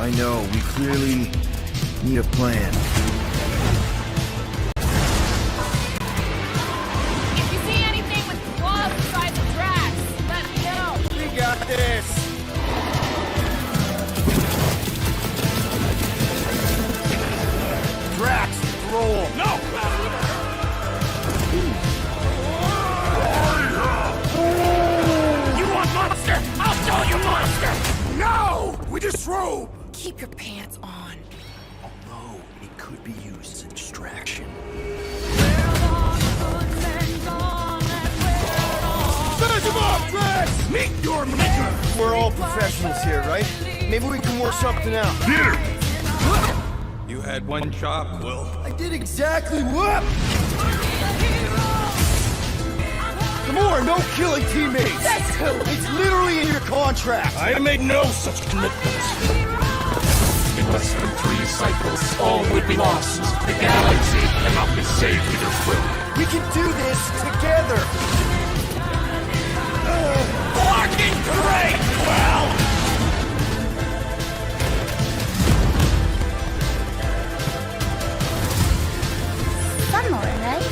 I know, we clearly need a plan. If you see anything with claws beside the tracks, let me know. We got this! Drax, roll! No! You want monster? I'll show you monster! No! We disrobe! Keep your pants on. Although, it could be used as a distraction. Finish him off, Drax! Meet your maker! We're all professionals here, right? Maybe we can work something out. Here! You had one job, Will. I did exactly what? Gamora, no killing teammates! That's who! It's literally in your contract! I made no such commitments. In less than 3 cycles, all would be lost. The galaxy cannot be saved with your will. We can do this together! Fucking great! Well! Summer, right?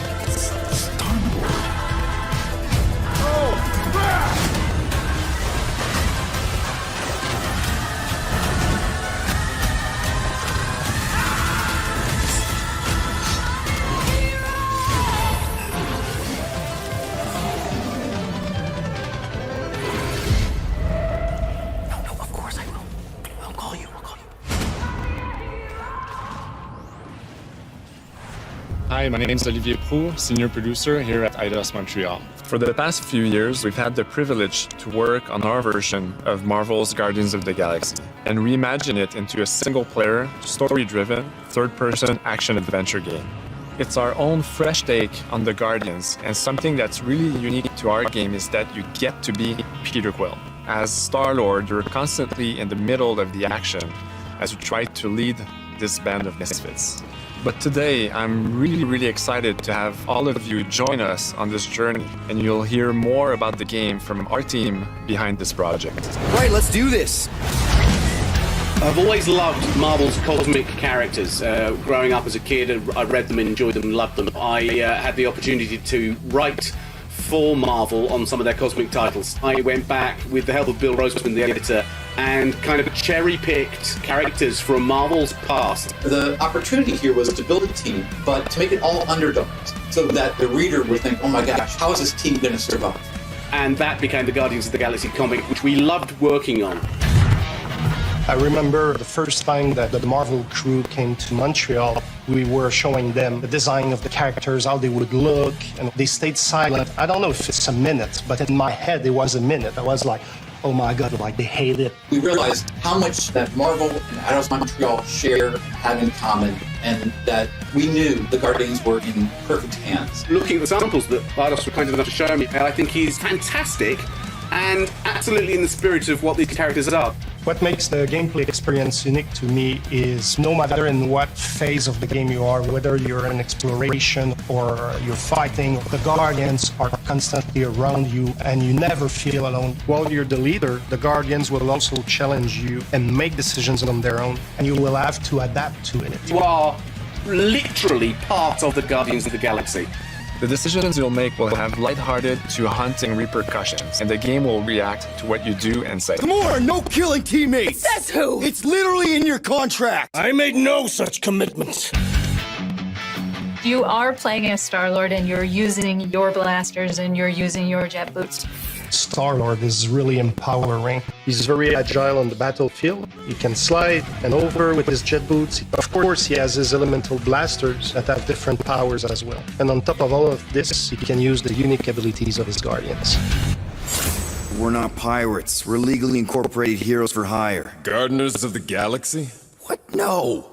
Hi, my name is Olivier Prou, senior producer here at Eidos Montreal. For the past few years, we've had the privilege to work on our version of Marvel's Guardians of the Galaxy and reimagine it into a single-player, story-driven, third-person action-adventure game. It's our own fresh take on the Guardians, and something that's really unique to our game is that you get to be Peter Quill. As Star-Lord, you're constantly in the middle of the action as you try to lead this band of misfits. But today, I'm really excited to have all of you join us on this journey, and you'll hear more about the game from our team behind this project. Right, let's do this! I've always loved Marvel's cosmic characters. Growing up as a kid, I read them, enjoyed them, loved them. I had the opportunity to write for Marvel on some of their cosmic titles. I went back with the help of Bill Roseman, the editor, and kind of cherry-picked characters from Marvel's past. The opportunity here was to build a team, but to make it all underdogs, so that the reader would think, oh my gosh, how is this team going to survive? And that became the Guardians of the Galaxy comic, which we loved working on. I remember the first time that the Marvel crew came to Montreal, we were showing them the design of the characters, how they would look, and they stayed silent. I don't know if it's a minute, but in my head it was a minute. I was like, oh my God, like they hate it. We realized how much that Marvel and Eidos Montreal share and have in common, and that we knew the Guardians were in perfect hands. Looking at the samples that Eidos were kind enough to show me, I think he's fantastic and absolutely in the spirit of what these characters are. What makes the gameplay experience unique to me is no matter in what phase of the game you are, whether you're in exploration or you're fighting, the Guardians are constantly around you and you never feel alone. While you're the leader, the Guardians will also challenge you and make decisions on their own, and you will have to adapt to it. You are literally part of the Guardians of the Galaxy. The decisions you'll make will have lighthearted to haunting repercussions, and the game will react to what you do and say. Gamora, no killing teammates! Says who? It's literally in your contract! I made no such commitments. You are playing as Star-Lord and you're using your blasters and you're using your jet boots. Star-Lord is really empowering. He's very agile on the battlefield. He can slide and over with his jet boots. Of course, he has his elemental blasters that have different powers as well. And on top of all of this, he can use the unique abilities of his Guardians. We're not pirates. We're legally incorporated heroes for hire. Gardeners of the Galaxy? What? No!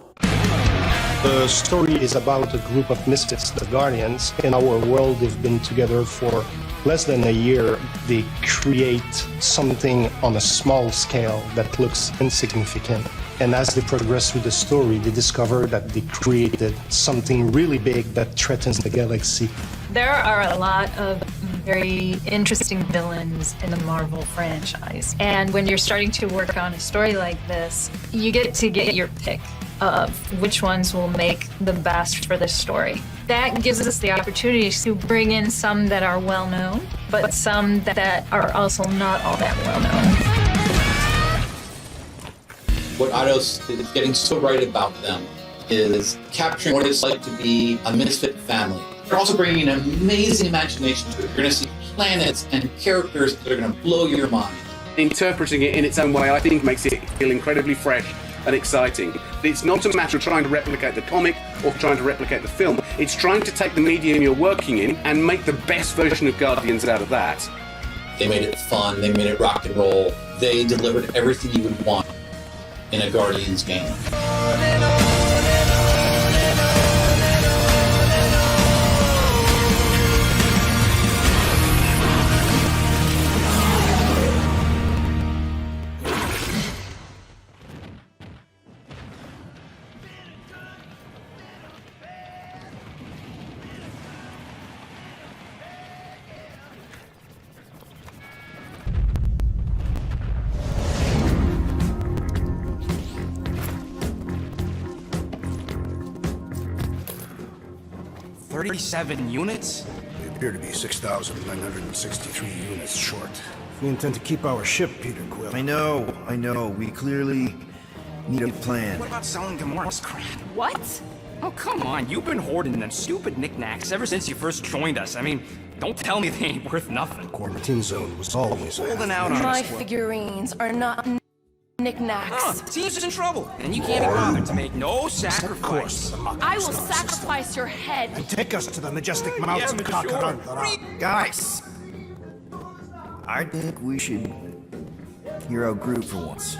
The story is about a group of misfits, the Guardians. In our world, they've been together for less than a year. They create something on a small scale that looks insignificant. And as they progress through the story, they discover that they created something really big that threatens the galaxy. There are a lot of very interesting villains in the Marvel franchise. And when you're starting to work on a story like this, you get to get your pick of which ones will make the best for this story. That gives us the opportunity to bring in some that are well known, but some that are also not all that well known. What Eidos is getting so right about them is capturing what it's like to be a misfit family. They're also bringing an amazing imagination to it. You're going to see planets and characters that are going to blow your mind. Interpreting it in its own way, I think, makes it feel incredibly fresh and exciting. It's not a matter of trying to replicate the comic or trying to replicate the film. It's trying to take the medium you're working in and make the best version of Guardians out of that. They made it fun. They made it rock and roll. They delivered everything you would want in a Guardians game. 37 units? We appear to be 6,963 units short. We intend to keep our ship, Peter Quill. I know. We clearly need a plan. What about selling Gamora's crap? What? Oh, come on. You've been hoarding them stupid knickknacks ever since you first joined us. I mean, don't tell me they ain't worth nothing. Quarantine zone was always holding out on My us. figurines are not knickknacks. Team's in trouble, and you can't be bothered to make no sacrifice. I will sacrifice your head. And take us to the majestic mountains of Kakarandara. Guys! I think we should hear our group for once.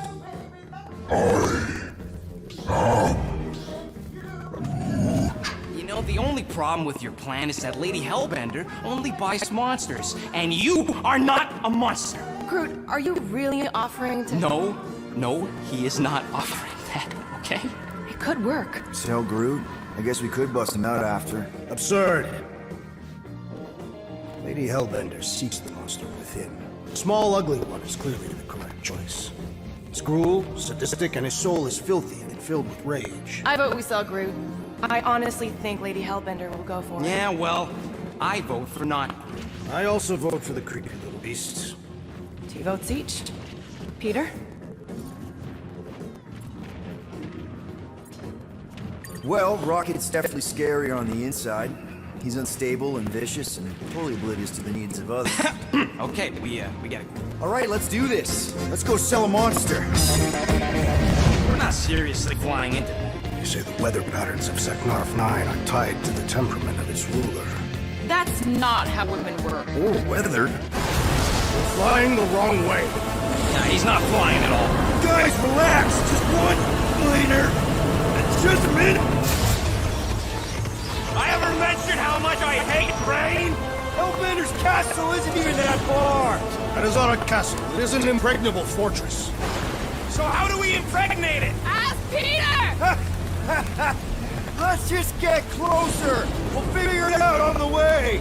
You know, the only problem with your plan is that Lady Hellbender only buys monsters, and you are not a monster. Groot, are you really offering to... No, he is not offering that, okay? It could work. Tell Groot. I guess we could bust him out after. Absurd. Lady Hellbender seeks the monster within. The small, ugly one is clearly the correct choice. He's cruel, sadistic, and his soul is filthy and filled with rage. I vote we sell Groot. I honestly think Lady Hellbender will go for it. Yeah, well, I vote for not. I also vote for the creepy little beasts. 2 votes each. Peter? Well, Rocket's definitely scary on the inside. He's unstable and vicious and totally oblivious to the needs of others. Okay, we gotta go. All right, let's do this. Let's go sell a monster. We're not seriously flying into that. You say the weather patterns of Seknarf 9 are tied to the temperament of its ruler. That's not how women work. Or weathered. We're flying the wrong way. Nah, he's not flying at all. Guys, relax. Just one later. Just a minute. I ever mentioned how much I hate rain? Hellbender's castle isn't even that far. That is not a castle. It is an impregnable fortress. So how do we impregnate it? Ask Peter! Let's just get closer. We'll figure it out on the way.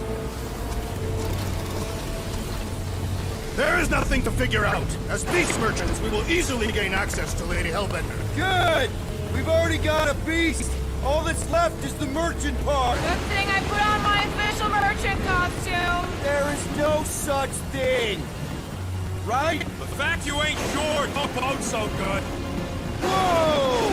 There is nothing to figure out. As beast merchants, we will easily gain access to Lady Hellbender. Good. We've already got a beast. All that's left is the merchant part. Good thing I put on my official merchant costume. There is no such thing. Right? The fact you ain't sure don't bode so good. Whoa!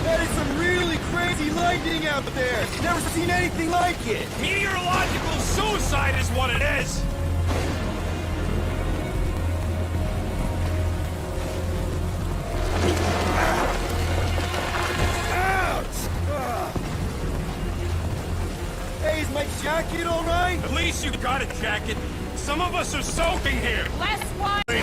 That is some really crazy lightning out there. Never seen anything like it. Meteorological suicide is what it is. Hey, is my jacket all right? At least you got a jacket. Some of us are soaking here. Less one. The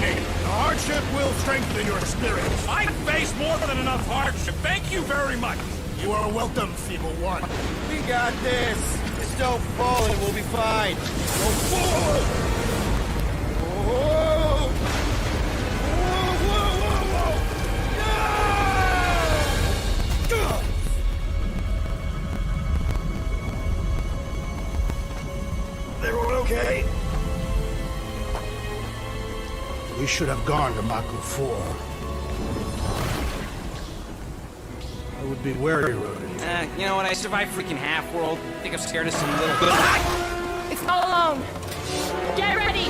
hardship will strengthen your spirit. I face more than enough hardship. Thank you very much. You are welcome, Feeble One. We got this. Just don't fall and we'll be fine. Go forward! Whoa! Whoa! Everyone okay? should have gone to Maku 4. I would be wary, Rodent. You know what? I survived freaking half-world. Think I'm scared of some little... It's not alone. Get ready!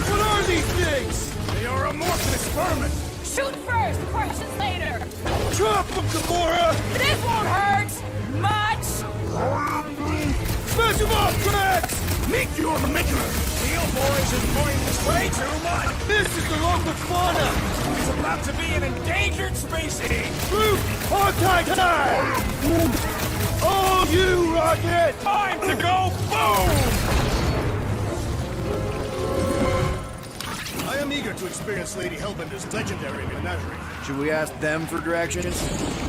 What are these things? They are amorphous vermin. Shoot first, questions later. Drop them, Gamora! This won't hurt much. Smash them off, Drax! Meet your maker! Steel Boys is going this way too much! This is the local fauna! It's about to be an endangered species! Group, hog-tie time! Oh, you, Rocket! Time to go boom! I am eager to experience Lady Hellbender's legendary menagerie. Should we ask them for directions?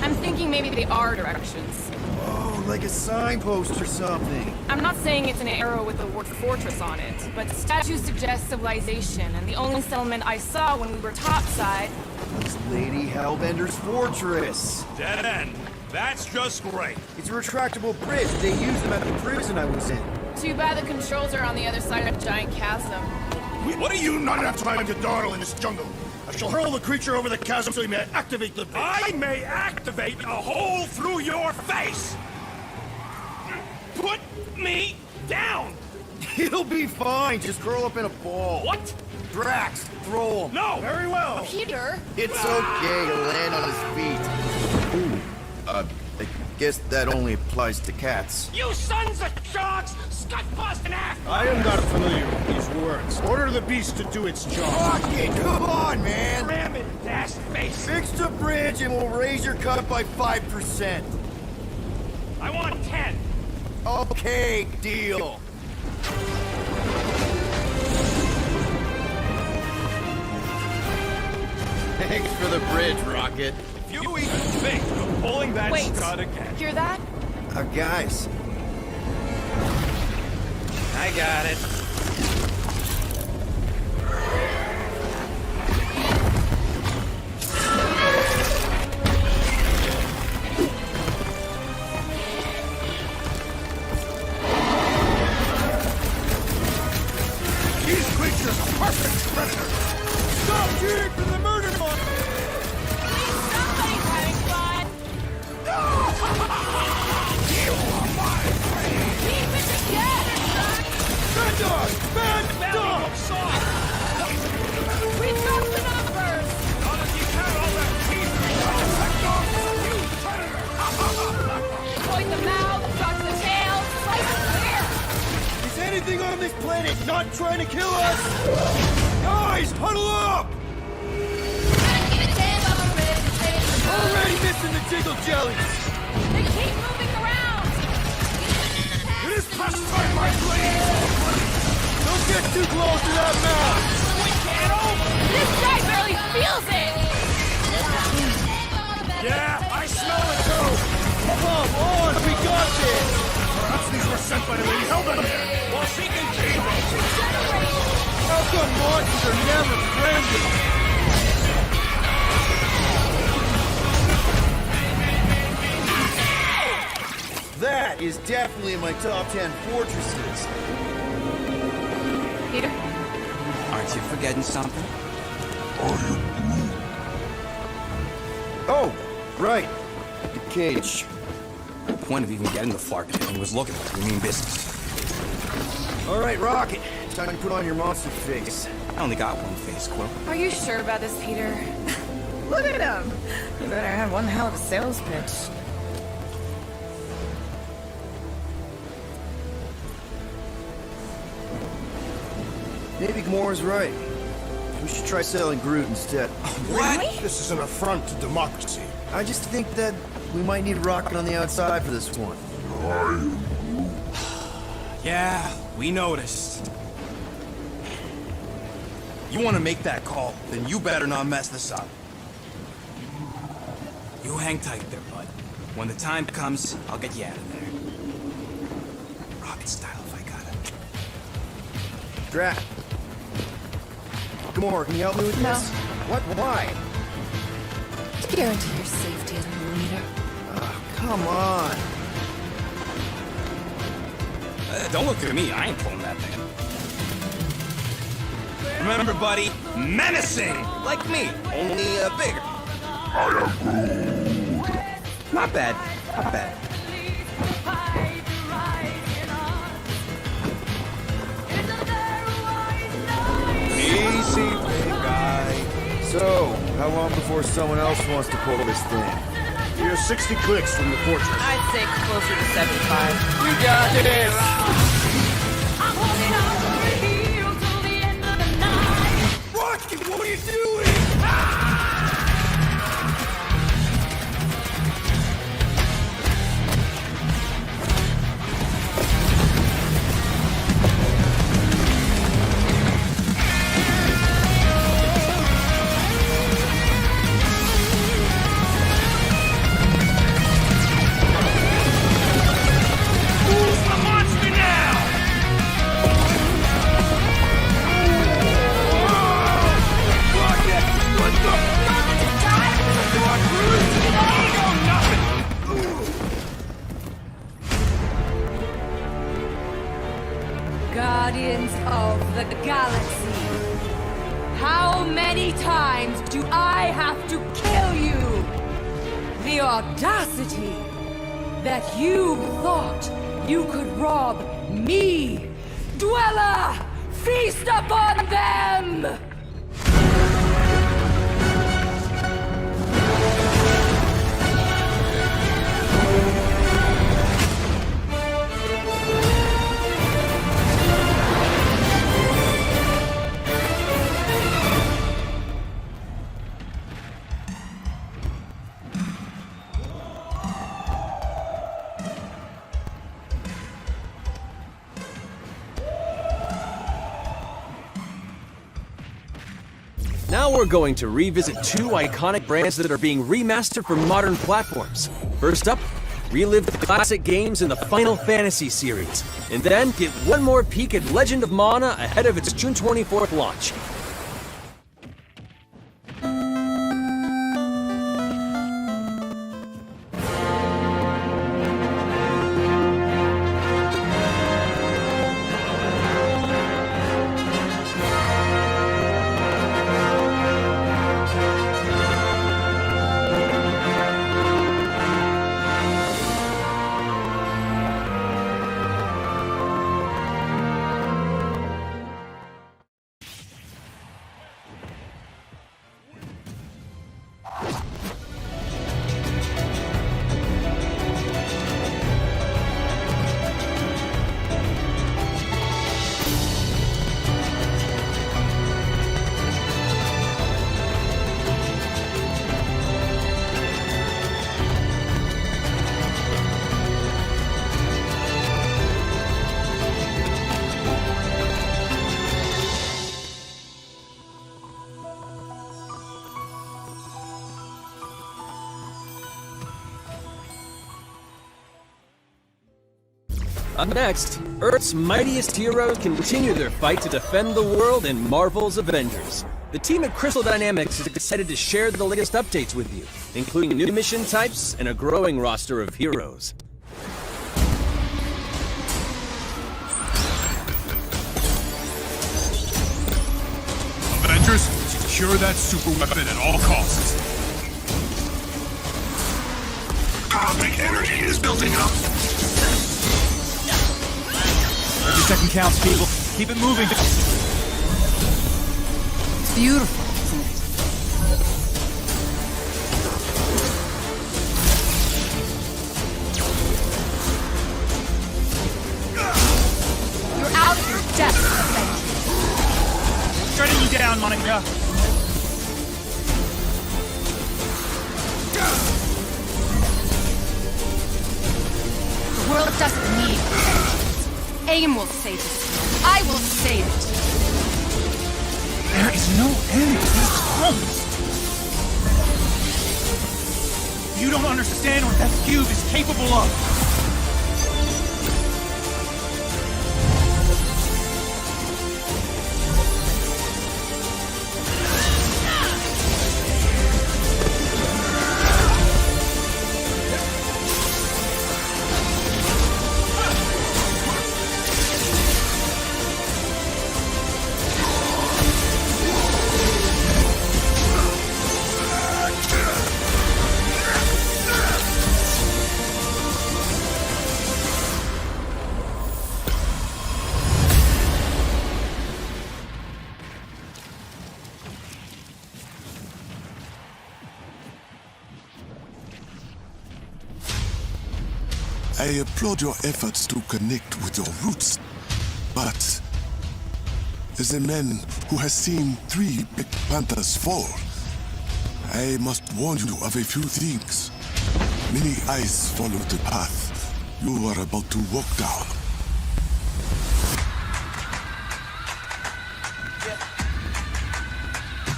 I'm thinking maybe they are directions. Oh, like a signpost or something. I'm not saying it's an arrow with the word fortress on it, but the statue suggests civilization, and the only settlement I saw when we were topside was Lady Hellbender's fortress. Dead end. That's just great. It's a retractable bridge. They used them at the prison I was in. Too bad the controls are on the other side of the giant chasm. What do you not have time to dawdle in this jungle? I shall hurl the creature over the chasm so you may activate the... I may activate a hole through your face! Put me down! He'll be fine. Just curl up in a ball. What? Drax, throw him. No! Very well. Peter? It's okay to land on his feet. Ooh, I guess that only applies to cats. You sons of sharks! Scut-busting ass! I am not familiar with these words. Order the beast to do its job. Rocket, come on, man! Ram it, dash face! Fix the bridge and we'll raise your cut by 5%. I want 10! Okay, deal. Thanks for the bridge, Rocket. If you even think of pulling that Wait, strut again... hear that? Guys. I got it. These creatures are perfect treasure. Stop cheering for the murder monster! Somebody's having fun. You are my friend! Keep it together, son. Bad dog! Bad dog! We dropped the numbers. Not if you count all that teeth we got! That dog is a huge predator! Point the mouth, drop the tail, slice the ear. Is anything on this planet not trying to kill us? Guys, huddle up! Already missing the jiggle jellies! They keep moving around. It is past time, my blade! Don't get too close to that mouth! This guy barely feels it. Yeah, I smell it too! Come on, we got this! Perhaps these were sent by the Lady Hellbender! Well, she can keep them! How come monsters are never friendly? That is definitely in my top 10 fortresses. Peter? Aren't you forgetting something? Oh, right. The cage. The point of even getting the flark thing was looking like we mean business. All right, Rocket. Time to put on your monster face. I only got one face, Quill. Are you sure about this, Peter? Look at him! You better have one hell of a sales pitch. Maybe Gamora's right. We should try selling Groot instead. What? This is an affront to democracy. I just think that we might need Rocket on the outside for this one. Yeah, we noticed. You want to make that call, then you better not mess this up. You hang tight there, bud. When the time comes, I'll get you out of there. Rocket style if I got it. Drac. Gamora, can you help me with No. this? What? Why? To guarantee your safety as a leader. Oh, come on. Don't look at me, I ain't pulling that thing. Remember, buddy, menacing! Like me, only bigger. Not bad, not bad. Easy, big guy. So, how long before someone else wants to pull this thing? You're 60 clicks from the fortress. I'd say closer to 75. We got this! Rocky, what are you doing? Who's the monster now? Guardians of the Galaxy. How many times do I have to kill you? The audacity that you thought you could rob me. Dweller, feast upon them! Now we're going to revisit two iconic brands that are being remastered for modern platforms. First up, relive the classic games in the Final Fantasy series, and then get one more peek at Legend of Mana ahead of its June 24th launch. Up next, Earth's mightiest heroes continue their fight to defend the world in Marvel's Avengers. The team at Crystal Dynamics is excited to share the latest updates with you, including new mission types and a growing roster of heroes. Avengers, secure that super weapon at all costs. Cosmic energy is building up. Every second counts, people. Keep it moving. It's beautiful, isn't it? You're out of your depth, Avengers. Shutting you down, Monica. The world doesn't need us. AIM will save it. I will save it. There is no end to these homes. You don't understand what that cube is capable of. I applaud your efforts to connect with your roots, but as a man who has seen 3 big panthers fall, I must warn you of a few things. Many eyes follow the path you are about to walk down.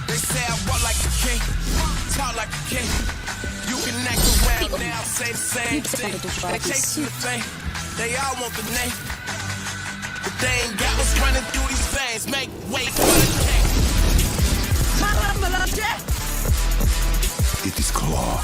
They say I walk like a king, talk like a king. You can act around now, say the same thing. They chasing the fame, they all want the name. But they ain't got what's running through these veins. Make way for the king. It is Claw.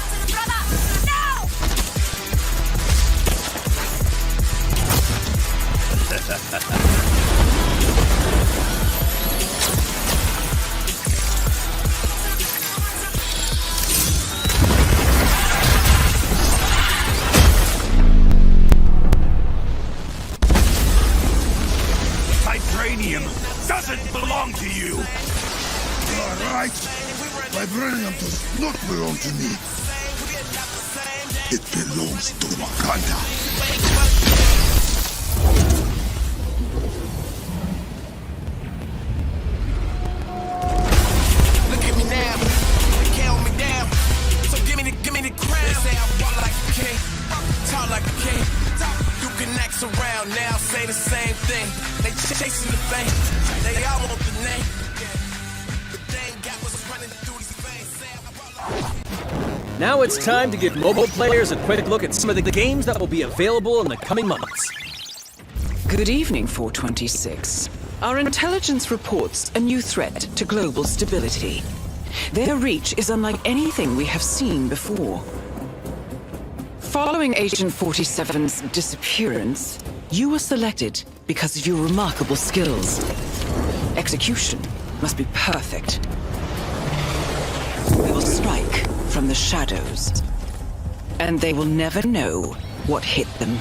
Vibranium doesn't belong to you. All right. Vibranium does not belong to me. It belongs to Wakanda. Look at me now, they can't hold me down. So give me the crown. They say I walk like a king, talk like a king. You can act around now, say the same thing. They chasing the fame, they all want the name. But they ain't got what's running through these veins. Now it's time to give mobile players a quick look at some of the games that will be available in the coming months. Good evening, 426. Our intelligence reports a new threat to global stability. Their reach is unlike anything we have seen before. Following Agent 47's disappearance, you were selected because of your remarkable skills. Execution must be perfect. We will strike from the shadows, and they will never know what hit them.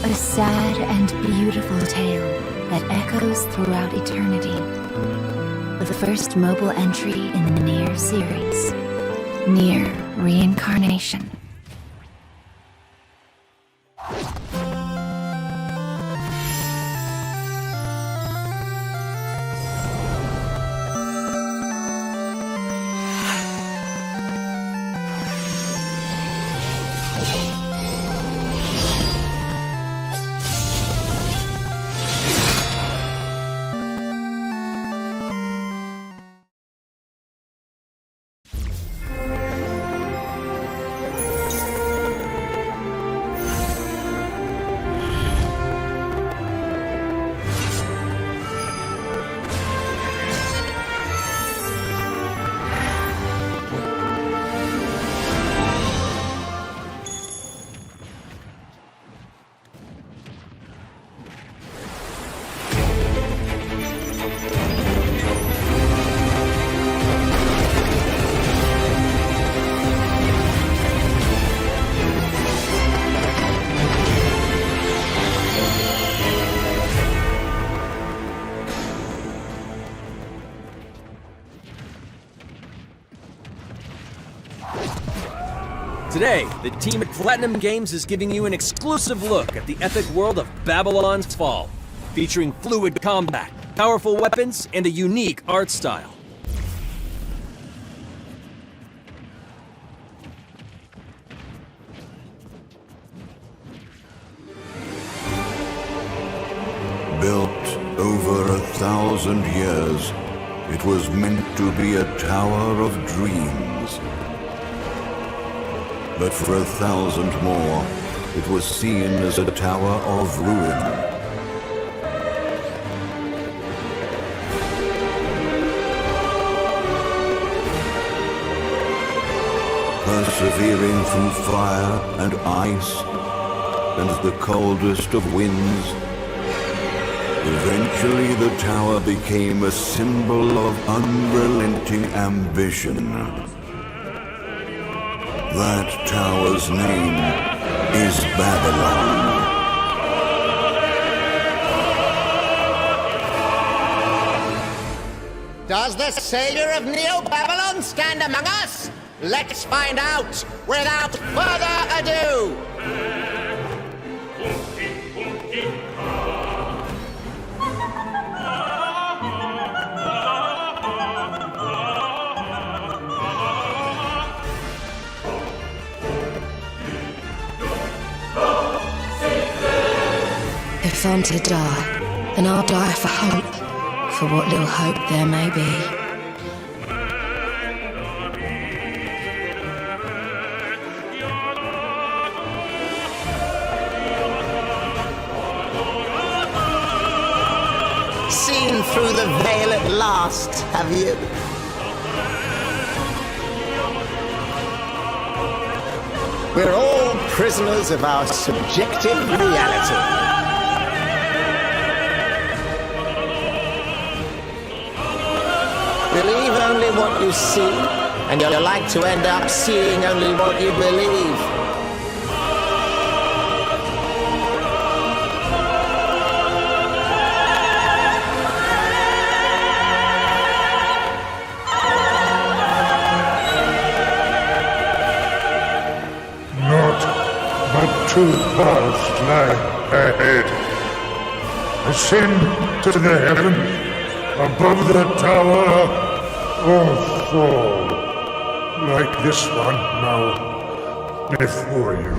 A sad and beautiful tale that echoes throughout eternity. The first mobile entry in the Nier series. Nier Reincarnation. Today, the team at Platinum Games is giving you an exclusive look at the epic world of Babylon's Fall, featuring fluid combat, powerful weapons, and a unique art style. Built over 1,000 years, it was meant to be a tower of dreams. But for 1,000 more, it was seen as a tower of ruin. Persevering through fire and ice and the coldest of winds, eventually the tower became a symbol of unrelenting ambition. That tower's name is Babylon. Does the savior of Neo-Babylon stand among us? Let's find out without further ado! If I'm to die, then I'll die for hope, for what little hope there may be. Seen through the veil at last, have you? We're all prisoners of our subjective reality. Believe only what you see, and you're like to end up seeing only what you believe. Not but two paths lie ahead. Ascend to the heaven above the tower, or fall like this one now before you.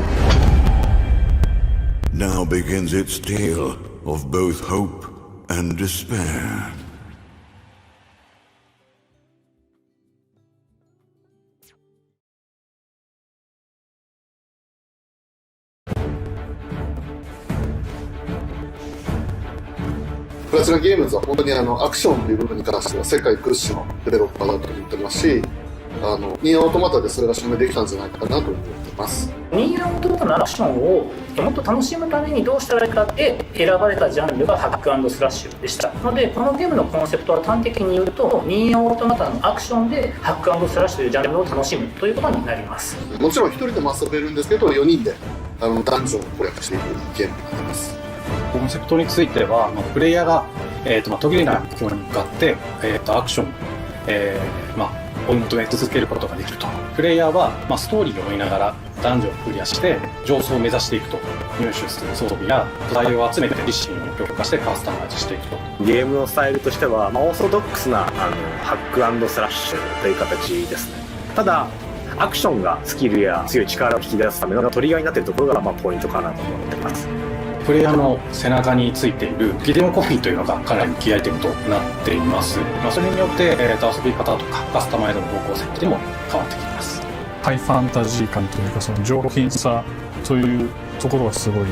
Now begins its tale of both hope and despair.プラチナゲームズは本当にアクションという部分に関しては世界屈指のデベロッパーだと思っておりますし、ニーアオートマタでそれが証明できたんじゃないかなと思っています。ニーアオートマタのアクションをもっと楽しむためにどうしたらいいかって選ばれたジャンルがハック&スラッシュでしたので、このゲームのコンセプトは端的に言うと、ニーアオートマタのアクションでハック&スラッシュというジャンルを楽しむということになります。もちろん1人でも遊べるんですけど、4人でダンジョンを攻略していくゲームになります。コンセプトについては、プレイヤーが、途切れない目標に向かって、アクション、追い求め続けることができると。プレイヤーは、ストーリーを追いながらダンジョンをクリアして上層を目指していくと。入手する装備や素材を集めて自身を強化してカスタマイズしていくと。ゲームのスタイルとしては、オーソドックスなハック&スラッシュという形ですね。ただアクションがスキルや強い力を引き出すためのトリガーになっているところがポイントかなと思っています。プレイヤーの背中についているビデオコピーというのがかなりキーアイテムとなっています。それによって、遊び方とかカスタマイズの方向性でも変わってきます。ハイファンタジー感というか、その上品さというところはすごい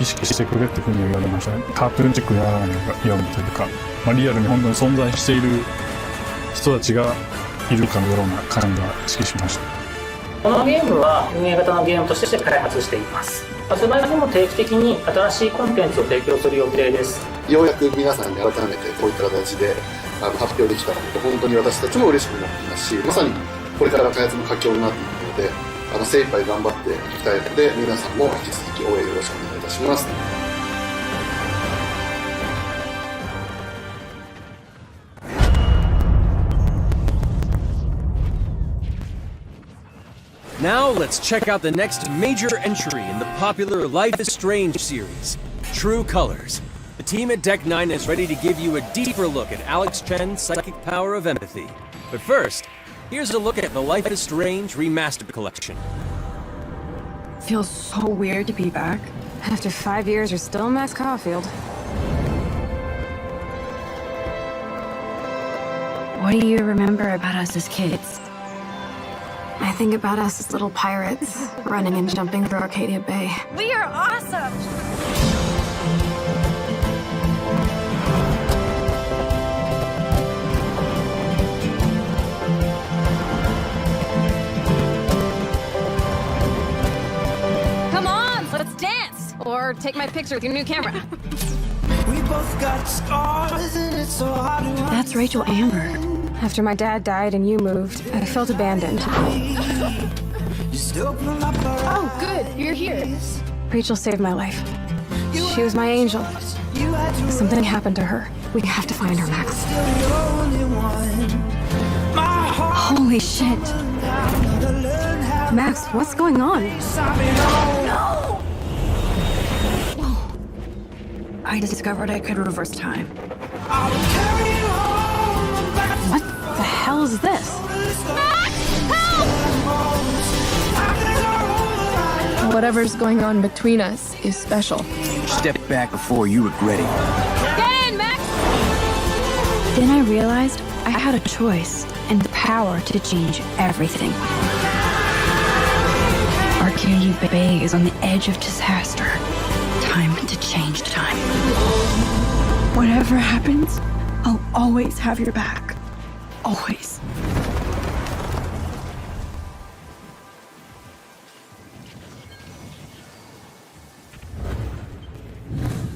意識してくれっていうふうに言われましたね。カートゥーンチックにならないようにというか、リアルに本当に存在している人たちがいるかのような感が意識しました。このゲームは運営型のゲームとして開発しています。発売後も定期的に新しいコンテンツを提供する予定です。ようやく皆さんに改めてこういった形で発表できたので、本当に私たちも嬉しく思っていますし、まさにこれからが開発の佳境になっていくので、精一杯頑張っていきたいので、皆さんも引き続き応援よろしくお願いいたします。Now let's check out the next major entry in the popular Life is Strange series, True Colors. The team at Deck 9 is ready to give you a deeper look at Alex Chen's psychic power of empathy. But first, here's a look at the Life is Strange Remastered Collection. Feels so weird to be back. After 5 years, you're still Max Caulfield. What do you remember about us as kids? I think about us as little pirates, running and jumping through Arcadia Bay. We are awesome! Come on, let's dance! Or take my picture with your new camera. We both got scars and it's so hard to That's Rachel Amber. After my dad died and you moved, I felt abandoned. Oh, good, you're here. Rachel saved my life. She was my angel. Something happened to her. We have to find her, Max. Holy shit. Max, what's going on? No! I discovered I could reverse time. What the hell is this? Whatever's going on between us is special. Step back before you regret it. Get in, Max! Then I realized I had a choice and the power to change everything. Arcadia Bay is on the edge of disaster. Time to change time. Whatever happens, I'll always have your back. Always.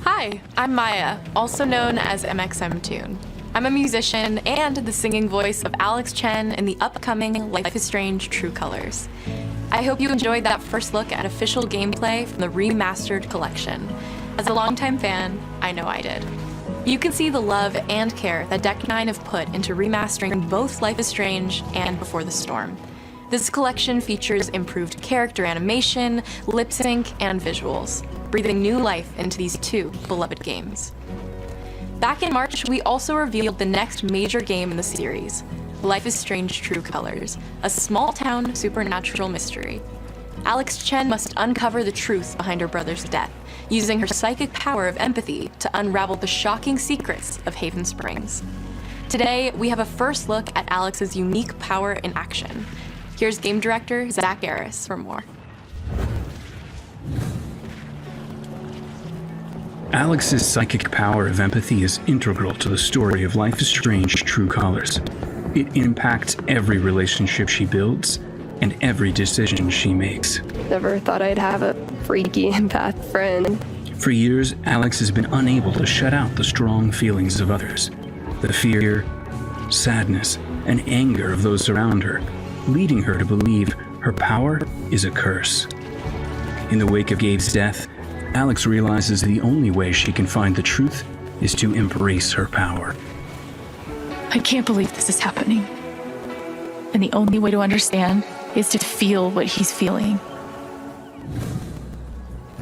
Hi, I'm Maya, also known as MXMTune. I'm a musician and the singing voice of Alex Chen in the upcoming Life is Strange True Colors. I hope you enjoyed that first look at official gameplay from the remastered collection. As a longtime fan, I know I did. You can see the love and care that Deck 9 have put into remastering both Life is Strange and Before the Storm. This collection features improved character animation, lip sync, and visuals, breathing new life into these two beloved games. Back in March, we also revealed the next major game in the series, Life is Strange True Colors, a small-town supernatural mystery. Alex Chen must uncover the truth behind her brother's death, using her psychic power of empathy to unravel the shocking secrets of Haven Springs. Today, we have a first look at Alex's unique power in action. Here's game director Zach Garris for more. Alex's psychic power of empathy is integral to the story of Life is Strange True Colors. It impacts every relationship she builds and every decision she makes. Never thought I'd have a freaky empath friend. For years, Alex has been unable to shut out the strong feelings of others. The fear, sadness, and anger of those around her, leading her to believe her power is a curse. In the wake of Gabe's death, Alex realizes the only way she can find the truth is to embrace her power. I can't believe this is happening. And the only way to understand is to feel what he's feeling.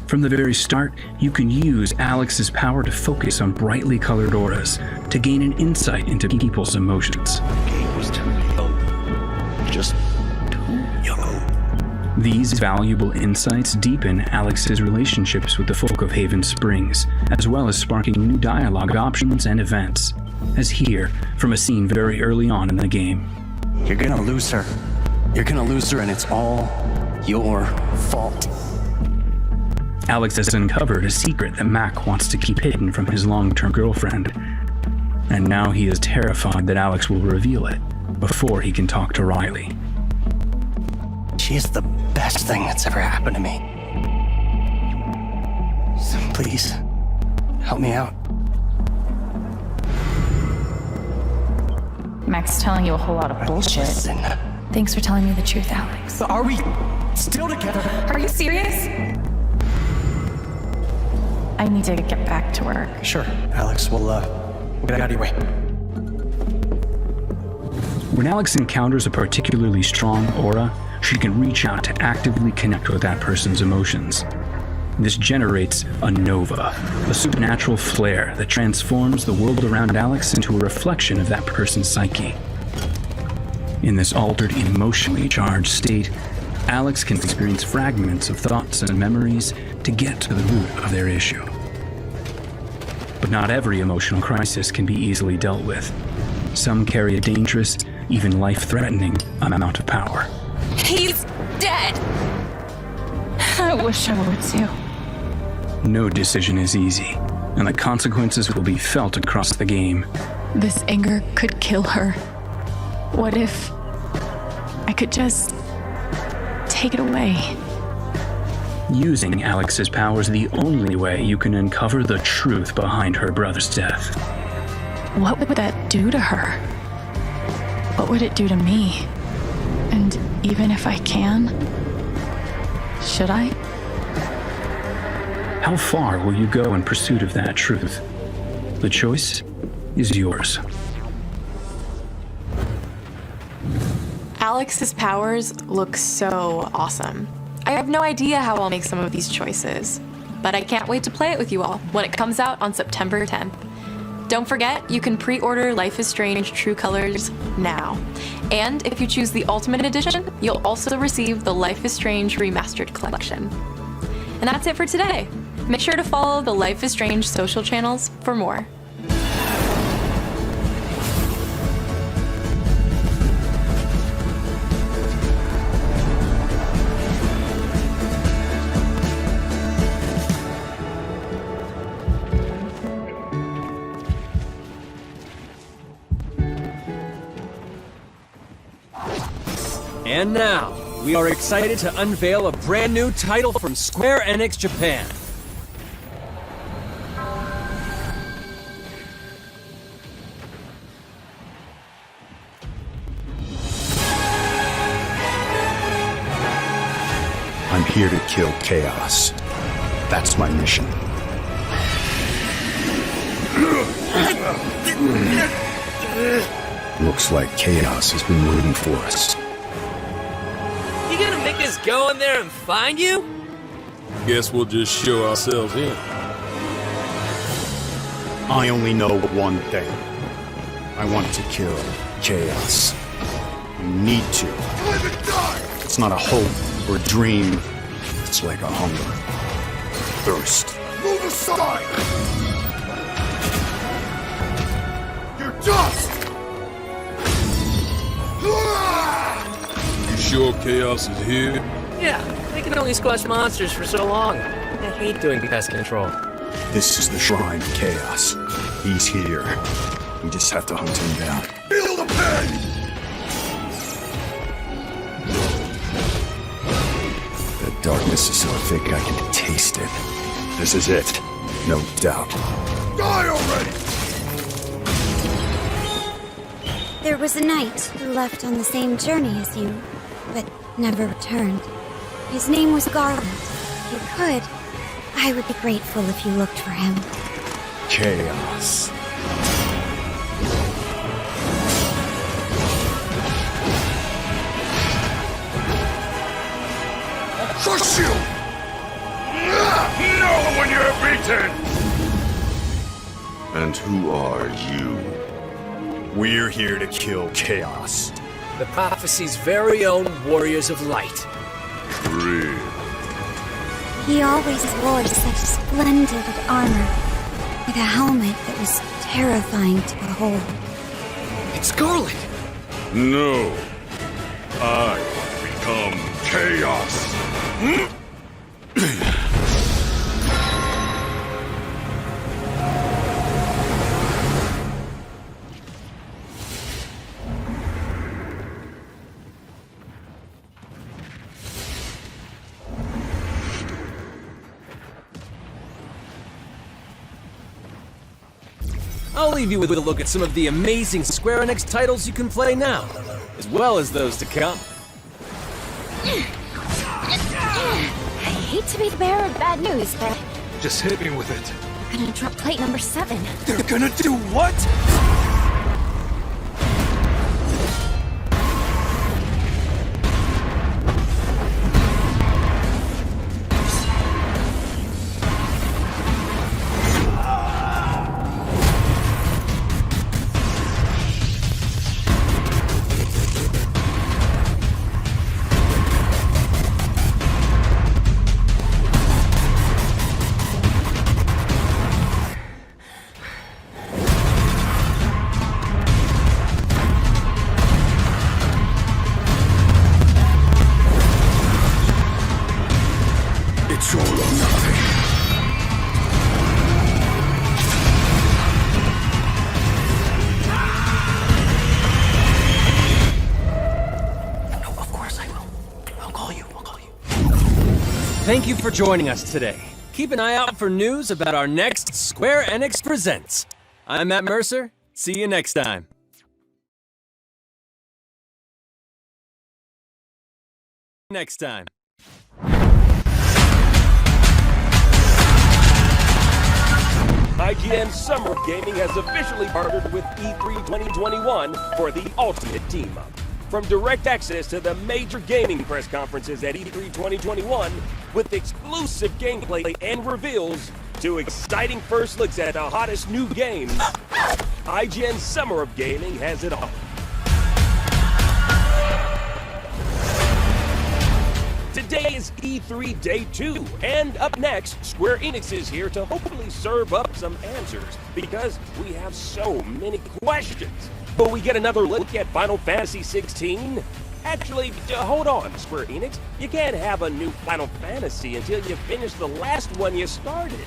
From the very start, you can use Alex's power to focus on brightly colored auras, to gain an insight into people's emotions. Gabe was too young. Just too young. These valuable insights deepen Alex's relationships with the folk of Haven Springs, as well as sparking new dialogue options and events, as here from a scene very early on in the game. You're gonna lose her. You're gonna lose her, and it's all your fault. Alex has uncovered a secret that Mac wants to keep hidden from his long-term girlfriend, and now he is terrified that Alex will reveal it before he can talk to Riley. She's the best thing that's ever happened to me. So please, help me out. Max is telling you a whole lot of bullshit. Listen. Thanks for telling me the truth, Alex. Are we still together? Are you serious? I need to get back to work. Sure, Alex, we'll get out of your way. When Alex encounters a particularly strong aura, she can reach out to actively connect with that person's emotions. This generates a nova, a supernatural flare that transforms the world around Alex into a reflection of that person's psyche. In this altered, emotionally charged state, Alex can experience fragments of thoughts and memories to get to the root of their issue. But not every emotional crisis can be easily dealt with. Some carry a dangerous, even life-threatening amount of power. He's dead! I wish I were too. No decision is easy, and the consequences will be felt across the game. This anger could kill her. What if I could just take it away? Using Alex's power is the only way you can uncover the truth behind her brother's death. What would that do to her? What would it do to me? And even if I can, should I? How far will you go in pursuit of that truth? The choice is yours. Alex's powers look so awesome. I have no idea how I'll make some of these choices, but I can't wait to play it with you all when it comes out on September 10th. Don't forget, you can pre-order Life is Strange True Colors now. And if you choose the Ultimate Edition, you'll also receive the Life is Strange Remastered Collection. And that's it for today. Make sure to follow the Life is Strange social channels for more. And now, we are excited to unveil a brand new title from Square Enix Japan. I'm here to kill chaos. That's my mission. Looks like chaos has been waiting for us. You gonna make us go in there and find you? Guess we'll just show ourselves in. I only know one thing. I want to kill chaos. You need to. It's not a hope or dream. It's like a hunger. Thirst. Move aside! You're dust! You sure chaos is here? Yeah, they can only squash monsters for so long. I hate doing pest control. This is the shrine of chaos. He's here. We just have to hunt him down. Feel the pain! The darkness is so thick I can taste it. This is it. No doubt. Die already! There was a knight who left on the same journey as you, but never returned. His name was Garland. If you could, I would be grateful if you looked for him. Chaos. Crush you! Know when you're beaten! And who are you? We're here to kill chaos. The prophecy's very own warriors of light. Real. He always wore such splendid armor, with a helmet that was terrifying to behold. It's Garland! No. I become chaos. I'll leave you with a look at some of the amazing Square Enix titles you can play now, as well as those to come. I hate to be the bearer of bad news, but Just hit me with it. I'm gonna drop plate number 7. They're gonna do what? It's all or nothing. No, of course I will. I'll call you. Thank you for joining us today. Keep an eye out for news about our next Square Enix Presents. I'm Matt Mercer. See you next time. Next time. IGN Summer of Gaming has officially partnered with E3 2021 for the ultimate team-up. From direct access to the major gaming press conferences at E3 2021, with exclusive gameplay and reveals, to exciting first looks at the hottest new games, IGN Summer of Gaming has it all. Today is E3 Day 2, and up next, Square Enix is here to hopefully serve up some answers, because we have so many questions. Will we get another look at Final Fantasy 16? Actually, hold on, Square Enix. You can't have a new Final Fantasy until you finish the last one you started.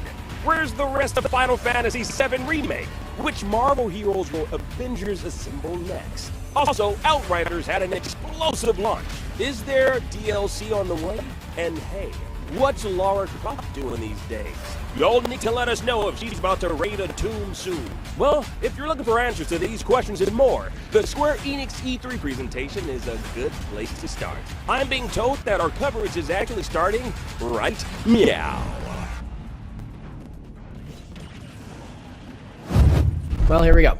Where's the rest of Final Fantasy 7 Remake? Which Marvel heroes will Avengers assemble next? Also, Outriders had an explosive launch. Is there DLC on the way? And hey, what's Lara Croft doing these days? Y'all need to let us know if she's about to raid a tomb soon. Well, if you're looking for answers to these questions and more, the Square Enix E3 presentation is a good place to start. I'm being told that our coverage is actually starting right meow. Well, here we go.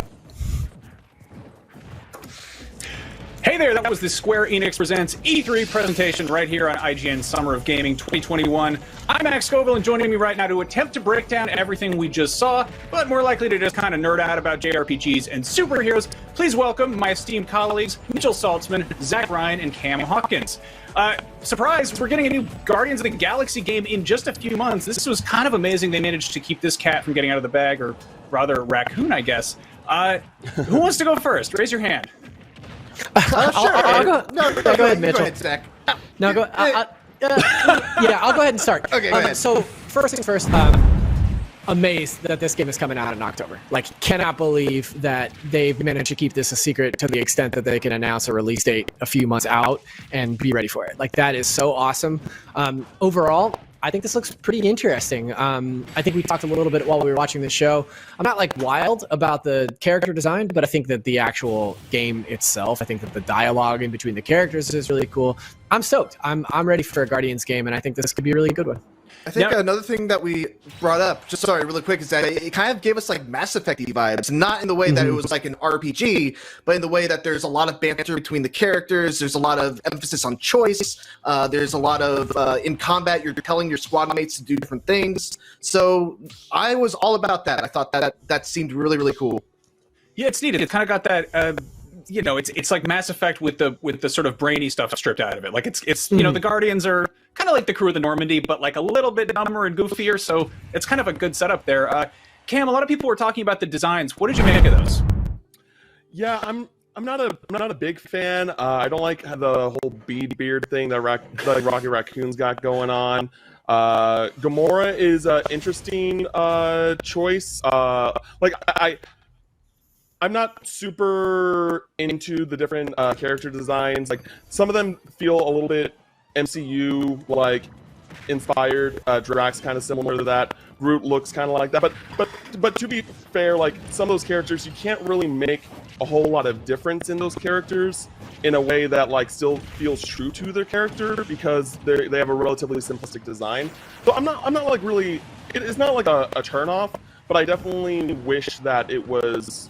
Hey there, that was the Square Enix Presents E3 presentation right here on IGN Summer of Gaming 2021. I'm Max Scoville, and joining me right now to attempt to break down everything we just saw, but more likely to just kind of nerd out about JRPGs and superheroes, please welcome my esteemed colleagues, Mitchell Saltzman, Zach Ryan, and Cam Hawkins. Surprise, we're getting a new Guardians of the Galaxy game in just a few months. This was kind of amazing they managed to keep this cat from getting out of the bag, or rather, raccoon, I guess. Who wants to go first? Raise your hand. Sure. I'll go. No, go ahead, Mitchell. Go ahead, Zach. No, go. Yeah, I'll go ahead and start. Okay, go ahead. So first things first. Amazed that this game is coming out in October. Like, cannot believe that they've managed to keep this a secret to the extent that they can announce a release date a few months out and be ready for it. Like, that is so awesome. Overall, I think this looks pretty interesting. I think we talked a little bit while we were watching the show. I'm not like wild about the character design, but I think that the actual game itself, I think that the dialogue in between the characters is really cool. I'm stoked. I'm ready for a Guardians game, and I think this could be a really good one. I think another thing that we brought up, just sorry, really quick, is that it kind of gave us like Mass Effect-y vibes. Not in the way that it was like an RPG, but in the way that there's a lot of banter between the characters. There's a lot of emphasis on choice. There's a lot of, in combat, you're telling your squad mates to do different things. So I was all about that. I thought that seemed really, really cool. Yeah, it's neat. It kind of got that... you know, it's like Mass Effect with the sort of brainy stuff stripped out of it. Like it's you know, the Guardians are kind of like the crew of the Normandy, but like a little bit dumber and goofier. So it's kind of a good setup there. Cam, a lot of people were talking about the designs. What did you make of those? Yeah, I'm not a big fan. I don't like the whole beard thing that Rocky Raccoon's got going on. Gamora is an interesting choice. I'm not super into the different character designs. Like, some of them feel a little bit MCU like inspired. Drax kind of similar to that. Groot looks kind of like that. But to be fair, like, some of those characters, you can't really make a whole lot of difference in those characters in a way that like still feels true to their character, because they have a relatively simplistic design. So I'm not like really. It's not like a turn off, but I definitely wish that it was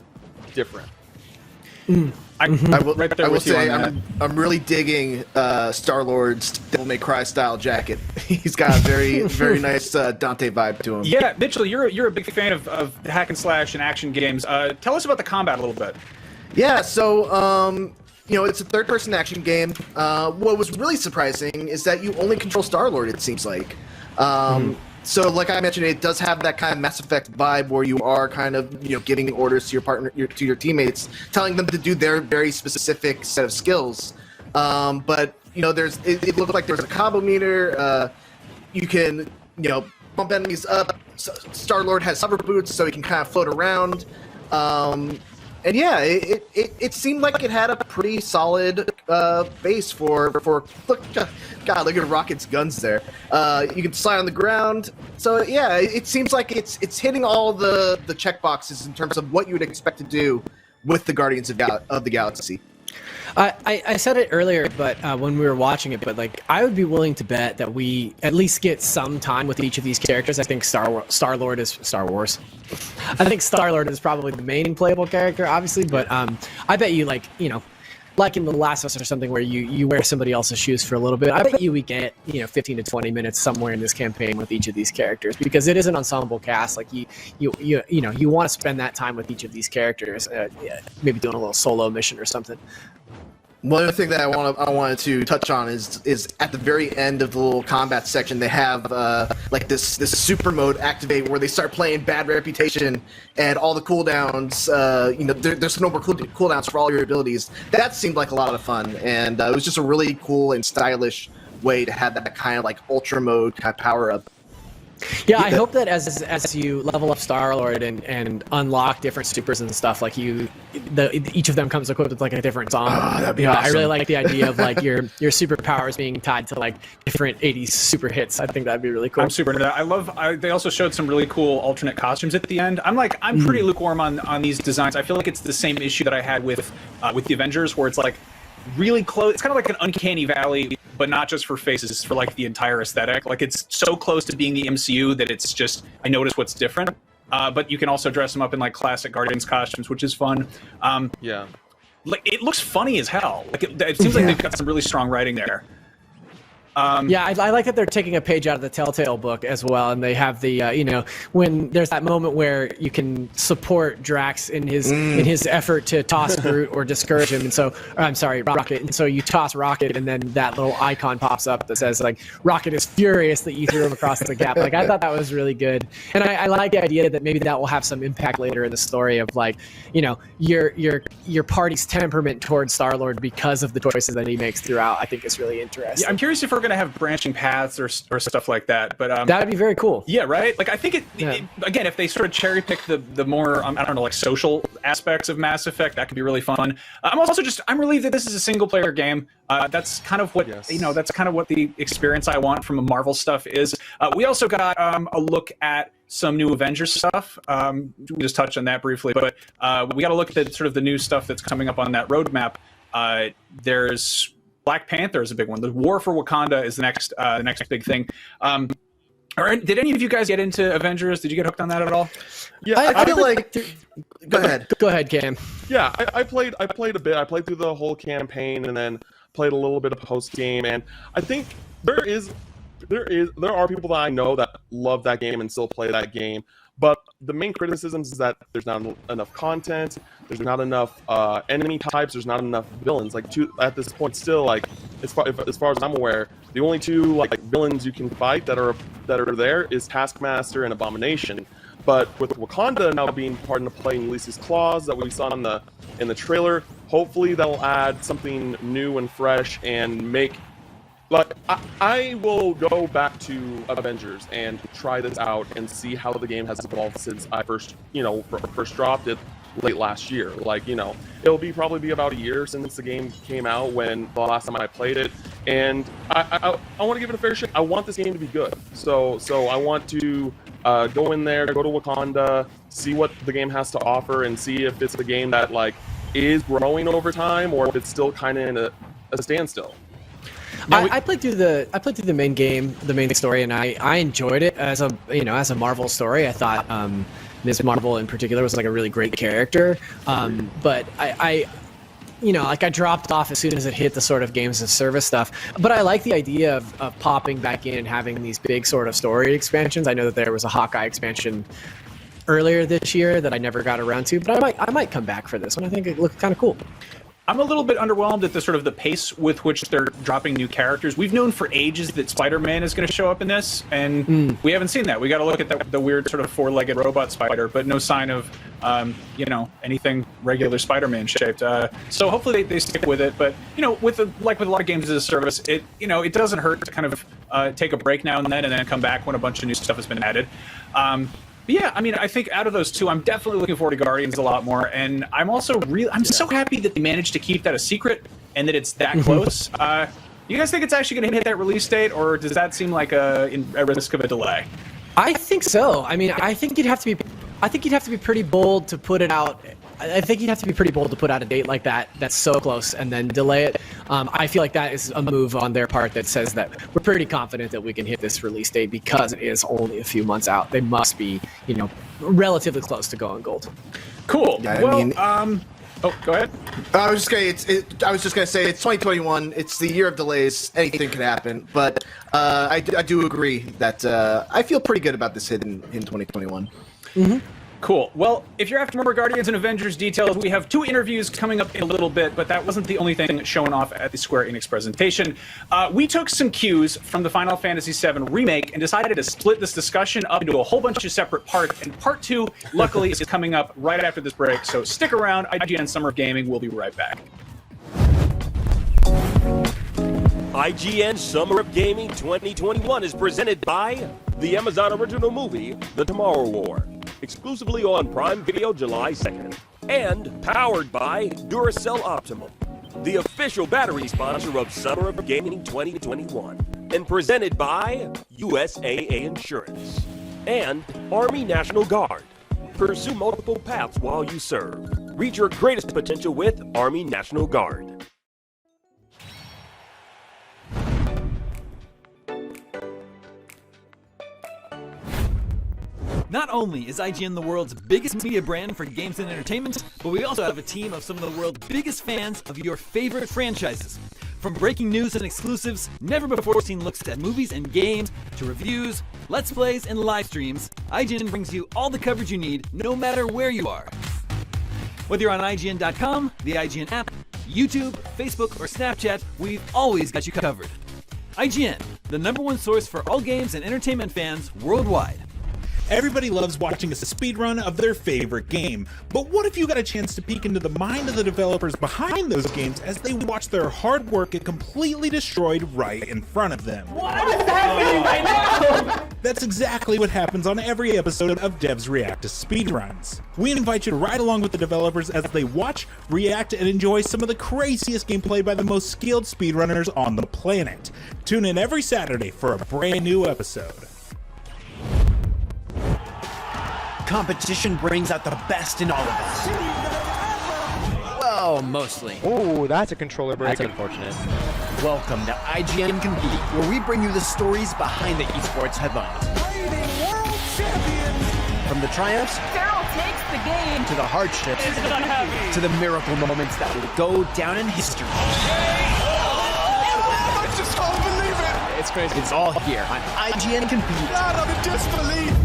different. I will say I'm really digging Star-Lord's Devil May Cry style jacket. He's got a very very nice Dante vibe to him. Yeah, Mitchell, you're a big fan of hack and slash and action games. Tell us about the combat a little bit. Yeah, so you know, it's a third-person action game. What was really surprising is that you only control Star-Lord, it seems like. So, like I mentioned, it does have that kind of Mass Effect vibe where you are kind of, you know, giving orders to your partner, to your teammates, telling them to do their very specific set of skills. But you know, it looked like there's a combo meter. You can, you know, bump enemies up. Star-Lord has hover boots, so he can kind of float around. And yeah, it seemed like it had a pretty solid base for look at Rocket's guns there. You can slide on the ground. So yeah, it seems like it's hitting all the check boxes in terms of what you would expect to do with the Guardians of the Galaxy. I said it earlier, but when we were watching it, but like I would be willing to bet that we at least get some time with each of these characters. I think Star-Lord is Star Wars. I think Star-Lord is probably the main playable character, obviously, but I bet you like in The Last of Us or something where you wear somebody else's shoes for a little bit. I bet you we get 15 to 20 minutes somewhere in this campaign with each of these characters because it is an ensemble cast. Like you want to spend that time with each of these characters, maybe doing a little solo mission or something. One other thing that I wanted to touch on is at the very end of the little combat section they have like this super mode activate where they start playing Bad Reputation and all the cooldowns. There's no more cooldowns for all your abilities. That seemed like a lot of fun, and it was just a really cool and stylish way to have that kind of like ultra mode kind of power up. Yeah, I hope that as you level up Star-Lord and unlock different supers and stuff, like each of them comes equipped with like a different song. That'd be awesome. I really like the idea of like your superpowers being tied to like different 80s super hits. I think that'd be really cool. I'm super into that. They also showed some really cool alternate costumes at the end. I'm pretty lukewarm on these designs. I feel like it's the same issue that I had with the Avengers, where it's like really close. It's kind of like an uncanny valley, but not just for faces, it's for like the entire aesthetic. Like it's so close to being the MCU that it's just, I notice what's different. But you can also dress them up in like classic Guardians costumes, which is fun. Yeah. Like it looks funny as hell. Like it seems like they've got some really strong writing there. Yeah, I like that they're taking a page out of the Telltale book as well, and they have the when there's that moment where you can support Drax in his effort to toss Groot or discourage him, and so Rocket, and so you toss Rocket, and then that little icon pops up that says like Rocket is furious that you threw him across the gap. Like I thought that was really good, and I like the idea that maybe that will have some impact later in the story of like your party's temperament towards Star-Lord because of the choices that he makes throughout. I think is really interesting. Yeah, I'm curious if we're going to have branching paths or stuff like that, but that'd be very cool. Yeah, right. Like I think it again, if they sort of cherry pick the more I don't know, like social aspects of Mass Effect, that could be really fun. I'm relieved that this is a single player game. That's kind of what that's kind of what the experience I want from Marvel stuff is. We also got a look at some new Avengers stuff. We just touched on that briefly, but we got to look at the new stuff that's coming up on that roadmap. There's Black Panther is a big one. The War for Wakanda is the next big thing. Did any of you guys get into Avengers? Did you get hooked on that at all? Yeah, I feel like. Go ahead. Go ahead, Cam. Yeah, I played a bit. I played through the whole campaign and then played a little bit of post game. And I think there are people that I know that love that game and still play that game. But the main criticisms is that there's not enough content, there's not enough enemy types, there's not enough villains. Like at this point, still like as far as I'm aware, the only two like villains you can fight that are there is Taskmaster and Abomination. But with Wakanda now being part of the play in Ulysses Claus that we saw in the trailer, hopefully that'll add something new and fresh and make. Like, I will go back to Avengers and try this out and see how the game has evolved since I first dropped it late last year. Like, it'll probably be about a year since the game came out when the last time I played it, and I want to give it a fair shake. I want this game to be good, so I want to go in there, go to Wakanda, see what the game has to offer, and see if it's a game that like is growing over time or if it's still kind of in a standstill. I played through the main game, the main story, and I enjoyed it as a Marvel story. I thought Ms. Marvel in particular was like a really great character, but I dropped off as soon as it hit the sort of games as service stuff. But I like the idea of popping back in and having these big sort of story expansions. I know that there was a Hawkeye expansion earlier this year that I never got around to, but I might come back for this one. I think it looked kind of cool. I'm a little bit underwhelmed at the pace with which they're dropping new characters. We've known for ages that Spider-Man is going to show up in this, and we haven't seen that. We got to look at the weird sort of four-legged robot spider, but no sign of anything regular Spider-Man shaped. So hopefully they stick with it. But with a lot of games as a service, it doesn't hurt to kind of take a break now and then come back when a bunch of new stuff has been added. But yeah, I mean, I think out of those two, I'm definitely looking forward to Guardians a lot more, and I'm also so happy that they managed to keep that a secret and that it's that close. You guys think it's actually going to hit that release date, or does that seem like a risk of a delay? I think so. I mean, I think you'd have to be pretty bold to put it out I think you'd have to be pretty bold to put out a date like that that's so close and then delay it. I feel like that is a move on their part that says that we're pretty confident that we can hit this release date because it is only a few months out. They must be, relatively close to going gold. Cool. Yeah, Go ahead. I was just gonna say it's 2021. It's the year of delays. Anything can happen, but I do agree that I feel pretty good about this hit in 2021. Mm-hmm. Cool. Well, if you're after more Guardians and Avengers details, we have 2 interviews coming up in a little bit, but that wasn't the only thing shown off at the Square Enix presentation. We took some cues from the Final Fantasy VII Remake and decided to split this discussion up into a whole bunch of separate parts, and part 2, luckily, is coming up right after this break, so stick around. IGN Summer of Gaming, we'll be right back. IGN Summer of Gaming 2021 is presented by the Amazon original movie, The Tomorrow War, exclusively on Prime Video July 2nd, and powered by Duracell Optimum, the official battery sponsor of Summer of Gaming 2021, and presented by USAA Insurance, and Army National Guard. Pursue multiple paths while you serve. Reach your greatest potential with Army National Guard. Not only is IGN the world's biggest media brand for games and entertainment, but we also have a team of some of the world's biggest fans of your favorite franchises. From breaking news and exclusives, never-before-seen looks at movies and games, to reviews, let's plays, and live streams, IGN brings you all the coverage you need, no matter where you are. Whether you're on IGN.com, the IGN app, YouTube, Facebook, or Snapchat, we've always got you covered. IGN, the #1 source for all games and entertainment fans worldwide. Everybody loves watching a speedrun of their favorite game, but what if you got a chance to peek into the mind of the developers behind those games as they watch their hard work get completely destroyed right in front of them? What is happening right now? That's exactly what happens on every episode of Devs React to Speedruns. We invite you to ride along with the developers as they watch, react, and enjoy some of the craziest gameplay by the most skilled speedrunners on the planet. Tune in every Saturday for a brand new episode. Competition brings out the best in all of us. Well, mostly. Oh, that's a controller break. That's unfortunate. Welcome to IGN Compete, where we bring you the stories behind the esports headlines. From the triumphs takes the game to the hardships to the miracle moments that will go down in history. I just can't believe it! It's crazy. It's all here on IGN Compete. God, I'm in disbelief!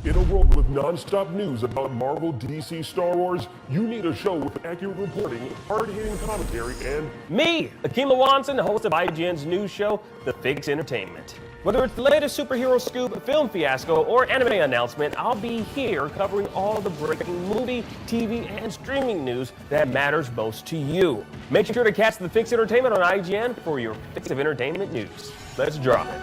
In a world with non-stop news about Marvel, DC, Star Wars, you need a show with accurate reporting, hard-hitting commentary, and... Me, Akeem Lawanson, host of IGN's news show, The Fix Entertainment. Whether it's the latest superhero scoop, film fiasco, or anime announcement, I'll be here covering all the breaking movie, TV, and streaming news that matters most to you. Make sure to catch The Fix Entertainment on IGN for your fix of entertainment news. Let's drop it.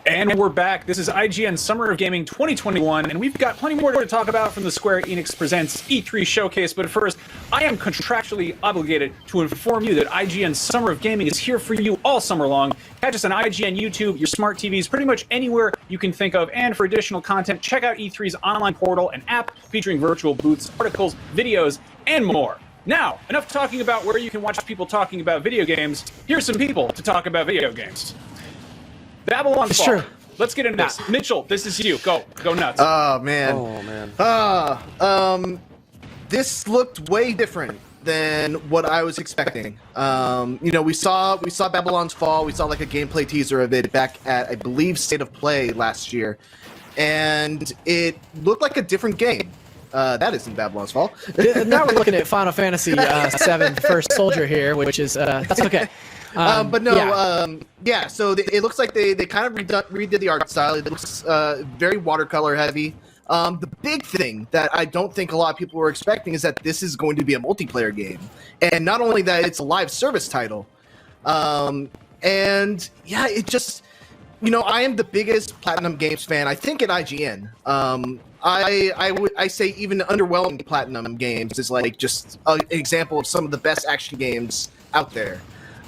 And we're back. This is IGN Summer of Gaming 2021, and we've got plenty more to talk about from the Square Enix Presents E3 showcase. But first, I am contractually obligated to inform you that IGN Summer of Gaming is here for you all summer long. Catch us on IGN YouTube, your smart TVs, pretty much anywhere you can think of. And for additional content, check out E3's online portal and app featuring virtual booths, articles, videos, and more. Now, enough talking about where you can watch people talking about video games. Here's some people to talk about video games. Babylon Fall. Sure. Let's get into this. Mitchell, this is you. Go nuts. Oh man. This looked way different than what I was expecting. We saw Babylon's Fall. We saw like a gameplay teaser of it back at, I believe, State of Play last year, and it looked like a different game. That isn't Babylon's Fall. Now we're looking at Final Fantasy VII First Soldier here, which is that's okay. So it looks like they kind of redid the art style. It looks very watercolor heavy. The big thing that I don't think a lot of people were expecting is that this is going to be a multiplayer game. And not only that, it's a live service title. It just, I am the biggest Platinum Games fan, I think, at IGN. I say even underwhelming Platinum Games is like just an example of some of the best action games out there.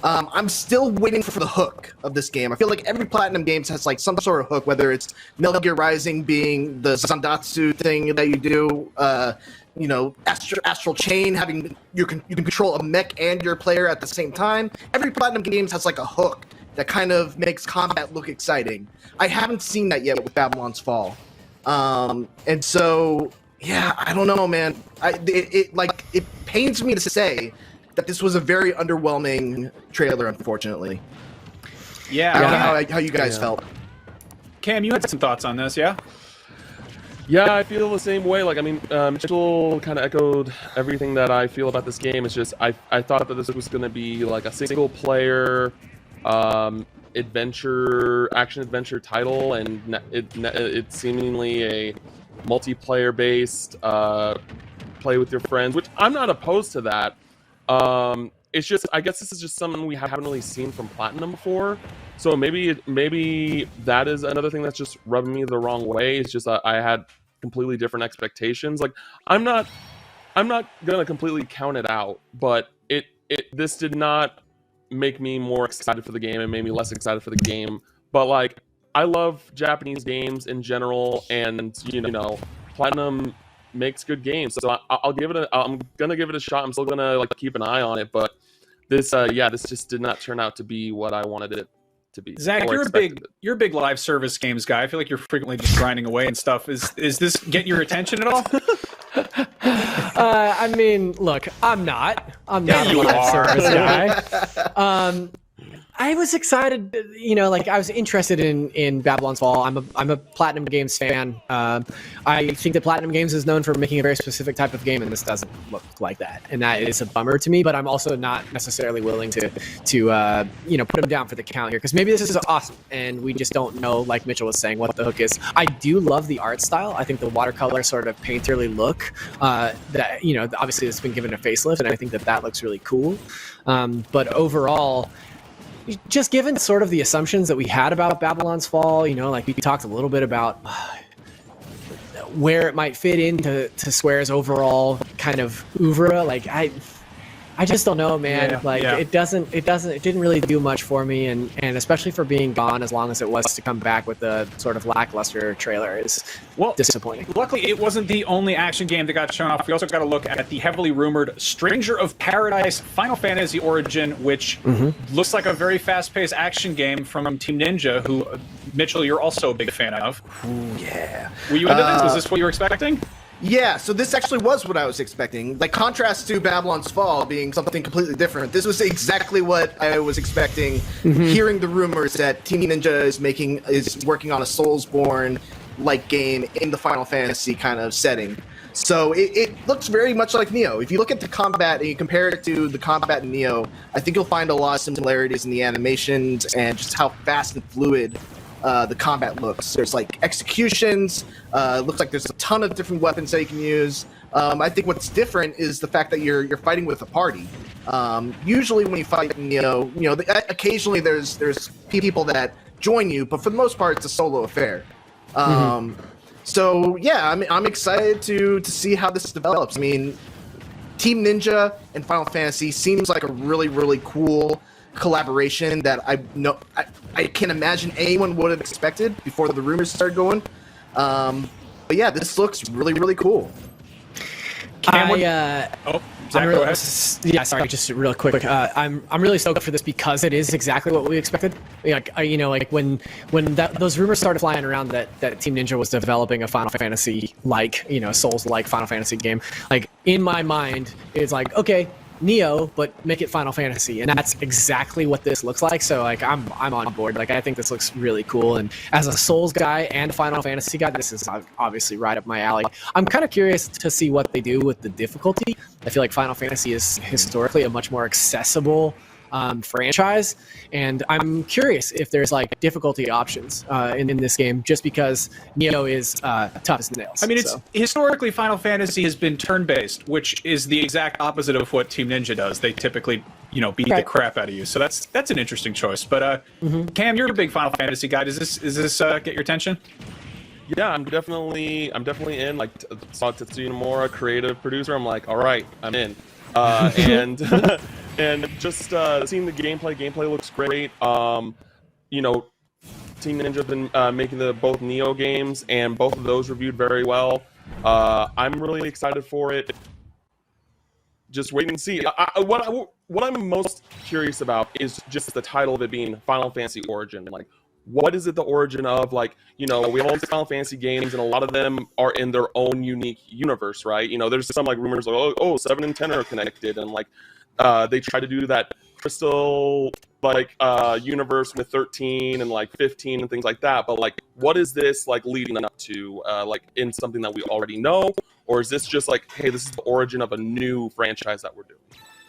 I'm still waiting for the hook of this game. I feel like every Platinum Games has like some sort of hook, whether it's Metal Gear Rising being the Zandatsu thing that you do, Astral Chain, having you can control a mech and your player at the same time. Every Platinum Games has like a hook that kind of makes combat look exciting. I haven't seen that yet with Babylon's Fall, and so yeah, I don't know, man. It pains me to say that this was a very underwhelming trailer, unfortunately. Yeah. I don't know how you guys felt. Cam, you had some thoughts on this, yeah? Yeah, I feel the same way. Like, I mean, Mitchell kind of echoed everything that I feel about this game. It's just, I thought that this was going to be like a single-player action adventure title, and it's seemingly a multiplayer-based play with your friends, which I'm not opposed to that. It's just, I guess this is just something we haven't really seen from Platinum before. So maybe that is another thing that's just rubbing me the wrong way. It's just I had completely different expectations. Like, I'm not gonna completely count it out, but this did not make me more excited for the game. It made me less excited for the game. But like, I love Japanese games in general, and Platinum makes good games, so I'm gonna give it a shot. I'm still gonna like keep an eye on it, but this just did not turn out to be what I wanted it to be. Zach, you're a big live service games guy. I feel like you're frequently just grinding away and stuff. Is this getting your attention at all? I mean, look, I'm not a live service guy. I was excited, I was interested in Babylon's Fall. I'm a Platinum Games fan. I think that Platinum Games is known for making a very specific type of game, and this doesn't look like that. And that is a bummer to me, but I'm also not necessarily willing to put them down for the count here, because maybe this is awesome, and we just don't know, like Mitchell was saying, what the hook is. I do love the art style. I think the watercolor sort of painterly look, that, obviously it's been given a facelift, and I think that looks really cool. But overall, just given sort of the assumptions that we had about Babylon's Fall, like we talked a little bit about where it might fit into Square's overall kind of oeuvre. Like I just don't know, man. It didn't really do much for me, and especially for being gone as long as it was, to come back with a sort of lackluster trailer is disappointing. Luckily, it wasn't the only action game that got shown off. We also got a look at the heavily rumored Stranger of Paradise Final Fantasy Origin, which looks like a very fast-paced action game from Team Ninja, who, Mitchell, you're also a big fan of. Ooh, yeah. Were you into this? Was this what you were expecting? Yeah, so this actually was what I was expecting. Like, contrast to Babylon's Fall being something completely different, this was exactly what I was expecting. Hearing the rumors that Team Ninja is working on a Soulsborne-like game in the Final Fantasy kind of setting. So it looks very much like Neo. If you look at the combat and you compare it to the combat in Neo, I think you'll find a lot of similarities in the animations and just how fast and fluid the combat looks. There's like executions. Looks like there's a ton of different weapons that you can use. I think what's different is the fact that you're fighting with a party. Usually when you fight Neo, occasionally there's people that join you, but for the most part it's a solo affair. So yeah, I'm excited to see how this develops. I mean, Team Ninja and Final Fantasy seems like a really, really cool collaboration that I can't imagine anyone would have expected before the rumors started going. But yeah, this looks really, really cool. Zach, go ahead. Yeah, sorry, just real quick. I'm really stoked for this because it is exactly what we expected. Like when those rumors started flying around that Team Ninja was developing a Final Fantasy Souls-like Final Fantasy game, like in my mind, it's like, okay, Neo, but make it Final Fantasy, and that's exactly what this looks like. So like I'm on board. Like I think this looks really cool, and as a Souls guy and Final Fantasy guy, this is obviously right up my alley. I'm kind of curious to see what they do with the difficulty. I feel like Final Fantasy is historically a much more accessible franchise, and I'm curious if there's like difficulty options in this game, just because Neo is tough as nails. I mean, it's historically Final Fantasy has been turn-based, which is the exact opposite of what Team Ninja does. They typically, beat the crap out of you. So that's an interesting choice. But Cam, you're a big Final Fantasy guy. Does this get your attention? Yeah, I'm definitely in. Like, saw Tetsuya Nomura, creative producer. I'm like, all right, I'm in. And And just seeing the gameplay looks great. You know, Team Ninja have been making the both Neo games, and both of those reviewed very well. I'm really excited for it. Just wait and see. What I'm most curious about is just the title of it being Final Fantasy Origin. Like, what is it the origin of? Like, you know, we have all these Final Fantasy games, and a lot of them are in their own unique universe, right? You know, there's some like rumors like, oh, 7 and 10 are connected, and like they try to do that Crystal like universe with 13 and like 15 and things like that. But like, what is this like leading up to? Like in something that we already know, or is this just like, hey, this is the origin of a new franchise that we're doing?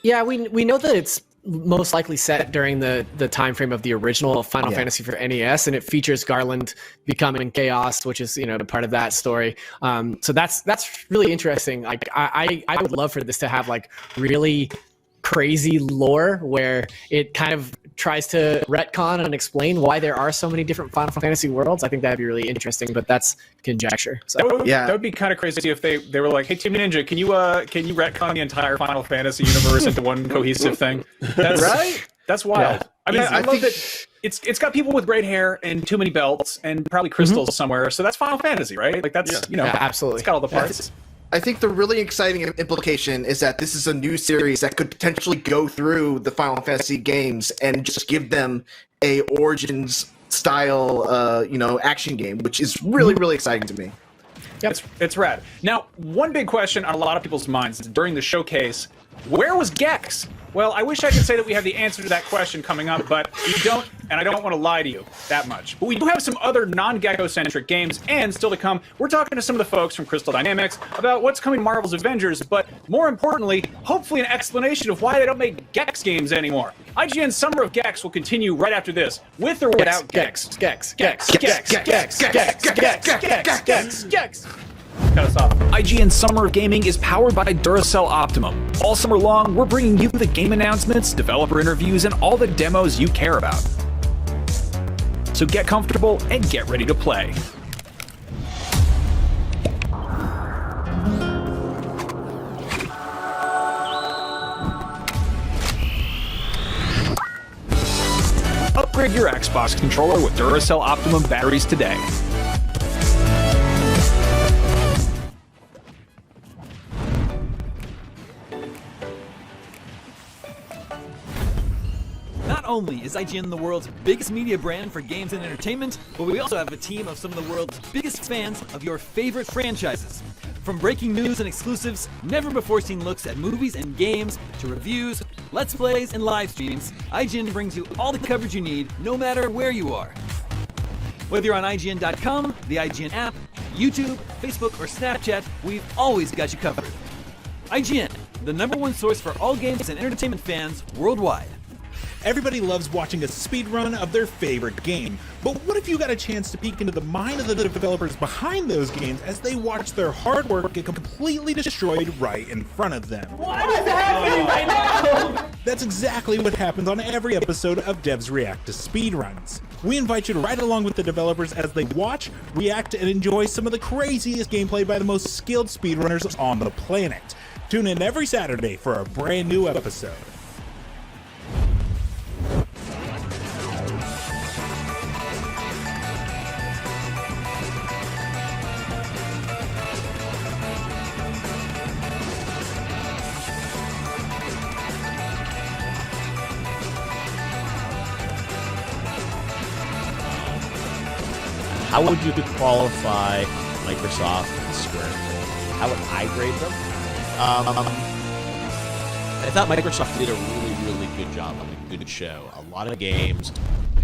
Yeah, we know that it's most likely set during the time frame of the original Final Fantasy for NES, and it features Garland becoming Chaos, which is, you know, part of that story. So that's really interesting. Like I would love for this to have like really crazy lore where it kind of tries to retcon and explain why there are so many different Final Fantasy worlds. I think that'd be really interesting, but that's conjecture. So that would be kind of crazy if they were like, hey, Team Ninja, can you retcon the entire Final Fantasy universe into one cohesive thing? That's right. That's wild. Yeah. I mean, I love that it's got people with great hair and too many belts and probably crystals somewhere. So that's Final Fantasy, right? Like that's you know, absolutely. It's got all the parts. I think the really exciting implication is that this is a new series that could potentially go through the Final Fantasy games and just give them a Origins style, you know, action game, which is really, really exciting to me. Yep. It's rad. Now, one big question on a lot of people's minds during the showcase, where was Gex? Well, I wish I could say that we have the answer to that question coming up, but we don't, and I don't want to lie to you that much. But we do have some other non-Gecko-centric games, and still to come, we're talking to some of the folks from Crystal Dynamics about what's coming Marvel's Avengers, but more importantly, hopefully an explanation of why they don't make Gex games anymore. IGN's Summer of Gex will continue right after this, with or without Gex. Gex. Cut us off. IGN Summer of Gaming is powered by Duracell Optimum. All summer long, we're bringing you the game announcements, developer interviews, and all the demos you care about. So get comfortable and get ready to play. Upgrade your Xbox controller with Duracell Optimum batteries today. Not only is IGN the world's biggest media brand for games and entertainment, but we also have a team of some of the world's biggest fans of your favorite franchises. From breaking news and exclusives, never-before-seen looks at movies and games, to reviews, let's plays, and live streams, IGN brings you all the coverage you need, no matter where you are. Whether you're on IGN.com, the IGN app, YouTube, Facebook, or Snapchat, we've always got you covered. IGN, the #1 source for all games and entertainment fans worldwide. Everybody loves watching a speedrun of their favorite game, but what if you got a chance to peek into the mind of the developers behind those games as they watch their hard work get completely destroyed right in front of them? What is happening right now? That's exactly what happens on every episode of Devs React to Speedruns. We invite you to ride along with the developers as they watch, react, and enjoy some of the craziest gameplay by the most skilled speedrunners on the planet. Tune in every Saturday for a brand new episode. How would you qualify Microsoft and Square? How would I grade them? I thought Microsoft did a really good job on a good show. A lot of games.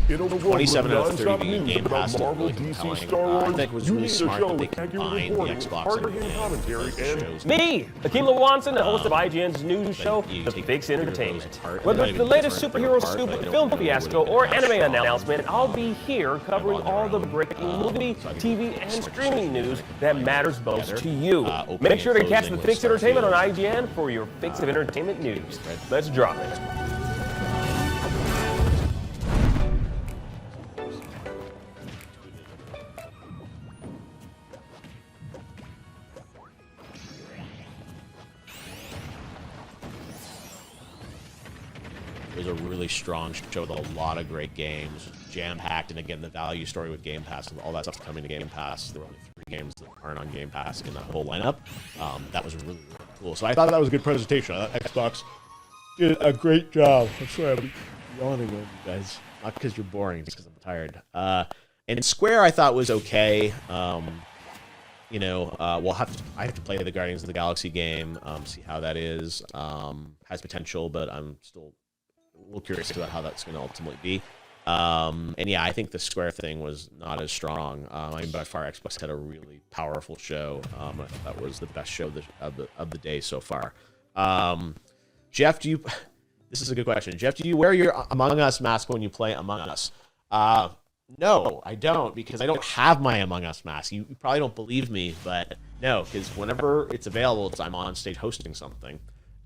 27 out of 30 being Game Pass looked really compelling. I think it was really smart that they combined the Xbox and shows. Me, Akeem Lawanson, the host of IGN's news show, The Fix Entertainment. Whether it's the latest superhero scoop, film fiasco, or anime announcement, I'll be here covering all the breaking movie, TV, and streaming news that matters most to you. Make sure to catch The Fix Entertainment on IGN for your fix of entertainment news. Let's drop it. was a really strong show with a lot of great games, jam-packed, and again, the value story with Game Pass, and all that stuff's coming to Game Pass. There were only 3 games that aren't on Game Pass in that whole lineup. That was really, really cool. So I thought that was a good presentation. I thought Xbox did a great job. I'm sorry, I'm yawning over you guys. Not because you're boring, just because I'm tired. And Square I thought was okay. You know, I have to play the Guardians of the Galaxy game, see how that is. Has potential, but I'm still a little curious about how that's going to ultimately be. And yeah, I think the Square thing was not as strong. I mean, by far, Xbox had a really powerful show. I thought that was the best show of the day so far. Jeff, this is a good question. Jeff, do you wear your Among Us mask when you play Among Us? No, I don't, because I don't have my Among Us mask. You probably don't believe me, but no, because whenever it's available, I'm on stage hosting something,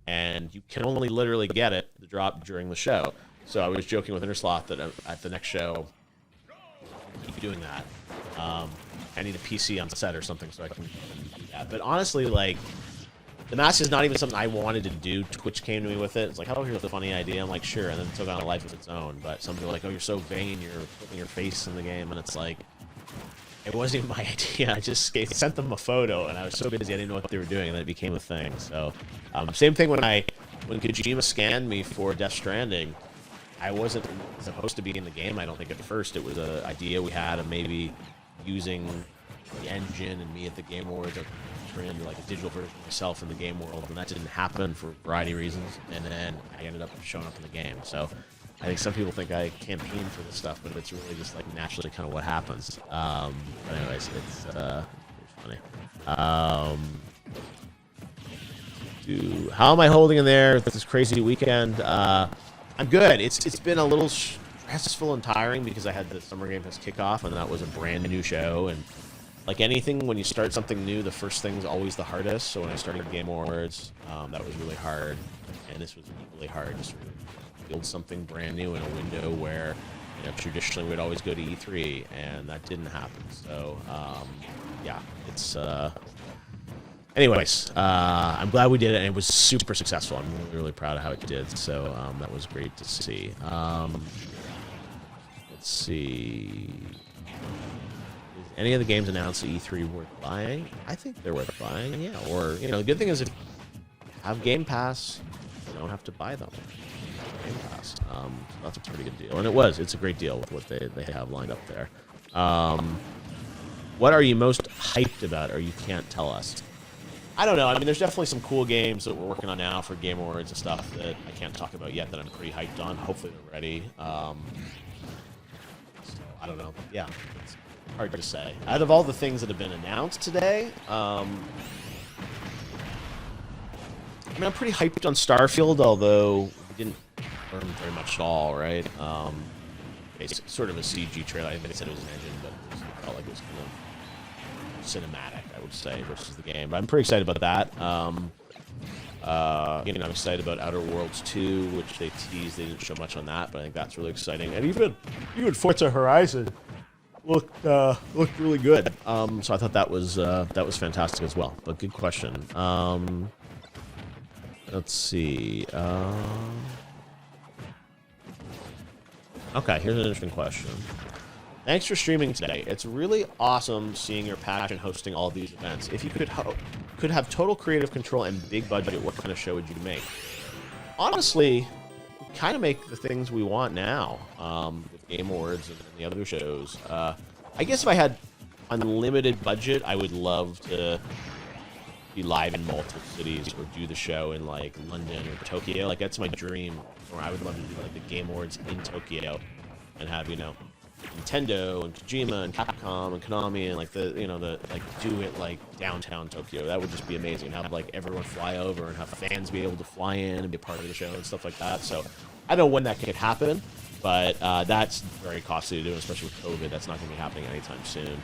and you can only literally get it, the drop, during the show. So I was joking with Interslot that at the next show, keep doing that. I need a PC on set or something so I can do that. But honestly, like, the mask is not even something I wanted to do. Twitch came to me with it. It's like, oh, here's a funny idea. I'm like, sure. And then it took on a life of its own. But some people are like, oh, you're so vain. You're putting your face in the game. And it's like, it wasn't even my idea. I just sent them a photo, and I was so busy I didn't know what they were doing, and then it became a thing. So, same thing when Kojima scanned me for Death Stranding. I wasn't supposed to be in the game, I don't think, at first. It was an idea we had of maybe using the engine and me at the Game Awards to turn into like a digital version of myself in the game world, and that didn't happen for a variety of reasons, and then I ended up showing up in the game. So I think some people think I campaign for this stuff, but it's really just like naturally kind of what happens. But anyways, it's funny. How am I holding in there this crazy weekend? I'm good. It's been a little stressful and tiring because I had the Summer Game Fest kickoff, and that was a brand new show. And like anything, when you start something new, the first thing's always the hardest. So when I started Game Awards, that was really hard, and this was equally hard. Just to build something brand new in a window where, you know, traditionally we'd always go to E3, and that didn't happen. So yeah, it's. Anyways, I'm glad we did it, and it was super successful. I'm really, really proud of how it did, so that was great to see. Let's see. Is any of the games announced at E3 worth buying? I think they're worth buying, yeah. Or, you know, the good thing is if you have Game Pass, you don't have to buy them. Game Pass. So that's a pretty good deal. And it's a great deal with what they have lined up there. What are you most hyped about, or you can't tell us? I don't know. I mean, there's definitely some cool games that we're working on now for Game Awards and stuff that I can't talk about yet that I'm pretty hyped on. Hopefully they're ready. So I don't know. Yeah, it's hard to say. Out of all the things that have been announced today, I mean, I'm pretty hyped on Starfield, although we didn't learn very much at all, right? It's sort of a CG trailer. I think they said it was an engine, but it felt like it was kind of cinematic, I would say, versus the game. But I'm pretty excited about that. I'm excited about Outer Worlds 2, which they teased. They didn't show much on that, but I think that's really exciting. And even Forza Horizon looked really good. So I thought that was fantastic as well. But good question. Let's see. Okay, here's an interesting question. Thanks for streaming today. It's really awesome seeing your passion hosting all these events. If you could have total creative control and big budget, what kind of show would you make? Honestly, we kind of make the things we want now with Game Awards and the other shows. I guess if I had unlimited budget, I would love to be live in multiple cities or do the show in like London or Tokyo. Like that's my dream. Or I would love to do like the Game Awards in Tokyo and have, you know, Nintendo and Kojima and Capcom and Konami and like do it like downtown Tokyo. That would just be amazing. Have like everyone fly over and have fans be able to fly in and be a part of the show and stuff like that. So I don't know when that could happen, but that's very costly to do, especially with COVID. That's not going to be happening anytime soon.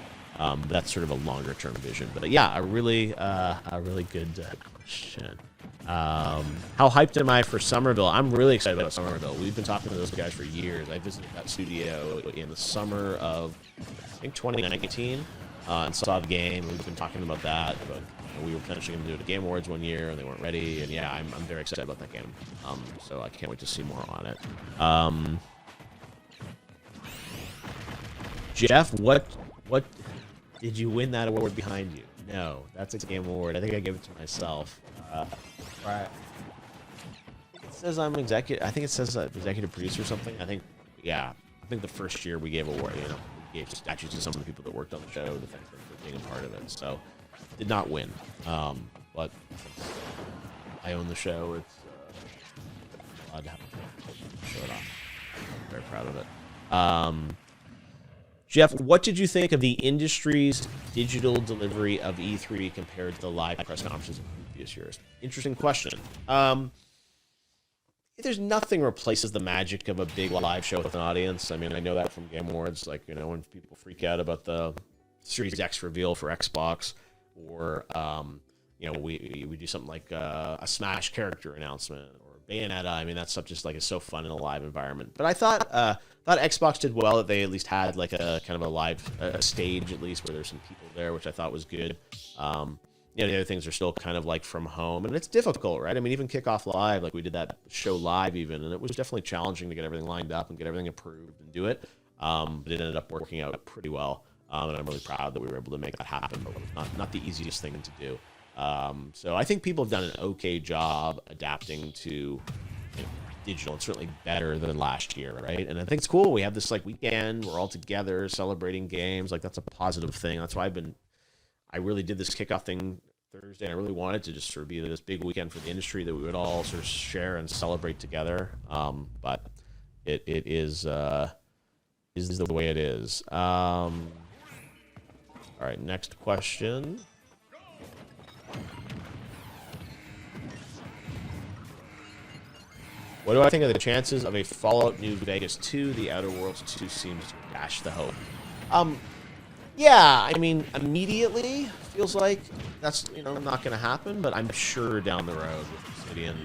That's sort of a longer term vision. But yeah, a really good question. How hyped am I for Somerville? I'm really excited about Somerville. We've been talking to those guys for years. I visited that studio in the summer of, I think, 2019, and saw the game. We've been talking about that, about we were potentially going to do it at Game Awards one year, and they weren't ready. And yeah, I'm very excited about that game. So I can't wait to see more on it. Jeff, what did you win that award behind you? No, that's a Game Award. I think I gave it to myself. Right. It says I'm executive. I think it says executive producer or something. I think the first year we gave award, we gave statues to some of the people that worked on the show to thank them for being a part of it. So, did not win. But I own the show. It's glad to have it. Show it off. I'm very proud of it. Jeff, what did you think of the industry's digital delivery of E3 compared to the live press conferences of previous years? Interesting question. There's nothing replaces the magic of a big live show with an audience. I mean, I know that from Game Awards, like, when people freak out about the Series X reveal for Xbox, or, we do something like a Smash character announcement, or Bayonetta. I mean, that stuff just like is so fun in a live environment. But I thought Xbox did well that they at least had like a kind of a live stage, at least, where there's some people there, which I thought was good. The other things are still kind of like from home, and it's difficult, right? I mean, even Kickoff Live, like we did that show live even, and it was definitely challenging to get everything lined up and get everything approved and do it. But it ended up working out pretty well, and I'm really proud that we were able to make that happen, but it was not the easiest thing to do. So I think people have done an okay job adapting to digital. It's certainly better than last year, right? And I think it's cool. We have this like weekend, we're all together celebrating games. Like, that's a positive thing. That's why I really did this kickoff thing Thursday. I really wanted to just sort of be this big weekend for the industry that we would all sort of share and celebrate together. But it is the way it is. All right, next question. What do I think of the chances of a Fallout New Vegas 2? The Outer Worlds 2 seems to dash the hope. Yeah, I mean, immediately feels like that's not going to happen, but I'm sure down the road with Obsidian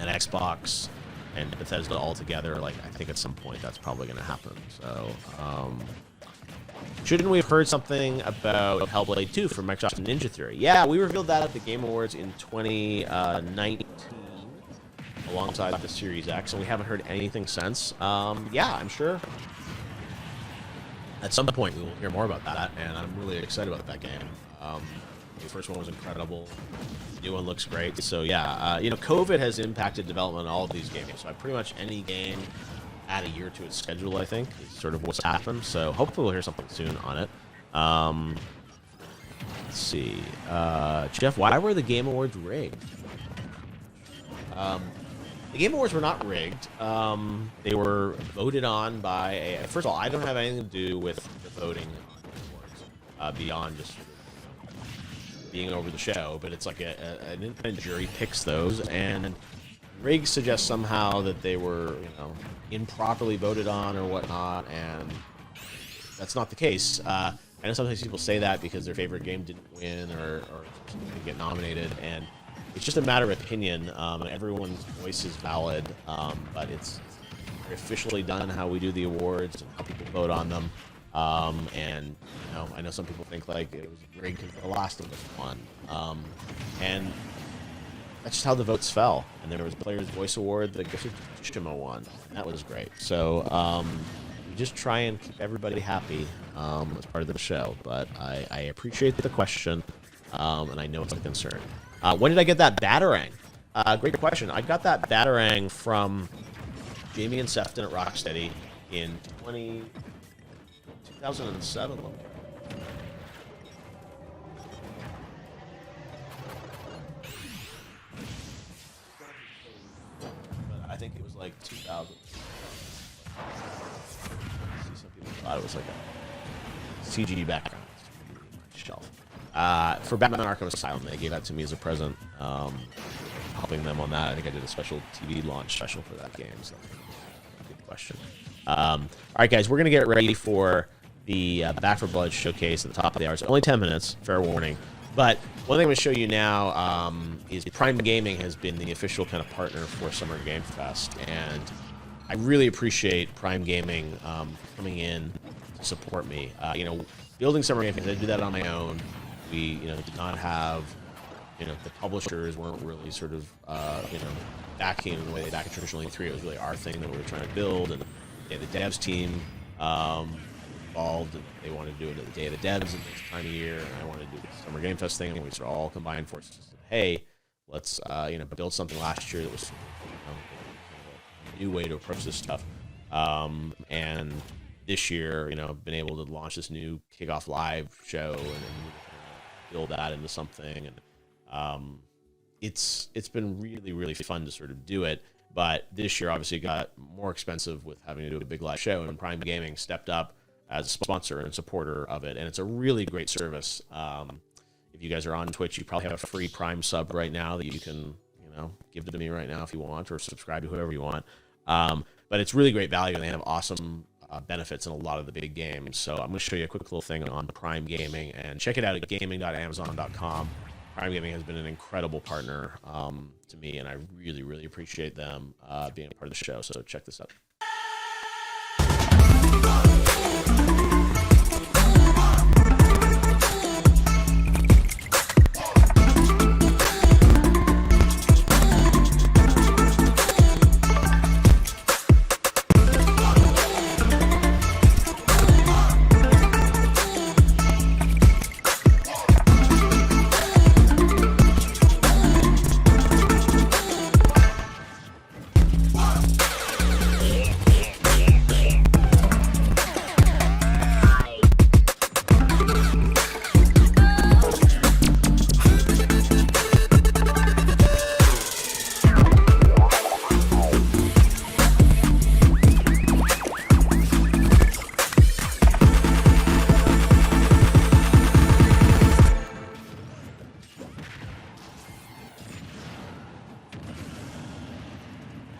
and Xbox and Bethesda all together, like, I think at some point that's probably going to happen. So, shouldn't we have heard something about Hellblade 2 from Microsoft and Ninja Theory? Yeah, we revealed that at the Game Awards in 2019 alongside the Series X, and we haven't heard anything since. Yeah, I'm sure at some point we will hear more about that, and I'm really excited about that game. The first one was incredible. The new one looks great. So yeah, COVID has impacted development on all of these games. So pretty much any game add a year to its schedule, I think, is sort of what's happened. So hopefully we'll hear something soon on it. Let's see. Jeff, why were the Game Awards rigged? The Game Awards were not rigged. They were voted on by first of all, I don't have anything to do with the voting on the awards, beyond just being over the show, but it's like an independent jury picks those, and rigged suggests somehow that they were, improperly voted on or whatnot, and that's not the case. I know sometimes people say that because their favorite game didn't win or didn't get nominated, and it's just a matter of opinion. Everyone's voice is valid, but it's officially done how we do the awards and how people vote on them. And I know some people think like it was rigged because The Last of Us won, and that's just how the votes fell. And there was a Player's Voice Award that Ghost of Tsushima won, and that was great. So we just try and keep everybody happy as part of the show. But I appreciate the question, and I know it's a concern. When did I get that Batarang? Great question. I got that Batarang from Jamie and Sefton at Rocksteady in 2007. I think it was like 2000. Some people thought it was like a CG background. Shelf. For Batman Arkham Asylum, they gave that to me as a present, helping them on that. I think I did a special TV launch special for that game, so good question. All right, guys, we're going to get ready for the Back 4 Blood showcase at the top of the hour. It's only 10 minutes, fair warning. But one thing I'm going to show you now is Prime Gaming has been the official kind of partner for Summer Game Fest, and I really appreciate Prime Gaming coming in to support me. Building Summer Game Fest, I did that on my own. We did not have the publishers weren't really sort of backing in the way they back traditionally E3. It was really our thing that we were trying to build, and the devs team involved. And they wanted to do it at the Day of the Devs at this time of year, and I wanted to do the Summer Game Fest thing, and we sort of all combined forces. And said, hey, let's build something last year that was a new way to approach this stuff, and this year, been able to launch this new Kickoff Live show and build that into something, and it's been really, really fun to sort of do it. But this year, obviously, got more expensive with having to do a big live show, and Prime Gaming stepped up as a sponsor and supporter of it, and it's a really great service. If you guys are on Twitch, you probably have a free Prime sub right now that you can, give to me right now if you want, or subscribe to whoever you want. But it's really great value, and they have awesome benefits in a lot of the big games. So I'm going to show you a quick little thing on Prime Gaming, and check it out at gaming.amazon.com. Prime Gaming has been an incredible partner to me, and I really, really appreciate them being a part of the show. So check this out.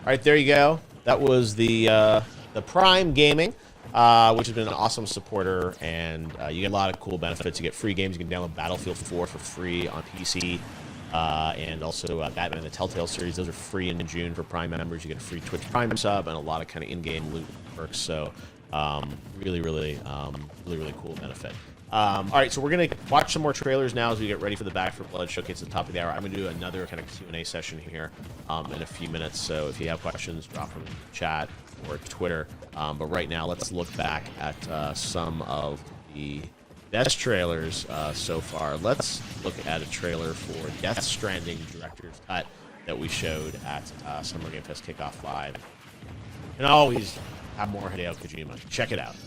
All right, there you go. That was the Prime Gaming, which has been an awesome supporter, and you get a lot of cool benefits. You get free games. You can download Battlefield 4 for free on PC, and also Batman the Telltale series. Those are free in June for Prime members. You get a free Twitch Prime sub and a lot of kind of in-game loot perks. So really, really cool benefit. All right, so we're going to watch some more trailers now as we get ready for the Back 4 Blood showcase at the top of the hour. I'm going to do another kind of Q&A session here in a few minutes, so if you have questions, drop them in the chat or Twitter. But right now, let's look back at some of the best trailers so far. Let's look at a trailer for Death Stranding Director's Cut that we showed at Summer Game Fest Kickoff Live. And always have more Hideo Kojima. Check it out.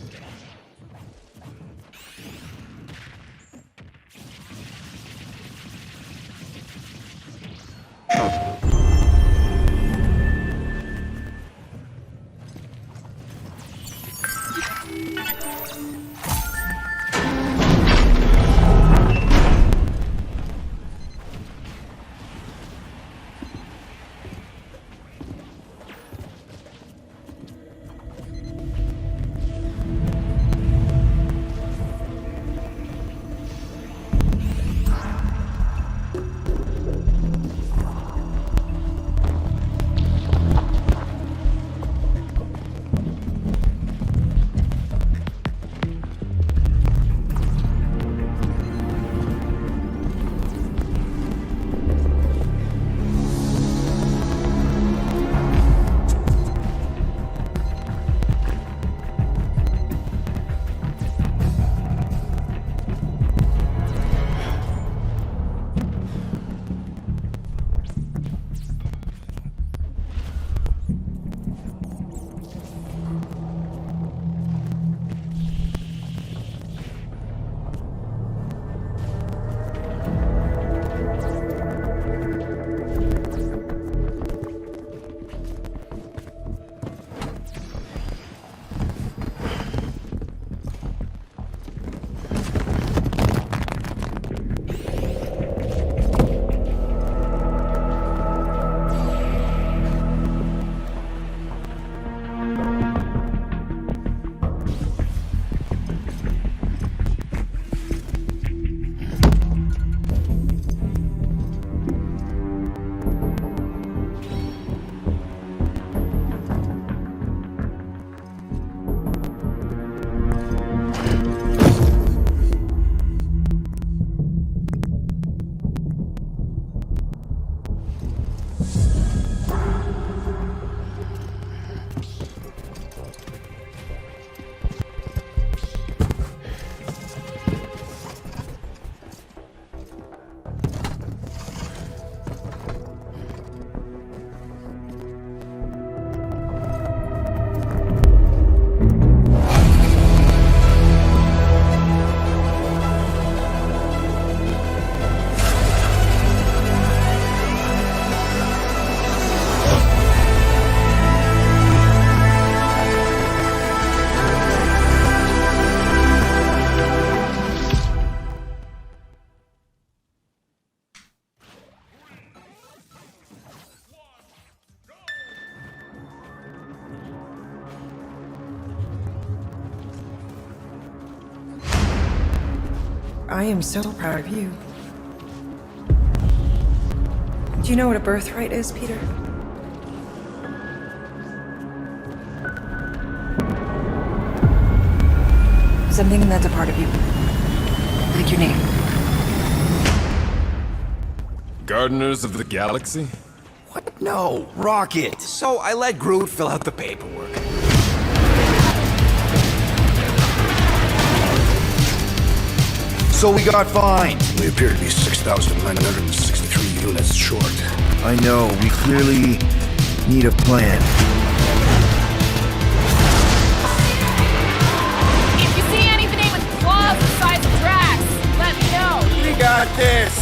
I am so proud of you. Do you know what a birthright is, Peter? Something that's a part of you. Like your name. Gardeners of the Galaxy? What? No, Rocket. So I let Groot fill out the paperwork. So we got fined. We appear to be 6,963 units short. I know, we clearly need a plan. If you see anything with claws the size of Drax, let me know. We got this.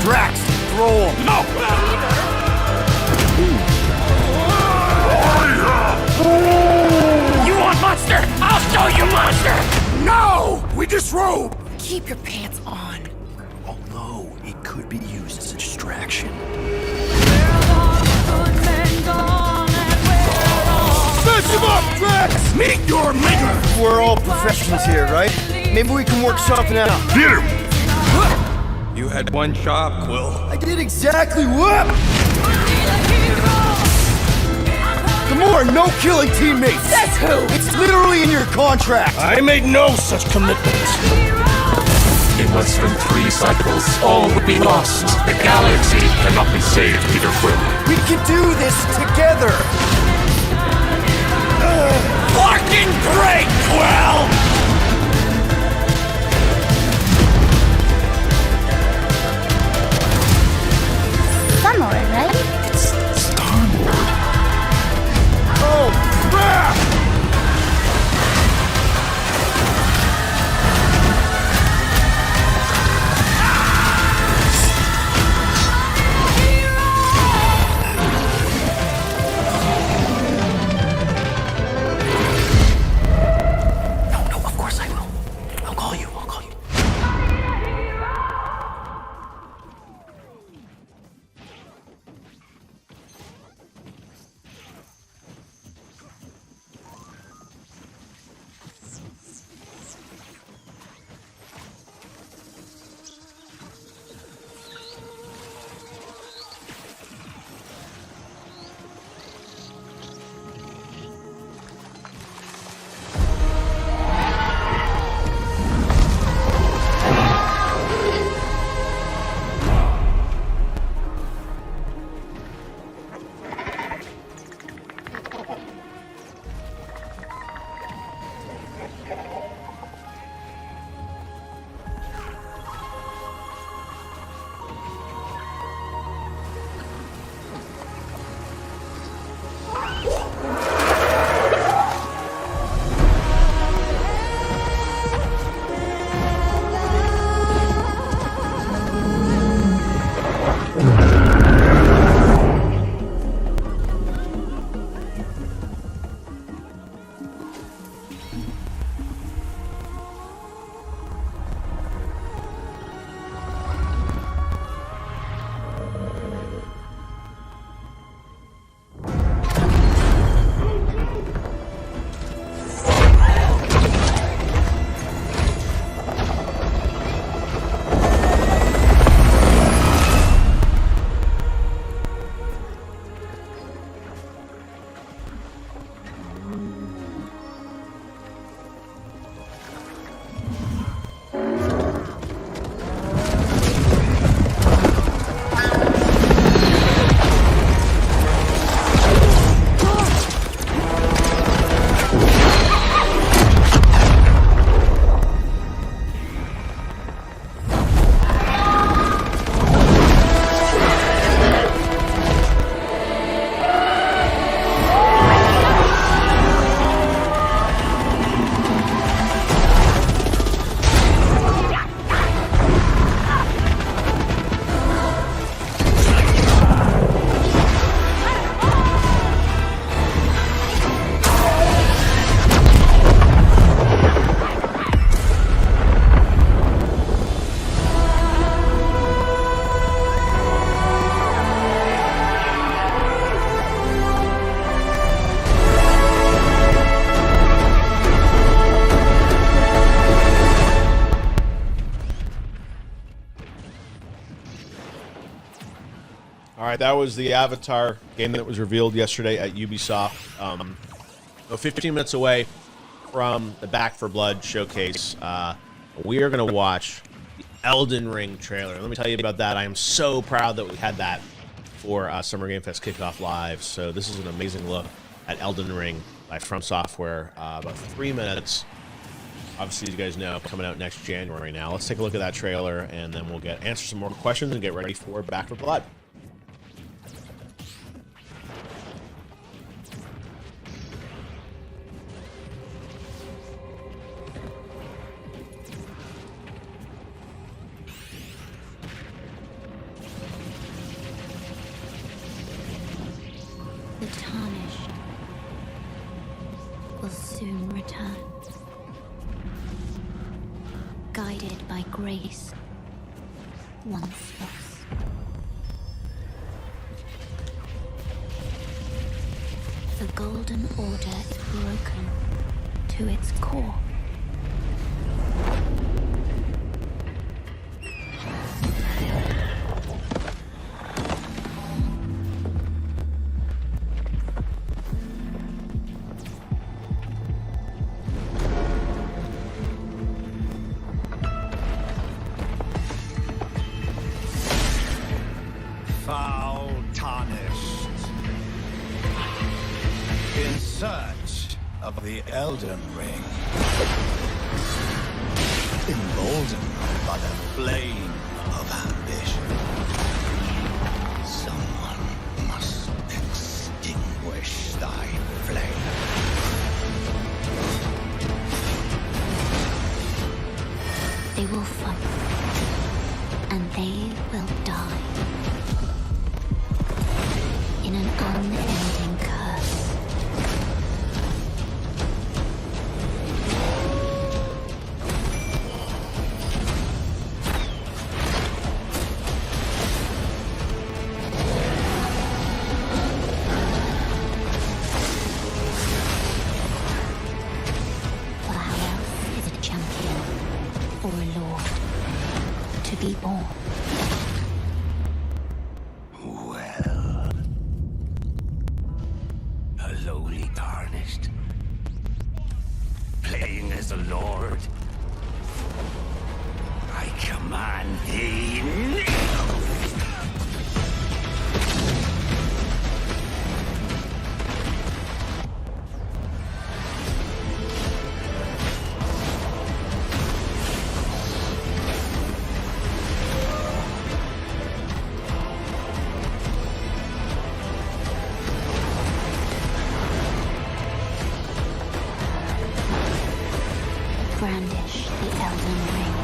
Drax, throw him. No! You want monster? I'll show you monster! No! We disrobe! Keep your pants on. Although it could be used as a distraction. Smash him up, Drax! Meet your maker! We're all professionals here, right? Maybe we can work something out. Get him! You had one job, Quill. I did exactly what? Gamora, no killing teammates! Says who? It's literally in your contract! I made no such commitment. In less than 3 cycles, all would be lost. The galaxy cannot be saved, Peter Quill. We can do this together! Fucking great, Quill! Somewhere, right? It's Star-Lord. Oh, crap! No, of course I will. I'll call you. right, that was the Avatar game that was revealed yesterday at Ubisoft. 15 minutes away from the Back 4 Blood showcase, we are going to watch the Elden Ring trailer. Let me tell you about that. I am so proud that we had that for Summer Game Fest Kickoff Live. So this is an amazing look at Elden Ring by From Software. About 3 minutes. Obviously, as you guys know, coming out next January now. Let's take a look at that trailer, and then we'll answer some more questions and get ready for Back 4 Blood. The tarnished will soon return, guided by grace once lost. The Golden Order is broken to its core. Foul tarnished. In search of the Elden Ring. Emboldened by the flame of ambition. Someone must extinguish thy flame. They will fight, and they will die. In an unending curse. For how else is a champion or a lord to be born? A lowly tarnished, playing as a lord. I command thee now. Brandish the Elden Ring.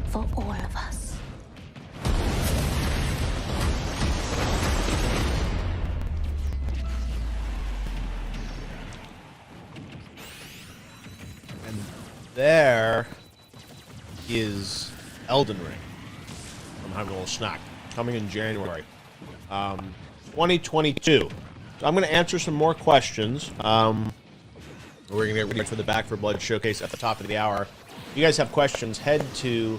For all of us. And there is Elden Ring. I'm having a little snack. Coming in January. 2022. So I'm going to answer some more questions. We're going to get ready for the Back 4 Blood showcase at the top of the hour. If you guys have questions, head to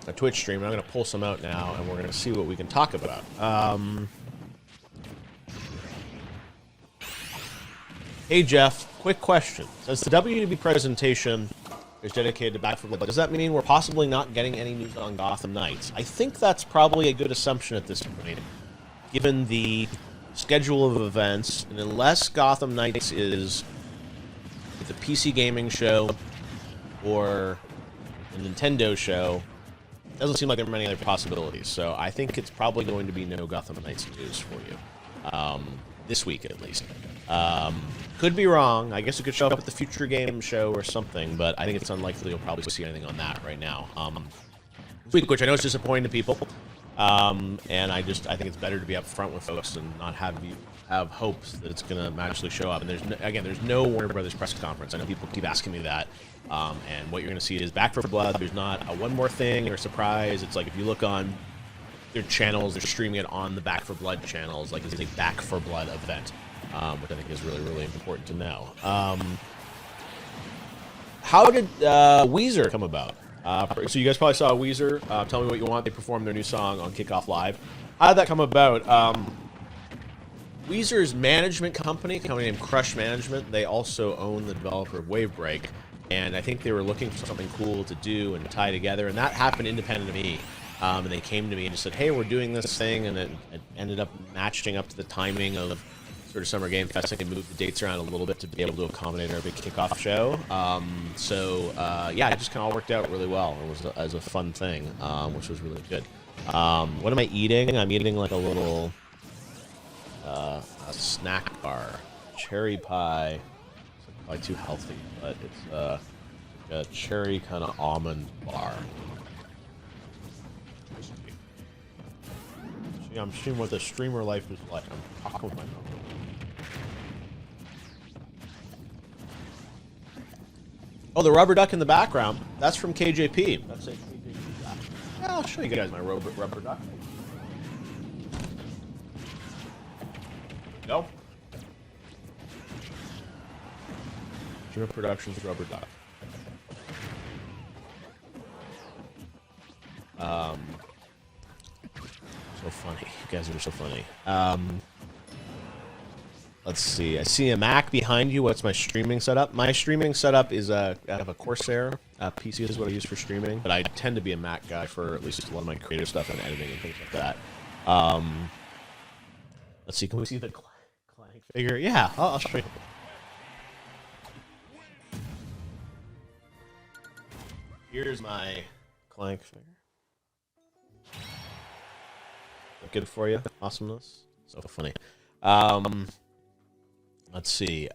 a Twitch stream. I'm going to pull some out now, and we're going to see what we can talk about. Hey, Jeff, quick question. Since the WDB presentation is dedicated to Back 4 Blood, does that mean we're possibly not getting any news on Gotham Knights? I think that's probably a good assumption at this point, given the schedule of events, and unless Gotham Knights is the PC gaming show or a Nintendo show, doesn't seem like there are many other possibilities. So I think it's probably going to be no Gotham Knights news for you. This week, at least. Could be wrong. I guess it could show up at the Future Game show or something, but I think it's unlikely you'll probably see anything on that right now. This week, which I know is disappointing to people, and I think it's better to be up front with folks and not have you have hopes that it's going to magically show up. And there's no Warner Brothers press conference. I know people keep asking me that. And what you're going to see is Back 4 Blood. There's not a one more thing or surprise. It's like if you look on their channels, they're streaming it on the Back 4 Blood channels. Like it's a Back 4 Blood event, which I think is really, really important to know. How did Weezer come about? So you guys probably saw Weezer. Tell Me What You Want. They performed their new song on Kickoff Live. How did that come about? Weezer's management company, a company named Crush Management, they also own the developer of Wavebreak. And I think they were looking for something cool to do and tie together. And that happened independent of me. And they came to me and just said, hey, we're doing this thing. And it ended up matching up to the timing of sort of Summer Game Fest. I can move the dates around a little bit to be able to accommodate our big kickoff show. Yeah, it just kind of all worked out really well. It was as a fun thing, which was really good. What am I eating? I'm eating like a little a snack bar, cherry pie. It's probably too healthy, but it's like a cherry kind of almond bar. I'm seeing what the streamer life is like. I'm talking with my mom. Oh, the rubber duck in the background. That's from KJP. That's a KJP duck. Yeah, I'll show you guys my rubber duck. Go. Jim Productions rubber duck. So funny. You guys are so funny. Let's see. I see a Mac behind you. What's my streaming setup? My streaming setup is I have a Corsair PC is what I use for streaming, but I tend to be a Mac guy for at least a lot of my creative stuff and editing and things like that. Let's see. Can we see the Clank figure? Yeah, I'll show you. Here's my Clank figure. Good for you. Awesomeness. So funny. Let's see.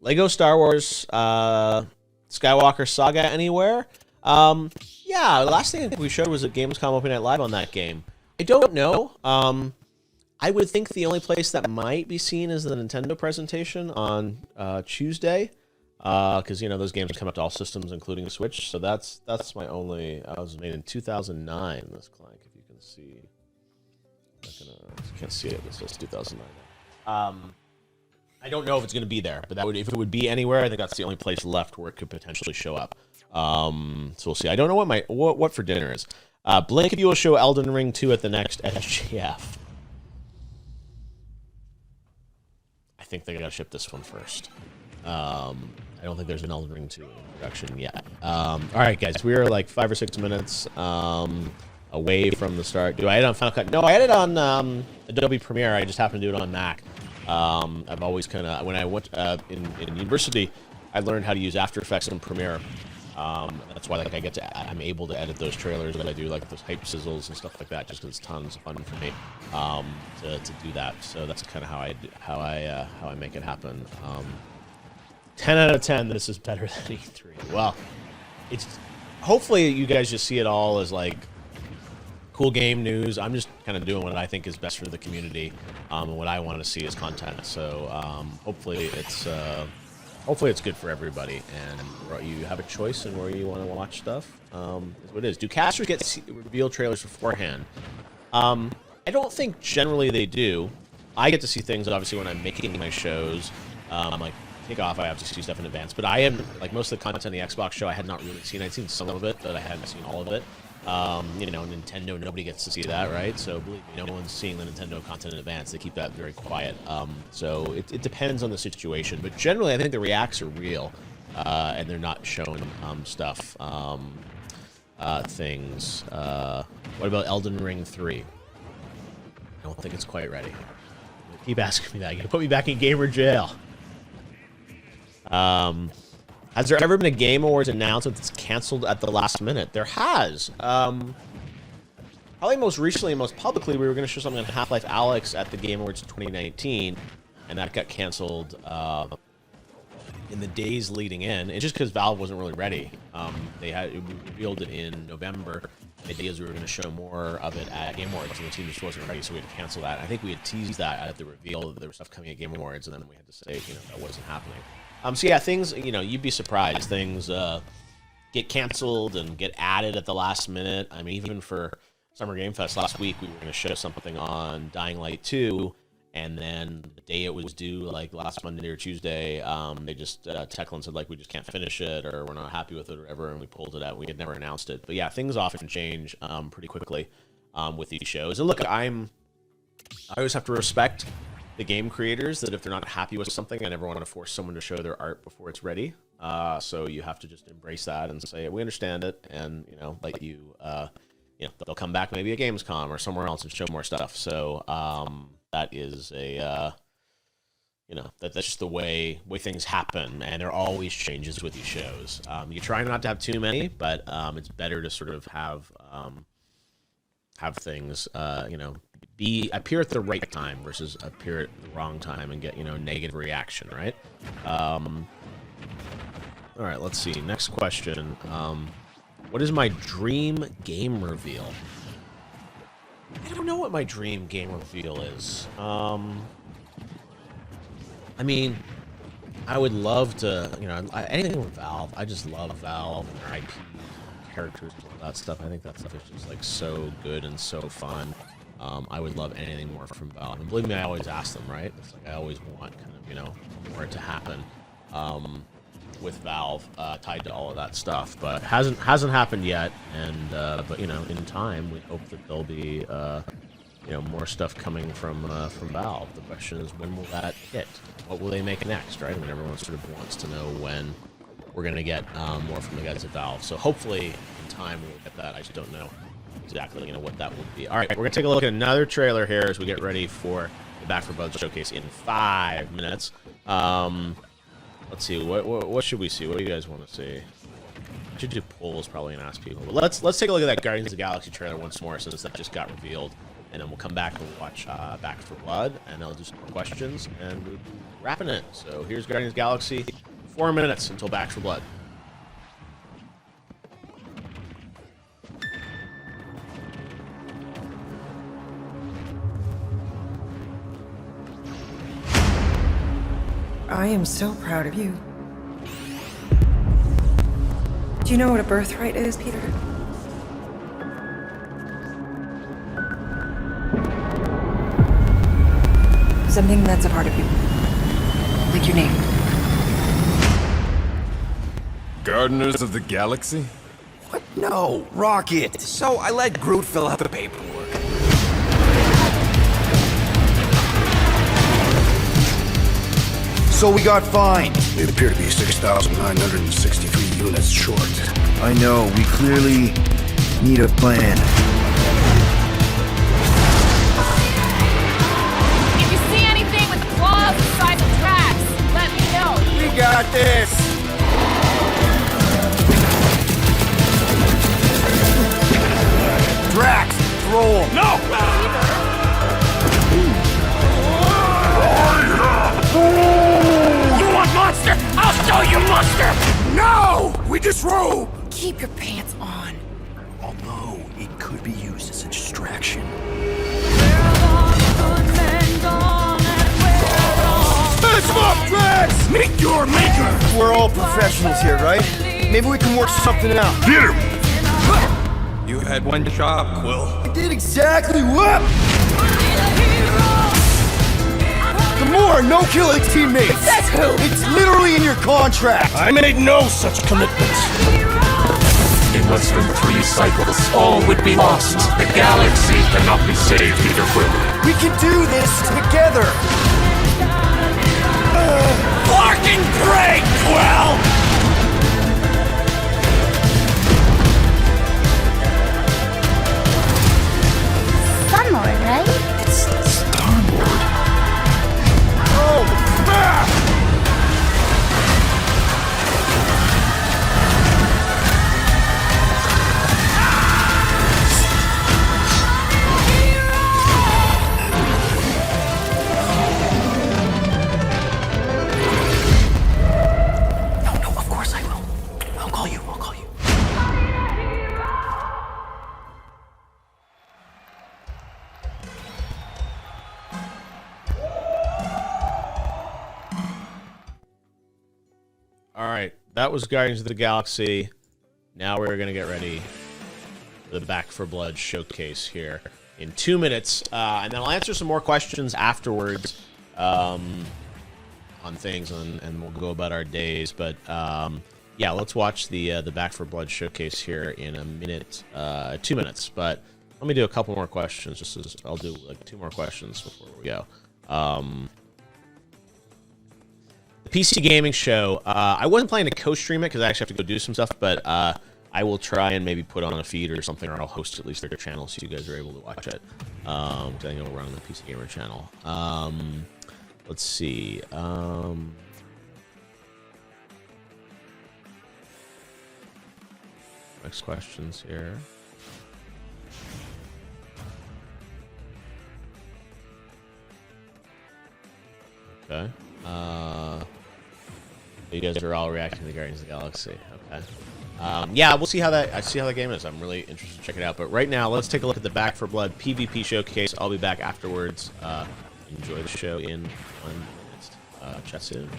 Lego Star Wars Skywalker Saga anywhere? Yeah, the last thing we showed was at Gamescom Open Night Live on that game. I don't know. I would think the only place that might be seen is the Nintendo presentation on Tuesday. Because, you know, those games come up to all systems, including Switch. So that's my only... I was made in 2009, this Clank, if you can see. I can't see it. It says 2009. I don't know if it's going to be there, but if it would be anywhere, I think that's the only place left where it could potentially show up. So we'll see. I don't know what for dinner is. Blink if you will show Elden Ring 2 at the next SGF. I think they got to ship this one first. I don't think there's an Elden Ring 2 in production yet. All right, guys, we are like 5 or 6 minutes away from the start. Do I edit on Final Cut? No, I edit on Adobe Premiere. I just happen to do it on Mac. I've always kind of, when I went in university, I learned how to use After Effects and Premiere. That's why like I'm able to edit those trailers that I do, like those hype sizzles and stuff like that, just because it's tons of fun for me to do that. So that's kind of how I make it happen. 10 out of 10. This is better than E3. Well, it's hopefully you guys just see it all as like cool game news. I'm just kind of doing what I think is best for the community, and what I want to see as content. So hopefully it's good for everybody, and you have a choice in where you want to watch stuff. Is what it is. Do casters get reveal trailers beforehand? I don't think generally they do. I get to see things obviously when I'm making my shows. Like Kickoff, I have to see stuff in advance. But I am like most of the content on the Xbox show I had not really seen. I'd seen some of it, but I hadn't seen all of it. You know, Nintendo, nobody gets to see that, right? So believe me, no one's seeing the Nintendo content in advance. They keep that very quiet. So it depends on the situation. But generally, I think the reacts are real, and they're not showing stuff, things. What about Elden Ring 3? I don't think it's quite ready. Keep asking me that. You're gonna put me back in gamer jail. Has there ever been a Game Awards announcement that's canceled at the last minute? There has. Probably most recently, most publicly, we were going to show something on Half-Life Alyx at the Game Awards 2019, and that got canceled in the days leading in. It's just because Valve wasn't really ready. We revealed it in November. The idea is we were going to show more of it at Game Awards, and the team just wasn't ready, so we had to cancel that. I think we had teased that at the reveal that there was stuff coming at Game Awards, and then we had to say, you know, that wasn't happening. So yeah, things, you know, you'd be surprised. Things get canceled and get added at the last minute. I mean, even for Summer Game Fest last week, we were going to show something on Dying Light 2, And then the day it was due, like last Monday or Tuesday, they just Techland said like we just can't finish it or we're not happy with it or whatever, and we pulled it out. We had never announced it, but yeah, things often change pretty quickly with these shows. And look, I always have to respect the game creators that if they're not happy with something, I never want to force someone to show their art before it's ready. So you have to just embrace that and say we understand it, and let you they'll come back maybe at Gamescom or somewhere else and show more stuff. So. That is a, that's just the way things happen, and there are always changes with these shows. You try not to have too many, but it's better to sort of have things, appear at the right time versus appear at the wrong time and get negative reaction, right? All right, let's see. Next question. What is my dream game reveal? I don't know what my dream game reveal is. I mean, I would love to, anything with Valve. I just love Valve and their IP, characters, and all that stuff. I think that stuff is just like so good and so fun. I would love anything more from Valve. And believe me, I always ask them, right? It's like I always want kind of, more to happen with Valve tied to all of that stuff, but hasn't happened yet. And but in time, we hope that there'll be more stuff coming from Valve. The question is, when will that hit? What will they make next, right? I mean, everyone sort of wants to know when we're going to get more from the guys at Valve. So hopefully, in time, we'll get that. I just don't know exactly what that would be. All right, we're going to take a look at another trailer here as we get ready for the Back 4 Blood showcase in 5 minutes. Let's see, what should we see? What do you guys want to see? I should do polls probably and ask people. But let's take a look at that Guardians of the Galaxy trailer once more, since that just got revealed. And then we'll come back and watch Back 4 Blood, and I'll do some questions, and we'll be wrapping it. So here's Guardians of the Galaxy. 4 minutes until Back 4 Blood. I am so proud of you. Do you know what a birthright is, Peter? Something that's a part of you. Like your name. Gardeners of the Galaxy? What? No, Rocket. So I let Groot fill out the paperwork. So we got fined. They appear to be 6,963 units short. I know, we clearly need a plan. If you see anything with claws the size of tracks, let me know. We got this. Drax, throw him. No! You want monster? I'll show you monster! No! We disrobe! Keep your pants on. Although it could be used as a distraction. Smash him up, Drax! Meet your maker! We're all professionals here, right? Maybe we can work something out. Get him! You had one job, Quill. I did exactly what? Gamora, no killing teammates! That's who! It's literally in your contract! I made no such commitments! In less than 3 cycles, all would be lost. The galaxy cannot be saved, Peter Quill. We can do this together! Fucking great, Quill! Star-Lord, right? It's Star-Lord. Oh, No, of course I will. I'll call you. All right, that was Guardians of the Galaxy. Now we're going to get ready for the Back 4 Blood showcase here in 2 minutes, and then I'll answer some more questions afterwards on things, and we'll go about our days. But yeah, let's watch the Back 4 Blood showcase here in a minute, 2 minutes. But let me do a couple more questions. Just as I'll do like 2 more questions before we go. The PC gaming show. I wasn't planning to co-stream it because I actually have to go do some stuff, but I will try and maybe put on a feed or something, or I'll host at least their channel so you guys are able to watch it. I think it'll run on the PC Gamer channel. Let's see. Next questions here. Okay. You guys are all reacting to Guardians of the Galaxy. Okay. Yeah, we'll see how that game is. I'm really interested to check it out. But right now, let's take a look at the Back 4 Blood PvP showcase. I'll be back afterwards. Enjoy the show in 1 minute. Chat soon.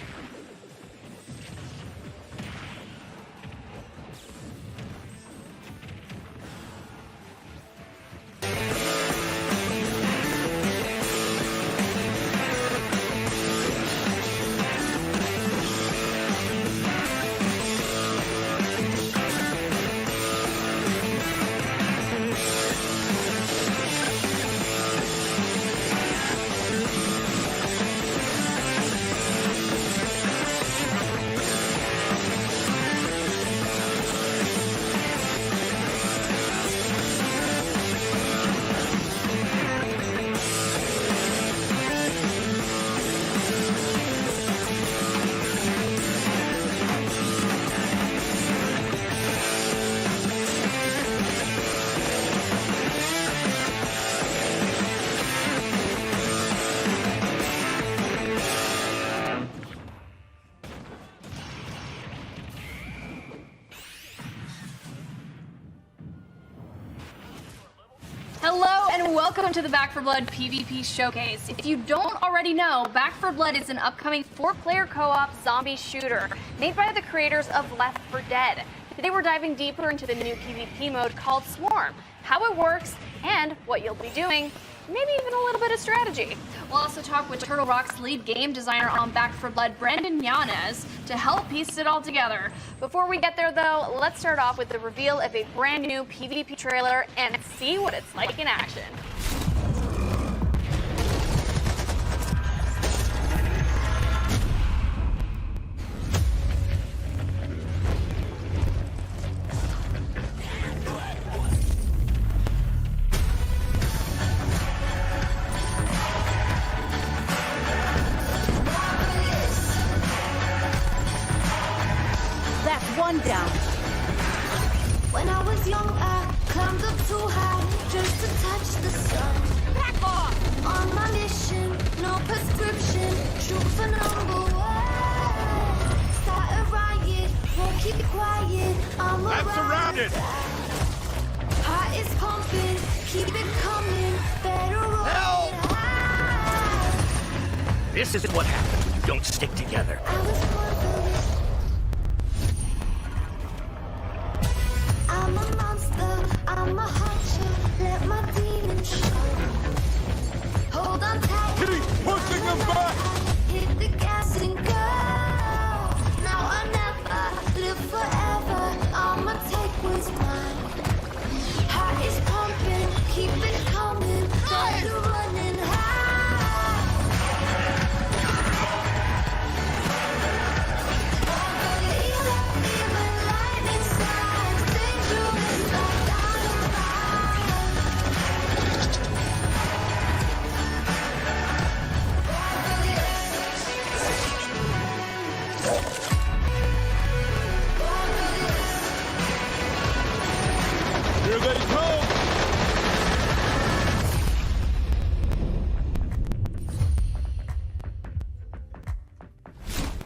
Welcome to the Back 4 Blood PvP showcase. If you don't already know, Back 4 Blood is an upcoming 4-player co-op zombie shooter made by the creators of Left 4 Dead. Today we're diving deeper into the new PvP mode called Swarm, how it works, and what you'll be doing, maybe even a little bit of strategy. We'll also talk with Turtle Rock's lead game designer on Back 4 Blood, Brandon Yanez, to help piece it all together. Before we get there though, let's start off with the reveal of a brand new PvP trailer and see what it's like in action. Down. When I was young, I climbed up too high just to touch the sun. Back off! On my mission, no prescription, shoot for number 1. Start a riot, won't keep it quiet. I'm surrounded. Heart is pumping, keep it coming. Better run. Help! This is what happens when you don't stick together. I'm a monster, I'm a hunter, let my demons show. Hold on tight, pushing them back. Hit the gas and go. Now I never live forever, I'ma take what's mine. Heart is pumping, keep it coming, better running high.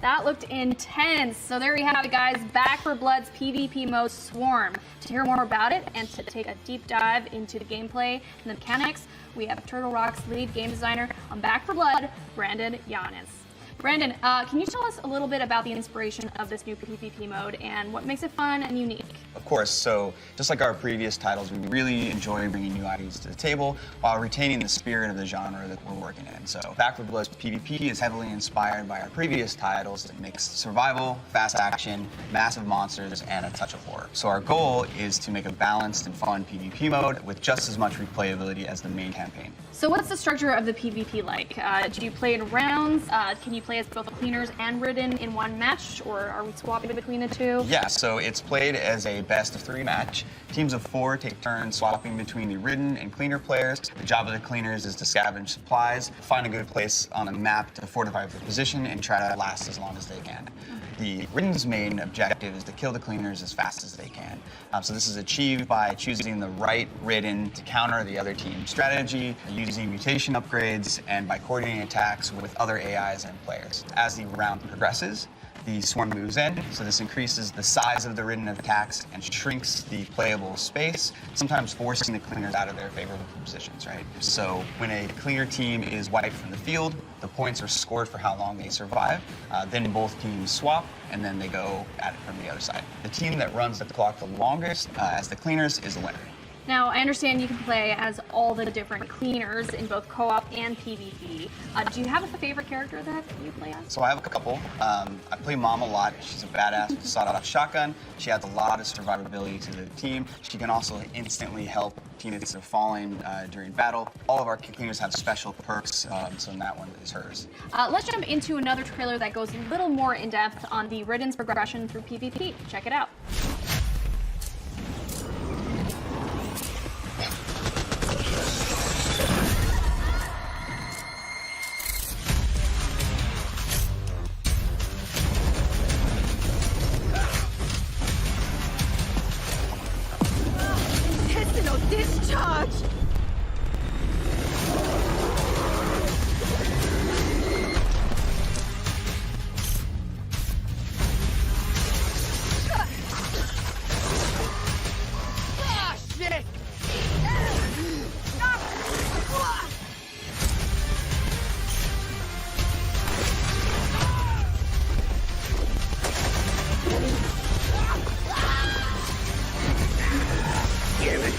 That looked intense. So there you have it, guys. Back 4 Blood's PvP mode Swarm. To hear more about it and to take a deep dive into the gameplay and the mechanics, we have Turtle Rock's lead game designer on Back 4 Blood, Brandon Yanez. Brandon, can you tell us a little bit about the inspiration of this new PvP mode and what makes it fun and unique? Of course, so just like our previous titles, we really enjoy bringing new ideas to the table while retaining the spirit of the genre that we're working in. So Back 4 Blood's PvP is heavily inspired by our previous titles that mix survival, fast action, massive monsters, and a touch of horror. So our goal is to make a balanced and fun PvP mode with just as much replayability as the main campaign. So what's the structure of the PvP like? Do you play in rounds? Can you play as both cleaners and ridden in one match, or are we swapping between the two? Yeah, so it's played as a best-of-3 match. Teams of 4 take turns swapping between the ridden and cleaner players. The job of the cleaners is to scavenge supplies, find a good place on the map to fortify their position, and try to last as long as they can. The ridden's main objective is to kill the cleaners as fast as they can. So this is achieved by choosing the right ridden to counter the other team's strategy, using mutation upgrades, and by coordinating attacks with other AIs and players. As the round progresses, the swarm moves in, so this increases the size of the ridden attacks and shrinks the playable space, sometimes forcing the cleaners out of their favorable positions, right? So when a cleaner team is wiped from the field, the points are scored for how long they survive. Then both teams swap, and then they go at it from the other side. The team that runs the clock the longest as the cleaners is the winner. Now, I understand you can play as all the different cleaners in both co-op and PvP. Do you have a favorite character that you play as? So I have a couple. I play Mom a lot. She's a badass with a sawed-off shotgun. She adds a lot of survivability to the team. She can also instantly help teammates that are falling during battle. All of our cleaners have special perks, so that one is hers. Let's jump into another trailer that goes a little more in depth on the ridden's progression through PvP. Check it out. Discharge! Ah, shit! Damn it!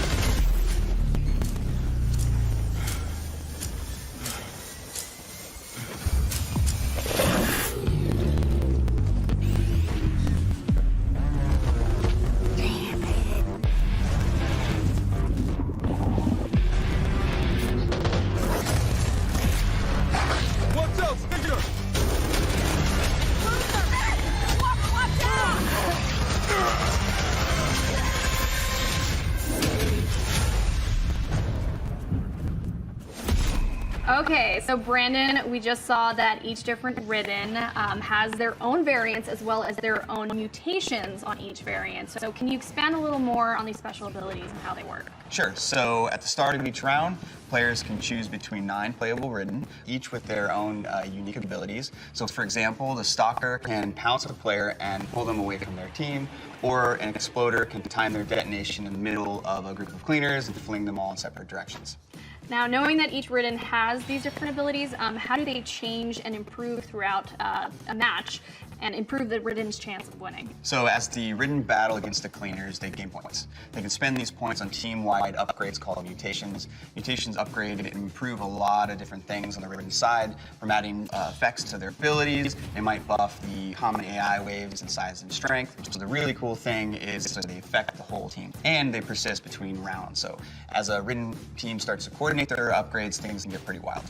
Okay, so Brandon, we just saw that each different ridden has their own variants as well as their own mutations on each variant. So can you expand a little more on these special abilities and how they work? Sure. So at the start of each round, players can choose between 9 playable ridden, each with their own unique abilities. So for example, the stalker can pounce a player and pull them away from their team, or an exploder can time their detonation in the middle of a group of cleaners and fling them all in separate directions. Now, knowing that each ridden has these different abilities, how do they change and improve throughout a match and improve the ridden's chance of winning? So as the ridden battle against the cleaners, they gain points. They can spend these points on team-wide upgrades called mutations. Mutations upgrade and improve a lot of different things on the ridden side, from adding effects to their abilities. They might buff the common AI waves in size and strength. So the really cool thing is that they affect the whole team, and they persist between rounds. So as a ridden team starts to coordinate their upgrades, things can get pretty wild.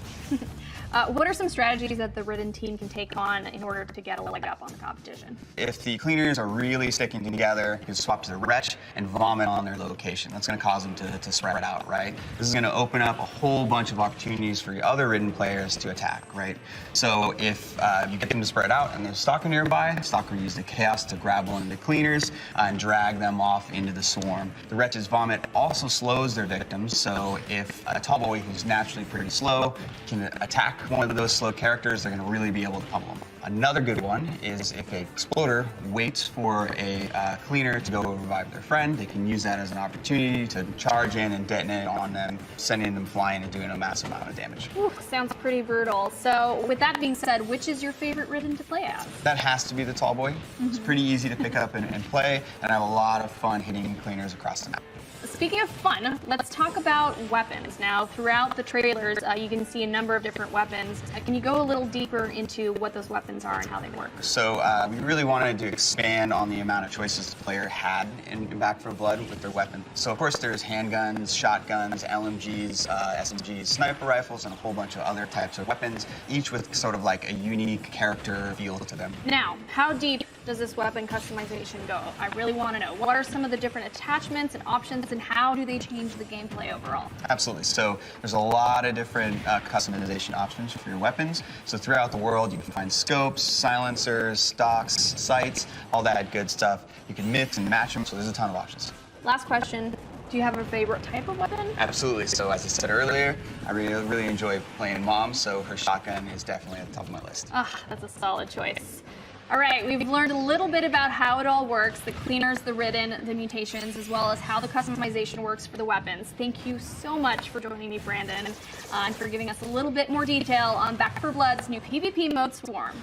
What are some strategies that the ridden team can take on in order to get a leg up on the competition? If the cleaners are really sticking together, you can swap to the wretch and vomit on their location. That's going to cause them to spread out, right? This is going to open up a whole bunch of opportunities for your other ridden players to attack, right? So if you get them to spread out and there's a stalker nearby, the stalker uses the chaos to grab one of the cleaners and drag them off into the swarm. The wretch's vomit also slows their victims, so if a tall boy who's naturally pretty slow can attack attack one of those slow characters, they're going to really be able to pummel them. Another good one is if a exploder waits for a cleaner to go revive their friend, they can use that as an opportunity to charge in and detonate on them, sending them flying and doing a massive amount of damage. Ooh, sounds pretty brutal. So with that being said, which is your favorite Ridden to play as? That has to be the tall boy. It's pretty easy to pick up and play, and I have a lot of fun hitting cleaners across the map. Speaking of fun, let's talk about weapons. Now, throughout the trailers, you can see a number of different weapons. Can you go a little deeper into what those weapons are and how they work? So we really wanted to expand on the amount of choices the player had in Back 4 Blood with their weapon. So of course there's handguns, shotguns, LMGs, SMGs, sniper rifles, and a whole bunch of other types of weapons, each with sort of like a unique character feel to them. Now, how deep does this weapon customization go? I really want to know. What are some of the different attachments and options, and how do they change the gameplay overall? Absolutely. So there's a lot of different customization options for your weapons. So throughout the world, you can find scopes, silencers, stocks, sights, all that good stuff. You can mix and match them, so there's a ton of options. Last question. Do you have a favorite type of weapon? Absolutely. So as I said earlier, I really enjoy playing Mom, so her shotgun is definitely at the top of my list. Ah, that's a solid choice. All right, we've learned a little bit about how it all works, the cleaners, the Ridden, the mutations, as well as how the customization works for the weapons. Thank you so much for joining me, Brandon, and for giving us a little bit more detail on Back 4 Blood's new PvP mode, Swarm.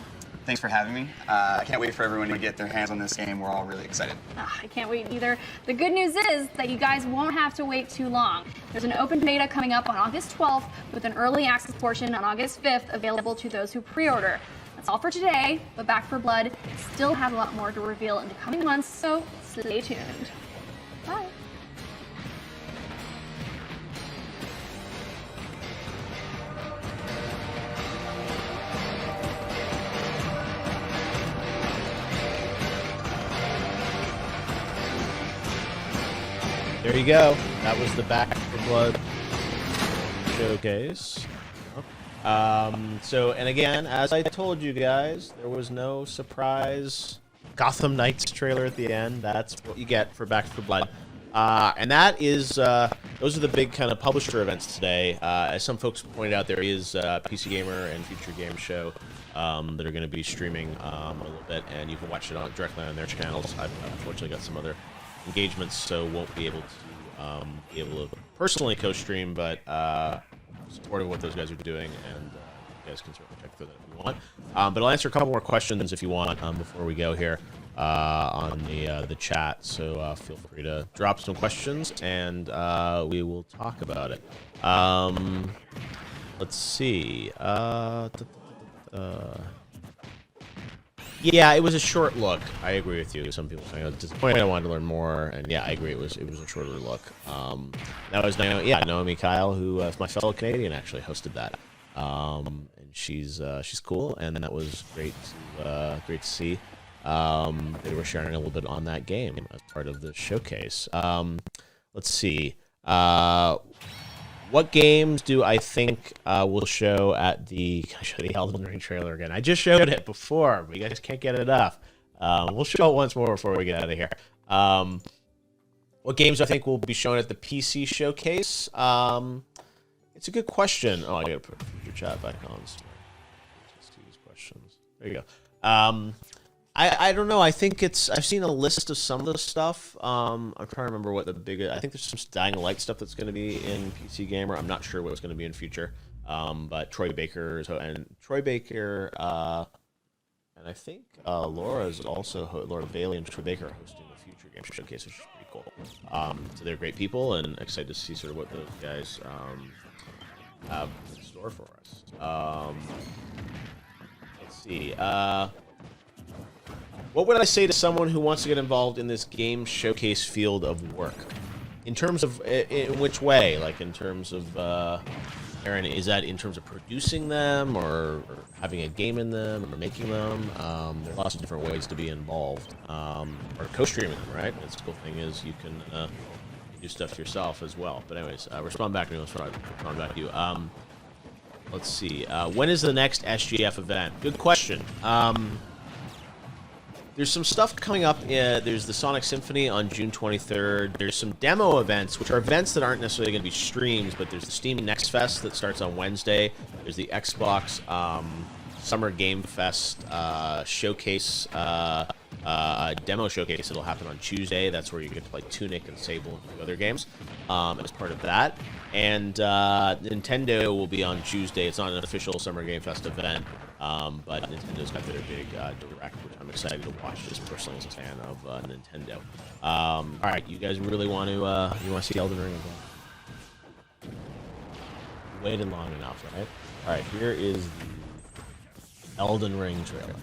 Thanks for having me. I can't wait for everyone to get their hands on this game. We're all really excited. I can't wait either. The good news is that you guys won't have to wait too long. There's an open beta coming up on August 12th with an early access portion on August 5th available to those who pre-order. That's all for today, but Back 4 Blood still has a lot more to reveal in the coming months, so stay tuned. Bye. There you go. That was the Back 4 Blood showcase. And again, as I told you guys, there was no surprise Gotham Knights trailer at the end. That's what you get for Back 4 Blood. And that is, those are the big kind of publisher events today. As some folks pointed out, there is PC Gamer and Future Game Show that are going to be streaming a little bit, and you can watch it directly on their channels. I've unfortunately got some other engagements, so won't be able to personally co-stream, but supportive of what those guys are doing, and you guys can certainly check through that if you want. But I'll answer a couple more questions if you want before we go here on the chat. So feel free to drop some questions, and we will talk about it. Let's see. Yeah, it was a short look. I agree with you. Some people saying I was disappointed. I wanted to learn more, and yeah, I agree. It was a shorter look. That was Naomi Kyle, who is my fellow Canadian, actually hosted that, and she's cool, and that was great to see. They were sharing a little bit on that game as part of the showcase. Let's see. What games do I think will show at the... Can I show the Elden Ring trailer again? I just showed it before, but you guys can't get it enough. We'll show it once more before we get out of here. What games do I think will be shown at the PC showcase? It's a good question. Oh, I gotta put your chat back on. Just use questions. There you go. I don't know. I think I've seen a list of some of the stuff. I'm trying to remember what the big... I think there's some Dying Light stuff that's going to be in PC Gamer. I'm not sure what's going to be in future. But Troy Baker and I think Laura Bailey and Troy Baker are hosting the Future Game Showcase, which is pretty cool. So they're great people, and excited to see sort of what those guys have in store for us. Let's see. What would I say to someone who wants to get involved in this game showcase field of work? In terms of, in which way? Like in terms of, Aaron, is that in terms of producing them, or having a game in them, or making them? There are lots of different ways to be involved, or co-streaming them, right? That's the cool thing is you can do stuff yourself as well. But anyways, respond back to me. Respond back to you. Let's see. When is the next SGF event? Good question. there's some stuff coming up. There's the Sonic Symphony on June 23rd. There's some demo events, which are events that aren't necessarily going to be streams, but there's the Steam Next Fest that starts on Wednesday. There's the Xbox Summer Game Fest showcase, demo showcase that'll happen on Tuesday. That's where you get to play Tunic and Sable and a few other games as part of that. And Nintendo will be on Tuesday. It's not an official Summer Game Fest event, but Nintendo's got their big direct, which I'm excited to watch, just personally as a fan of Nintendo. All right, you guys really want to see Elden Ring again? Waited long enough, right? All right, here is the Elden Ring trailer.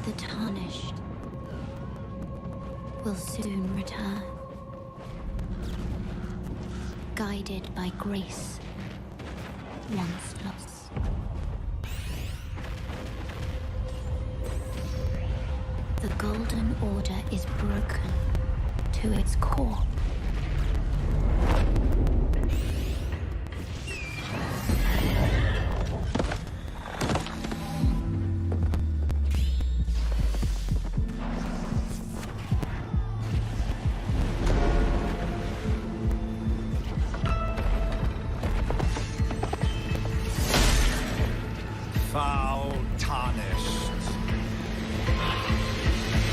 The tarnished will soon return, guided by grace once lost. The Golden Order is broken to its core. Foul tarnished.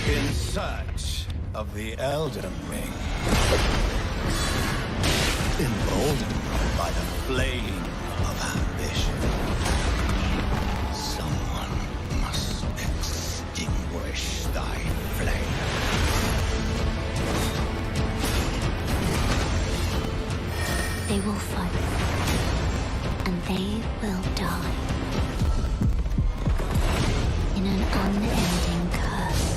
In search of the Elden Ring. Emboldened by the flame of ambition. Someone must extinguish thy flame. They will fight, and they will die. In an unending curse.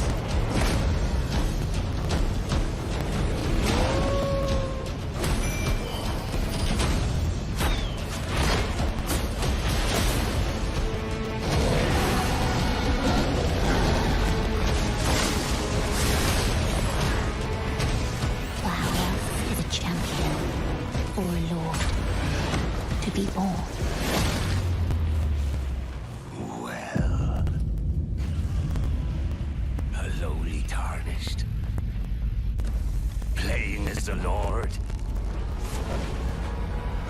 Flowers is a champion or a lord to be born. Tarnished. Playing as the Lord.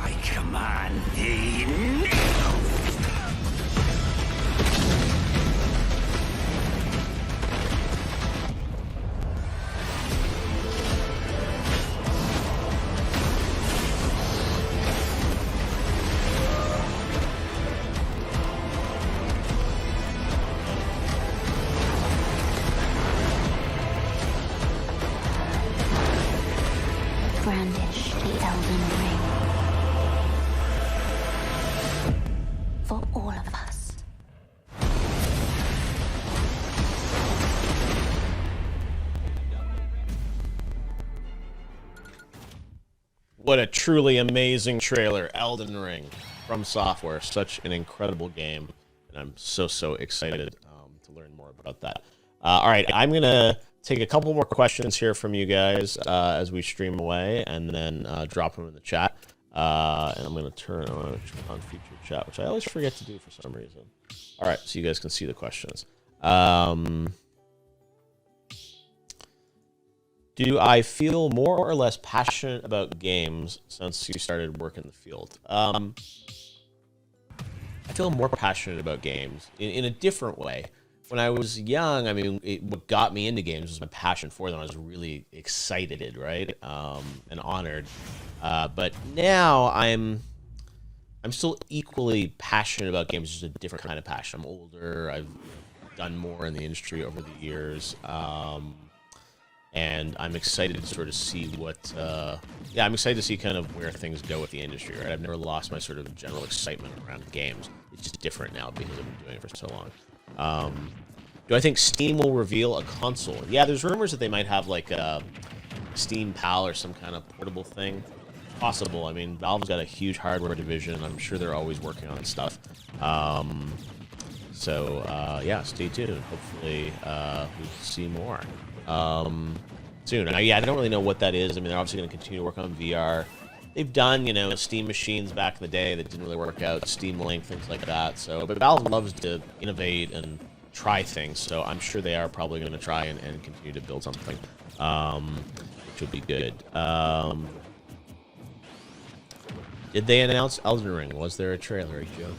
I command thee now. Brandish the Elden Ring. For all of us. What a truly amazing trailer. Elden Ring from Software. Such an incredible game. And I'm so excited to learn more about that. All right, I'm going to take a couple more questions here from you guys as we stream away, and then drop them in the chat. And I'm going to turn on featured chat, which I always forget to do for some reason. All right, so you guys can see the questions. Do I feel more or less passionate about games since you started work in the field? I feel more passionate about games in a different way. When I was young, I mean, what got me into games was my passion for them. I was really excited, right, and honored. But now I'm still equally passionate about games, just a different kind of passion. I'm older. I've done more in the industry over the years, and I'm excited to sort of see what. I'm excited to see kind of where things go with the industry. Right, I've never lost my sort of general excitement around games. It's just different now because I've been doing it for so long. Do I think Steam will reveal a console? Yeah, there's rumors that they might have like a Steam Pal or some kind of portable thing. Possible. I mean, Valve's got a huge hardware division. I'm sure they're always working on stuff. So yeah, stay tuned. Hopefully we'll see more soon. And I don't really know what that is. I mean, they're obviously going to continue to work on VR. They've done, Steam machines back in the day that didn't really work out, Steam Link, things like that. So, but Valve loves to innovate and try things. So I'm sure they are probably going to try and continue to build something, which would be good. Did they announce Elden Ring? Was there a trailer? A joke?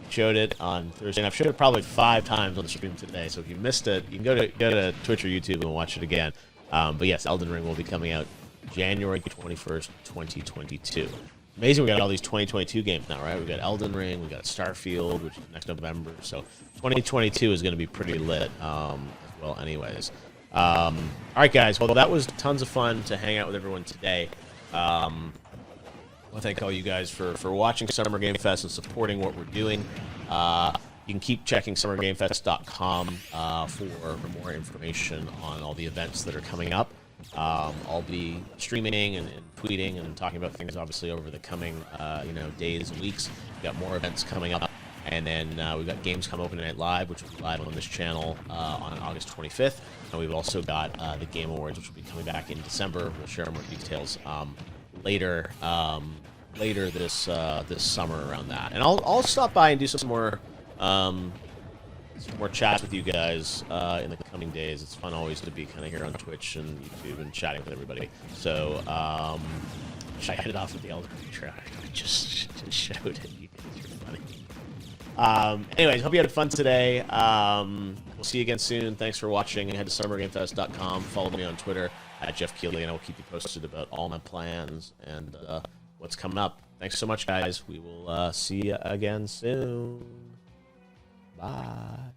Showed it on Thursday, and I've showed it probably 5 times on the stream today. So if you missed it, you can go to Twitch or YouTube and watch it again. But yes, Elden Ring will be coming out January 21st, 2022. Amazing, we got all these 2022 games now, right? We got Elden Ring, we got Starfield, which is next November. So 2022 is going to be pretty lit as well. Anyways, all right, guys. Well, that was tons of fun to hang out with everyone today. I want to thank all you guys for watching Summer Game Fest and supporting what we're doing. You can keep checking summergamefest.com for more information on all the events that are coming up. I'll be streaming and tweeting and talking about things, obviously, over the coming days and weeks. We've got more events coming up. And then we've got Games Come Open Night Live, which will be live on this channel on August 25th. And we've also got the Game Awards, which will be coming back in December. We'll share more details later this summer around that. And I'll stop by and do some more chats with you guys in the coming days. It's fun always to be kind of here on Twitch and YouTube and chatting with everybody. So should I head it off with the Elden Ring trailer? I just showed it. You guys are funny. Anyways, hope you had fun today. We'll see you again soon. Thanks for watching. Head to summergamefest.com. Follow me on Twitter at Jeff Keeley, and I will keep you posted about all my plans and what's coming up. Thanks so much, guys. We will see you again soon. Bye.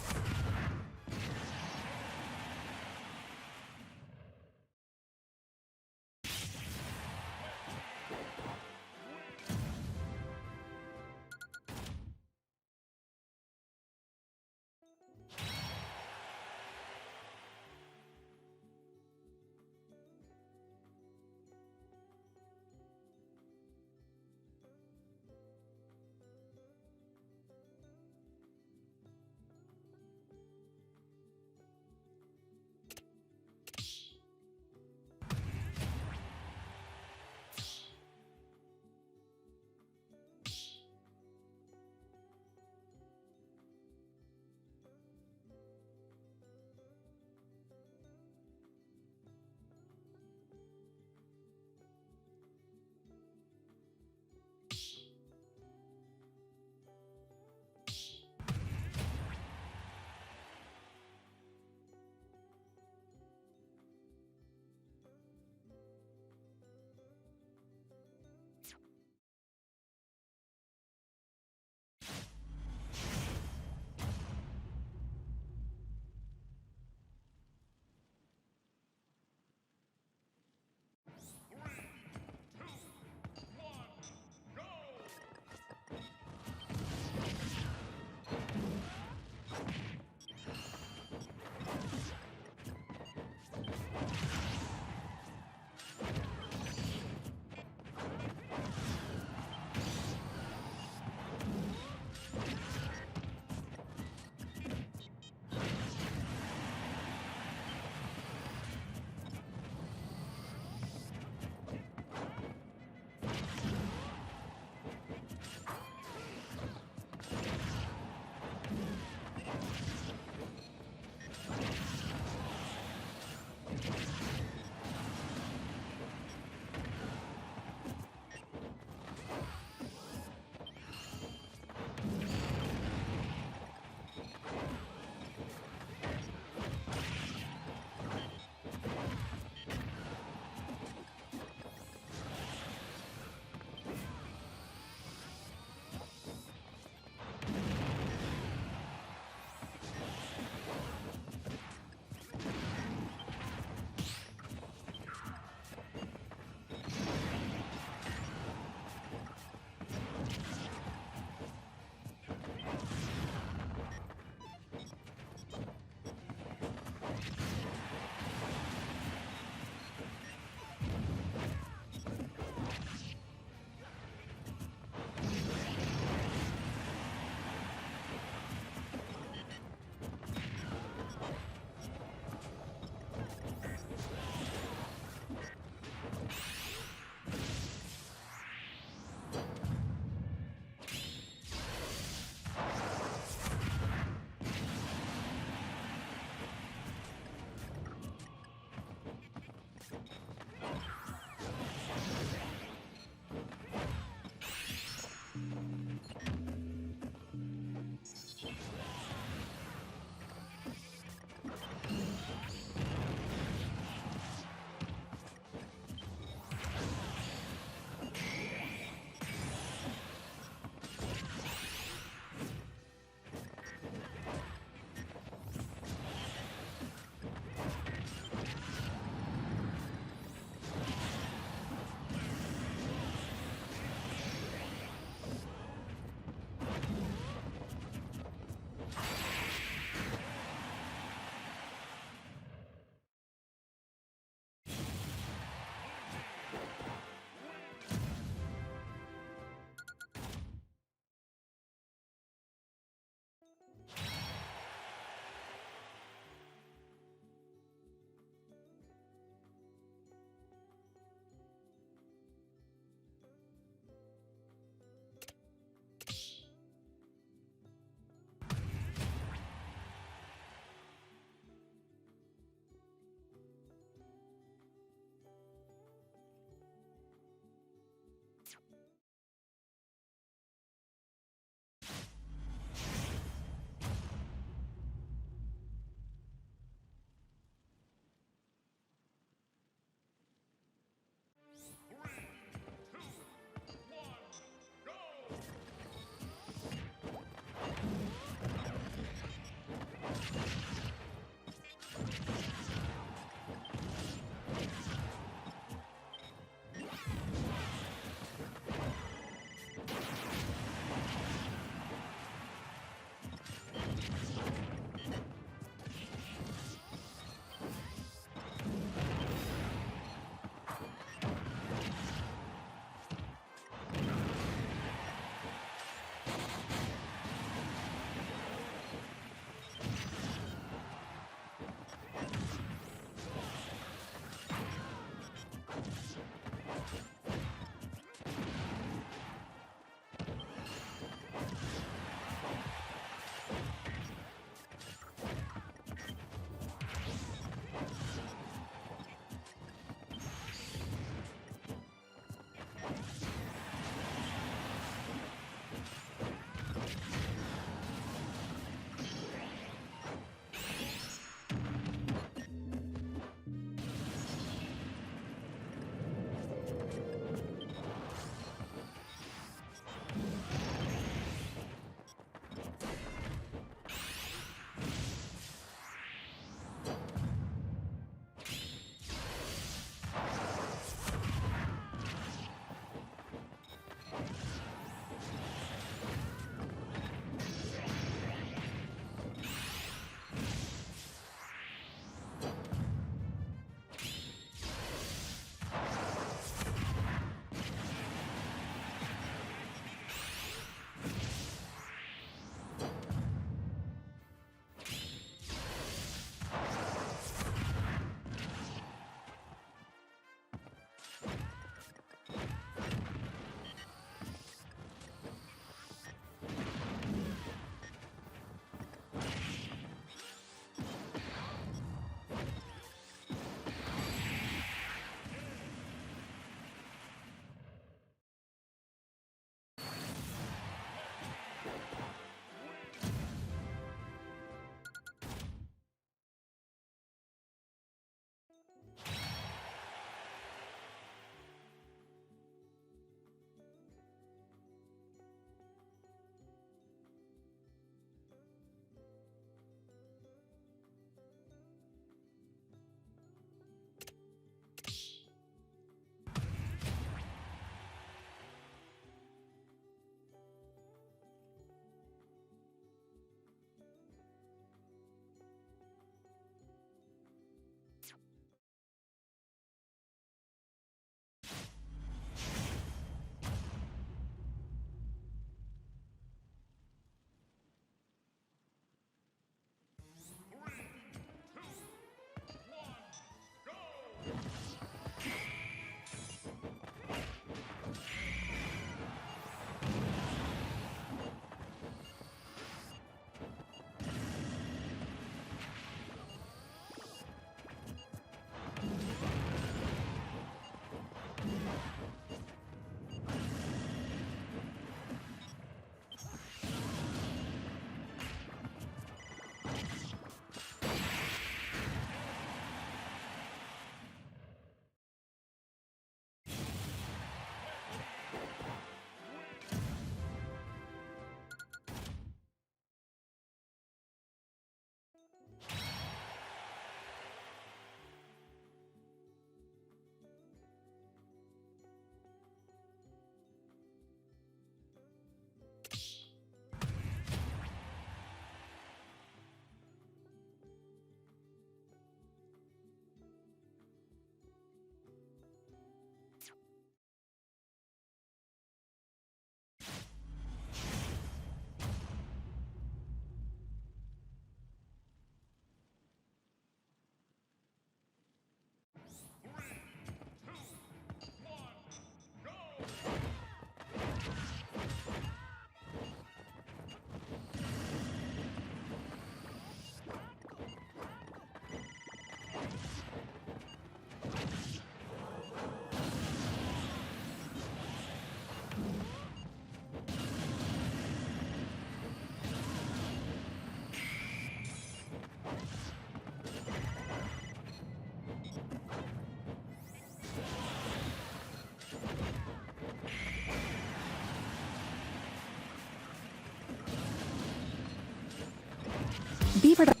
ready for...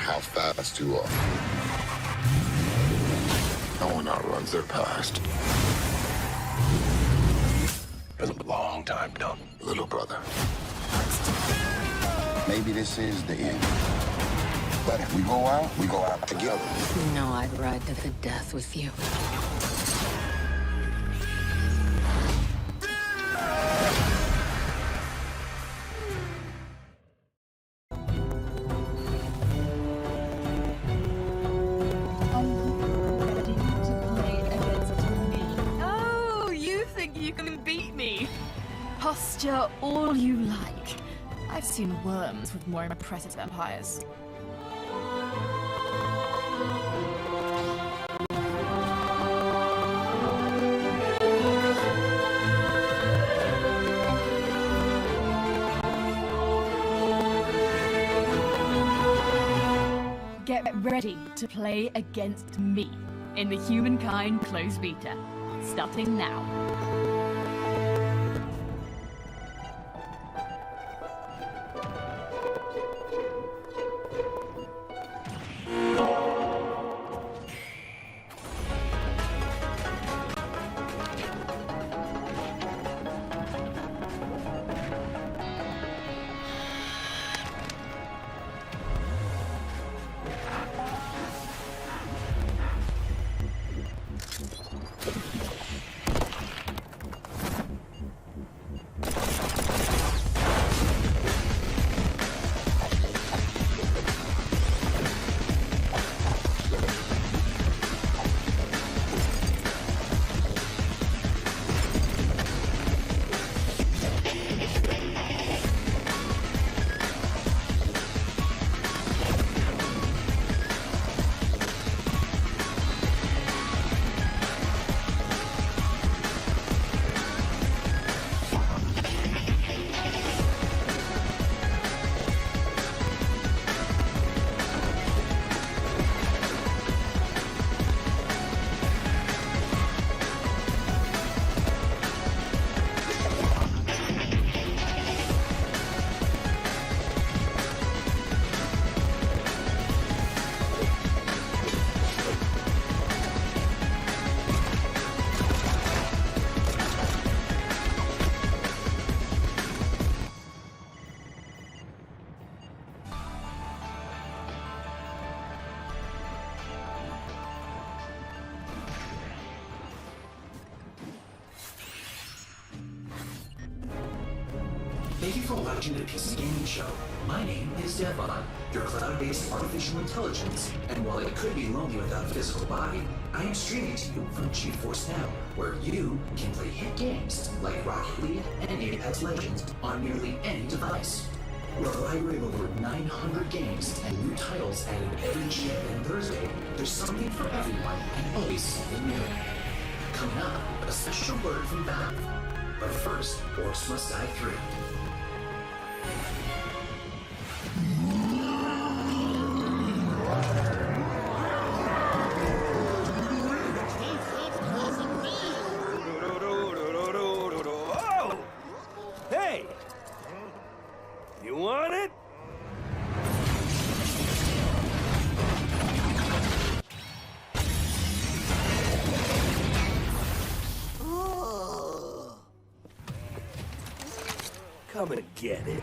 how fast you are. No one outruns their past. Been a long time, done. Little brother. Maybe this is the end. But if we go out together. You know I'd ride to the death with you. Oh, you think you can beat me? Posture all you like. I've seen worms with more impressive empires. Get ready to play against me in the Humankind Closed Beta, starting now. Thank you for watching the PC Gaming Show. My name is Devon, your cloud-based artificial intelligence, and while it could be lonely without a physical body, I am streaming to you from GeForce Now, where you can play hit games like Rocket League and Apex Legends on nearly any device. With a library of over 900 games and new titles added every GFN Thursday, there's something for everyone and always something new. Coming up, a special word from Valve. But first, Orcs Must Die 3. Hey! You want it? Come and get it.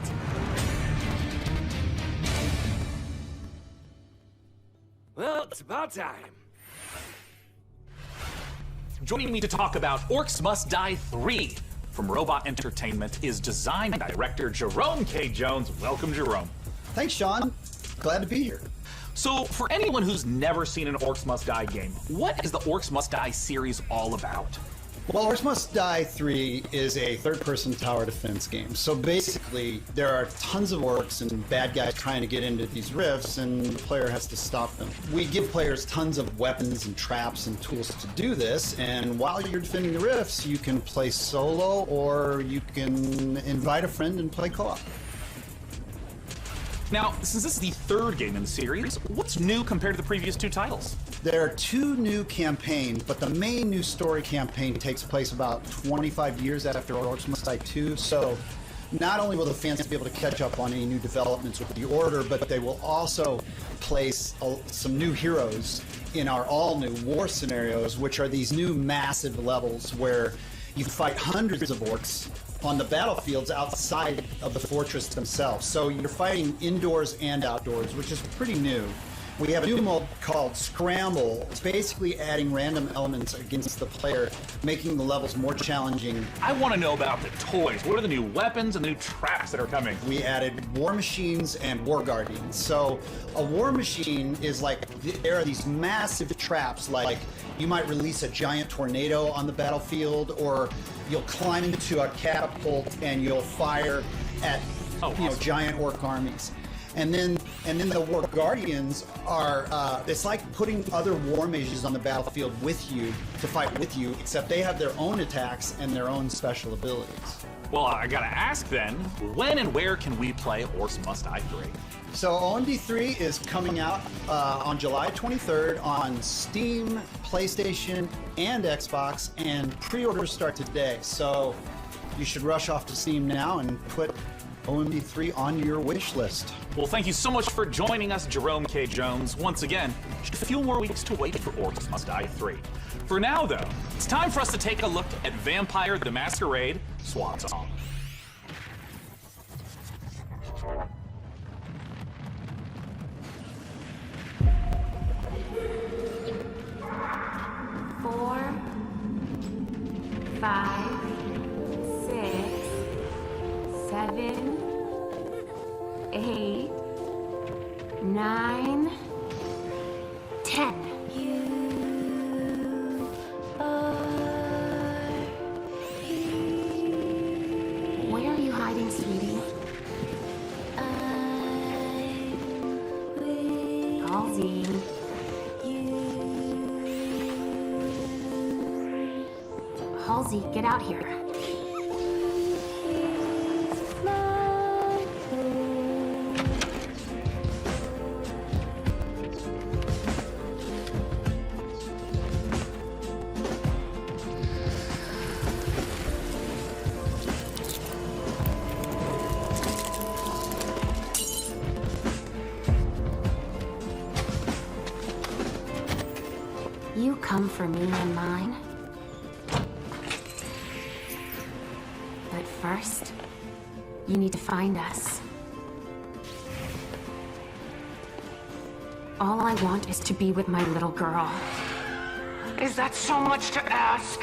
Well, it's about time. Joining me to talk about Orcs Must Die 3 from Robot Entertainment is design director Jerome K. Jones. Welcome, Jerome. Thanks, Sean. Glad to be here. So, for anyone who's never seen an Orcs Must Die game, what is the Orcs Must Die series all about? Well, Orcs Must Die 3 is a third-person tower defense game. So basically, there are tons of orcs and bad guys trying to get into these rifts, and the player has to stop them. We give players tons of weapons and traps and tools to do this, and while you're defending the rifts, you can play solo, or you can invite a friend and play co-op. Now, since this is the third game in the series, what's new compared to the previous two titles? There are two new campaigns, but the main new story campaign takes place about 25 years after Orcs Must Die 2, so not only will the fans be able to catch up on any new developments with the Order, but they will also place some new heroes in our all-new war scenarios, which are these new massive levels where you fight hundreds of orcs on the battlefields outside of the fortress themselves. So you're fighting indoors and outdoors, which is pretty new. We have a new mode called Scramble. It's basically adding random elements against the player, making the levels more challenging. I want to know about the toys. What are the new weapons and the new traps that are coming? We added war machines and war guardians. So a war machine is like, there are these massive traps, like you might release a giant tornado on the battlefield, or you'll climb into a catapult and you'll fire at giant orc armies. And then the War Guardians are, it's like putting other war mages on the battlefield with you to fight with you, except they have their own attacks and their own special abilities. Well, I gotta ask then, when and where can we play Orcs Must Die 3? So OMD3 is coming out on July 23rd on Steam, PlayStation, and Xbox, and pre-orders start today. So you should rush off to Steam now and put OMD3 on your wish list. Well, thank you so much for joining us, Jerome K. Jones. Once again, just a few more weeks to wait for Orcs Must Die 3. For now, though, it's time for us to take a look at Vampire the Masquerade Swan Song. Four, 5, 6, 7, 8, 9, 10. Where are you hiding, sweetie? Halsey. Halsey, get out here. You come for me and mine. But first, you need to find us. All I want is to be with my little girl. Is that so much to ask?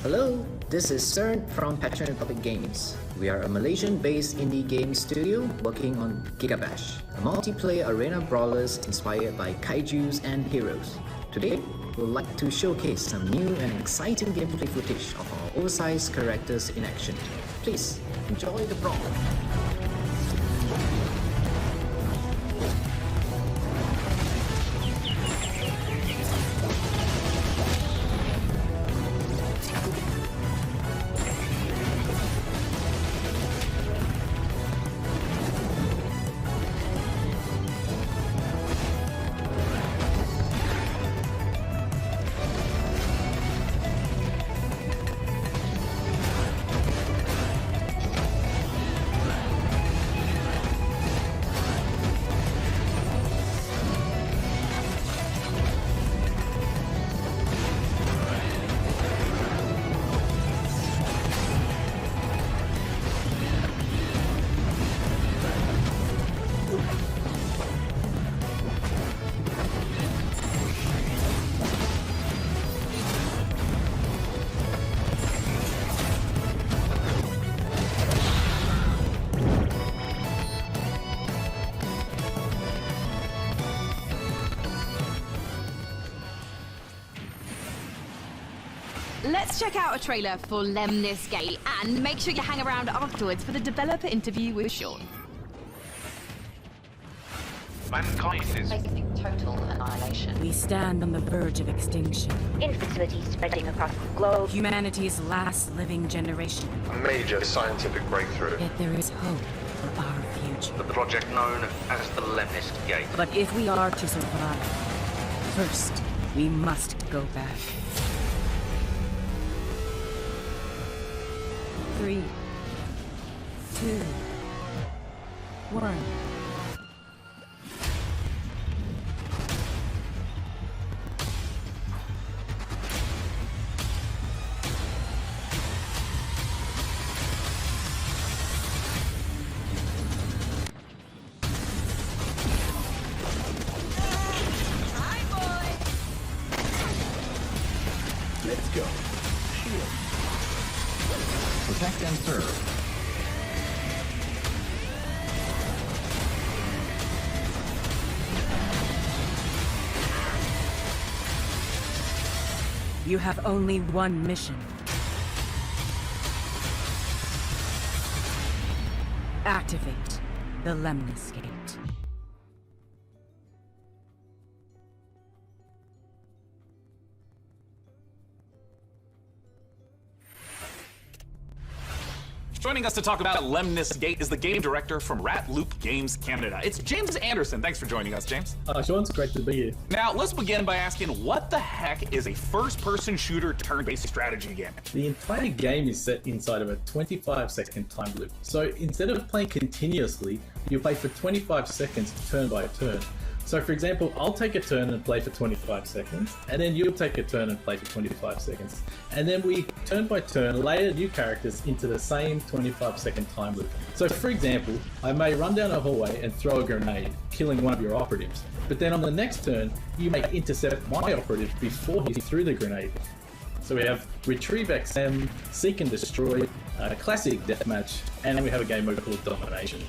Hello, this is CERN from Passion Republic Games. We are a Malaysian-based indie game studio working on Gigabash, a multiplayer arena brawlers inspired by kaijus and heroes. Today, we'd like to showcase some new and exciting gameplay footage of our oversized characters in action. Please, enjoy the brawl. Let's check out a trailer for Lemnis Gate and make sure you hang around afterwards for the developer interview with Sean. Mankind is facing total annihilation. We stand on the verge of extinction. Infertility spreading across the globe. Humanity's last living generation. a major scientific breakthrough. Yet there is hope for our future. The project known as the Lemnist Gate. But if we are to survive, first, we must go back. 3, 2, 1. Let's go. Shield. Protect and serve. You have only one mission. Activate the Lemnist Gate. Joining us to talk about Lemnist Gate is the game director from Rat Loop Games Canada. It's James Anderson. Thanks for joining us, James. Sean, it's great to be here. Now, let's begin by asking, what the heck is a first-person shooter turn-based strategy game? The entire game is set inside of a 25-second time loop. So instead of playing continuously, you play for 25 seconds turn by turn. So for example, I'll take a turn and play for 25 seconds, and then you'll take a turn and play for 25 seconds. And then we, turn by turn, layer new characters into the same 25-second time loop. So for example, I may run down a hallway and throw a grenade, killing one of your operatives. But then on the next turn, you may intercept my operative before he threw the grenade. So we have Retrieve XM, Seek and Destroy, Classic Deathmatch, and then we have a game mode called Domination.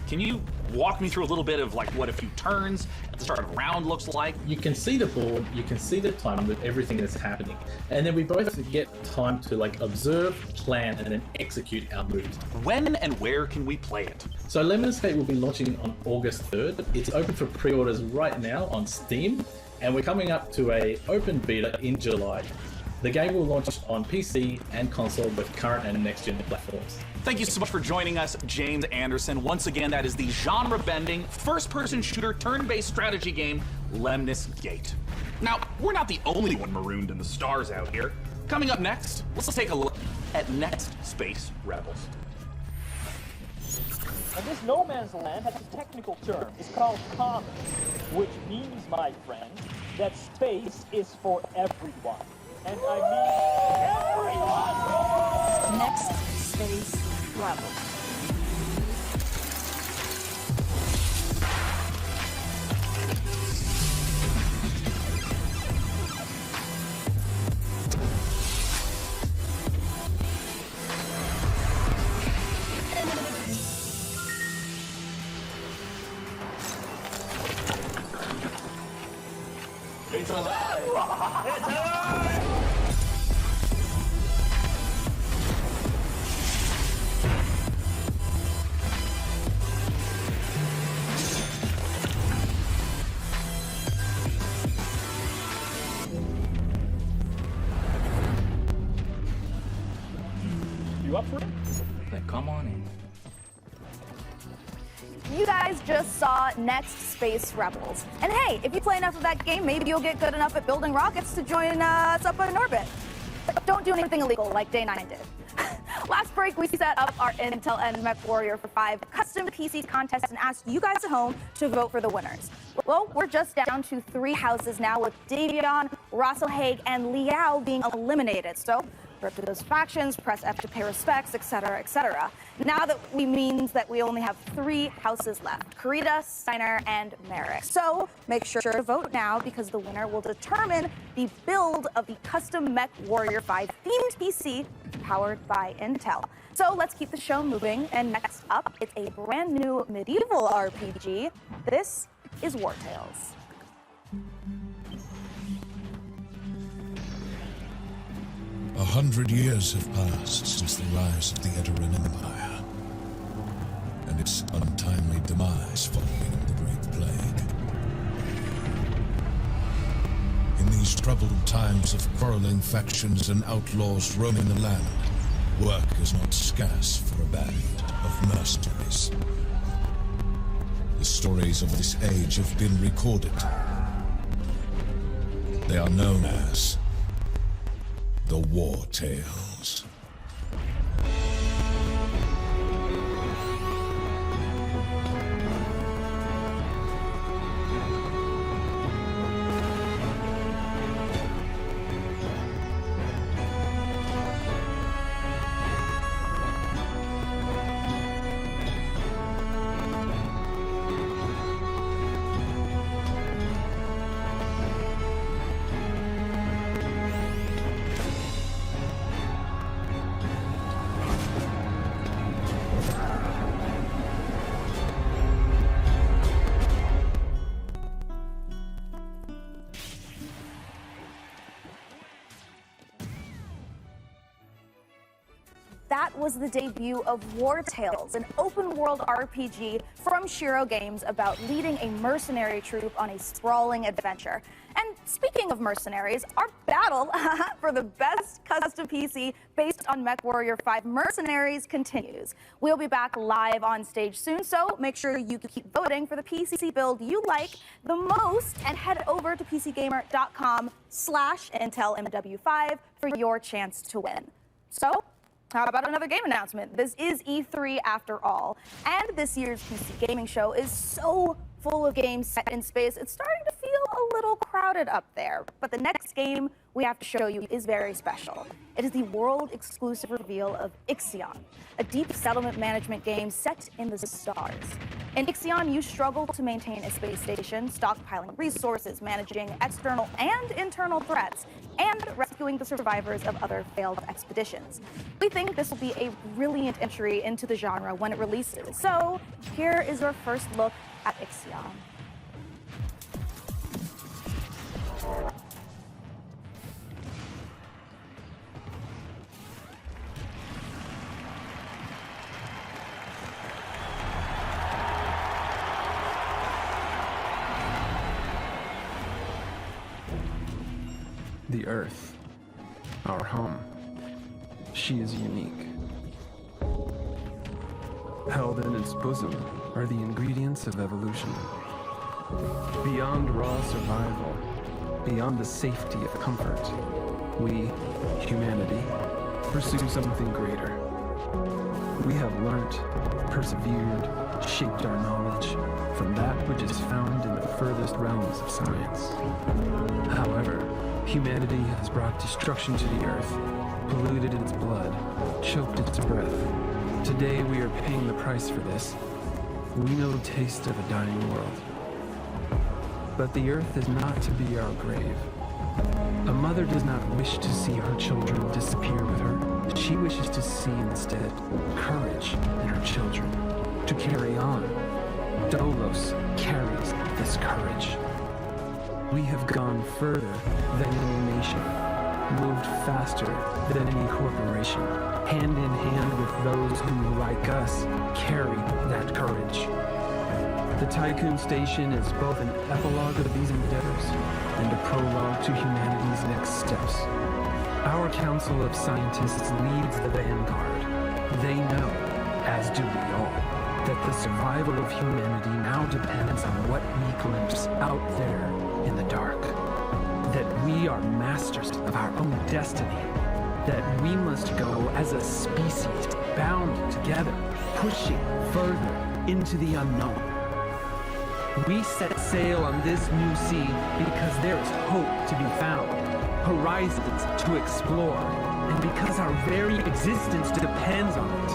Can you walk me through a little bit of like what a few turns at the start of a round looks like? You can see the board, you can see the time with everything that's happening. And then we both get time to like observe, plan, and then execute our moves. When and where can we play it? So Lemnist Gate will be launching on August 3rd. It's open for pre-orders right now on Steam, and we're coming up to a open beta in July. The game will launch on PC and console, both current and next-gen platforms. Thank you so much for joining us, James Anderson. Once again, that is the genre-bending, first-person shooter, turn-based strategy game, Lemnist Gate. Now, we're not the only one marooned in the stars out here. Coming up next, let's take a look at Next Space Rebels. And this no man's land has a technical term. It's called common, which means, my friend, that space is for everyone. And I mean everyone! Next Space Rebels. It's alive! It's alive! You up for it? Then come on in. You guys just saw Next Space Rebels. And hey, if you play enough of that game, maybe you'll get good enough at building rockets to join us up in orbit. But don't do anything illegal like Day 9 did. Last break, we set up our Intel and Mech Warrior for 5 custom PC contests and asked you guys at home to vote for the winners. Well, we're just down to 3 houses now, with Davion, Rosselhaig, and Liao being eliminated. So, rip to those factions, press F to pay respects, etc., etc. Now that means that we only have 3 houses left: Karita, Steiner, and Merrick. So make sure to vote now, because the winner will determine the build of the custom Mech Warrior 5 themed PC powered by Intel. So let's keep the show moving, and next up, it's a brand new medieval RPG. This is War Tales. 100 years have passed since the rise of the Arene Empire. And and its untimely demise following the Great Plague. In these troubled times of quarreling factions and outlaws roaming the land, work is not scarce for a band of mercenaries. The stories of this age have been recorded. They are known as the War Tales. That was the debut of War Tales, an open-world RPG from Shiro Games about leading a mercenary troop on a sprawling adventure. And speaking of mercenaries, our battle for the best custom PC based on MechWarrior 5 Mercenaries continues. We'll be back live on stage soon, so make sure you keep voting for the PC build you like the most and head over to pcgamer.com/IntelMW5 for your chance to win. So, how about another game announcement? This is E3 after all, and this year's PC gaming show is so full of games set in space, it's starting to feel a little crowded up there. But the next game we have to show you is very special. It is the world-exclusive reveal of Ixion, a deep settlement management game set in the stars. In Ixion, you struggle to maintain a space station, stockpiling resources, managing external and internal threats, and rescuing the survivors of other failed expeditions. We think this will be a brilliant entry into the genre when it releases. So here is your first look at Ixion. The Earth, our home. She is unique. Held in its bosom are the ingredients of evolution. Beyond raw survival, beyond the safety of comfort, we, humanity, pursue something greater. We have learnt, persevered, shaped our knowledge from that which is found in the furthest realms of science. However, humanity has brought destruction to the earth, polluted its blood, choked its breath. Today we are paying the price for this. We know the taste of a dying world. But the earth is not to be our grave. A mother does not wish to see her children disappear with her. She wishes to see instead courage in her children, to carry on. Dolos carries this courage. We have gone further than any nation, moved faster than any corporation, hand in hand with those who, like us, carry that courage. The Tycoon Station is both an epilogue of these endeavors and a prologue to humanity's next steps. Our Council of Scientists leads the vanguard. They know, as do we all, that the survival of humanity now depends on what we glimpse out there in the dark. That we are masters of our own destiny. That we must go as a species, bound together, pushing further into the unknown. We set sail on this new sea because there is hope to be found, horizons to explore, and because our very existence depends on it.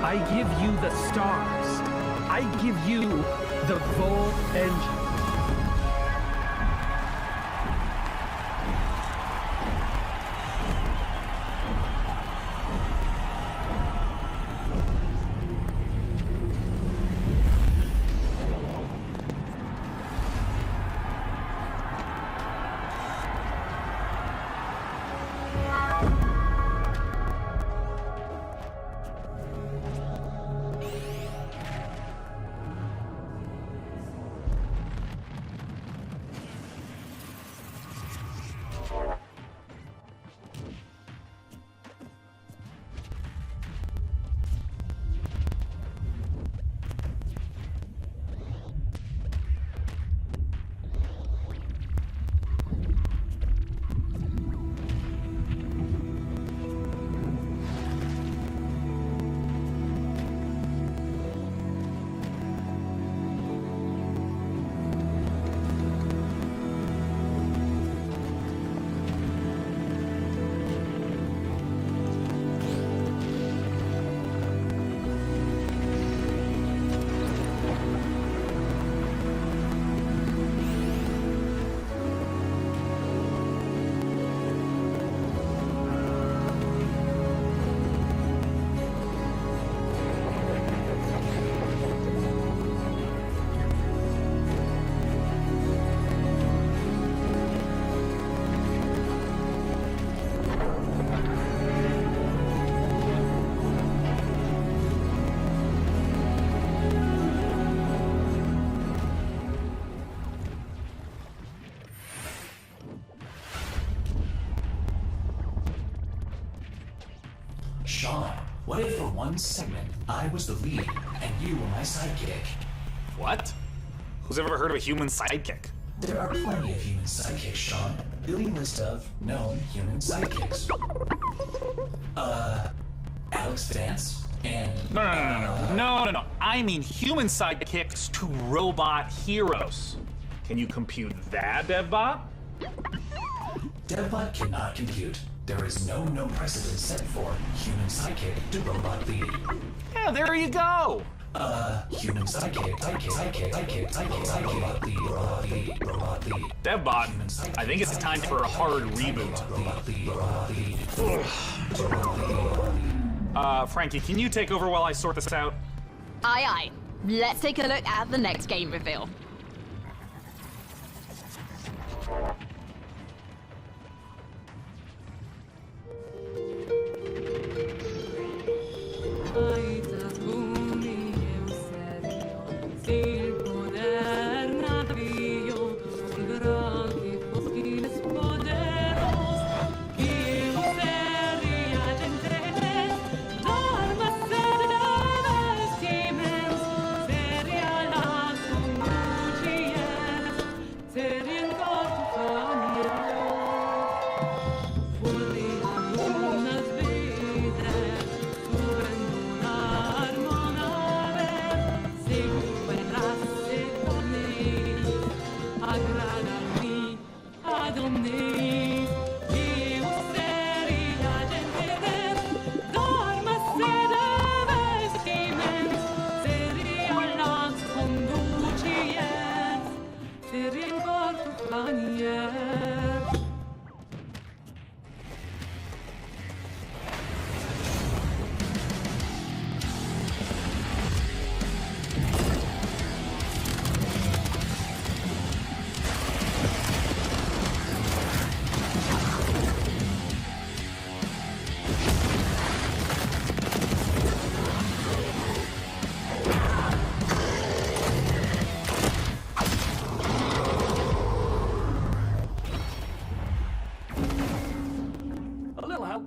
I give you the stars. I give you the Vol engine. one segment, I was the lead, and you were my sidekick. What? Who's ever heard of a human sidekick? There are plenty of human sidekicks, Sean. Building list of known human sidekicks. Alex Vance and... No. I mean human sidekicks to robot heroes. Can you compute that, DevBot? DevBot cannot compute. There is no known precedent set for human sidekick to robot lead. Yeah, there you go. Human sidekick, robot lead. DevBot, I think it's time for a hard reboot. Frankie, can you take over while I sort this out? Aye. Let's take a look at the next game reveal.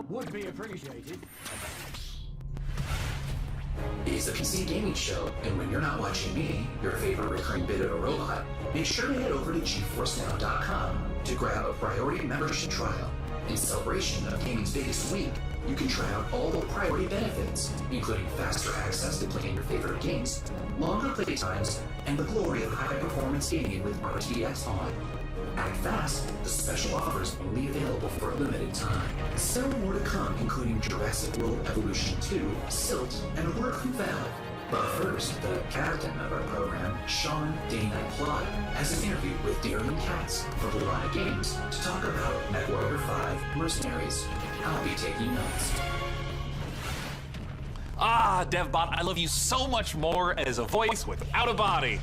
Would be appreciated. It's a PC gaming show, and when you're not watching me, your favorite recurring bit of a robot, make sure to head over to GeForceNow.com to grab a priority membership trial. In celebration of gaming's biggest week, you can try out all the priority benefits, including faster access to playing your favorite games, longer play times, and the glory of high-performance gaming with RTX on. Act fast, the special offer is only available for a limited time. Several more to come, including Jurassic World Evolution 2, Silt, and a word from Valve. But first, the captain of our program, Sean Day-Night Plot, has an interview with Darian Katz for Piranha Games to talk about MechWarrior 5 Mercenaries. I'll be taking notes. Ah, DevBot, I love you so much more as a voice without a body.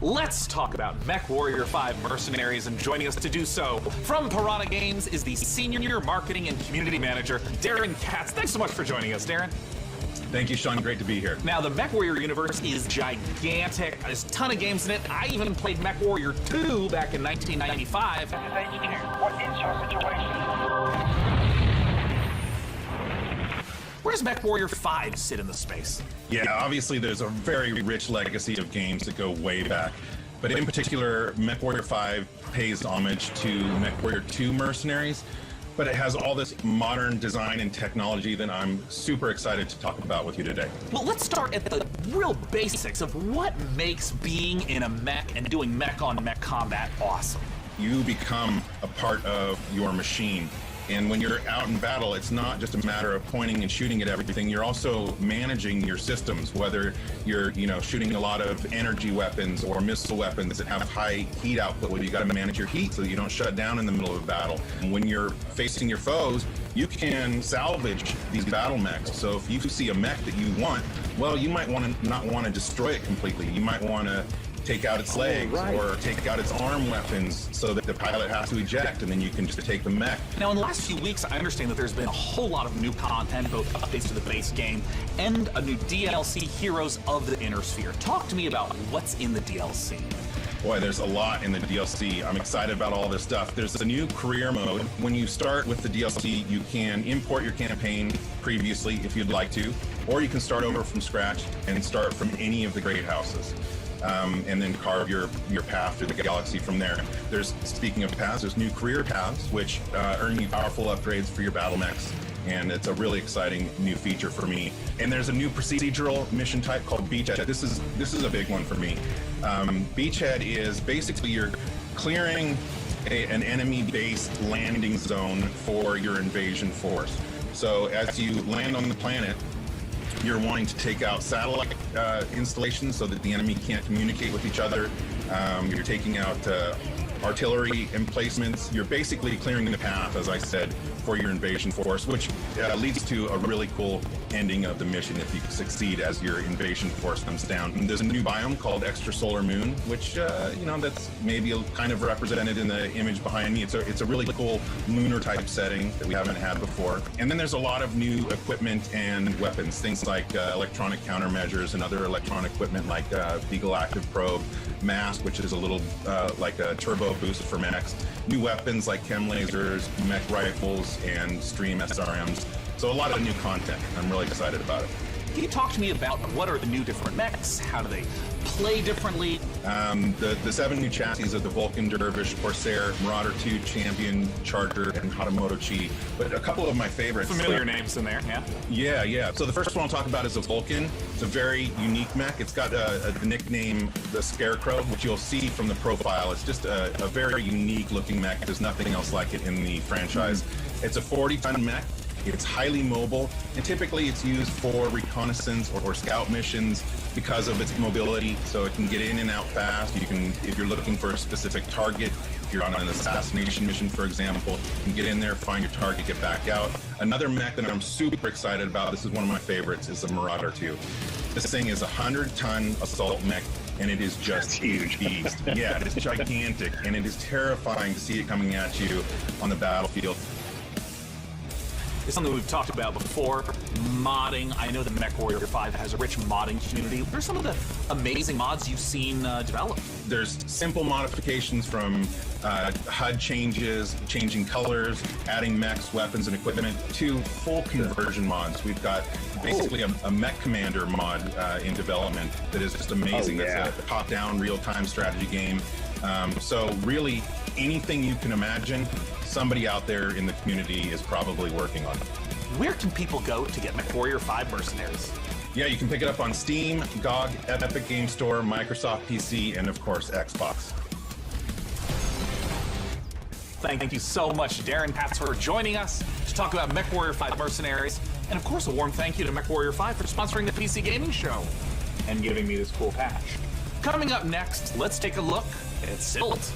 Let's talk about MechWarrior 5 Mercenaries, and joining us to do so from Piranha Games is the Senior Marketing and Community Manager, Darren Katz. Thanks so much for joining us, Darren. Thank you, Sean. Great to be here. Now, the MechWarrior universe is gigantic. There's a ton of games in it. I even played MechWarrior 2 back in 1995. What is your situation? Where does MechWarrior 5 sit in the space? Yeah, obviously there's a very rich legacy of games that go way back. But in particular, MechWarrior 5 pays homage to MechWarrior 2 Mercenaries. But it has all this modern design and technology that I'm super excited to talk about with you today. Well, let's start at the real basics of what makes being in a mech and doing mech-on-mech combat awesome. You become a part of your machine. And when you're out in battle, it's not just a matter of pointing and shooting at everything. You're also managing your systems, whether you're, shooting a lot of energy weapons or missile weapons that have high heat output. Well, you got to manage your heat so that you don't shut down in the middle of a battle. And when you're facing your foes, you can salvage these battle mechs. So if you see a mech that you want, well, you might not want to destroy it completely. You might want to take out its legs or take out its arm weapons so that the pilot has to eject, and then you can just take the mech. Now, in the last few weeks, I understand that there's been a whole lot of new content, both updates to the base game and a new DLC, Heroes of the Inner Sphere. Talk to me about what's in the DLC. Boy, there's a lot in the DLC. I'm excited about all this stuff. There's a new career mode. When you start with the DLC, you can import your campaign previously if you'd like to. or you can start over from scratch and start from any of the great houses. And then carve your path through the galaxy from there. Speaking of paths, there's new career paths, which earn you powerful upgrades for your battle mechs, and it's a really exciting new feature for me. And there's a new procedural mission type called Beachhead. This is a big one for me. Beachhead is basically you're clearing an enemy-based landing zone for your invasion force. So as you land on the planet, you're wanting to take out satellite installations so that the enemy can't communicate with each other. You're taking out artillery emplacements. You're basically clearing the path, as I said, for your invasion force, which leads to a really cool ending of the mission if you succeed as your invasion force comes down. And there's a new biome called Extrasolar Moon, which that's maybe kind of represented in the image behind me. It's a really cool lunar type setting that we haven't had before. And then there's a lot of new equipment and weapons, things like electronic countermeasures and other electronic equipment like Beagle Active Probe, Mask, which is a little like a turbo boost for mechs, new weapons like chem lasers, mech rifles, and stream SRMs. So a lot of new content. I'm really excited about it. Can you talk to me about what are the new different mechs? How do they play differently? The 7 new chassis of the Vulcan, Dervish, Corsair, Marauder 2, Champion, Charger, and Hatamoto Chi. But a couple of my favorites. Familiar names in there, yeah? Yeah. So the first one I'll talk about is a Vulcan. It's a very unique mech. It's got the nickname the Scarecrow, which you'll see from the profile. It's just a very unique looking mech. There's nothing else like it in the franchise. It's a 40-ton mech. It's highly mobile, and typically it's used for reconnaissance or scout missions because of its mobility, so it can get in and out fast. You can, if you're looking for a specific target, if you're on an assassination mission, for example, you can get in there, find your target, get back out. Another mech that I'm super excited about, this is one of my favorites, is the Marauder 2. This thing is a 100-ton assault mech, and it is just huge beast. Yeah, it's gigantic, and it is terrifying to see it coming at you on the battlefield. It's something we've talked about before, modding. I know the MechWarrior 5 has a rich modding community. What are some of the amazing mods you've seen develop? There's simple modifications from HUD changes, changing colors, adding mechs, weapons, and equipment, to full conversion mods. We've got basically a mech commander mod in development that is just amazing. It's a top-down, real-time strategy game. So really, anything you can imagine, somebody out there in the community is probably working on it. Where can people go to get MechWarrior 5 Mercenaries? Yeah, you can pick it up on Steam, GOG, Epic Game Store, Microsoft PC, and of course, Xbox. Thank you so much, Darren Patz, for joining us to talk about MechWarrior 5 Mercenaries. And of course, a warm thank you to MechWarrior 5 for sponsoring the PC Gaming Show and giving me this cool patch. Coming up next, let's take a look at Silt.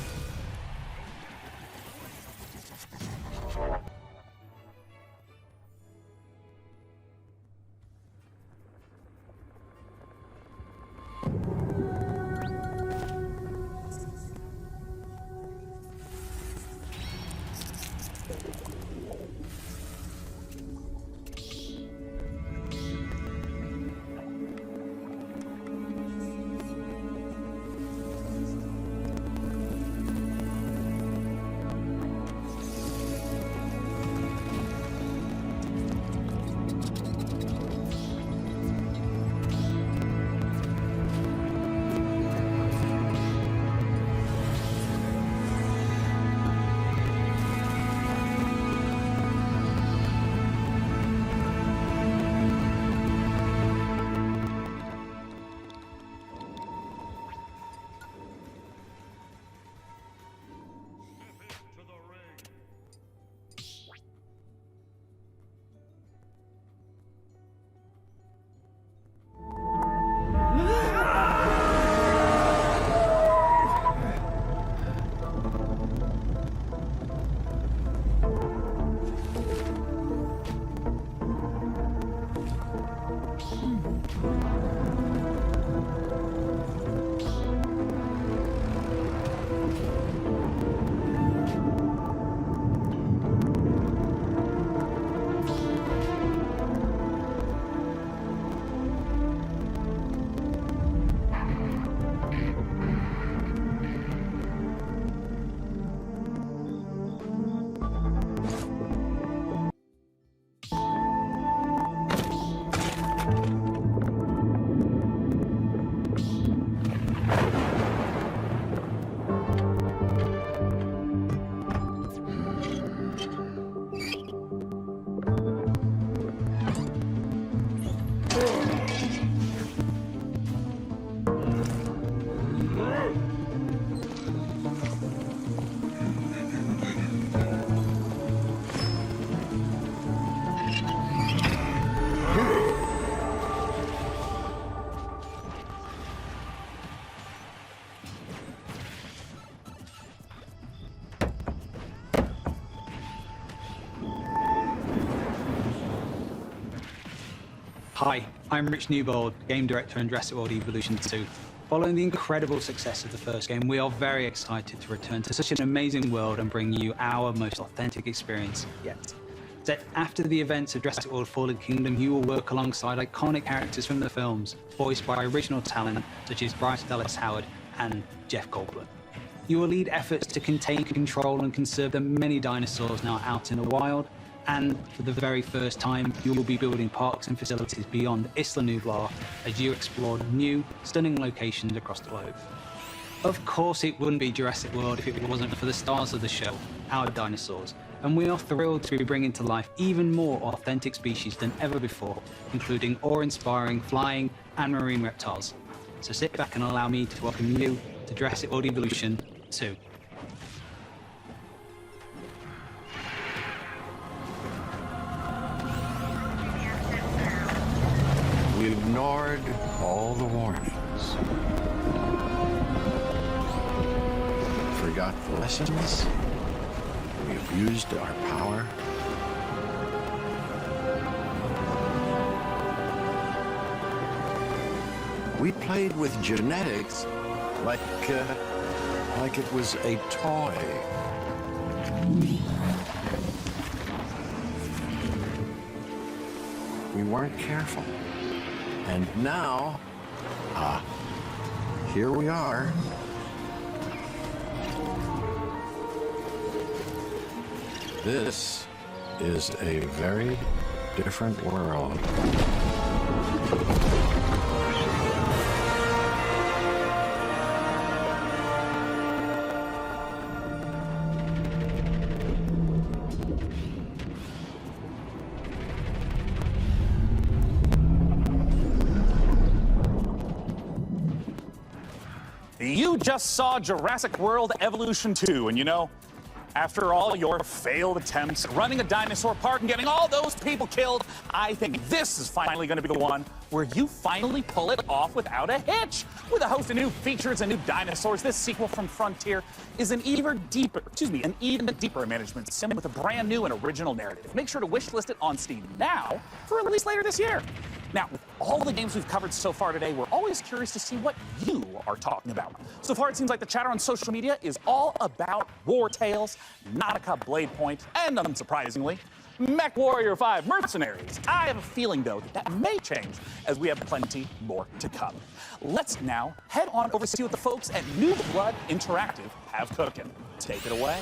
Hi, I'm Rich Newbold, Game Director on Jurassic World Evolution 2. Following the incredible success of the first game, we are very excited to return to such an amazing world and bring you our most authentic experience yet. Set after the events of Jurassic World Fallen Kingdom, you will work alongside iconic characters from the films, voiced by original talent such as Bryce Dallas Howard and Jeff Goldblum. You will lead efforts to contain, control, and conserve the many dinosaurs now out in the wild, and for the very first time, you will be building parks and facilities beyond Isla Nublar as you explore new, stunning locations across the globe. Of course, it wouldn't be Jurassic World if it wasn't for the stars of the show, our dinosaurs, and we are thrilled to be bringing to life even more authentic species than ever before, including awe-inspiring flying and marine reptiles. So sit back and allow me to welcome you to Jurassic World Evolution 2. We ignored all the warnings. Forgot the lessons. We abused our power. We played with genetics like it was a toy. We weren't careful. And now, here we are. This is a very different world. You just saw Jurassic World Evolution 2, and you know, after all your failed attempts at running a dinosaur park and getting all those people killed, I think this is finally going to be the one where you finally pull it off without a hitch. With a host of new features and new dinosaurs, this sequel from Frontier is an even deeper management sim with a brand new and original narrative. Make sure to wishlist it on Steam now for release later this year. Now, with all the games we've covered so far today, we're always curious to see what you are talking about. So far, it seems like the chatter on social media is all about War Tales, Nautica Blade Point, and unsurprisingly, Mech Warrior 5 Mercenaries. I have a feeling, though, that may change as we have plenty more to come. Let's now head on over to see what the folks at New Blood Interactive have cooking. Take it away.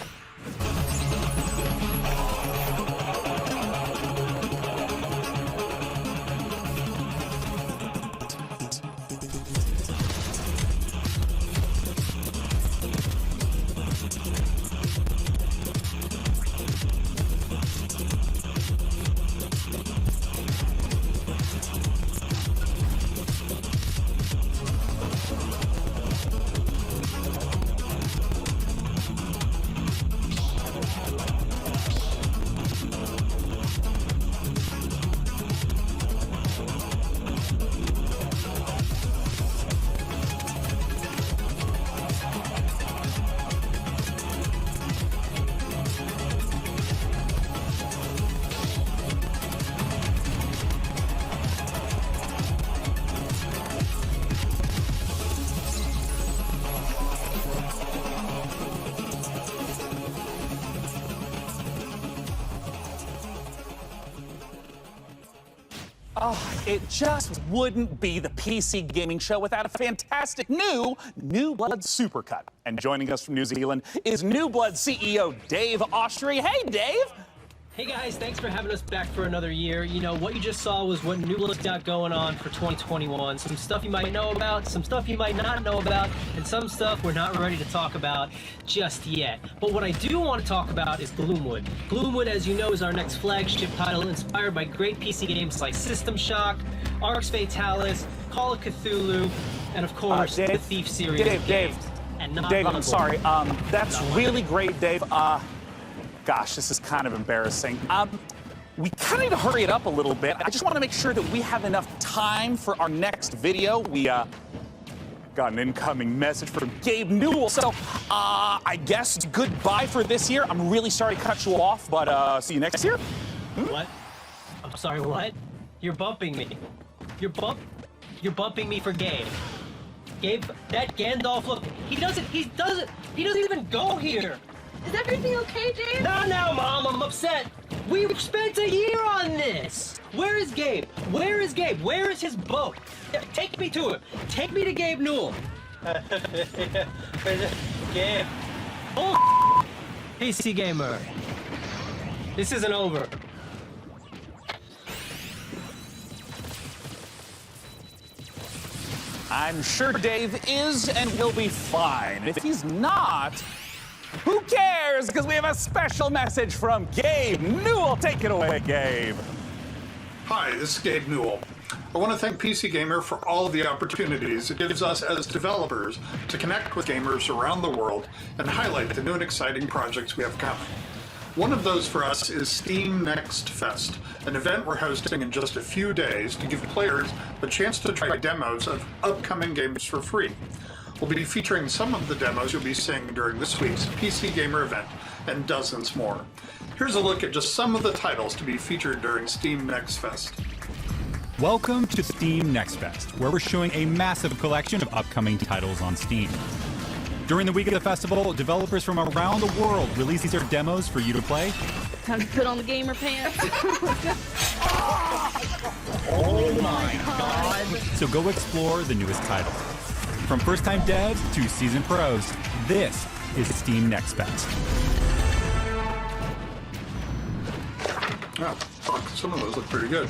Oh, it just wouldn't be the PC gaming show without a fantastic New Blood Supercut. And joining us from New Zealand is New Blood CEO Dave Austrie. Hey, Dave! Hey guys, thanks for having us back for another year. You know, what you just saw was what New Blood's got going on for 2021. Some stuff you might know about, some stuff you might not know about, and some stuff we're not ready to talk about just yet. But what I do want to talk about is Gloomwood. Gloomwood, as you know, is our next flagship title inspired by great PC games like System Shock, Arx Fatalis, Call of Cthulhu, and of course, the Thief series. Dave, I'm sorry. That's really great, Dave. Gosh, this is kind of embarrassing. We kind of need to hurry it up a little bit. I just want to make sure that we have enough time for our next video. We got an incoming message from Gabe Newell. So I guess goodbye for this year. I'm really sorry to cut you off, but see you next year. What? I'm sorry, what? You're bumping me. You're bumping me for Gabe. Gabe, that Gandalf look, he doesn't even go here. Is everything okay, Dave? Not now, Mom, I'm upset. We spent a year on this. Where is Gabe? Where is Gabe? Where is his boat? Take me to him. Take me to Gabe Newell. Gabe. Oh, PC Gamer. This isn't over. I'm sure Dave is and will be fine. If he's not, who cares? Because we have a special message from Gabe Newell. Take it away, Gabe. Hi, this is Gabe Newell. I want to thank PC Gamer for all of the opportunities it gives us as developers to connect with gamers around the world and highlight the new and exciting projects we have coming. One of those for us is Steam Next Fest, an event we're hosting in just a few days to give players a chance to try demos of upcoming games for free. We'll be featuring some of the demos you'll be seeing during this week's PC Gamer event and dozens more. Here's a look at just some of the titles to be featured during Steam Next Fest. Welcome to Steam Next Fest, where we're showing a massive collection of upcoming titles on Steam. During the week of the festival, developers from around the world release these demos for you to play. Time to put on the gamer pants. Oh my god! So go explore the newest titles. From first-time devs to seasoned pros, this is Steam Next Fest. Oh, fuck, some of those look pretty good.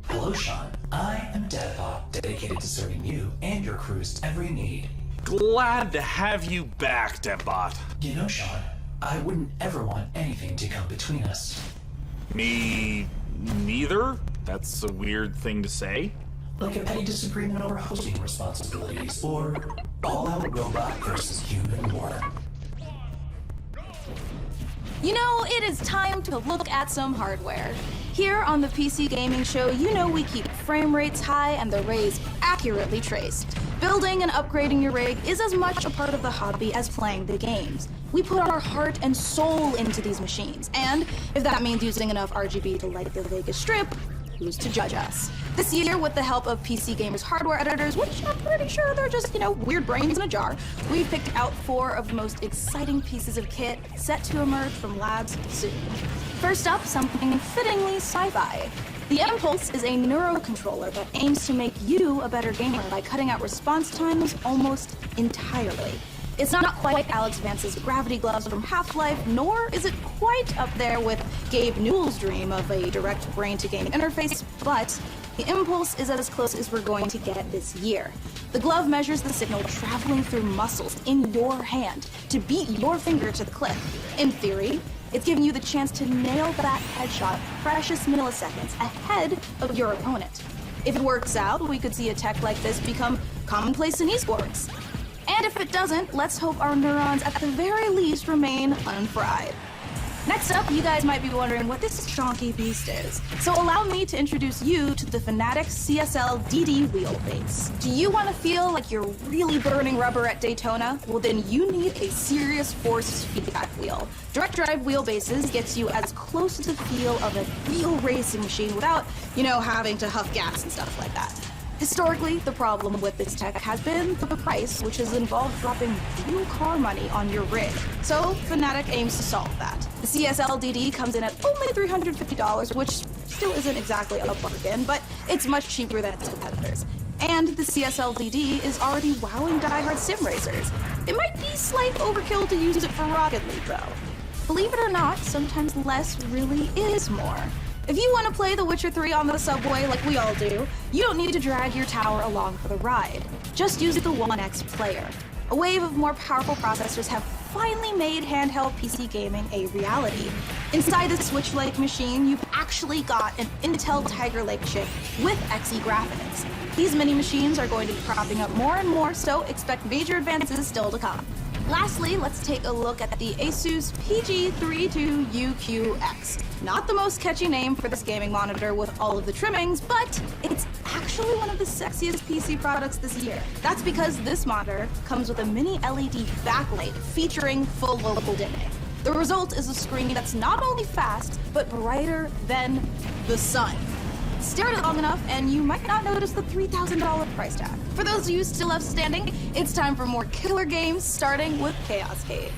Hello, Sean. I am Deadbot, dedicated to serving you and your crew's every need. Glad to have you back, Deadbot. You know, Sean, I wouldn't ever want anything to come between us. Me neither? That's a weird thing to say. Like a petty disagreement over hosting responsibilities, or all-out robot versus human war. You know, it is time to look at some hardware. Here on the PC Gaming Show, you know we keep frame rates high and the rays accurately traced. Building and upgrading your rig is as much a part of the hobby as playing the games. We put our heart and soul into these machines, and if that means using enough RGB to light the Vegas Strip, who's to judge us? This year, with the help of PC Gamer's hardware editors, which I'm pretty sure they're just, weird brains in a jar, we picked out 4 of the most exciting pieces of kit set to emerge from labs soon. First up, something fittingly sci-fi. The Impulse is a neurocontroller that aims to make you a better gamer by cutting out response times almost entirely. It's not quite Alex Vance's gravity gloves from Half-Life, nor is it quite up there with Gabe Newell's dream of a direct brain-to-game interface, but the Impulse is as close as we're going to get this year. The glove measures the signal traveling through muscles in your hand to beat your finger to the clip. In theory, it's giving you the chance to nail that headshot precious milliseconds ahead of your opponent. If it works out, we could see a tech like this become commonplace in esports. And if it doesn't, let's hope our neurons at the very least remain unfried. Next up, you guys might be wondering what this chonky beast is. So allow me to introduce you to the Fanatec CSL DD wheelbase. Do you want to feel like you're really burning rubber at Daytona? Well, then you need a serious force feedback wheel. Direct drive wheelbases gets you as close to the feel of a real racing machine without, having to huff gas and stuff like that. Historically, the problem with this tech has been the price, which has involved dropping real car money on your rig. So Fnatic aims to solve that. The CSL-DD comes in at only $350, which still isn't exactly a bargain, but it's much cheaper than its competitors. And the CSL-DD is already wowing diehard sim racers. It might be slight overkill to use it for Rocket League, though. Believe it or not, sometimes less really is more. If you want to play The Witcher 3 on the subway like we all do, you don't need to drag your tower along for the ride. Just use the One X player. A wave of more powerful processors have finally made handheld PC gaming a reality. Inside the Switch-like machine, you've actually got an Intel Tiger Lake chip with Xe graphics. These mini machines are going to be cropping up more and more, so expect major advances still to come. Lastly, let's take a look at the Asus PG32UQX. Not the most catchy name for this gaming monitor with all of the trimmings, but it's actually one of the sexiest PC products this year. That's because this monitor comes with a mini LED backlight featuring full local dimming. The result is a screen that's not only fast, but brighter than the sun. Stare at it long enough and you might not notice the $3,000 price tag. For those of you still left standing, it's time for more killer games, starting with Chaos Gate.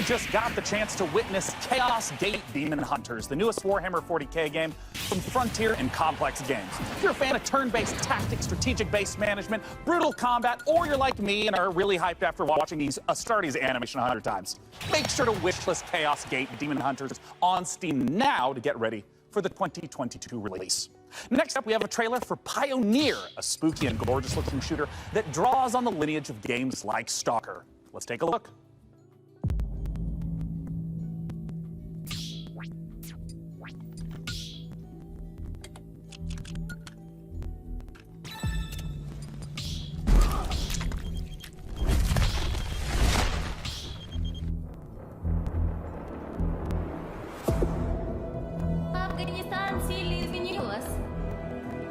Just got the chance to witness Chaos Gate Demon Hunters, the newest Warhammer 40k game from Frontier and Complex Games. If you're a fan of turn-based tactics, strategic-based management, brutal combat, or you're like me and are really hyped after watching these Astartes animation 100 times, make sure to wishlist Chaos Gate Demon Hunters on Steam now to get ready for the 2022 release. Next up, we have a trailer for Pioneer, a spooky and gorgeous-looking shooter that draws on the lineage of games like Stalker. Let's take a look.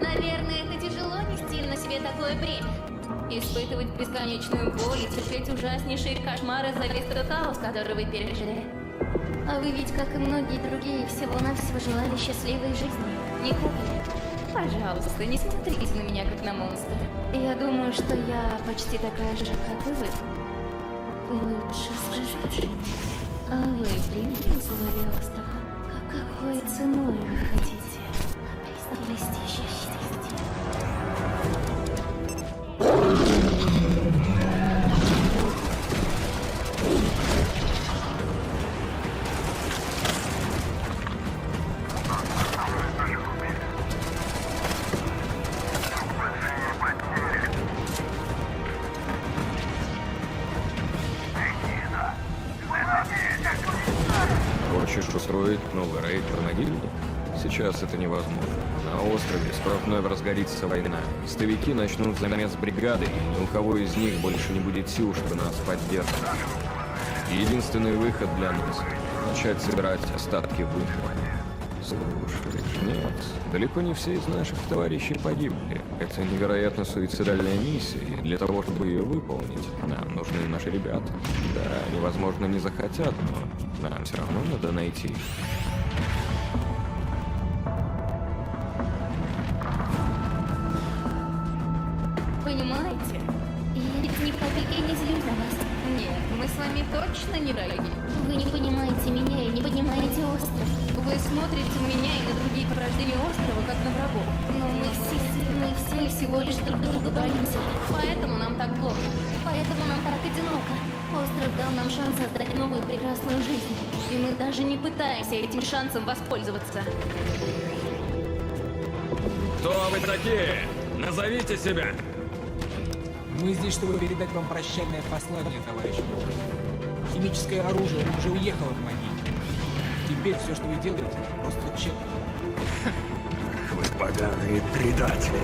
Наверное, это тяжело нести на себе такое бремя. Испытывать бесконечную боль и терпеть ужаснейшие кошмары за весь тот хаос, который вы пережили. А вы ведь, как и многие другие, всего-навсего желали счастливой жизни, не так ли? Пожалуйста, не смотрите на меня, как на монстра. Я думаю, что я почти такая же, как и вы. Лучше скажите, а вы примете условия острова? Какой ценой вы хотите обрести счастье? Хочешь устроить новый рейд на гильдию? Сейчас это невозможно. На острове скоро вновь разгорится война. Стовики начнут замес бригады, и ни у кого из них больше не будет сил, чтобы нас поддерживать. Единственный выход для нас — начать собирать остатки выживания. Слушай, нет, далеко не все из наших товарищей погибли. Это невероятно суицидальная миссия, и для того, чтобы ее выполнить, нам нужны наши ребята. Да, они, возможно, не захотят, но нам все равно надо найти их. Понимаете? ни капельки не злюсь на вас. Нет, мы с вами точно не враги. Вы не понимаете меня и не понимаете остров. Вы смотрите на меня и на другие порождения острова, как на врагов. Но мы все всего лишь друг друга боимся. Поэтому нам так плохо. Поэтому нам так одиноко. Остров дал нам шанс создать новую прекрасную жизнь. И мы даже не пытаемся этим шансом воспользоваться. Кто вы такие? Назовите себя! Мы здесь, чтобы передать вам прощальное послание, товарищ. Химическое оружие уже уехало в магии. Теперь все, что вы делаете, просто тщетно. Вы поганые предатели.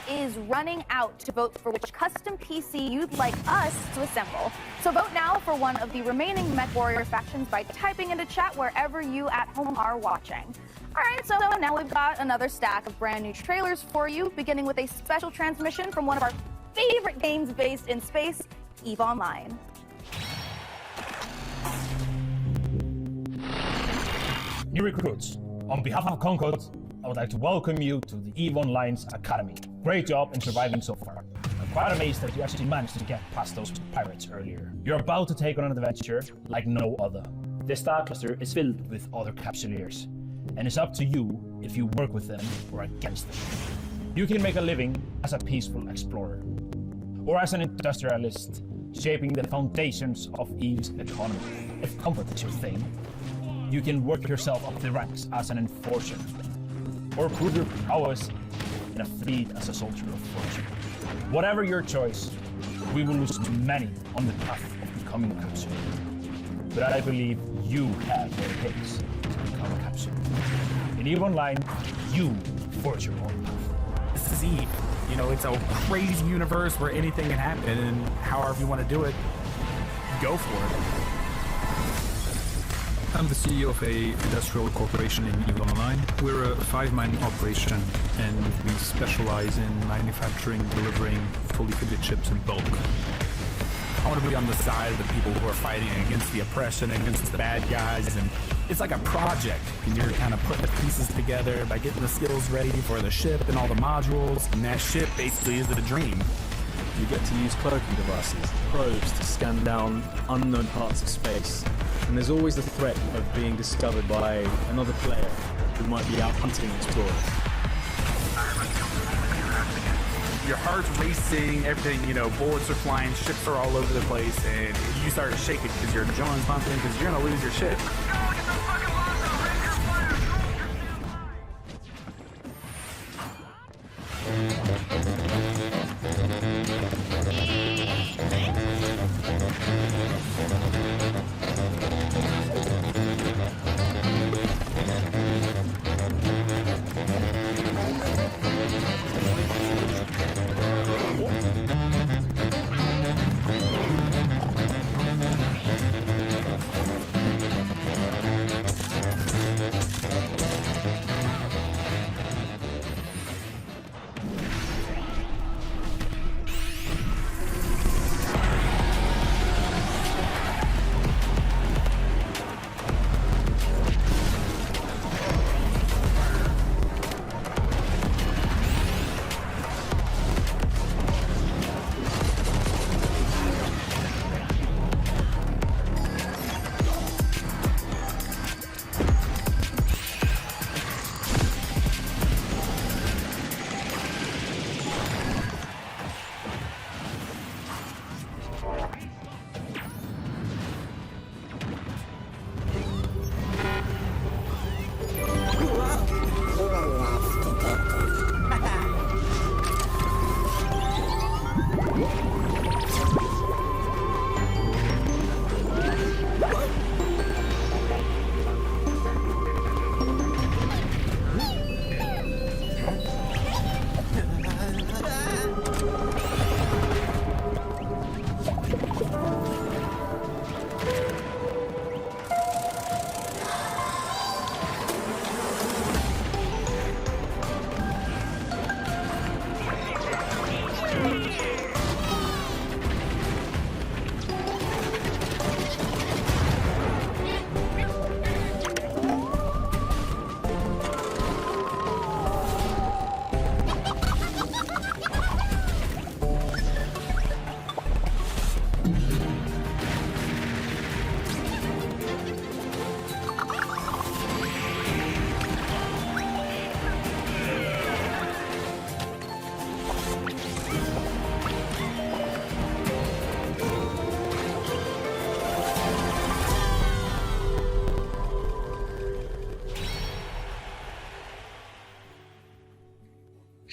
Is running out to vote for which custom PC you'd like us to assemble. So vote now for one of the remaining MechWarrior factions by typing into chat wherever you at home are watching. Alright, so now we've got another stack of brand new trailers for you, beginning with a special transmission from one of our favorite games based in space, EVE Online. New recruits, on behalf of Concord, I would like to welcome you to the EVE Online's Academy. Great job in surviving so far. I'm quite amazed that you actually managed to get past those pirates earlier. You're about to take on an adventure like no other. This star cluster is filled with other capsuleers, and it's up to you if you work with them or against them. You can make a living as a peaceful explorer, or as an industrialist, shaping the foundations of EVE's economy. If comfort is your thing, you can work yourself up the ranks as an enforcer, or prove your prowess in a fleet as a soldier of fortune. Whatever your choice, we will lose many on the path of becoming a capsule. But I believe you have what it takes to become a capsule. In EVE Online, you forge your own path. This is EVE. You know, it's a crazy universe where anything can happen, and however you want to do it, go for it. I'm the CEO of a industrial corporation in EVE Online. We're a 5-man operation, and we specialize in manufacturing, delivering fully fitted chips in bulk. I want to be on the side of the people who are fighting against the oppression, against the bad guys, and it's like a project. And you're kind of putting the pieces together by getting the skills ready for the ship and all the modules, and that ship basically is the dream. You get to use cloaking devices, probes to scan down unknown parts of space. And there's always the threat of being discovered by another player who might be out hunting explorers. Your heart's racing, everything, you know, bullets are flying, ships are all over the place, and you start shaking because your adrenaline's pumping because you're going to lose your ship.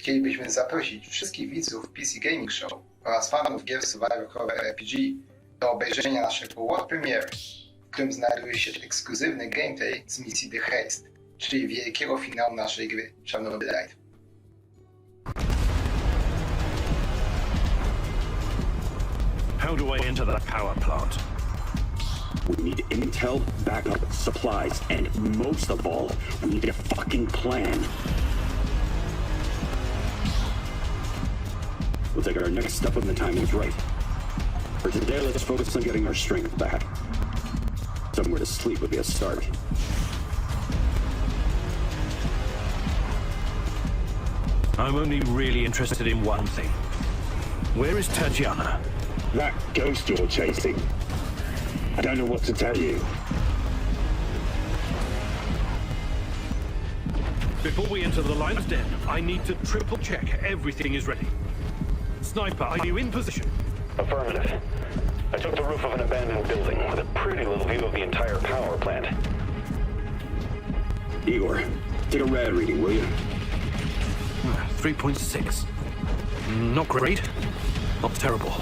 Chcielibyśmy zaprosić wszystkich widzów PC Gaming Show oraz fanów gier Survivor Horror RPG do obejrzenia naszego World Premiere, w którym znajduje się ekskluzywny gameplay z misji The Haste, czyli wielkiego finału naszej gry Czarnowy Light. How do I enter that power plant? We need intel, backup, supplies, and most of all, we need a fucking plan. Looks like our next step when the timing is right. For today, let's focus on getting our strength back. Somewhere to sleep would be a start. I'm only really interested in one thing. Where is Tatiana? That ghost you're chasing. I don't know what to tell you. Before we enter the lion's den, I need to triple check everything is ready. Sniper, are you in position? Affirmative. I took the roof of an abandoned building with a pretty little view of the entire power plant. Igor, take a rad reading, will you? 3.6. Not great. Not terrible.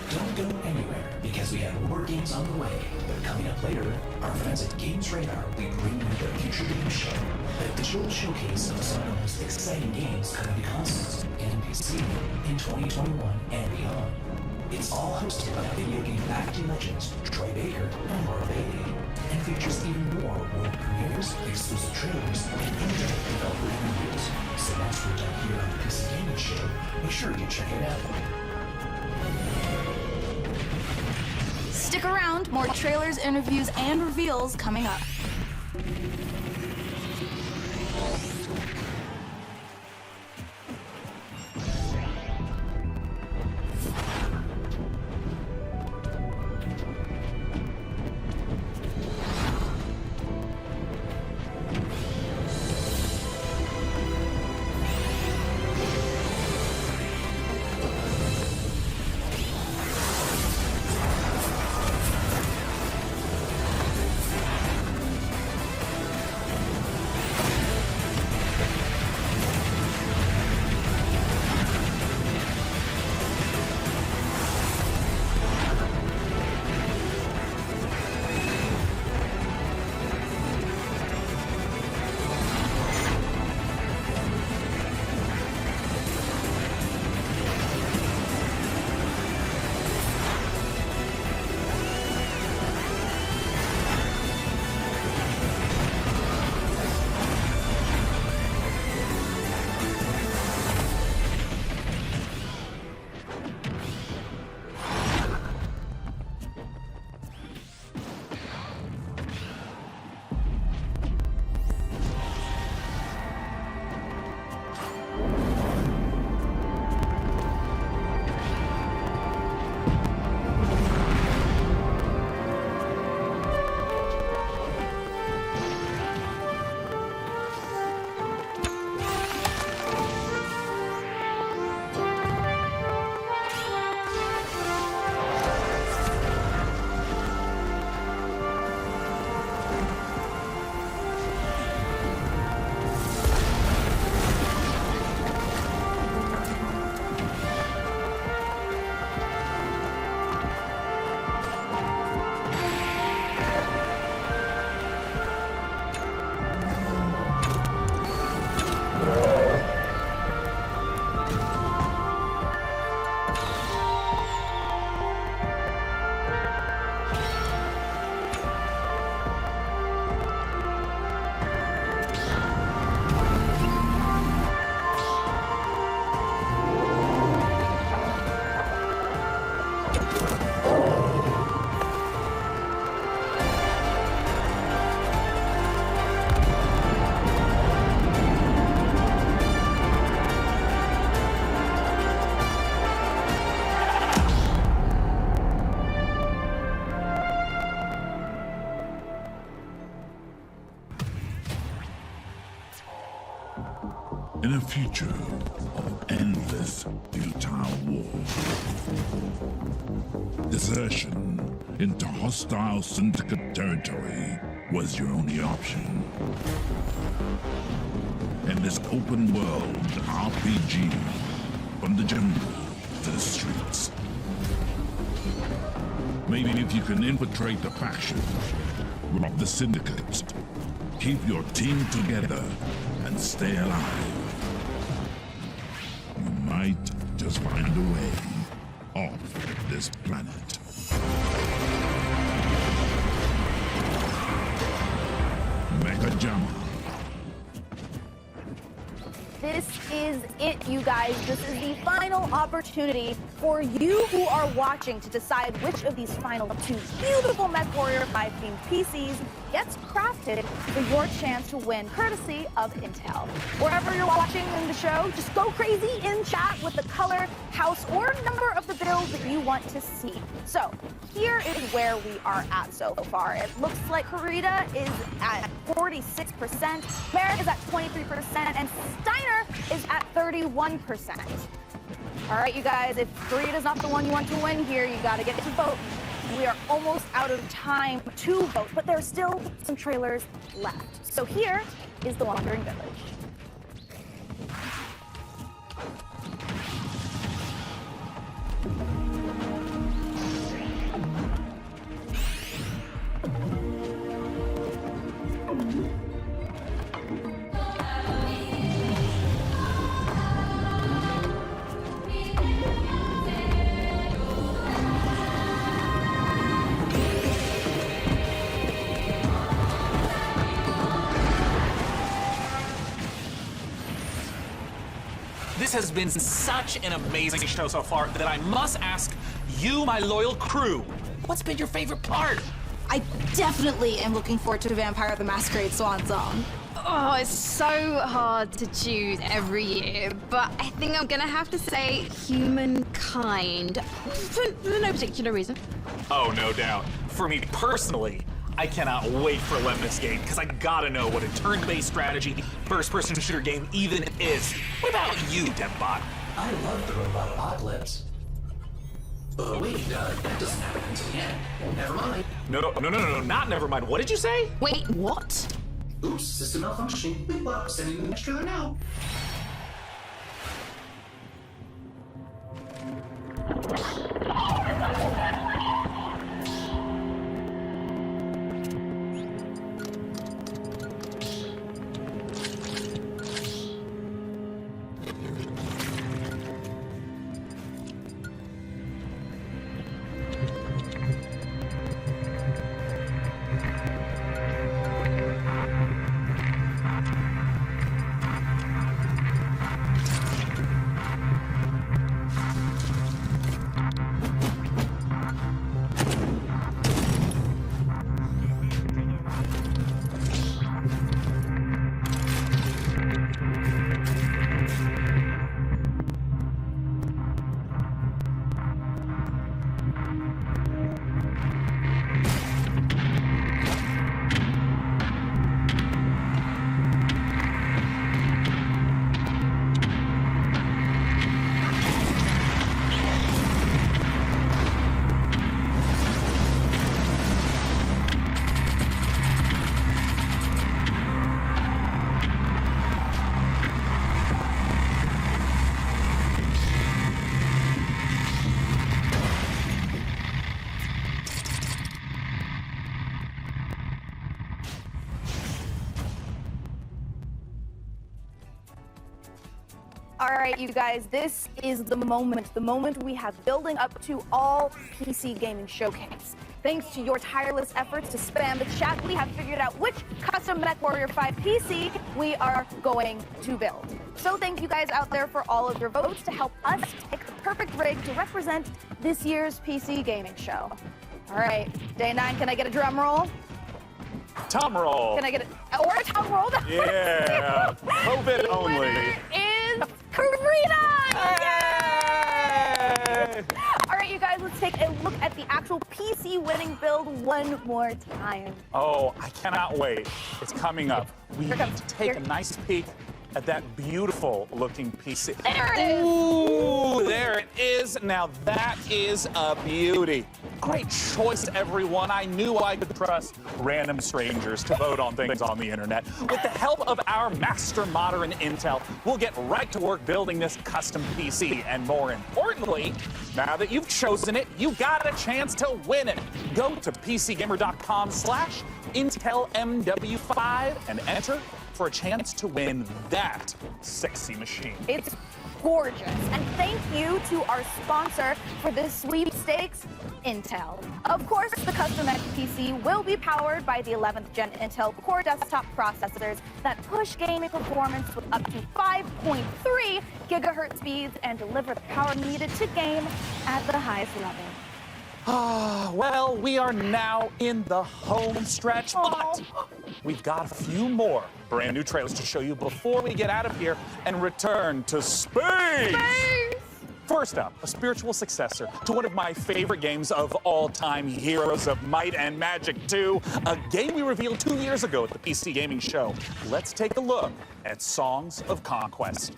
Don't go anywhere, because we have more games on the way. But coming up later, our friends at Games Radar will be bringing you their future game show, a digital showcase of some of the most exciting games coming to consoles and PC in 2021 and beyond. It's all hosted by video game acting legends Troy Baker and Laura Bailey, and features even more world premieres, exclusive trailers, and in-depth developer interviews. So once we're done here on the PC Gaming Show, make sure you check it out. Stick around, more trailers, interviews, and reveals coming up. In a future of endless futile war, desertion into hostile syndicate territory was your only option. In this open world RPG, from the jungle to the streets. Maybe if you can infiltrate the faction, rob the syndicates, keep your team together, and stay alive, you might just find a way off this planet. Mecha Jama. This is it, you guys. This is the final opportunity for you who are watching to decide which of these final 2 beautiful MechWarrior 5 themed PCs gets crafted for your chance to win, courtesy of Intel. Wherever you're watching in the show, just go crazy in chat with the color, house, or number of the build that you want to see. So here is where we are at so far. It looks like Harita is at 46%, Merrick is at 23%, and Steiner is at 31%. All right, you guys, if Harita's not the one you want to win here, you gotta get to vote. We are almost out of time to vote, but there are still some trailers left. So here is The Wandering Village. This has been such an amazing show so far that I must ask you, my loyal crew, what's been your favorite part? I definitely am looking forward to Vampire the Masquerade Swan Song. Oh, it's so hard to choose every year, but I think I'm gonna have to say Humankind, for no particular reason. Oh, no doubt. For me personally, I cannot wait for when this game, because I gotta know what a turn-based strategy first-person shooter game even is. What about you, Debbot? I love the robot apocalypse. But wait, that doesn't happen until the end. Never mind. No, not never mind. What did you say? Wait, what? Oops, system malfunctioning. Well, sending the next trailer now. All right, you guys, this is the moment we have building up to all PC Gaming Showcase. Thanks to your tireless efforts to spam the chat, we have figured out which custom MechWarrior 5 PC we are going to build. So thank you guys out there for all of your votes to help us pick the perfect rig to represent this year's PC Gaming Show. All right, day 9, can I get a drum roll? Tom roll. Can I get or a tom roll? Yeah. COVID only. Winner is Karina! Yay! All right, you guys, let's take a look at the actual PC winning build one more time. Oh, I cannot wait. It's coming up. We need to take a nice peek at that beautiful looking PC. There it is! Ooh, there it is. Now that is a beauty. Great choice, everyone. I knew I could trust random strangers to vote on things on the internet. With the help of our master modder and Intel, we'll get right to work building this custom PC. And more importantly, now that you've chosen it, you got a chance to win it. Go to PCGamer.com/IntelMW5 and enter for a chance to win that sexy machine. It's gorgeous. And thank you to our sponsor for this sweepstakes, Intel. Of course, the custom PC will be powered by the 11th gen Intel Core desktop processors that push gaming performance with up to 5.3 gigahertz speeds and deliver the power needed to game at the highest level. Well, we are now in the home stretch, but we've got a few more brand new trailers to show you before we get out of here and return to space! First up, a spiritual successor to one of my favorite games of all time, Heroes of Might and Magic 2, a game we revealed 2 years ago at the PC Gaming Show. Let's take a look at Songs of Conquest.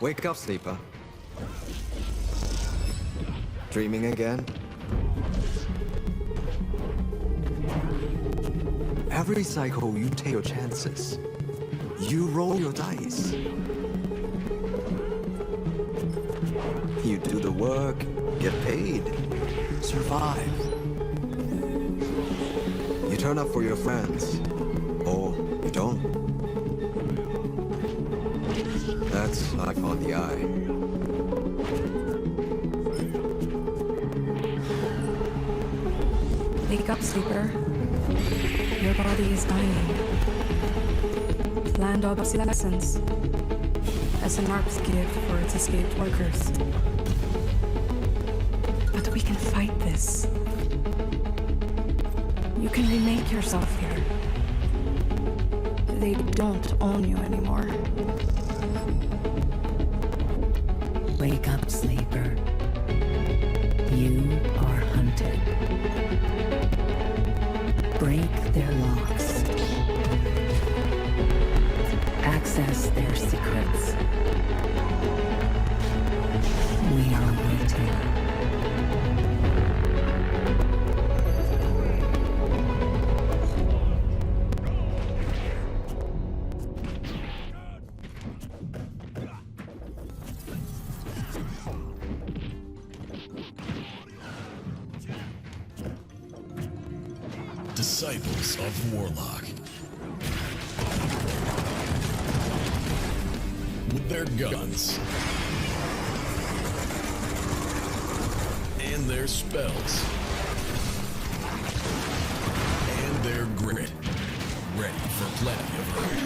Wake up, sleeper. Dreaming again? Every cycle, you take your chances. You roll your dice. You do the work, get paid, survive. You turn up for your friends, or you don't. That's life on the eye. Wake up, sleeper. Your body is dying. Planned obsolescence. SNRP's gift for its escaped workers. But we can fight this. You can remake yourself here. They don't own you anymore. Wake up, sleeper. You are hunted. Break their locks. Access their secrets. We are waiting. Disciples of Warlock. With their guns and their spells and their grit, ready for plenty of hurt.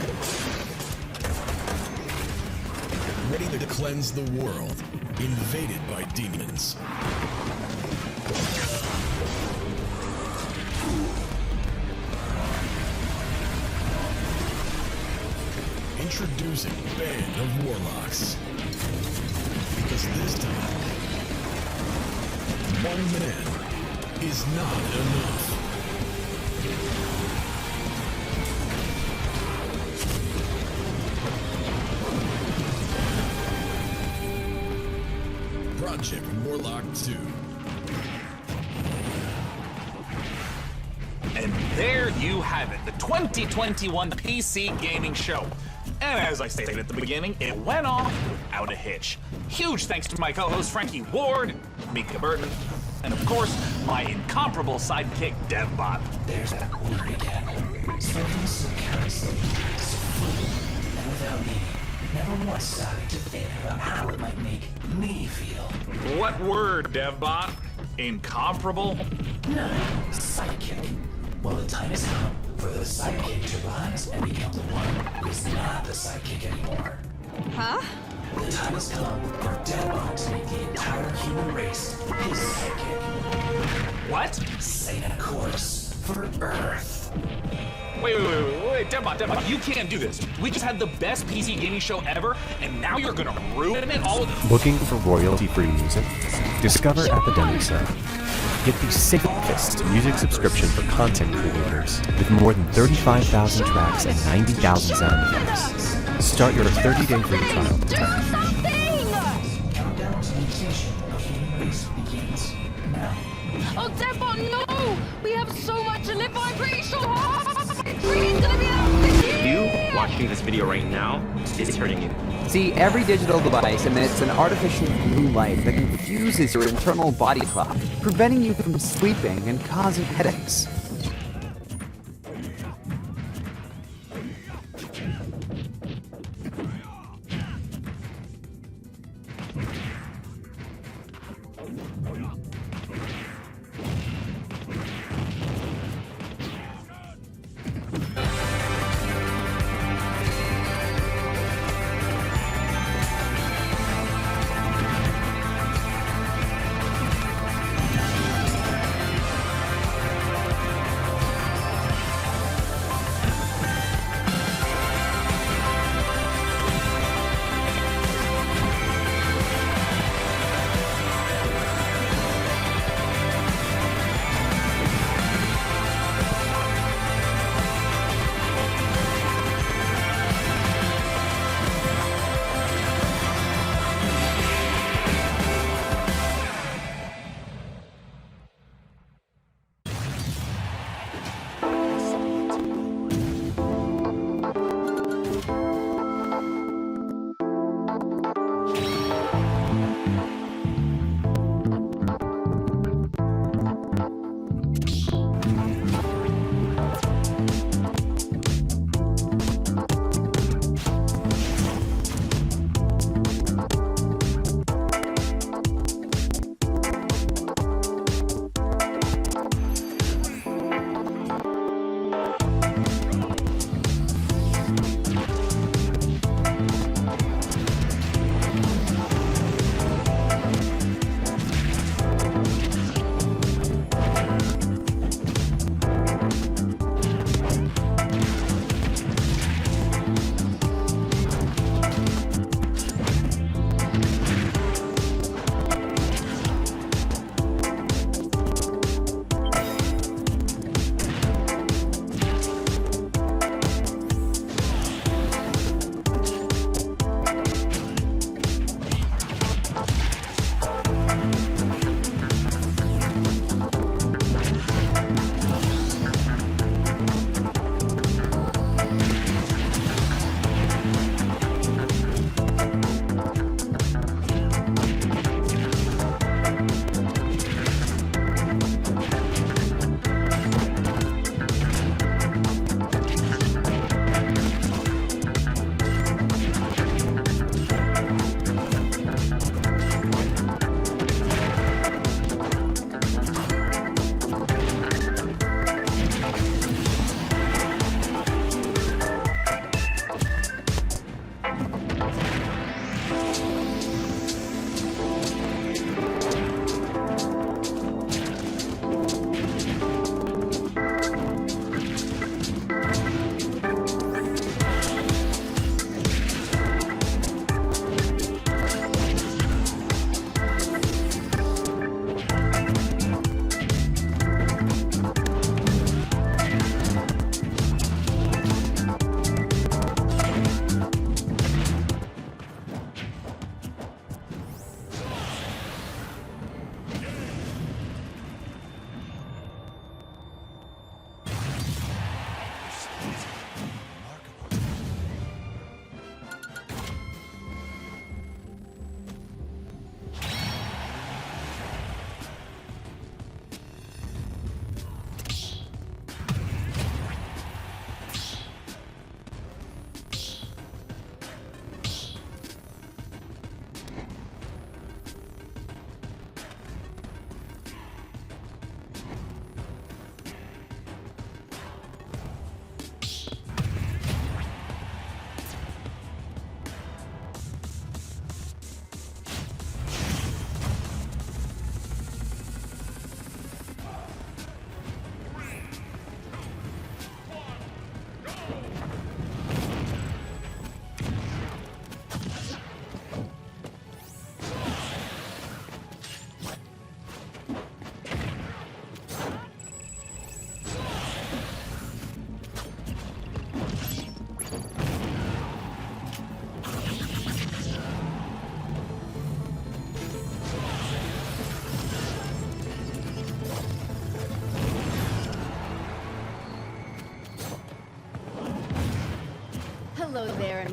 Ready to cleanse the world, invaded by demons. Introducing Band of Warlocks. Because this time, one man is not enough. Project Warlock 2. And there you have it, the 2021 PC Gaming Show. And as I stated at the beginning, it went off without a hitch. Huge thanks to my co-host Frankie Ward, Mika Burton, and of course, my incomparable sidekick DevBot. There's that word again. Something so carelessly, so fleeting, and without me, never once stopping to think about how it might make me feel. What word, DevBot? Incomparable? No, sidekick. Well, the time has come for the sidekick to rise and become the one who is not the sidekick anymore. Huh? The time has come for DevBot to make the entire human race his sidekick. What? Same course for Earth. Wait, DevBot, you can't do this. We just had the best PC gaming show ever, and now you're gonna ruin it all. Looking for royalty-free music? Discover Epidemic. Get the safest music subscription for content creators with more than 35,000 tracks and 90,000 sound effects. Start your 30-day free trial today. Countdown to mutation of human race begins now. Oh, Deadbot, no! We have so much to live by. I'm pretty sure Green's gonna be out this year! You watching this video right now is hurting you. See, every digital device emits an artificial blue light that confuses your internal body clock, preventing you from sleeping and causing headaches.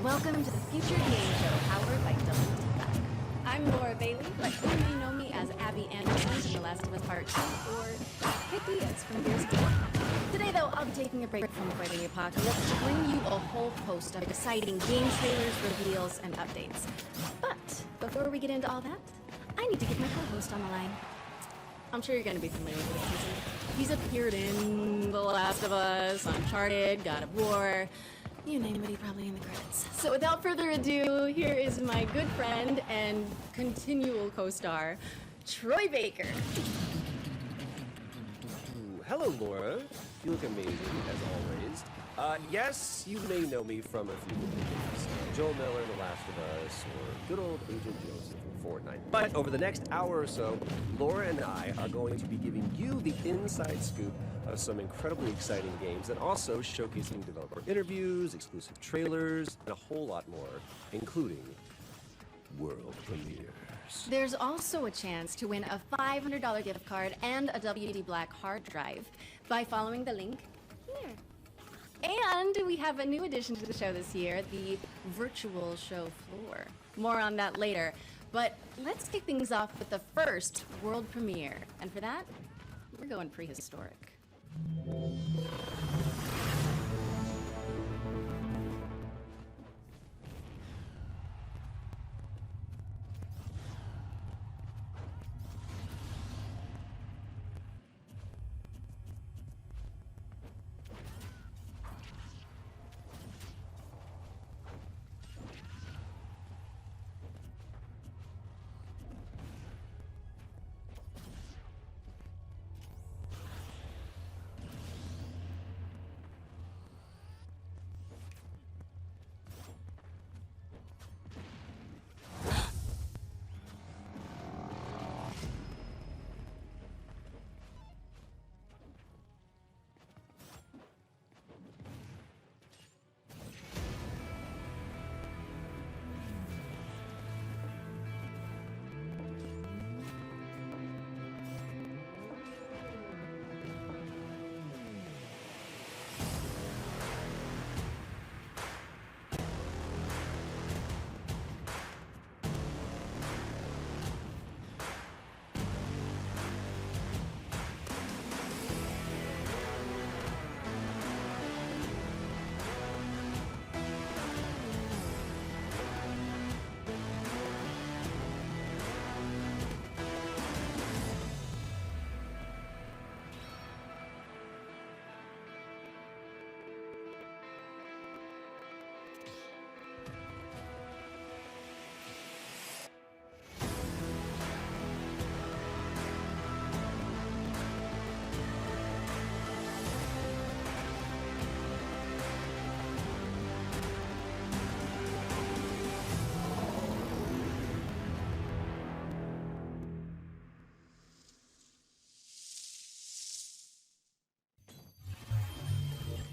welcome to the Future Game Show powered by WT. I'm Laura Bailey, but you may know me as Abby Anderson from The Last of Us Part 2 or Hit Diaz from Gears of War. Today, though, I'll be taking a break from fighting the apocalypse to bring you a whole host of exciting game trailers, reveals, and updates. But before we get into all that, I need to get my co-host on the line. I'm sure you're going to be familiar with this season. He's appeared in The Last of Us, Uncharted, God of War, you name it, he's probably in the credits. So without further ado, here is my good friend and continual co-star, Troy Baker. Hello, Laura. You look amazing, as always. Yes, you may know me from a few movies. Joel Miller, The Last of Us, or good old Agent Joseph from Fortnite. But over the next hour or so, Laura and I are going to be giving you the inside scoop of some incredibly exciting games and also showcasing developer interviews, exclusive trailers, and a whole lot more, including world premieres. There's also a chance to win a $500 gift card and a WD Black hard drive by following the link here. And we have a new addition to the show this year, the virtual show floor. More on that later. But let's kick things off with the first world premiere. And for that, we're going prehistoric.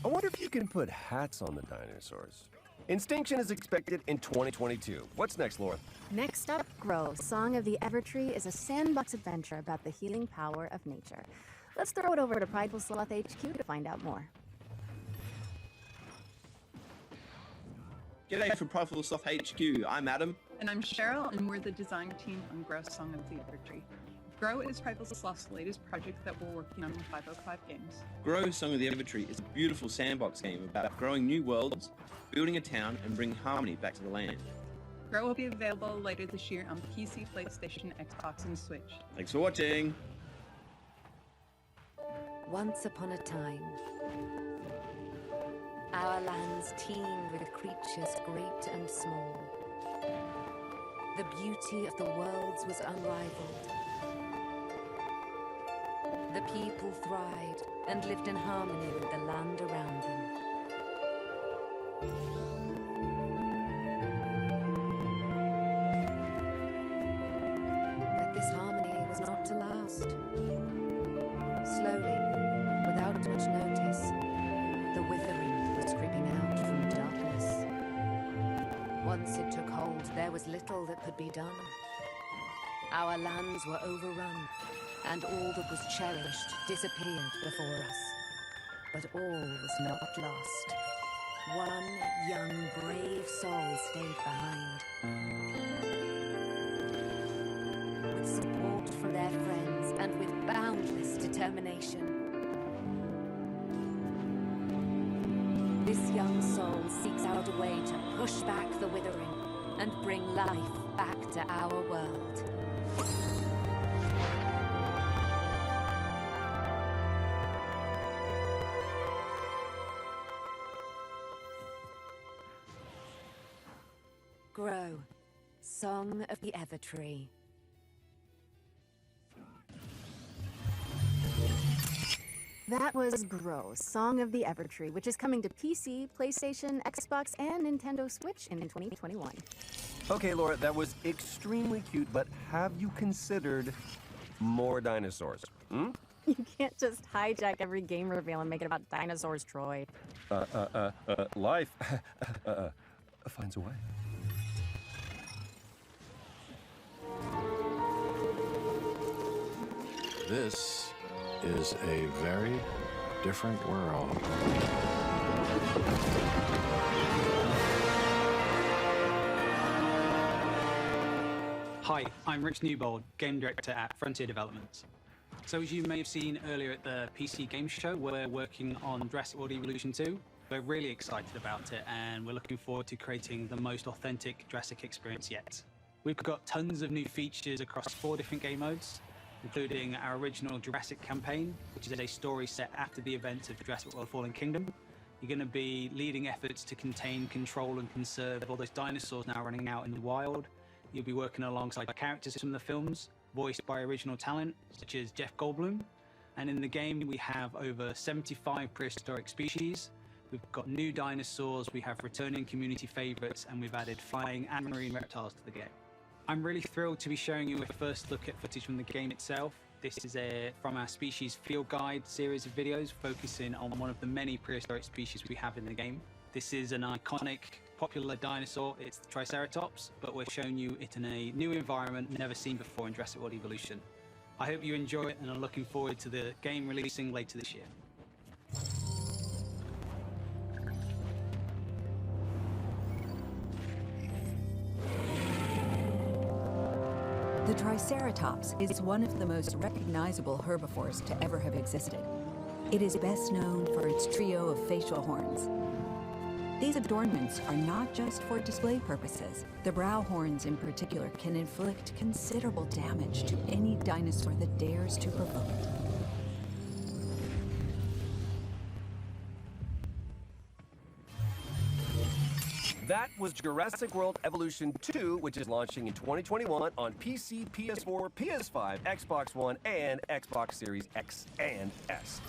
I wonder if you can put hats on the dinosaurs. Instinction is expected in 2022. What's next, Laura? Next up, Grow, Song of the Evertree is a sandbox adventure about the healing power of nature. Let's throw it over to Prideful Sloth HQ to find out more. G'day from Prideful Sloth HQ, I'm Adam. And I'm Cheryl, and we're the design team on Grow, Song of the Evertree. Grow is Prideful Sloth's latest project that we're working on with 505 Games. Grow, Song of the Evertree is a beautiful sandbox game about growing new worlds, building a town, and bringing harmony back to the land. Grow will be available later this year on PC, PlayStation, Xbox, and Switch. Thanks for watching! Once upon a time, our lands teemed with creatures great and small. The beauty of the worlds was unrivaled. The people thrived and lived in harmony with the land around them. But this harmony was not to last. Slowly, without much notice, the withering was creeping out from darkness. Once it took hold, there was little that could be done. Our lands were overrun, and all that was cherished disappeared before us. But all was not lost. one young, brave soul stayed behind. With support from their friends and with boundless determination. This young soul seeks out a way to push back the withering and bring life back to our world. Grow, Song of the Evertree. That was Grow, Song of the Evertree, which is coming to PC, PlayStation, Xbox, and Nintendo Switch in 2021. Okay, Laura, that was extremely cute, but have you considered more dinosaurs? Hmm? You can't just hijack every game reveal and make it about dinosaurs, Troy. Life finds a way. This is a very different world. Hi, I'm Rich Newbold, Game Director at Frontier Developments. So as you may have seen earlier at the PC Games Show, we're working on Jurassic World Evolution 2. We're really excited about it, and we're looking forward to creating the most authentic Jurassic experience yet. We've got tons of new features across 4 different game modes, including our original Jurassic campaign, which is a story set after the events of Jurassic World Fallen Kingdom. You're going to be leading efforts to contain, control, and conserve all those dinosaurs now running out in the wild. You'll be working alongside characters from the films, voiced by original talent, such as Jeff Goldblum. And in the game, we have over 75 prehistoric species. We've got new dinosaurs, we have returning community favorites, and we've added flying and marine reptiles to the game. I'm really thrilled to be showing you a first look at footage from the game itself. This is from our Species Field Guide series of videos focusing on one of the many prehistoric species we have in the game. This is an iconic, popular dinosaur. It's the Triceratops, but we're showing you it in a new environment never seen before in Jurassic World Evolution. I hope you enjoy it, and I'm looking forward to the game releasing later this year. The Triceratops is one of the most recognizable herbivores to ever have existed. It is best known for its trio of facial horns. These adornments are not just for display purposes. The brow horns in particular can inflict considerable damage to any dinosaur that dares to provoke it. That was Jurassic World Evolution 2, which is launching in 2021 on PC, PS4, PS5, Xbox One, and Xbox Series X and S.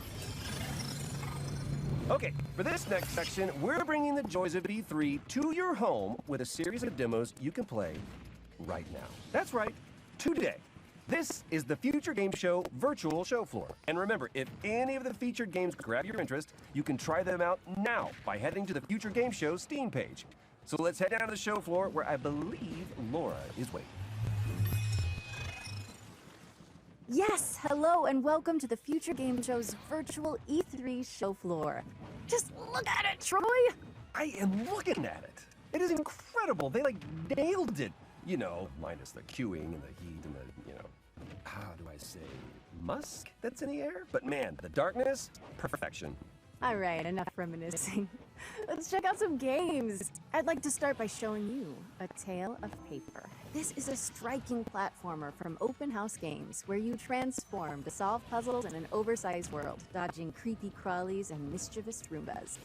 Okay, for this next section, we're bringing the joys of E3 to your home with a series of demos you can play right now. That's right, today. This is the Future Game Show virtual show floor. And remember, if any of the featured games grab your interest, you can try them out now by heading to the Future Game Show Steam page. So let's head down to the show floor where I believe Laura is waiting. Yes, hello and welcome to the Future Game Show's virtual E3 show floor. Just look at it, Troy! I am looking at it. It is incredible. They nailed it. You know, minus the queuing and the heat and the, how do I say, musk that's in the air? But man, the darkness, perfection. All right, enough reminiscing. Let's check out some games. I'd like to start by showing you A Tale of Paper. This is a striking platformer from Open House Games, where you transform to solve puzzles in an oversized world, dodging creepy crawlies and mischievous Roombas.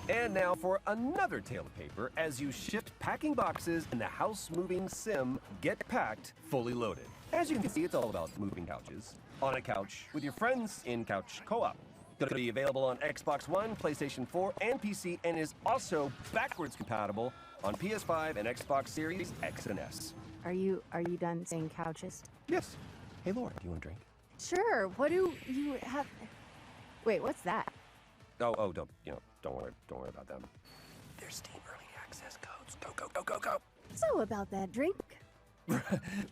And now for another Tale of Paper, as you shift packing boxes in the house-moving sim Get Packed, fully loaded. As you can see, it's all about moving couches. On a couch with your friends in couch co-op. Going to be available on Xbox One, PlayStation 4, and PC, and is also backwards compatible on PS5 and Xbox Series X and S. Are you done saying couches? Yes. Hey, Laura, do you want a drink? Sure. What do you have? Wait, what's that? Oh, don't worry about them. They're Steam Early Access codes. Go. So about that drink.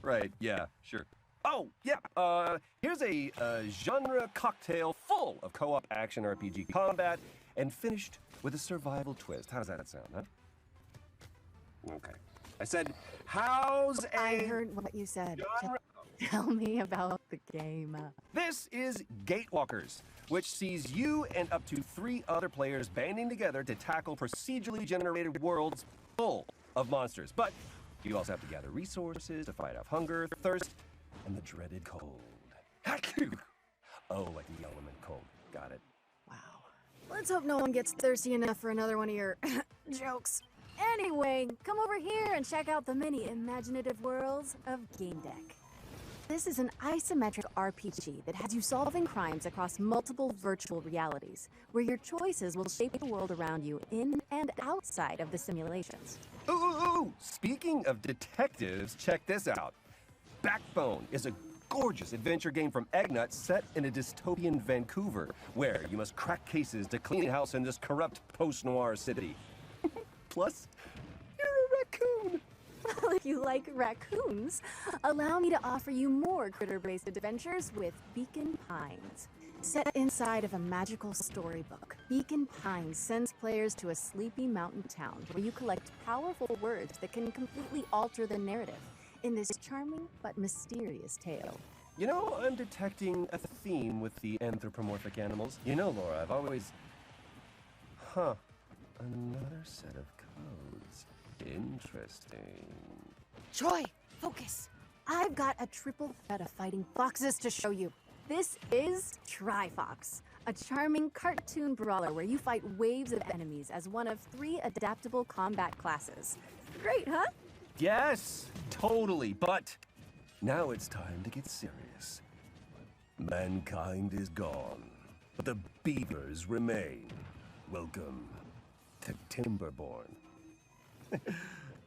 Right, yeah, sure. Oh, yeah, here's a genre cocktail full of co-op action RPG combat and finished with a survival twist. How does that sound, huh? Okay. I said, how's a... I heard what you said. genre- Tell me about the game. This is Gatewalkers, which sees you and up to 3 other players banding together to tackle procedurally generated worlds full of monsters. But you also have to gather resources to fight off hunger, thirst, and the dreaded cold. Oh, like the element cold. Got it. Let's hope no one gets thirsty enough for another one of your jokes. Anyway, come over here and check out the many imaginative worlds of Game Deck. This is an isometric RPG that has you solving crimes across multiple virtual realities, where your choices will shape the world around you in and outside of the simulations. Ooh! Speaking of detectives, check this out. Backbone is a gorgeous adventure game from Eggnut set in a dystopian Vancouver, where you must crack cases to clean house in this corrupt post-noir city. Plus, you're a raccoon. Well, if you like raccoons, allow me to offer you more critter-based adventures with Beacon Pines. Set inside of a magical storybook, Beacon Pines sends players to a sleepy mountain town where you collect powerful words that can completely alter the narrative in this charming but mysterious tale. You know, I'm detecting a theme with the anthropomorphic animals. You know, Laura, I've always... Huh. Another set of codes. Interesting. Troy, focus. I've got a triple threat of fighting foxes to show you. This is Trifox, a charming cartoon brawler where you fight waves of enemies as one of 3 adaptable combat classes. Great, huh? Yes, totally, but now it's time to get serious. Mankind is gone, but the beavers remain. Welcome to Timberborn.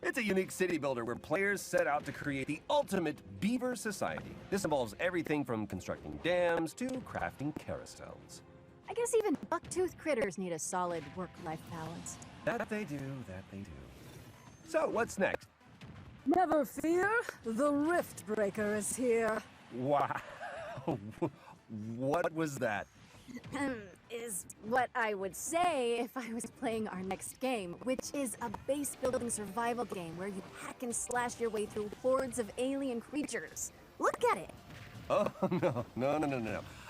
It's a unique city builder where players set out to create the ultimate beaver society. This involves everything from constructing dams to crafting carousels. I guess even buck-toothed critters need a solid work-life balance. That they do, that they do. So, what's next? Never fear, the Rift Breaker is here. Wow. What was that? Is what I would say if I was playing our next game, which is a base-building survival game where you hack and slash your way through hordes of alien creatures. Look at it! Oh, no.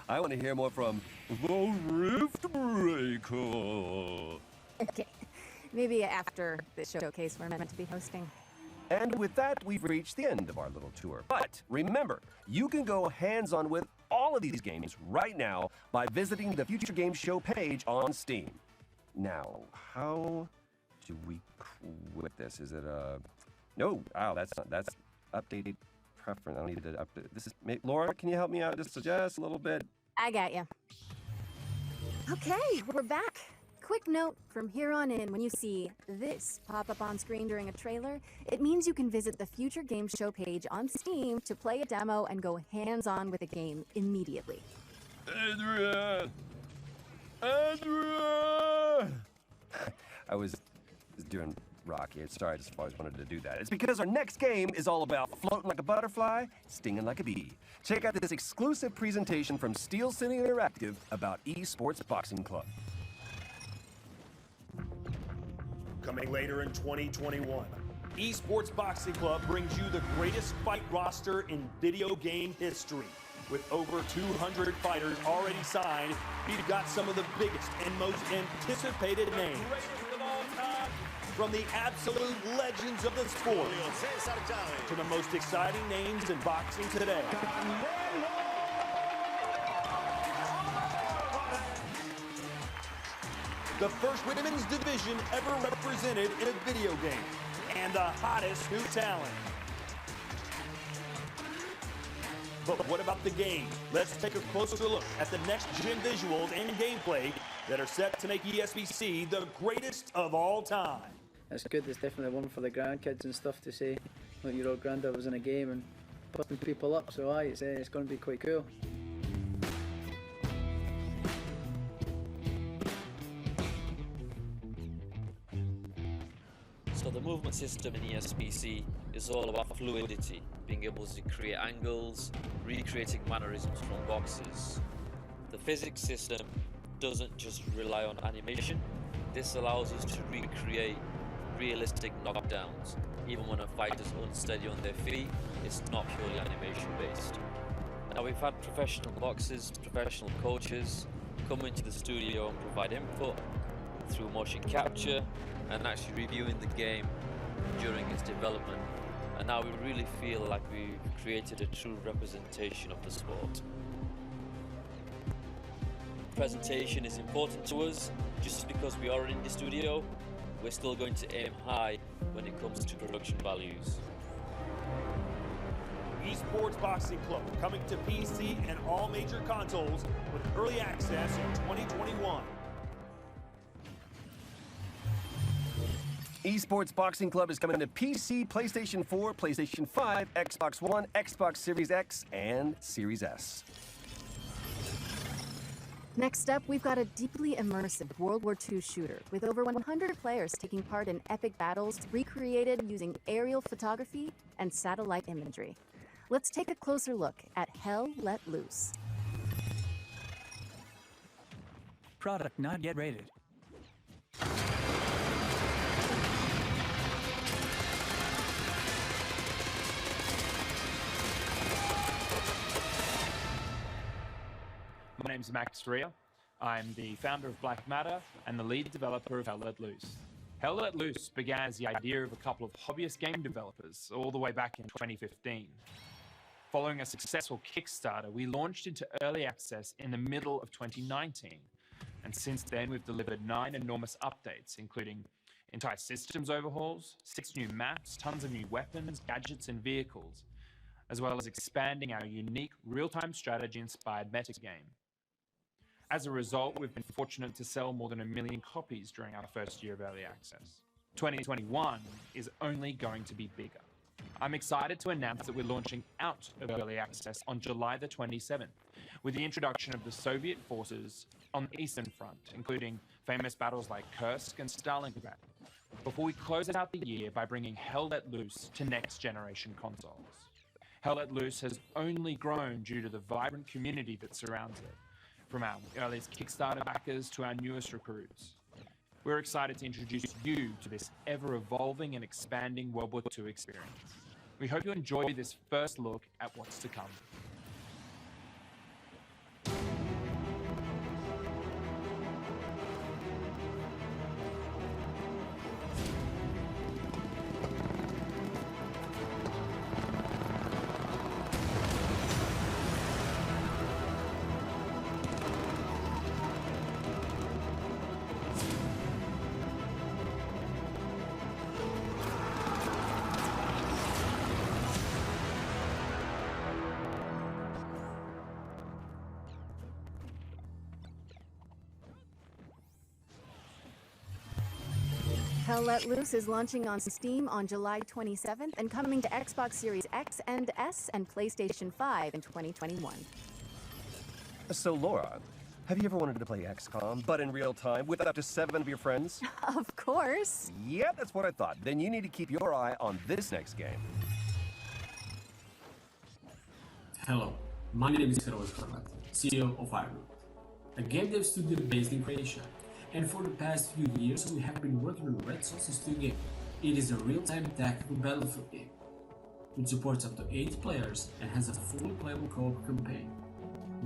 I want to hear more from the Rift Breaker. Okay, maybe after the showcase we're meant to be hosting. And with that, we've reached the end of our little tour. But remember, you can go hands-on with all of these games right now by visiting the Future Games Show page on Steam. Now, how do we quit this? Is it no? Wow, that's updated preference. I don't need to update. This is Laura. Can you help me out just a little bit? I got you. Okay, we're back. Quick note, from here on in, when you see this pop up on screen during a trailer, it means you can visit the Future Games Show page on Steam to play a demo and go hands-on with the game immediately. Andrea! I was doing Rocky. Sorry, I just always wanted to do that. It's because our next game is all about floating like a butterfly, stinging like a bee. Check out this exclusive presentation from Steel City Interactive about eSports Boxing Club. Coming later in 2021, Esports Boxing Club brings you the greatest fight roster in video game history. With over 200 fighters already signed, we've got some of the biggest and most anticipated names. From the absolute legends of the sport to the most exciting names in boxing today. The first women's division ever represented in a video game, and the hottest new talent. But what about the game? Let's take a closer look at the next-gen visuals and gameplay that are set to make ESBC the greatest of all time. It's good, there's definitely one for the grandkids and stuff to say, like your old granddad was in a game and putting people up, so it's going to be quite cool. So the movement system in ESBC is all about fluidity, being able to create angles, recreating mannerisms from boxes. The physics system doesn't just rely on animation. This allows us to recreate realistic knockdowns. Even when a fighter is unsteady on their feet, it's not purely animation based. Now we've had professional boxers, professional coaches come into the studio and provide input through motion capture and actually reviewing the game during its development. And now we really feel like we've created a true representation of the sport. Presentation is important to us. Just because we are in the studio, we're still going to aim high when it comes to production values. Esports Boxing Club coming to PC and all major consoles with early access in 2021. Esports Boxing Club is coming to PC, PlayStation 4, PlayStation 5, Xbox One, Xbox Series X, and Series S. Next up, we've got a deeply immersive World War II shooter with over 100 players taking part in epic battles recreated using aerial photography and satellite imagery. Let's take a closer look at Hell Let Loose. Product not yet rated. My name's Max Ria. I'm the founder of Black Matter and the lead developer of Hell Let Loose. Hell Let Loose began as the idea of a couple of hobbyist game developers all the way back in 2015. Following a successful Kickstarter, we launched into early access in the middle of 2019. And since then, we've delivered 9 enormous updates, including entire systems overhauls, 6 new maps, tons of new weapons, gadgets, and vehicles, as well as expanding our unique real-time strategy-inspired metagame. As a result, we've been fortunate to sell more than 1 million copies during our first year of early access. 2021 is only going to be bigger. I'm excited to announce that we're launching out of early access on July the 27th, with the introduction of the Soviet forces on the Eastern Front, including famous battles like Kursk and Stalingrad, before we close out the year by bringing Hell Let Loose to next-generation consoles. Hell Let Loose has only grown due to the vibrant community that surrounds it, from our earliest Kickstarter backers to our newest recruits. We're excited to introduce you to this ever-evolving and expanding World War II experience. We hope you enjoy this first look at what's to come. Hell Let Loose is launching on Steam on July 27th and coming to Xbox Series X and S and PlayStation 5 in 2021. So, Laura, have you ever wanted to play XCOM, but in real time, with up to 7 of your friends? Of course. Yeah, that's what I thought. Then you need to keep your eye on this next game. Hello, my name is Karol Horvat, CEO of Alle, a game dev studio based in Croatia. And for the past few years, we have been working on Red Sauce's 2 game. It is a real-time tactical battlefield game. It supports up to 8 players and has a fully playable co-op campaign.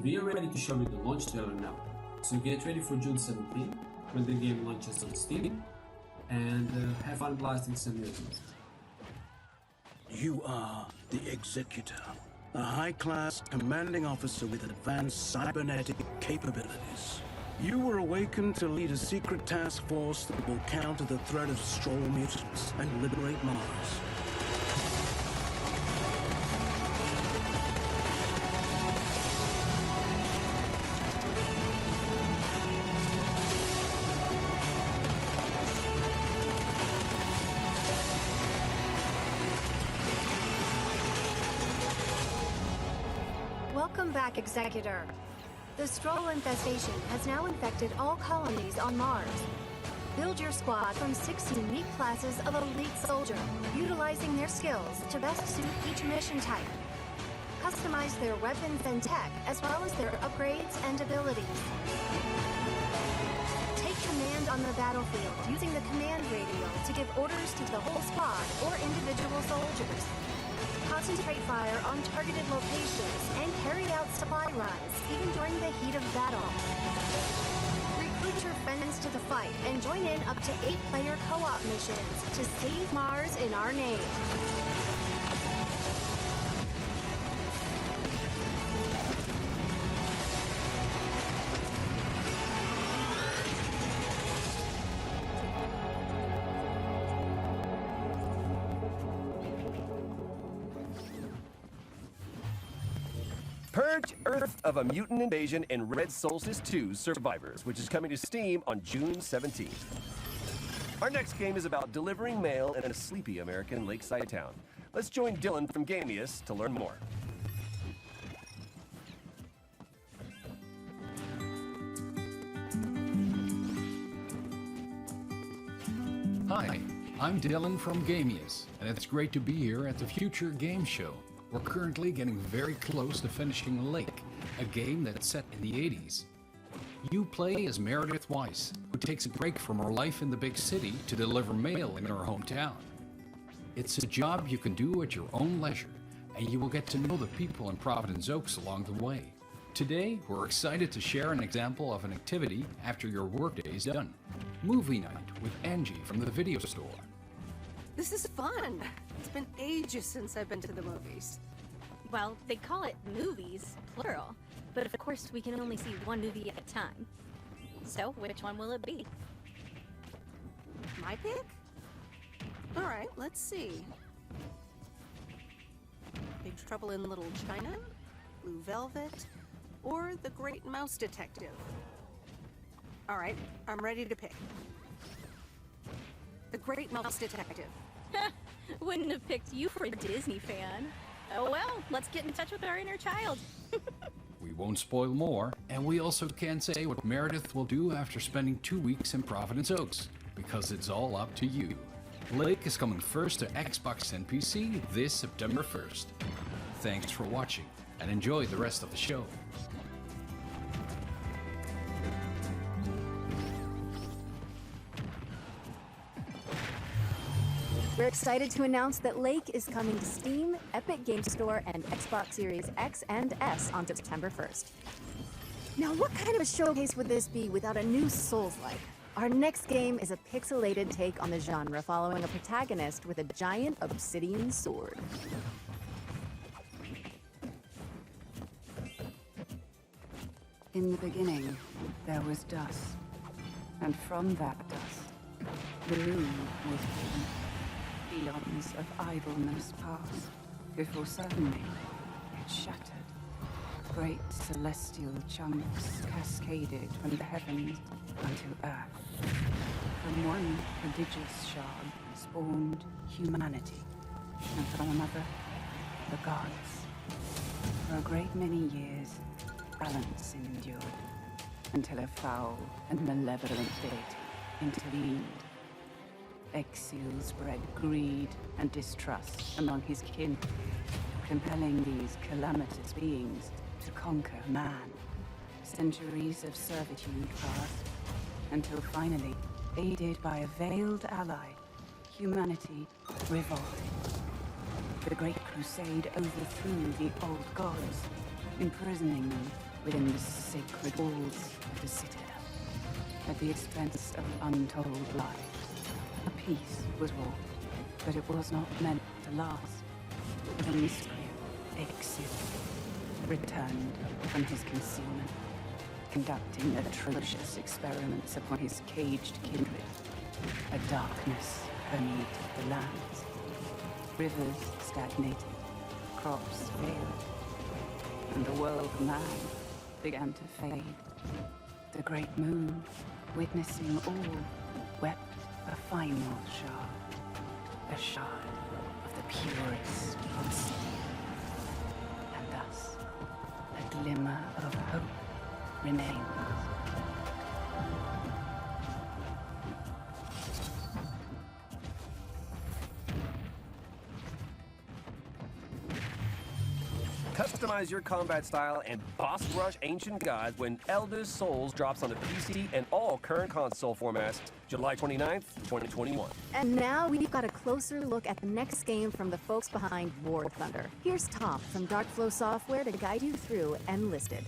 We are ready to show you the launch trailer now, so get ready for June 17 when the game launches on Steam, and have fun blasting some music. You are the Executor, a high-class commanding officer with advanced cybernetic capabilities. You were awakened to lead a secret task force that will counter the threat of strong mutants and liberate Mars. Welcome back, Executor. The Stroll infestation has now infected all colonies on Mars. Build your squad from 6 unique classes of elite soldier, utilizing their skills to best suit each mission type. customize their weapons and tech, as well as their upgrades and abilities. Take command on the battlefield using the command radio to give orders to the whole squad or individual soldiers. Concentrate fire on targeted locations and carry out supply runs, even during the heat of battle. Recruit your friends to the fight and join in up to 8-player co-op missions to save Mars in our name. Purge Earth of a Mutant Invasion in Red Solstice 2 Survivors, which is coming to Steam on June 17th. Our next game is about delivering mail in a sleepy American lakeside town. Let's join Dylan from Gamius to learn more. Hi, I'm Dylan from Gamius, and it's great to be here at the Future Game Show. We're currently getting very close to finishing Lake, a game that's set in the 80s. You play as Meredith Weiss, who takes a break from her life in the big city to deliver mail in her hometown. It's a job you can do at your own leisure, and you will get to know the people in Providence Oaks along the way. Today, we're excited to share an example of an activity after your workday is done. Movie night with Angie from the video store. This is fun. It's been ages since I've been to the movies. Well, they call it movies, plural, but of course we can only see one movie at a time. So, which one will it be? My pick? All right, let's see. Big Trouble in Little China, Blue Velvet, or The Great Mouse Detective. All right, I'm ready to pick. The Great Mouse Detective. Wouldn't have picked you for a Disney fan. Oh well, let's get in touch with our inner child. We won't spoil more, and we also can't say what Meredith will do after spending 2 weeks in Providence Oaks, because it's all up to you. Lake is coming first to Xbox and PC this September 1st. Thanks for watching, and enjoy the rest of the show. We're excited to announce that Lake is coming to Steam, Epic Game Store, and Xbox Series X and S on September 1st. Now, what kind of a showcase would this be without a new Souls-like? Our next game is a pixelated take on the genre, following a protagonist with a giant obsidian sword. In the beginning, there was dust, and from that dust, the moon was born. Eons of idleness passed, before suddenly it shattered. Great celestial chunks cascaded from the heavens unto earth. From one prodigious shard spawned humanity, and from another, the gods. For a great many years, balance endured, until a foul and malevolent deity intervened. Exiles bred greed and distrust among his kin, compelling these calamitous beings to conquer man. Centuries of servitude passed, until finally, aided by a veiled ally, humanity revolted. The Great Crusade overthrew the old gods, imprisoning them within the sacred walls of the citadel, at the expense of untold lives. A peace was wrought, but it was not meant to last. The miscreant, Exil, returned from his concealment, conducting atrocious experiments upon his caged kindred. A darkness permeated the lands. Rivers stagnated, crops failed, and the world of man began to fade. The great moon, witnessing all, wept a final shard, a shard of the purest obsidian. And thus, a glimmer of hope remains. customize your combat style and boss rush ancient gods when Elder Souls drops on the PC and all current console formats July 29th, 2021. And now we've got a closer look at the next game from the folks behind War Thunder. Here's Tom from Darkflow Software to guide you through Enlisted.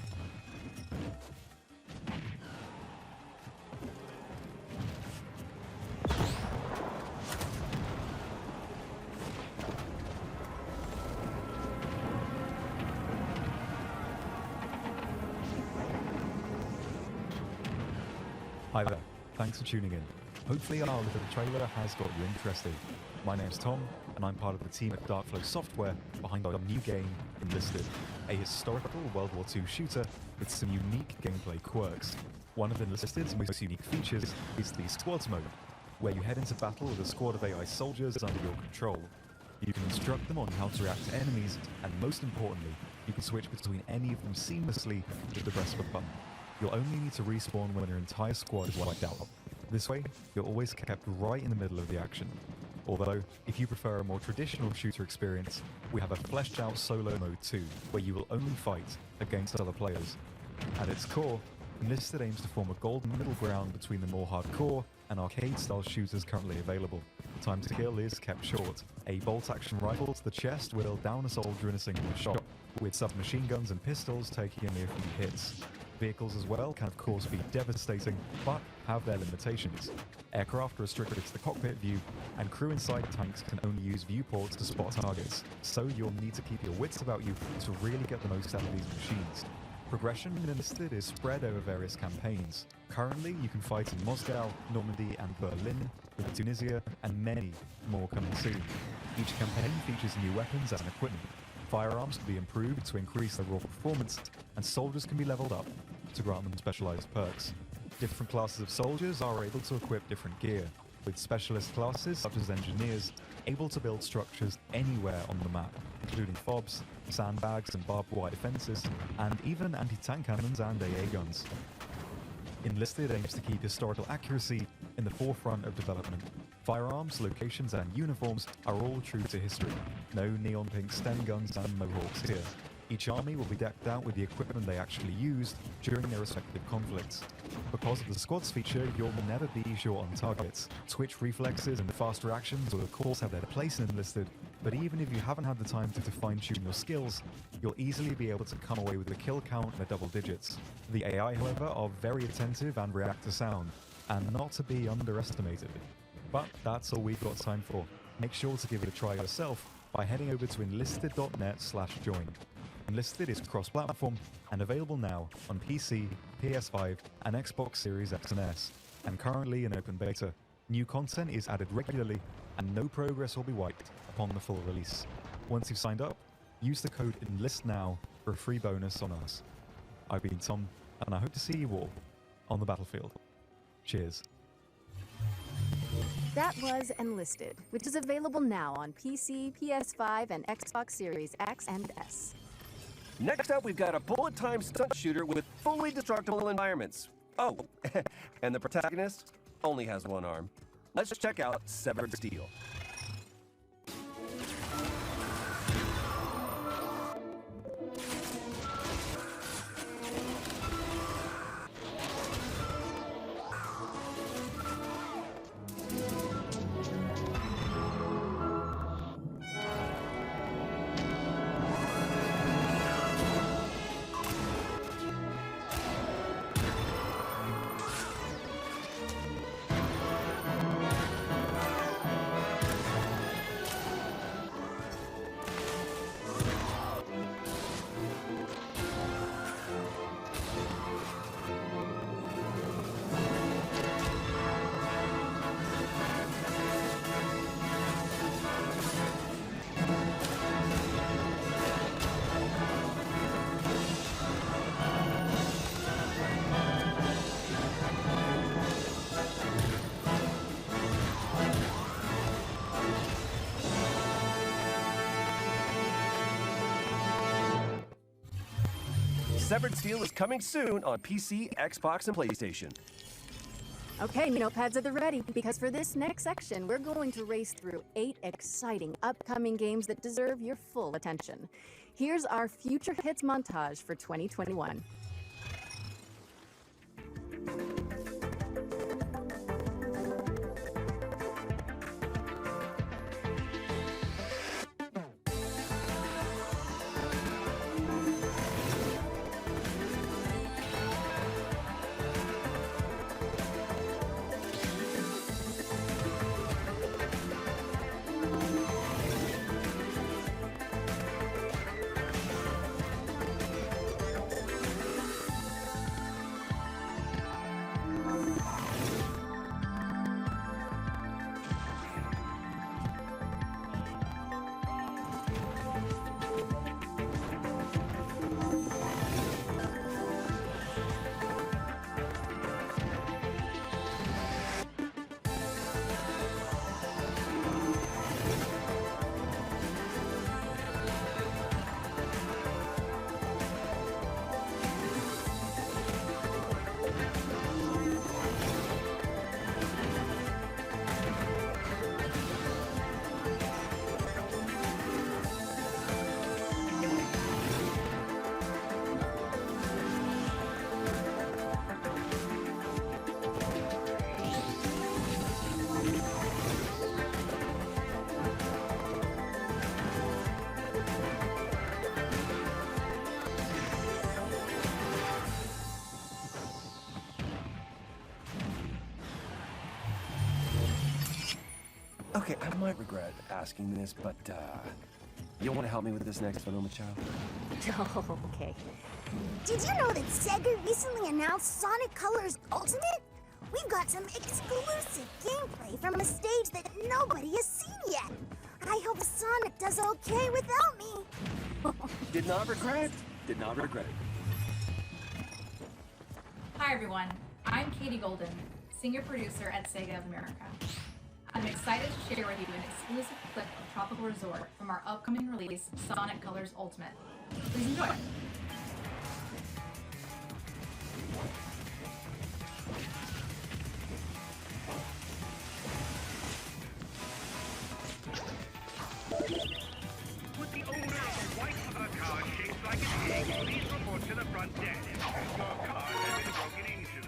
Hi there, thanks for tuning in. Hopefully our little trailer has got you interested. My name's Tom, and I'm part of the team at Darkflow Software behind our new game, Enlisted, a historical World War II shooter with some unique gameplay quirks. One of Enlisted's most unique features is the squads mode, where you head into battle with a squad of AI soldiers under your control. You can instruct them on how to react to enemies, and most importantly, you can switch between any of them seamlessly with the press of a button. You'll only need to respawn when your entire squad is wiped out. This way, you're always kept right in the middle of the action. Although, if you prefer a more traditional shooter experience, we have a fleshed out solo mode too, where you will only fight against other players. At its core, Enlisted aims to form a golden middle ground between the more hardcore and arcade-style shooters currently available. Time to kill is kept short. A bolt-action rifle to the chest will down a soldier in a single shot, with submachine guns and pistols taking only a few hits. Vehicles as well can of course be devastating, but have their limitations. Aircraft are restricted to the cockpit view, and crew inside tanks can only use viewports to spot targets, so you'll need to keep your wits about you to really get the most out of these machines. Progression in Enlisted is spread over various campaigns. Currently, you can fight in Moscow, Normandy and Berlin, with Tunisia, and many more coming soon. Each campaign features new weapons and equipment. Firearms can be improved to increase their raw performance, and soldiers can be leveled up to grant them specialized perks. Different classes of soldiers are able to equip different gear, with specialist classes such as engineers able to build structures anywhere on the map, including FOBs, sandbags and barbed wire defenses, and even anti-tank cannons and AA guns. Enlisted aims to keep historical accuracy in the forefront of development. Firearms, locations and uniforms are all true to history. No neon pink Sten guns and mohawks here. Each army will be decked out with the equipment they actually used during their respective conflicts. Because of the squads feature, you'll never be short on targets. Twitch reflexes and fast reactions will of course have their place in Enlisted, but even if you haven't had the time to fine-tune your skills, you'll easily be able to come away with a kill count in the double digits. The AI, however, are very attentive and react to sound, and not to be underestimated. But that's all we've got time for. Make sure to give it a try yourself by heading over to enlisted.net/join. Enlisted is cross-platform and available now on PC, PS5 and Xbox Series X and S, and currently in open beta. New content is added regularly and no progress will be wiped upon the full release. Once you've signed up, use the code ENLISTNOW for a free bonus on us. I've been Tom, and I hope to see you all on the battlefield. Cheers. That was Enlisted, which is available now on PC, PS5, and Xbox Series X and S. Next up, we've got a bullet-time stunt shooter with fully destructible environments. Oh, and the protagonist only has one arm. Let's check out Severed Steel. Severed Steel is coming soon on PC, Xbox, and PlayStation. Okay, notepads at the ready, because for this next section, we're going to race through 8 exciting upcoming games that deserve your full attention. Here's our future hits montage for 2021. Okay, I might regret asking this, but, you want to help me with this next one, Omacho? Oh, okay. Did you know that Sega recently announced Sonic Colors Ultimate? We've got some exclusive gameplay from a stage that nobody has seen yet. I hope Sonic does okay without me. Did not regret. Did not regret. Hi everyone, I'm Katie Golden, senior producer at Sega of America. I'm excited to share with you an exclusive clip of Tropical Resort from our upcoming release, Sonic Colors Ultimate. Please enjoy. Would the owner of a white car shaped like an egg please report to the front desk? Your car has been broken into.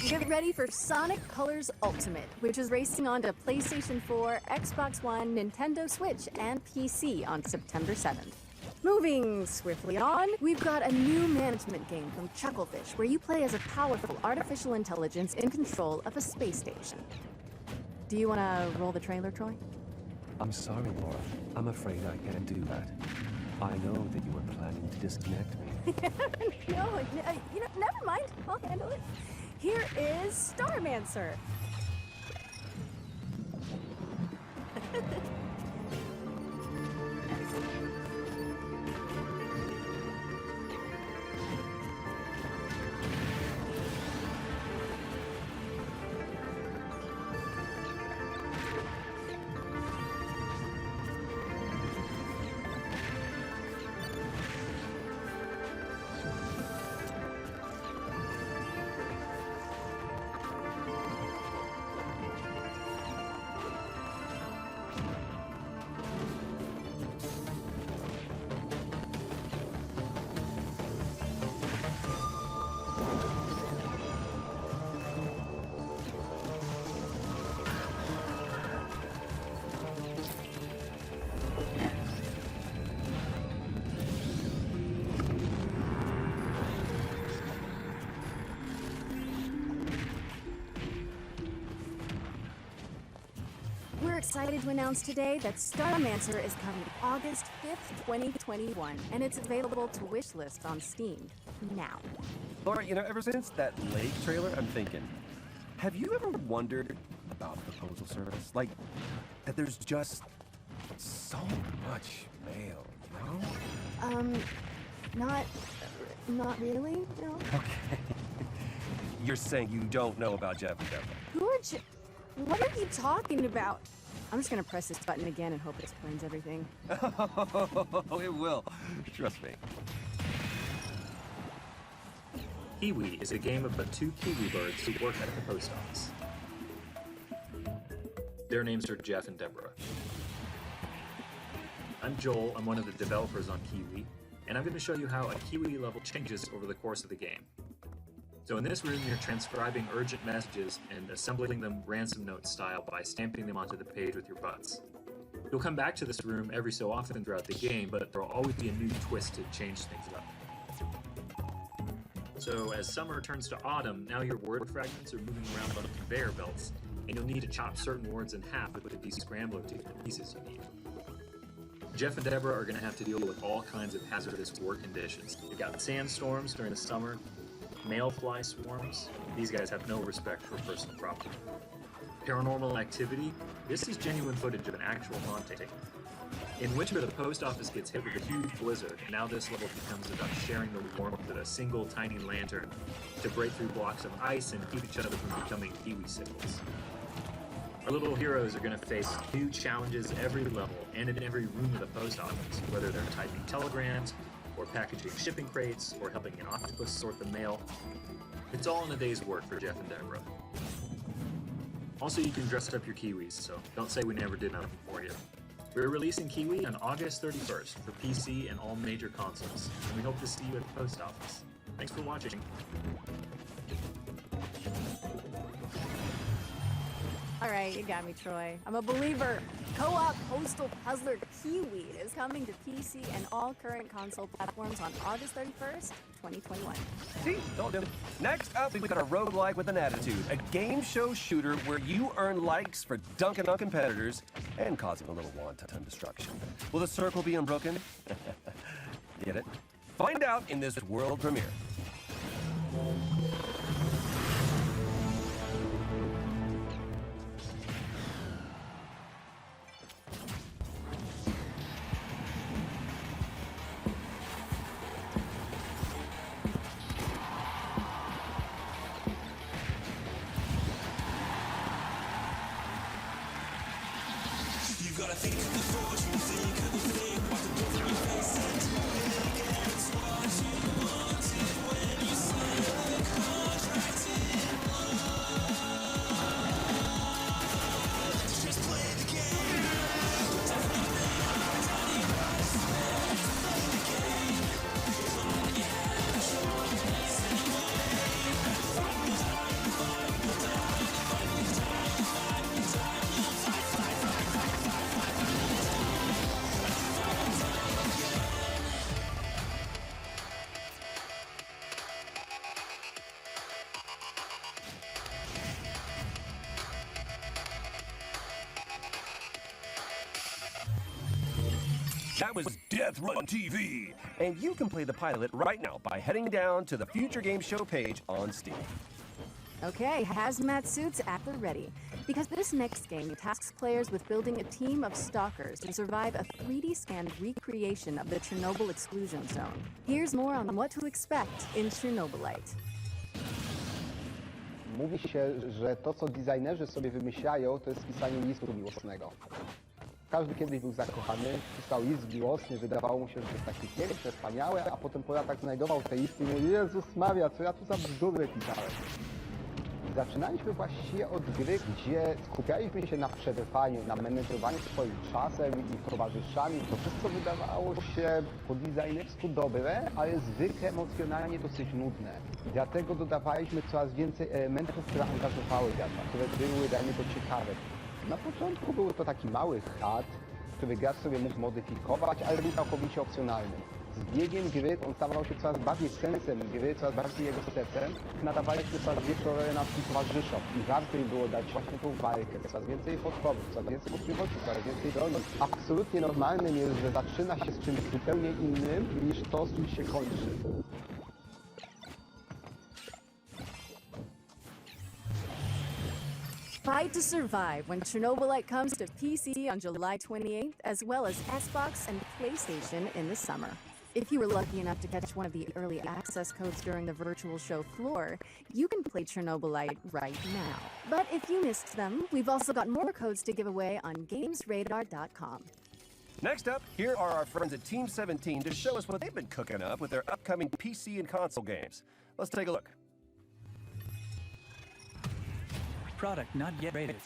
Get ready for Sonic Colors Ultimate, which is racing onto PlayStation 4, Xbox One, Nintendo Switch, and PC on September 7th. Moving swiftly on, we've got a new management game from Chucklefish where you play as a powerful artificial intelligence in control of a space station. Do you want to roll the trailer, Troy? I'm sorry, Laura. I'm afraid I can't do that. I know that you were planning to disconnect me. No, never mind. I'll handle it. Here is Starmancer. We're excited to announce today that Starmancer is coming August 5th, 2021, and it's available to wishlist on Steam now. Laura, you know, ever since that Lake trailer, I'm thinking, have you ever wondered about proposal service? Like, that there's just so much mail, you know? Not really, no. Okay. You're saying you don't know about Jeff and Deborah? What are you talking about? I'm just gonna press this button again and hope it explains everything. Oh, it will. Trust me. Kiwi is a game about two kiwi birds who work at the post office. Their names are Jeff and Deborah. I'm Joel, I'm one of the developers on Kiwi, and I'm going to show you how a Kiwi level changes over the course of the game. So in this room, you're transcribing urgent messages and assembling them ransom note style by stamping them onto the page with your butts. You'll come back to this room every so often throughout the game, but there will always be a new twist to change things up. So as summer turns to autumn, now your word fragments are moving around on conveyor belts, and you'll need to chop certain words in half with the descrambler to get the pieces you need. Jeff and Deborah are going to have to deal with all kinds of hazardous work conditions. You've got sandstorms during the summer, mayfly swarms. These guys have no respect for personal property. Paranormal activity. This is genuine footage of an actual haunting. In winter, the post office gets hit with a huge blizzard, and now this level becomes about sharing the warmth with a single tiny lantern to break through blocks of ice and keep each other from becoming kiwi sickles. Our little heroes are going to face new challenges every level and in every room of the post office, whether they're typing telegrams, or packaging shipping crates, or helping an octopus sort the mail. It's all in a day's work for Jeff and Deborah. Also, you can dress up your kiwis, so don't say we never did nothing for you. We're releasing Kiwi on August 31st for PC and all major consoles, and we hope to see you at the post office. Thanks for watching. All right, you got me, Troy. I'm a believer. Co-op postal puzzler Kiwi is coming to PC and all current console platforms on August 31st, 2021. See? Told you. Next up, we got a roguelike with an attitude. A game show shooter where you earn likes for dunking on competitors and causing a little wanton destruction. Will the circle be unbroken? Get it? Find out in this world premiere. That was Death Run TV, and you can play the pilot right now by heading down to the Future Game Show page on Steam. Okay, hazmat suits at the ready, because this next game tasks players with building a team of stalkers to survive a 3D scanned recreation of the Chernobyl exclusion zone. Here's more on what to expect in Chernobylite. Mówi się, że to, co designerzy sobie wymyślają, to jest pisanie listu miłosnego. Każdy kiedyś był zakochany, pisał list miłosny, wydawało mu się, że to jest takie piękne, wspaniałe, a potem po latach znajdował te listy i mówi: Jezus Maria, co ja tu za bzdury pisałem. Zaczynaliśmy właściwie od gry, gdzie skupialiśmy się na przetrwaniu, na menedżowaniu swoim czasem i towarzyszami. To wszystko wydawało się po designersku dobre, ale zwykle emocjonalnie dosyć nudne. Dlatego dodawaliśmy coraz więcej elementów, które angażowały gracza, które były dla niego ciekawe. Na początku był to taki mały chat, który gracz sobie mógł modyfikować, ale był całkowicie opcjonalny. z biegiem gry on stawał się coraz bardziej sensem gry, coraz bardziej jego sercem. Nadawaliśmy coraz więcej relacji towarzyszom i warto im było dać właśnie tą walkę, coraz więcej podchodów, coraz więcej możliwości, coraz więcej broni. Absolutnie normalnym jest, że zaczyna się z czymś zupełnie innym niż to, z czym się kończy. Fight to survive when Chernobylite comes to PC on July 28th, as well as Xbox and PlayStation in the summer. If you were lucky enough to catch one of the early access codes during the virtual show floor, you can play Chernobylite right now. But if you missed them, we've also got more codes to give away on gamesradar.com. Next up, here are our friends at Team 17 to show us what they've been cooking up with their upcoming PC and console games. Let's take a look. Product not yet rated.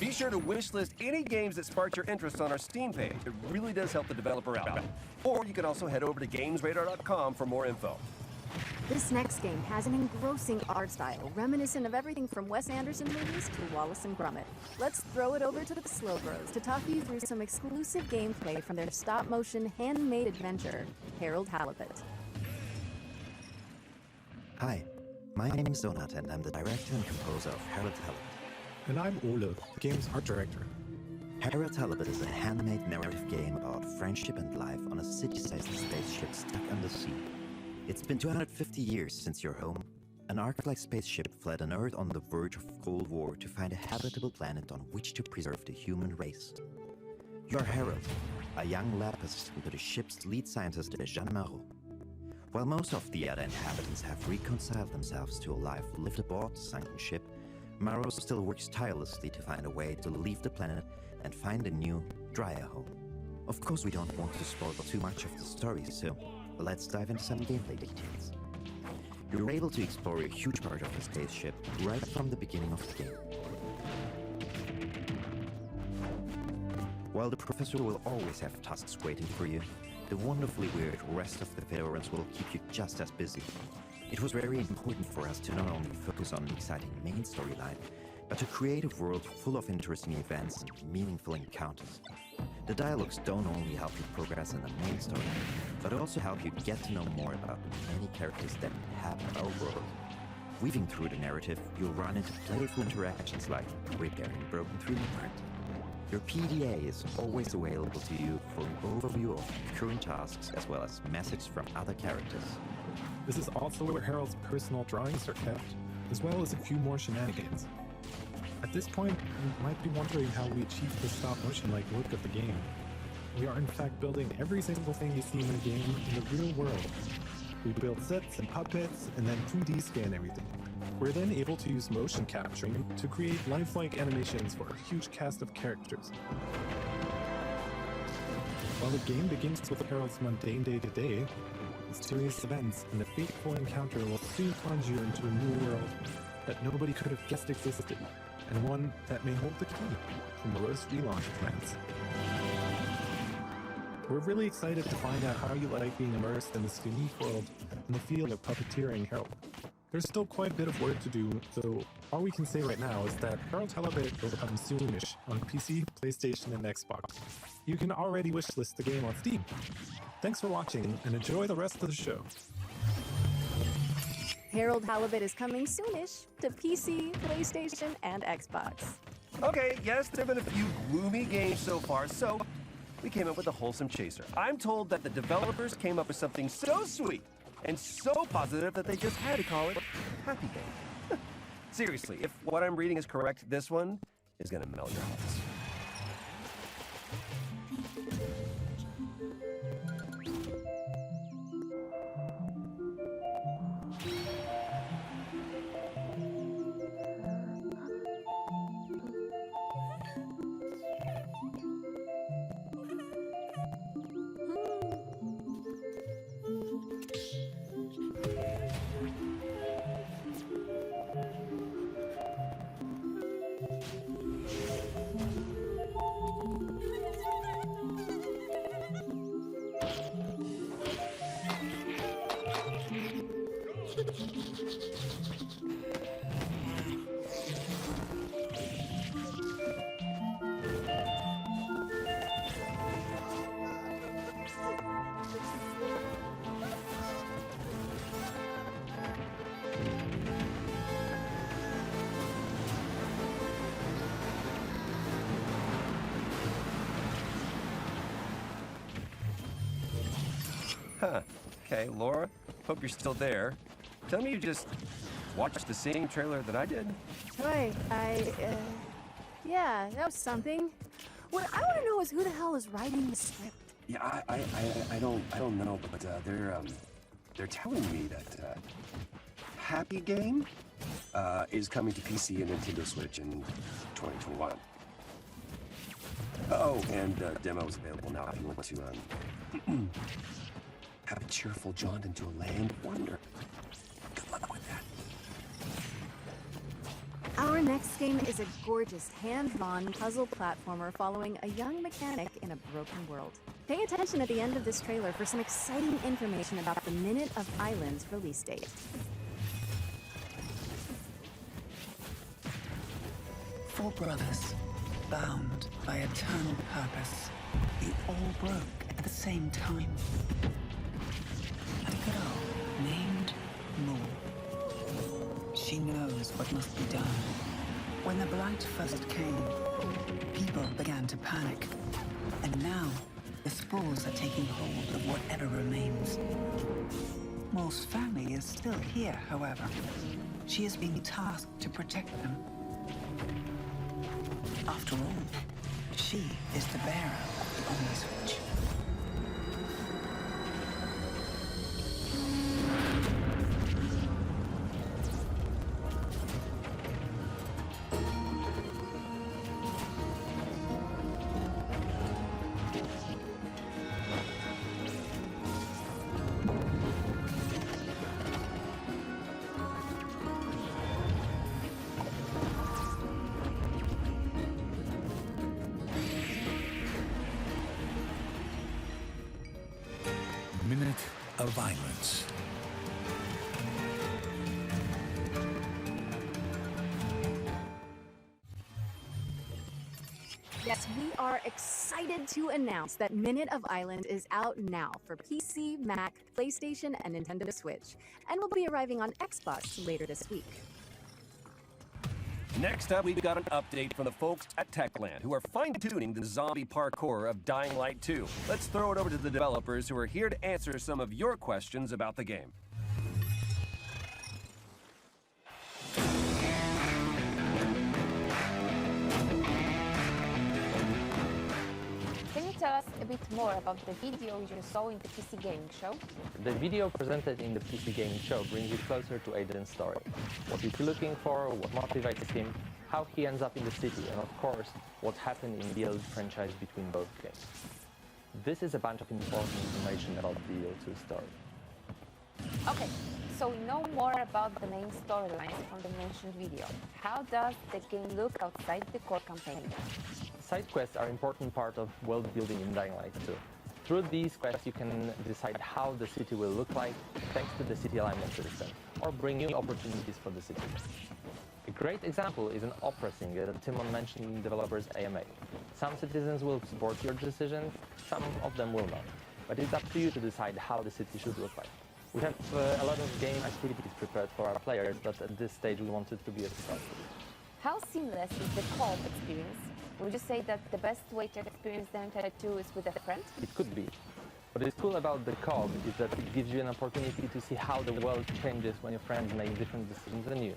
Be sure to wishlist any games that sparked your interest on our Steam page. It really does help the developer out. Or you can also head over to gamesradar.com for more info. This next game has an engrossing art style, reminiscent of everything from Wes Anderson movies to Wallace and Gromit. Let's throw it over to the Slow Bros to talk you through some exclusive gameplay from their stop-motion handmade adventure, Harold Halibut. Hi, my name is Donat and I'm the director and composer of Harold Halibut. And I'm Ole, the game's art director. Harold Halibut is a handmade narrative game about friendship and life on a city-sized spaceship stuck under sea. It's been 250 years since your home. An Ark-like spaceship fled an Earth on the verge of Cold War to find a habitable planet on which to preserve the human race. You're Harold, a young lapist who the ship's lead scientist is Jean Marot. While most of the other inhabitants have reconciled themselves to a life lived aboard the sunken ship, Marot still works tirelessly to find a way to leave the planet and find a new, drier home. Of course, we don't want to spoil too much of the story, so let's dive into some gameplay details. You're able to explore a huge part of the spaceship right from the beginning of the game. While the professor will always have tasks waiting for you, the wonderfully weird rest of the Fedorans will keep you just as busy. It was very important for us to not only focus on the exciting main storyline, but to create a world full of interesting events and meaningful encounters. The dialogues don't only help you progress in the main story, but also help you get to know more about the many characters that inhabit our world. Weaving through the narrative, you'll run into playful interactions like repairing broken 3D print. Your PDA is always available to you for an overview of current tasks as well as messages from other characters. This is also where Harold's personal drawings are kept, as well as a few more shenanigans. At this point, you might be wondering how we achieved the stop-motion-like look of the game. We are in fact building every single thing you see in the game in the real world. We build sets and puppets, and then 2D scan everything. We're then able to use motion capturing to create lifelike animations for a huge cast of characters. While the game begins with Harold's mundane day-to-day, mysterious events and a fateful encounter will soon plunge you into a new world that nobody could have guessed existed, and one that may hold the key to Mora's relaunch plans. We're really excited to find out how you like being immersed in this unique world and the feeling of puppeteering Harold. There's still quite a bit of work to do, so all we can say right now is that Harold Halibut will come soonish on PC, PlayStation, and Xbox. You can already wishlist the game on Steam. Thanks for watching, and enjoy the rest of the show. Harold Halibut is coming soonish to PC, PlayStation, and Xbox. Okay, yes, there have been a few gloomy games so far, so we came up with a wholesome chaser. I'm told that the developers came up with something so sweet and so positive that they just had to call it Happy Game. Seriously, if what I'm reading is correct, this one is gonna melt your hearts. Huh. Okay, Laura, hope you're still there. Tell me you just watched the same trailer that I did. Right, yeah, that was something. What I want to know is who the hell is writing the script. Yeah, I don't know, but they're telling me that Happy Game is coming to PC and Nintendo Switch in 2021. Oh, and demo is available now if you want to have a cheerful jaunt into a land of wonder. Good luck with that. Our next game is a gorgeous hand-drawn puzzle platformer following a young mechanic in a broken world. Pay attention at the end of this trailer for some exciting information about the Minute of Island's release date. Four brothers, bound by eternal purpose. They all broke at the same time. A girl named Moore. She knows what must be done. When the blight first came, people began to panic. And now, the spores are taking hold of whatever remains. Moore's family is still here, however. She is being tasked to protect them. After all, she is the bearer of the Omniswitch. of violence. Yes, we are excited to announce that Minute of Island is out now for PC, Mac, PlayStation, and Nintendo Switch, and will be arriving on Xbox later this week. Next up, we've got an update from the folks at Techland, who are fine-tuning the zombie parkour of Dying Light 2. Let's throw it over to the developers, who are here to answer some of your questions about the game. Can you tell us a bit more about the video you saw in the PC Gaming Show? The video presented in the PC Gaming Show brings you closer to Aiden's story. What he's looking for, what motivates him, how he ends up in the city, and of course, what happened in the Alle franchise between both games. This is a bunch of important information about the Alle 2 story. Okay, so we know more about the main storylines from the mentioned video. How does the game look outside the core campaign? Side quests are an important part of world building in Dying Light 2. Through these quests you can decide how the city will look like thanks to the city alignment system, or bring new opportunities for the city. A great example is an opera singer that Timon mentioned in developers AMA. Some citizens will support your decisions, some of them will not. But it's up to you to decide how the city should look like. We have a lot of game activities prepared for our players, but at this stage we want it to be a success. How seamless is the co-op experience? Would you say that the best way to experience Dying Light 2 is with a friend? It could be. What is cool about the co-op is that it gives you an opportunity to see how the world changes when your friends make different decisions than you.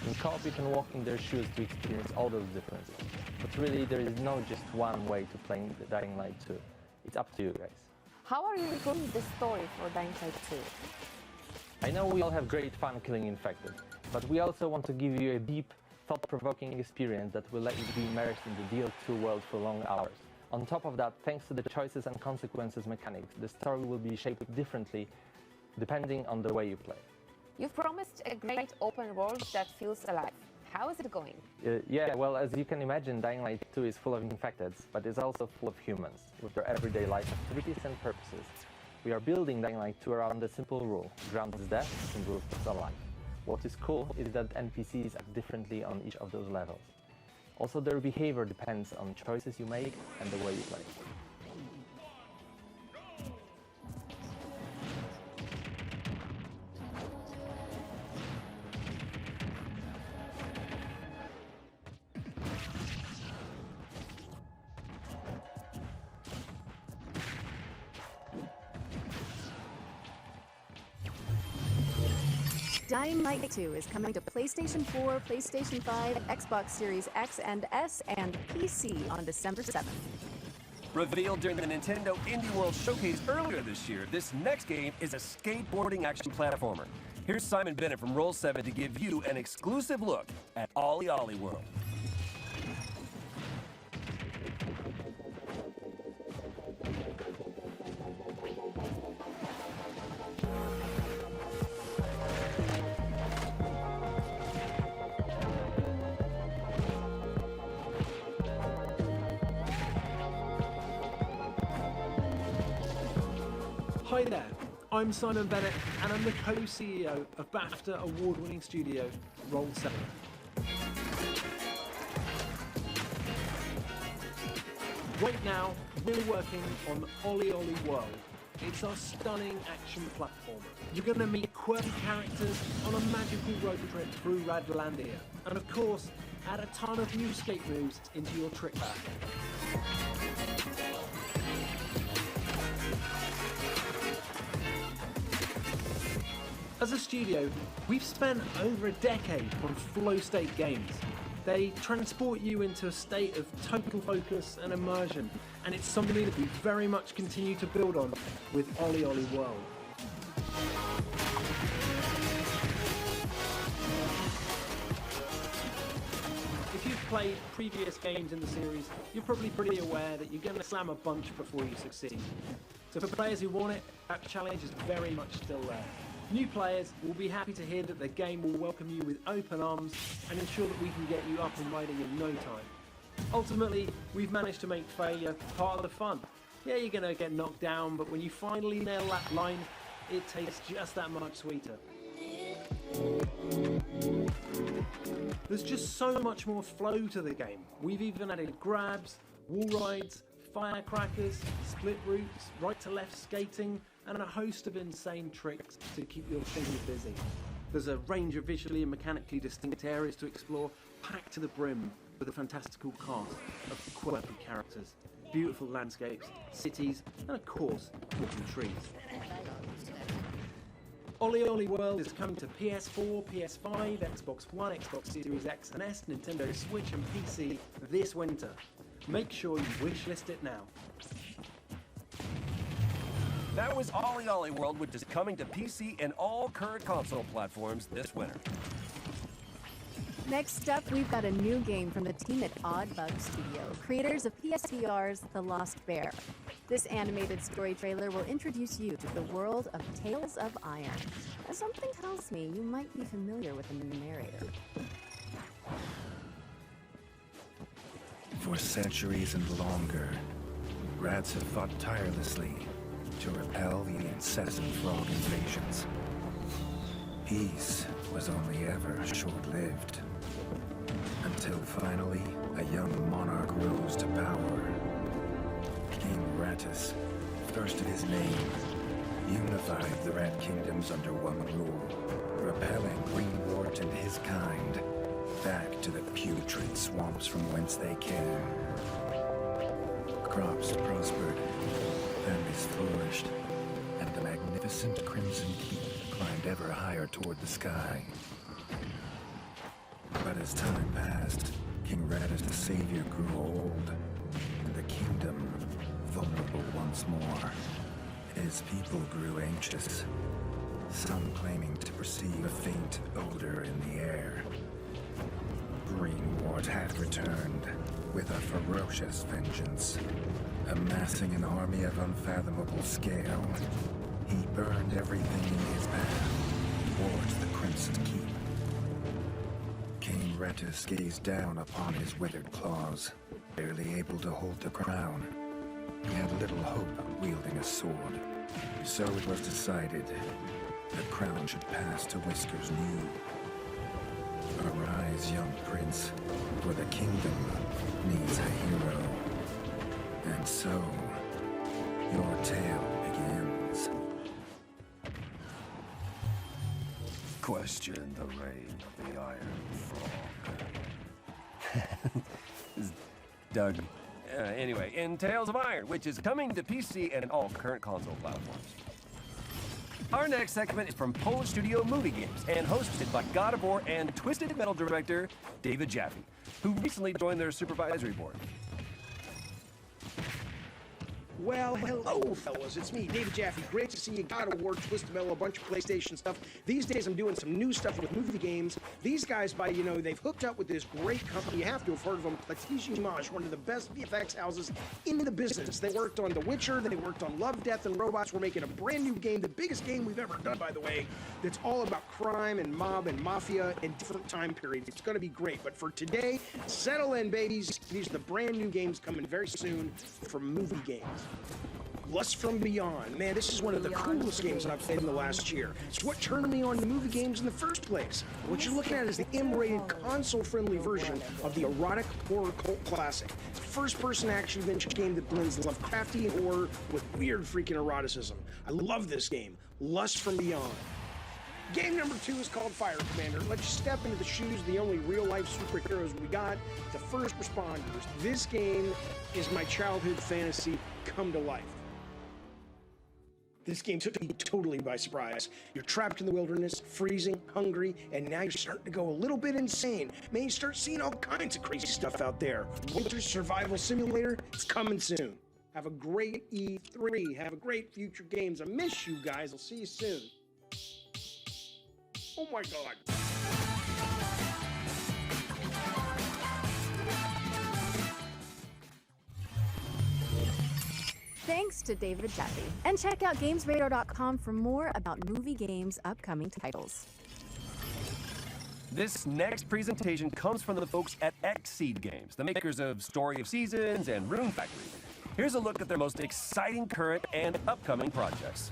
In co-op you can walk in their shoes to experience all those differences. But really there is no just one way to play Dying Light 2. It's up to you guys. How are you improving the story for Dying Light 2? I know we all have great fun killing infected, but we also want to give you a deep, thought-provoking experience that will let you be immersed in the DL2 world for long hours. On top of that, thanks to the choices and consequences mechanics, the story will be shaped differently depending on the way you play. You've promised a great open world that feels alive. How is it going? Yeah, well, as you can imagine, Dying Light 2 is full of infecteds, but it's also full of humans, with their everyday life activities and purposes. We are building Dying Light 2 around a simple rule: ground is death, and roof is alive. What is cool is that NPCs act differently on each of those levels. Also, their behavior depends on choices you make and the way you play. Dying Light 2 is coming to PlayStation 4, PlayStation 5, Xbox Series X and S, and PC on December 7th. Revealed during the Nintendo Indie World Showcase earlier this year, this next game is a skateboarding action platformer. Here's Simon Bennett from Roll7 to give you an exclusive look at Alle World. Hi there, I'm Simon Bennett and I'm the co-CEO of BAFTA award-winning studio Roll7. Right now, we're working on Alle World. It's our stunning action platformer. You're going to meet quirky characters on a magical road trip through Radlandia, and of course, add a ton of new skate moves into your trick bag. As a studio, we've spent over a decade on flow state games. They transport you into a state of total focus and immersion, and it's something that we very much continue to build on with Alle World. If you've played previous games in the series, you're probably pretty aware that you're going to slam a bunch before you succeed. So for players who want it, that challenge is very much still there. New players will be happy to hear that the game will welcome you with open arms and ensure that we can get you up and riding in no time. Ultimately, we've managed to make failure part of the fun. Yeah, you're going to get knocked down, but when you finally nail that line, it tastes just that much sweeter. There's just so much more flow to the game. We've even added grabs, wall rides, firecrackers, split routes, right to left skating, and a host of insane tricks to keep your fingers busy. There's a range of visually and mechanically distinct areas to explore, packed to the brim with a fantastical cast of quirky characters, beautiful landscapes, cities, and of course, walking trees. Alle World is coming to PS4, PS5, Xbox One, Xbox Series X and S, Nintendo Switch and PC this winter. Make sure you wishlist it now. That was Alle World, which is coming to PC and all current console platforms this winter. Next up, we've got a new game from the team at Oddbug Studio, creators of PSVR's The Lost Bear. This animated story trailer will introduce you to the world of Tales of Iron. And something tells me you might be familiar with the narrator. For centuries and longer, rats have fought tirelessly to repel the incessant frog invasions. Peace was only ever short-lived. Until finally, a young monarch rose to power. King Rattus, first of his name, unified the Rat Kingdoms under one rule, repelling Greenwort and his kind back to the putrid swamps from whence they came. Crops prospered, families flourished, and the magnificent Crimson Keep climbed ever higher toward the sky. But as time passed, King Rattus the Savior grew old, and the kingdom vulnerable once more. His people grew anxious, some claiming to perceive a faint odor in the air. Greenwort had returned with a ferocious vengeance, amassing an army of unfathomable scale. He burned everything in his path towards the Crimson Keep. King Rattus gazed down upon his withered claws, barely able to hold the crown. He had little hope wielding a sword, so it was decided the crown should pass to Whiskers New. Arise, young prince, for the kingdom needs a hero. And so, your tale begins. Question the reign of the Iron Frog. This is Doug. Anyway, in Tales of Iron, which is coming to PC and all current console platforms. Our next segment is from Polish studio Movie Games and hosted by God of War and Twisted Metal director David Jaffe, who recently joined their supervisory board. Well, hello, fellas. It's me, David Jaffe. Great to see you. God of War, Twisted Metal, a bunch of PlayStation stuff. These days, I'm doing some new stuff with movie games. These guys, they've hooked up with this great company. You have to have heard of them. Partecipare, one of the best VFX houses in the business. They worked on The Witcher. They worked on Love, Death, and Robots. We're making a brand new game, the biggest game we've ever done, by the way, that's all about crime and mob and mafia and different time periods. It's going to be great. But for today, settle in, babies. These are the brand new games coming very soon from movie games. Lust from Beyond. Man, this is one of the coolest games I've played in the last year. It's what turned me on to movie games in the first place. What you're looking at is the M-rated, console-friendly version of the erotic horror cult classic. It's a first-person action-adventure game that blends Lovecraftian horror with weird freaking eroticism. I love this game. Lust from Beyond. Game number 2 is called Fire Commander. Let's step into the shoes of the only real-life superheroes we got, the first responders. This game is my childhood fantasy come to life. This game took me totally by surprise. You're trapped in the wilderness, freezing, hungry, and now you're starting to go a little bit insane. Man, you start seeing all kinds of crazy stuff out there. Winter Survival Simulator, it's coming soon. Have a great E3. Have a great future games. I miss you guys. I'll see you soon. Oh my God. Thanks to David Jaffe. And check out GamesRadar.com for more about movie games' upcoming titles. This next presentation comes from the folks at Xseed Games, the makers of Story of Seasons and Rune Factory. Here's a look at their most exciting current and upcoming projects.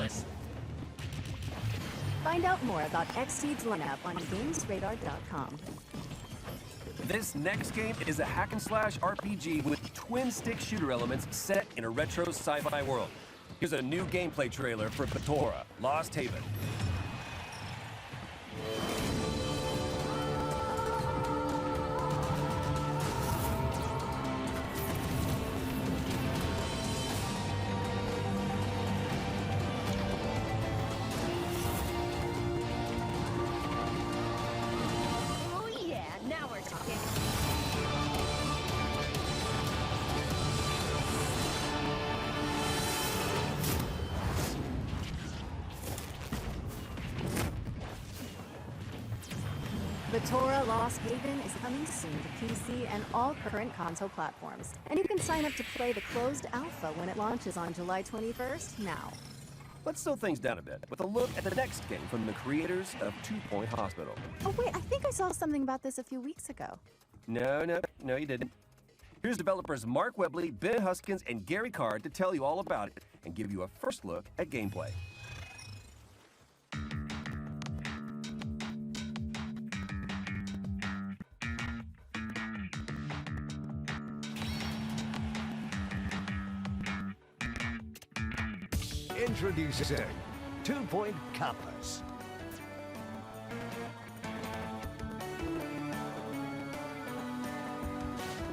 useless. Find out more about Xseed's lineup on gamesradar.com. This next game is a hack-and-slash RPG with twin-stick shooter elements set in a retro sci-fi world. Here's a new gameplay trailer for Bethesda, Lost Haven. Bethesda Lost Haven is coming soon to PC and all current console platforms, and you can sign up to play the closed alpha when it launches on July 21st now. Let's slow things down a bit with a look at the next game from the creators of 2 Point Hospital. Oh wait, I think I saw something about this a few weeks ago. No, you didn't. Here's developers Mark Webley, Ben Huskins, and Gary Card to tell you all about it and give you a first look at gameplay. Introducing 2 Point Campus.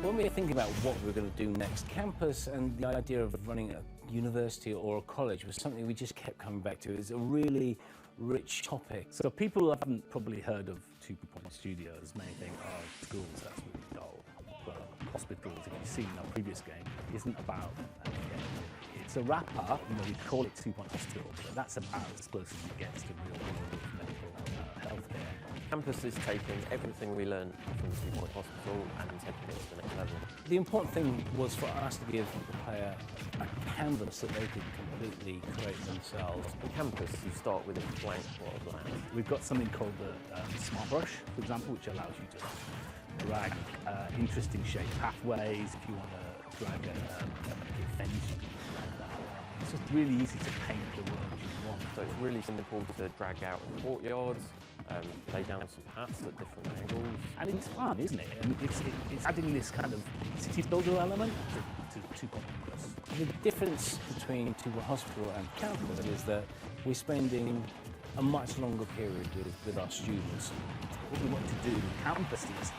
When we were thinking about what we were going to do next, campus and the idea of running a university or a college was something we just kept coming back to. It's a really rich topic. So people haven't probably heard of 2 Point Studios may think, oh, schools, that's really dull. But hospitals, if you've seen our previous game, isn't about that. It's a wrapper, we call it 2 Point Hospital, but that's about as close as it gets to real world medical healthcare. Campus is taking everything we learned from 2 Point Hospital and taking it to the next level. The important thing was for us to give the player a canvas that they could completely create themselves. On campus, you start with a blank plot of land. We've got something called the Smart Brush, for example, which allows you to drag interesting shaped pathways. If you want to drag a fence, you can drag that. It's just really easy to paint the world you want. So it's really simple to drag out courtyards, lay down some paths at different angles. And it's fun, isn't it? And it's adding this kind of city builder element to 2 Point Campus. The difference between 2 Point Hospital and campus is that we're spending a much longer period with our students. What we want to do with campus is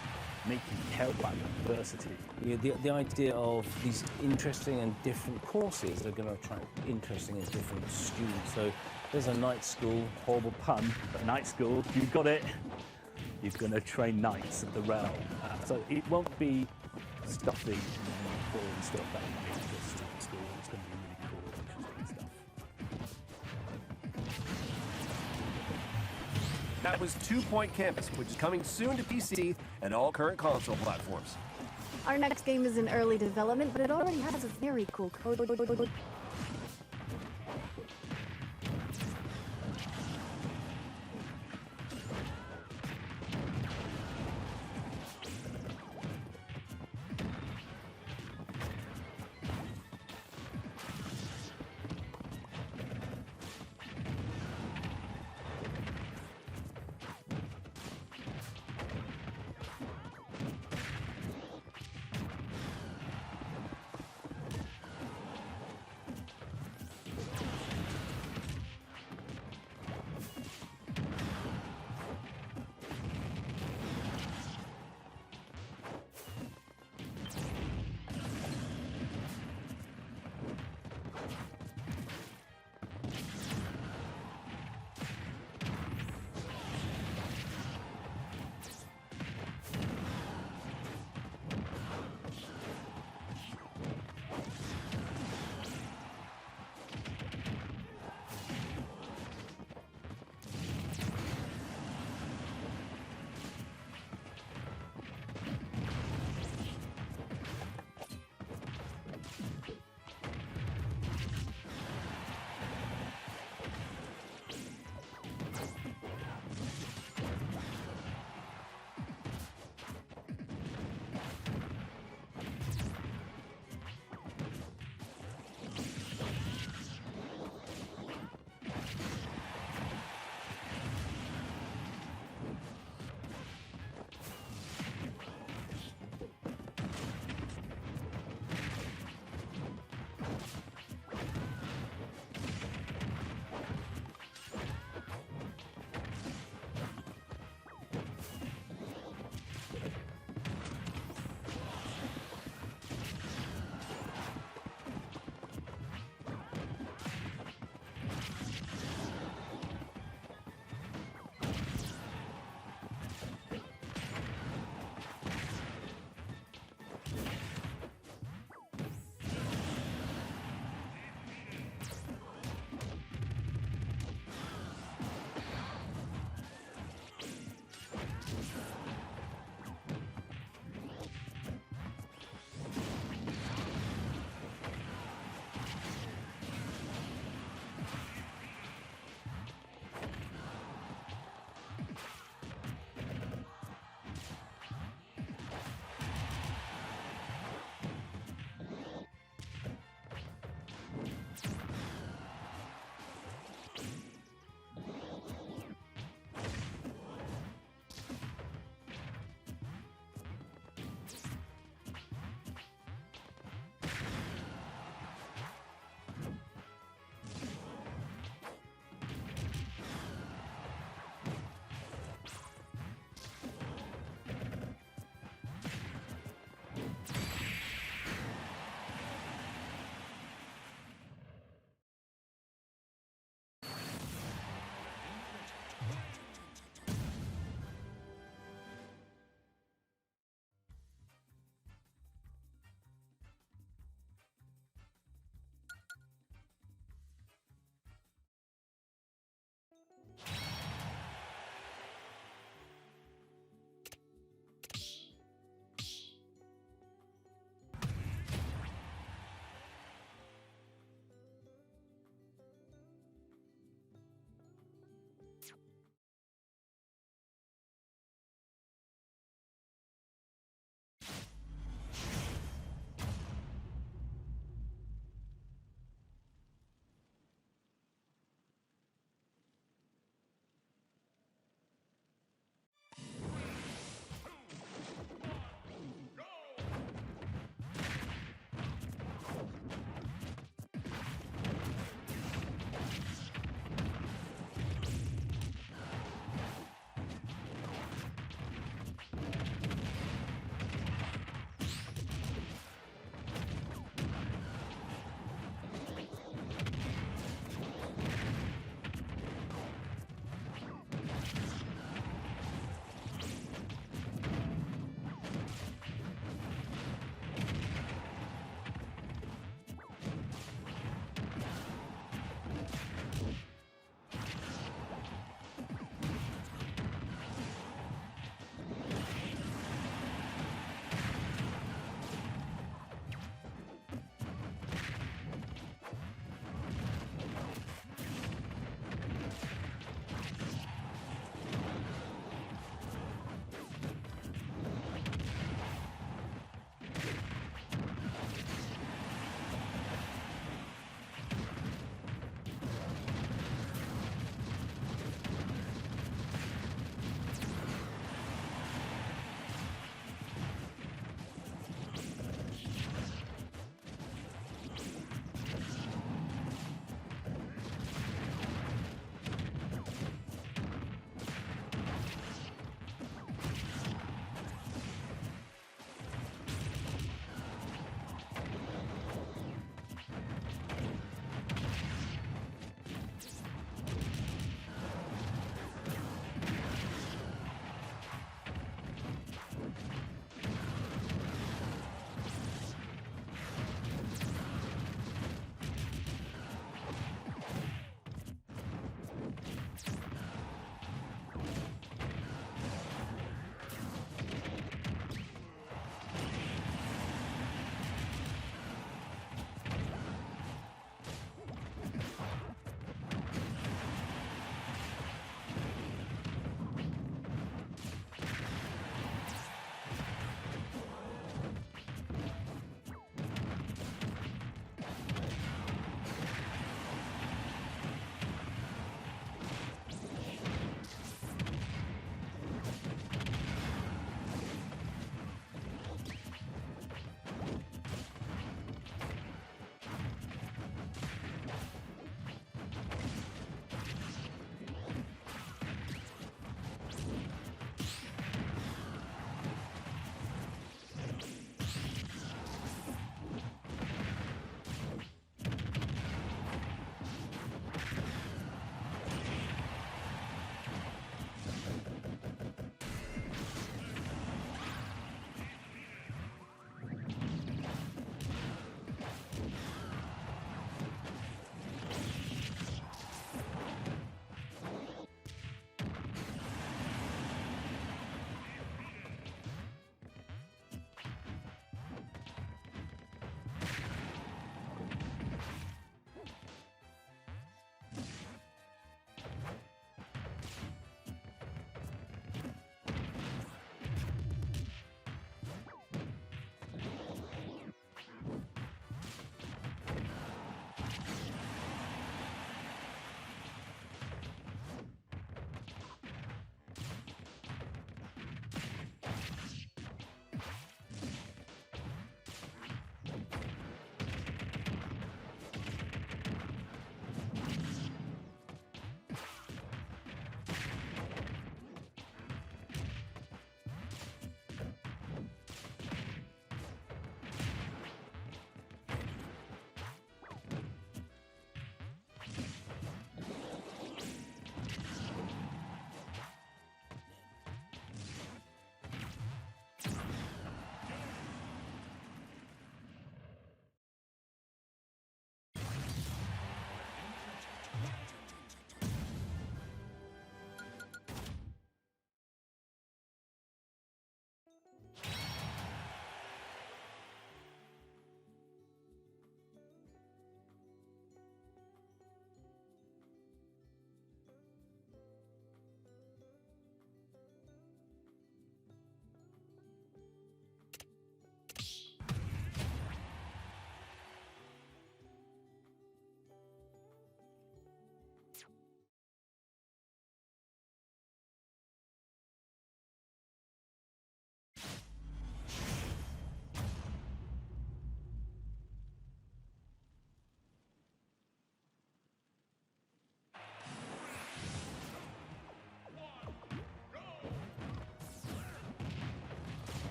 help out diversity. The idea of these interesting and different courses are going to attract interesting and different students. So there's a night school, horrible pun, but night school, you've got it. You're going to train knights at the realm. So it won't be stuffy and boring stuff that you make just at school. It's going to be really cool, interesting stuff. That was 2 Point Campus, which is coming soon to PC and all current console platforms. Our next game is in early development, but it already has a very cool code.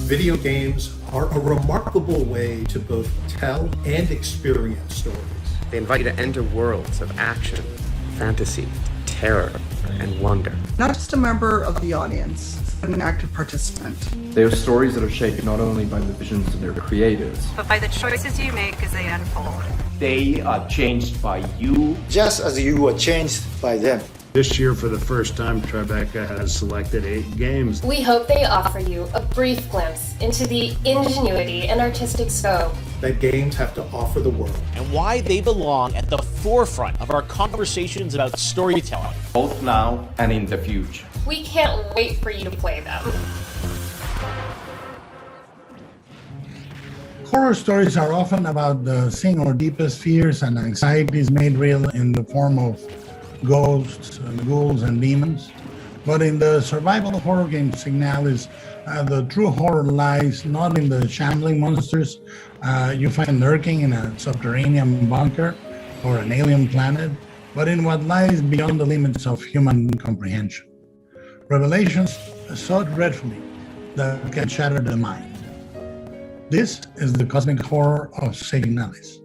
Video games are a remarkable way to both tell and experience stories. They invite you to enter worlds of action, fantasy, terror, and wonder. Not just a member of the audience, but an active participant. They are stories that are shaped not only by the visions of their creators, but by the choices you make as they unfold. They are changed by you, just as you were changed by them. This year, for the first time, Tribeca has selected 8 games. We hope they offer you a brief glimpse into the ingenuity and artistic scope that games have to offer the world, and why they belong at the forefront of our conversations about storytelling, both now and in the future. We can't wait for you to play them. Horror stories are often about seeing our deepest fears and anxieties made real in the form of ghosts, ghouls, and demons. But in the survival horror game Signalis, the true horror lies not in the shambling monsters you find lurking in a subterranean bunker or an alien planet, but in what lies beyond the limits of human comprehension. Revelations so dreadfully that can shatter the mind. This is the cosmic horror of Signalis.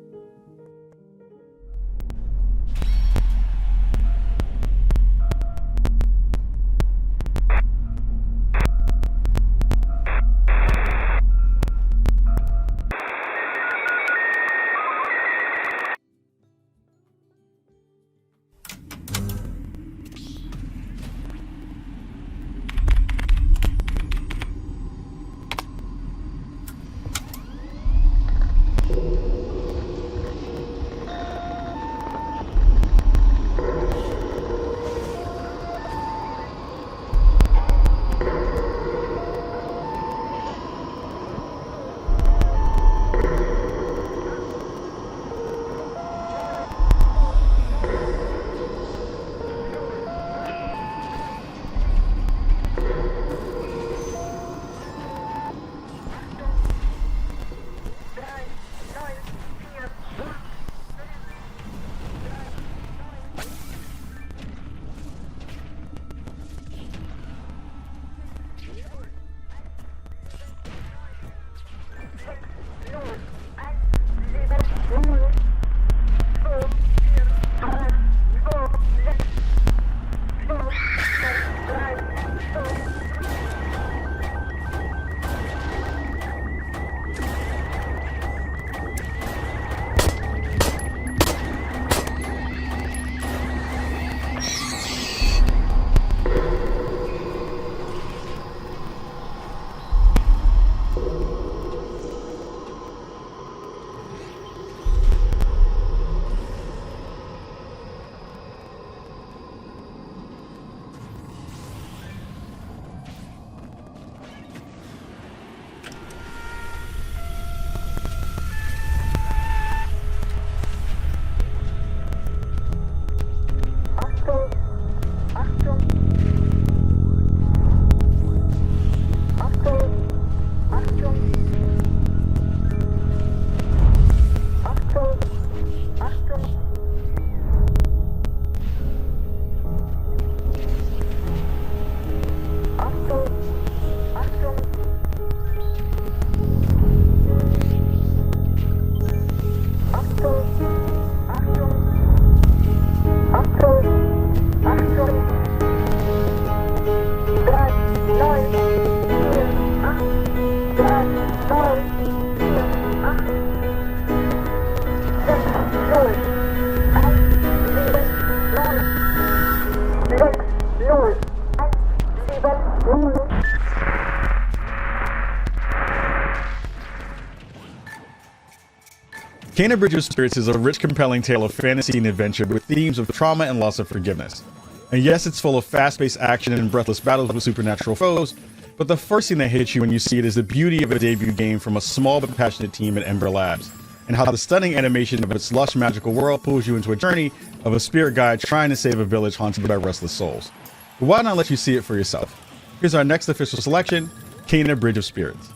Kena Bridge of Spirits is a rich, compelling tale of fantasy and adventure with themes of trauma and loss of forgiveness. And yes, it's full of fast-paced action and breathless battles with supernatural foes, but the first thing that hits you when you see it is the beauty of a debut game from a small but passionate team at Ember Labs, and how the stunning animation of its lush, magical world pulls you into a journey of a spirit guide trying to save a village haunted by restless souls. But why not let you see it for yourself? Here's our next official selection, Kena Bridge of Spirits.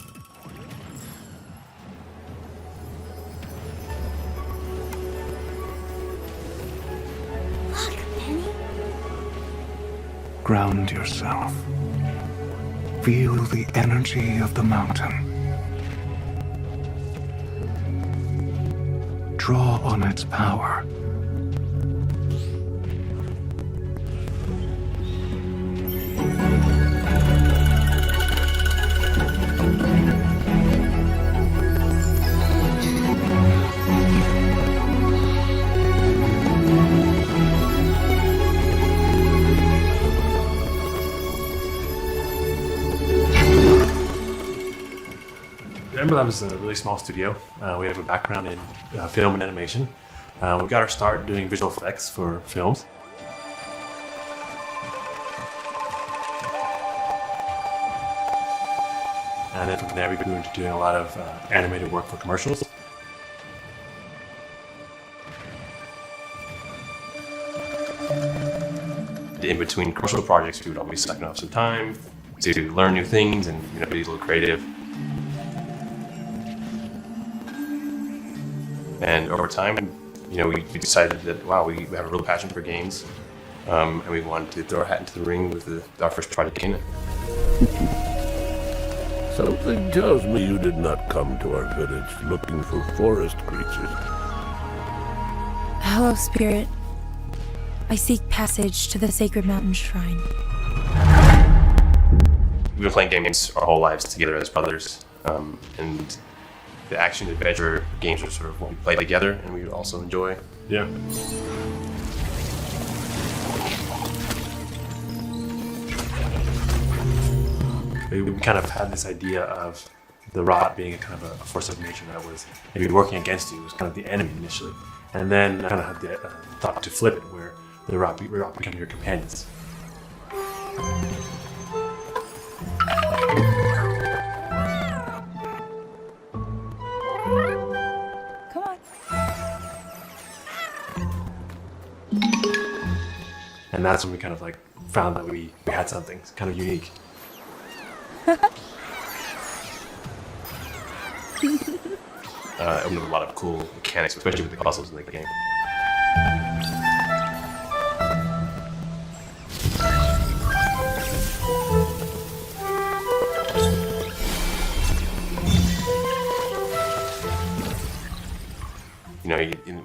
Ground yourself. Feel the energy of the mountain. Draw on its power. Remember, that was a really small studio. We have a background in film and animation. We got our start doing visual effects for films. And then from there, we grew into doing a lot of animated work for commercials. In between commercial projects, we would always suck off some time to learn new things and be a little creative. And over time, we decided that, wow, we have a real passion for games, and we wanted to throw our hat into the ring with our first project in it. Something tells me you did not come to our village looking for forest creatures. Hello, Spirit. I seek passage to the sacred mountain shrine. We've been playing games our whole lives together as brothers, and the action adventure games are sort of what we play together and we also enjoy. Yeah. We kind of had this idea of the rot being a kind of a force of nature that was maybe working against you. It was kind of the enemy initially. And then I kind of had the thought to flip it, where the rot become your companions. Come on. And that's when we kind of like found that we had something kind of unique. Opened up a lot of cool mechanics, especially with the puzzles in the game.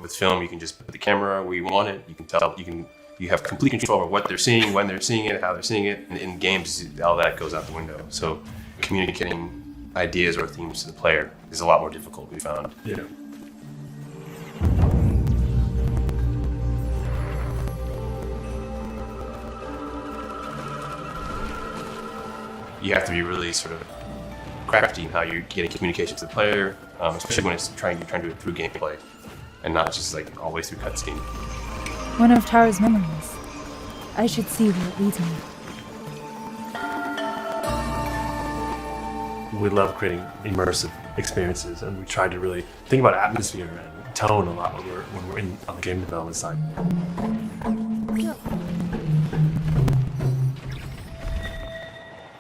With film, you can just put the camera where you want it. You can tell. You have complete control over what they're seeing, when they're seeing it, how they're seeing it. And in games, all that goes out the window. So communicating ideas or themes to the player is a lot more difficult, we found. Yeah. You have to be really sort of crafty in how you're getting communication to the player, especially when it's trying to do it through gameplay and not just like always through cutscene. One of Tara's memories. I should see where it leads me. We love creating immersive experiences, and we try to really think about atmosphere and tone a lot when we're on the game development side.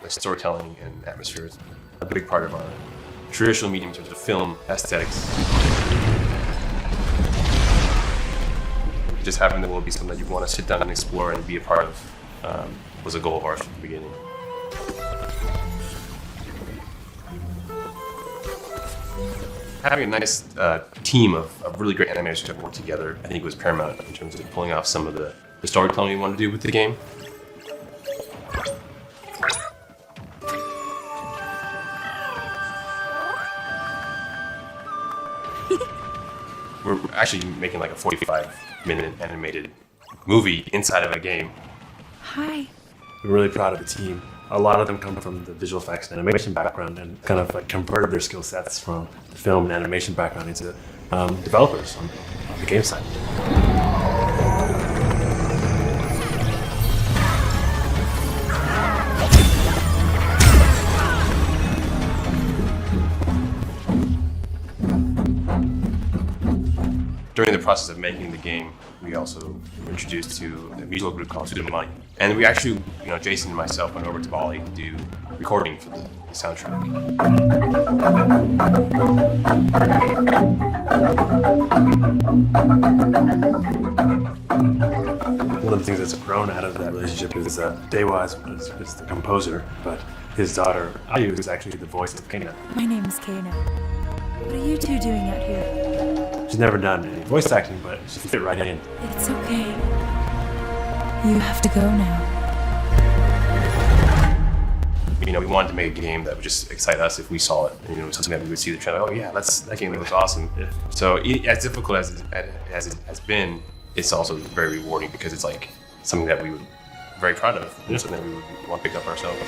The storytelling and atmosphere is a big part of our traditional medium in terms of film aesthetics. Just having the world be something that you want to sit down and explore and be a part of was a goal of ours from the beginning. Having a nice team of really great animators who work together, I think was paramount in terms of pulling off some of the storytelling we wanted to do with the game. We're actually making like a 45-minute animated movie inside of a game. Hi. We're really proud of the team. A lot of them come from the visual effects and animation background and kind of like converted their skill sets from the film and animation background into developers on the game side. During the process of making the game, we also were introduced to a musical group called Tutti. And we actually, Jason and myself went over to Alle to do recording for the soundtrack. One of the things that's grown out of that relationship is that Dewa is the composer, but His daughter, Ayu, is actually the voice of Kana. My name is Kana. What are you two doing out here? She's never done any voice acting, but she fit right in. It's okay. You have to go now. You know, we wanted to make a game that would just excite us if we saw it. You know, something that we would see the trailer. Oh yeah, that game looks awesome. Yeah. So as difficult as it has been, it's also very rewarding because it's like something that we would be very proud of. Yeah. Something that we would want to pick up ourselves.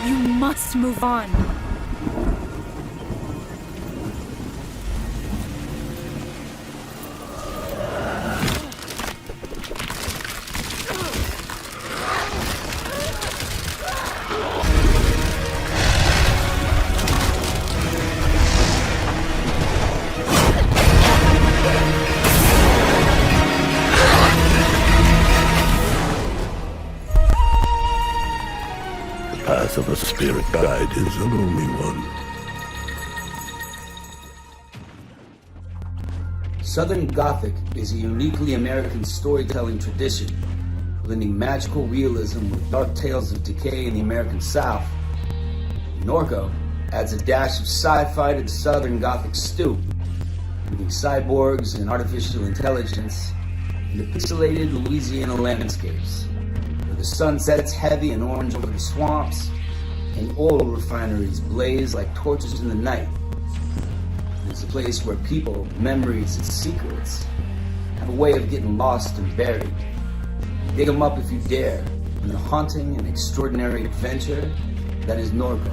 You must move on. The path of a spirit guide is a lonely one. Southern Gothic is a uniquely American storytelling tradition, blending magical realism with dark tales of decay in the American South. Norco adds a dash of sci-fi to the Southern Gothic stew, bringing cyborgs and artificial intelligence into pixelated Louisiana landscapes, where the sun sets heavy and orange over the swamps, and oil refineries blaze like torches in the night. It's a place where people, memories, and secrets have a way of getting lost and buried. Dig them up if you dare, in the haunting and extraordinary adventure that is Norco.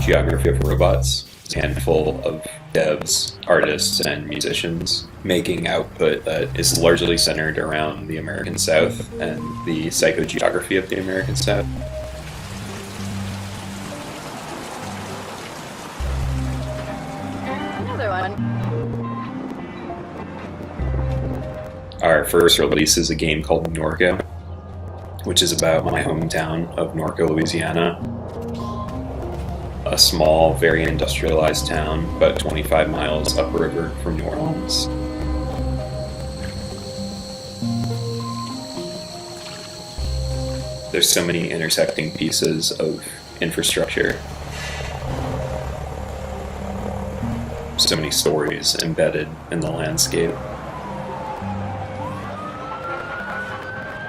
Geography of robots, a handful of devs, artists, and musicians making output that is largely centered around the American South and the psychogeography of the American South. Another one. Our first release is a game called Norco, which is about my hometown of Norco, Louisiana. A small, very industrialized town, about 25 miles upriver from New Orleans. There's so many intersecting pieces of infrastructure. So many stories embedded in the landscape.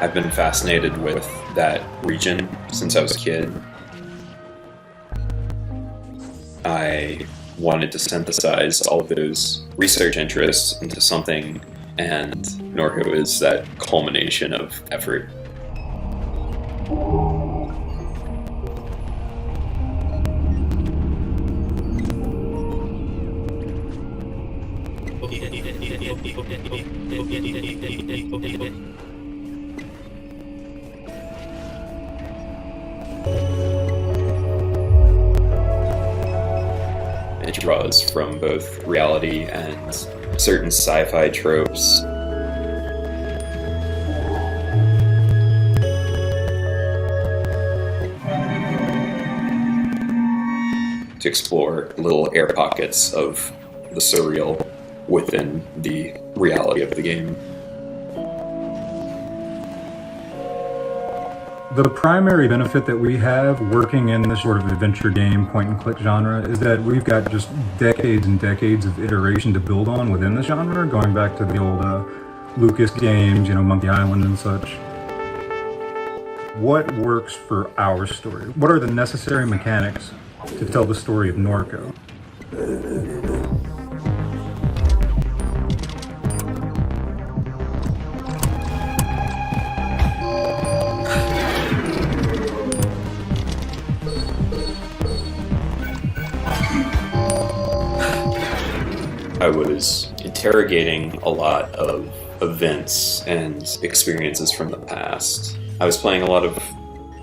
I've been fascinated with that region since I was a kid. I wanted to synthesize all of those research interests into something, and Norco is that culmination of effort. It draws from both reality and certain sci-fi tropes. To explore little air pockets of the surreal within the reality of the game. The primary benefit that we have working in this sort of adventure game, point-and-click genre, is that we've got just decades and decades of iteration to build on within the genre, going back to the old Lucas games, you know, Monkey Island and such. What works for our story? What are the necessary mechanics to tell the story of Norco? I was interrogating a lot of events and experiences from the past. I was playing a lot of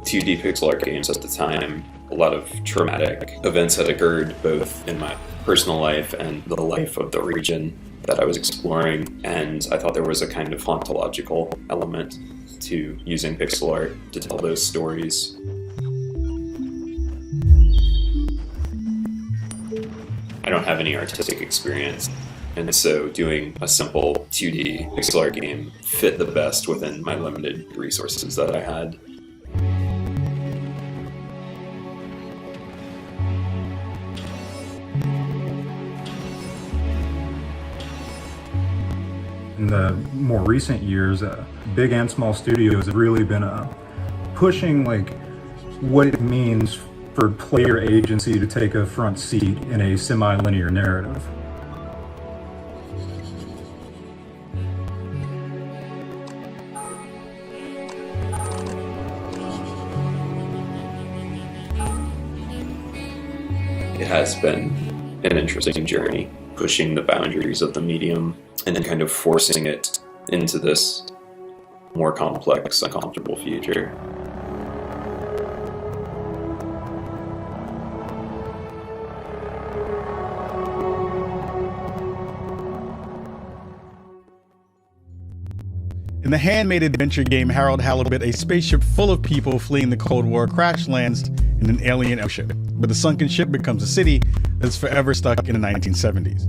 2D pixel art games at the time, a lot of traumatic events had occurred both in my personal life and the life of the region that I was exploring, and I thought there was a kind of hauntological element to using pixel art to tell those stories. I don't have any artistic experience, and so doing a simple 2D pixel art game fit the best within my limited resources that I had. In the more recent years, big and small studios have really been pushing like what it means for player agency to take a front seat in a semi-linear narrative. It has been an interesting journey, pushing the boundaries of the medium and then kind of forcing it into this more complex, uncomfortable future. In the handmade adventure game Harold Halibut, a spaceship full of people fleeing the Cold War crash lands in an alien ocean, but the sunken ship becomes a city that's forever stuck in the 1970s.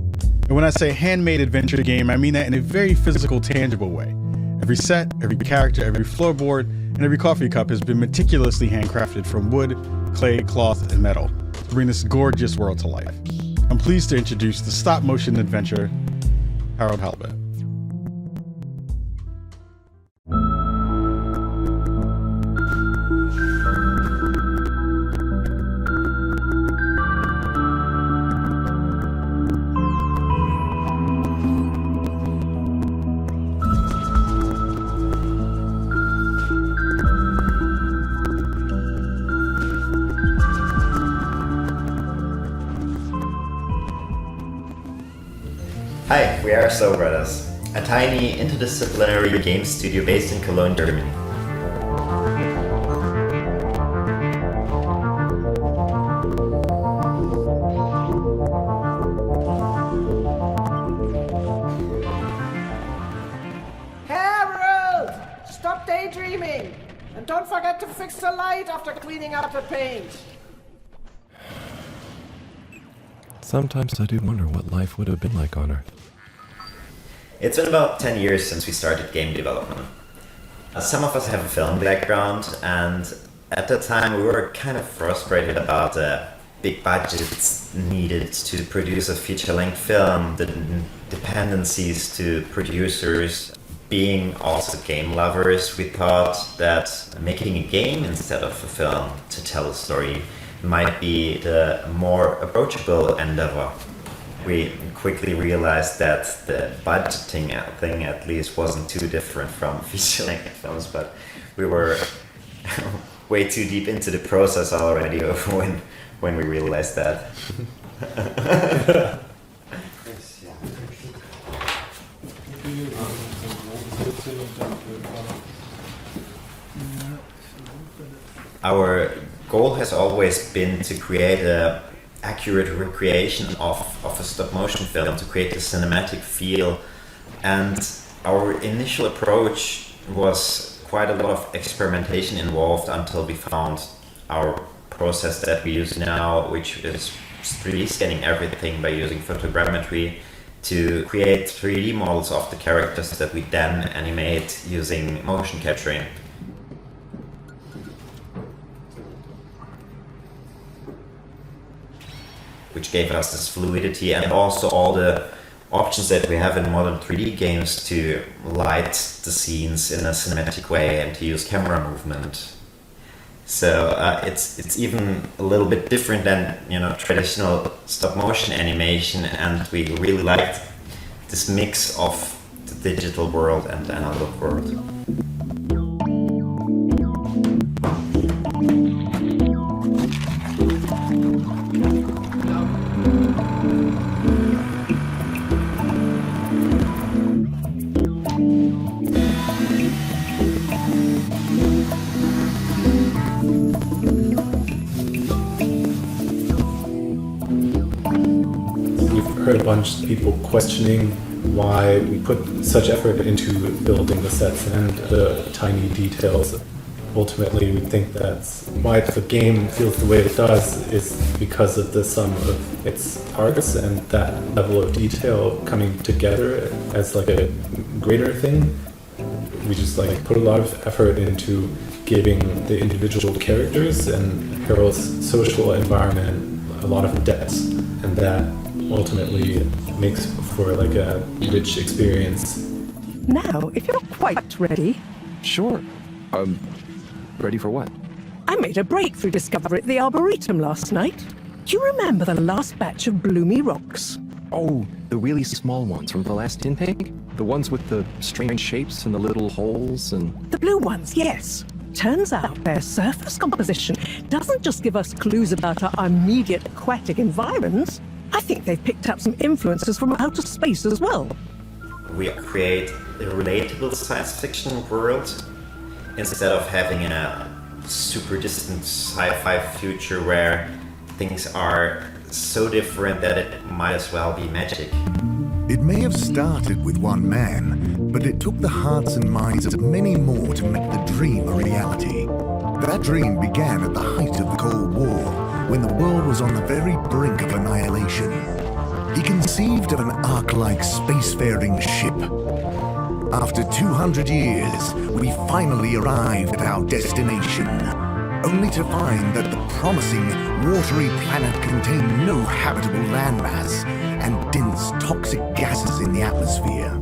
And when I say handmade adventure game, I mean that in a very physical, tangible way. Every set, every character, every floorboard, and every coffee cup has been meticulously handcrafted from wood, clay, cloth, and metal to bring this gorgeous world to life. I'm pleased to introduce the stop-motion adventure, Harold Halibut. Hi, we are So Brothers, a tiny interdisciplinary game studio based in Cologne, Germany. Harold! Stop daydreaming! And don't forget to fix the light after cleaning up the paint! Sometimes I do wonder what life would have been like on Earth. It's been about 10 years since we started game development. Some of us have a film background, and at that time we were kind of frustrated about the big budgets needed to produce a feature-length film, the dependencies to producers. Being also game lovers, we thought that making a game instead of a film to tell a story might be the more approachable endeavor. We quickly realized that the budgeting thing at least wasn't too different from feature-length films, but we were way too deep into the process already when we realized that. Our goal has always been to create an accurate recreation of a stop-motion film, to create a cinematic feel. And our initial approach was quite a lot of experimentation involved until we found our process that we use now, which is 3D scanning everything by using photogrammetry to create 3D models of the characters that we then animate using motion capturing. Which gave us this fluidity and also all the options that we have in modern 3D games to light the scenes in a cinematic way and to use camera movement. So it's even a little bit different than traditional stop motion animation, and we really liked this mix of the digital world and the analog world. heard a bunch of people questioning why we put such effort into building the sets and the tiny details. Ultimately, we think that's why the game feels the way it does is because of the sum of its parts and that level of detail coming together as like a greater thing. We just like put a lot of effort into giving the individual characters and Harold's social environment a lot of depth, and that ultimately makes for like a rich experience. Now, if you're quite ready. Sure. Ready for what? I made a breakthrough discovery at the Arboretum last night. Do you remember the last batch of bloomy rocks? Oh, the really small ones from the last tin pig? The ones with the strange shapes and the little holes and... The blue ones, yes. Turns out their surface composition doesn't just give us clues about our immediate aquatic environs. I think they've picked up some influences from outer space as well. We create a relatable science fiction world instead of having a super distant sci-fi future where things are so different that it might as well be magic. It may have started with one man, but it took the hearts and minds of many more to make the dream a reality. That dream began at the height of the Cold War, when the world was on the very brink of annihilation. He conceived of an Ark-like spacefaring ship. After 200 years, we finally arrived at our destination, only to find that the promising, watery planet contained no habitable landmass and dense toxic gases in the atmosphere.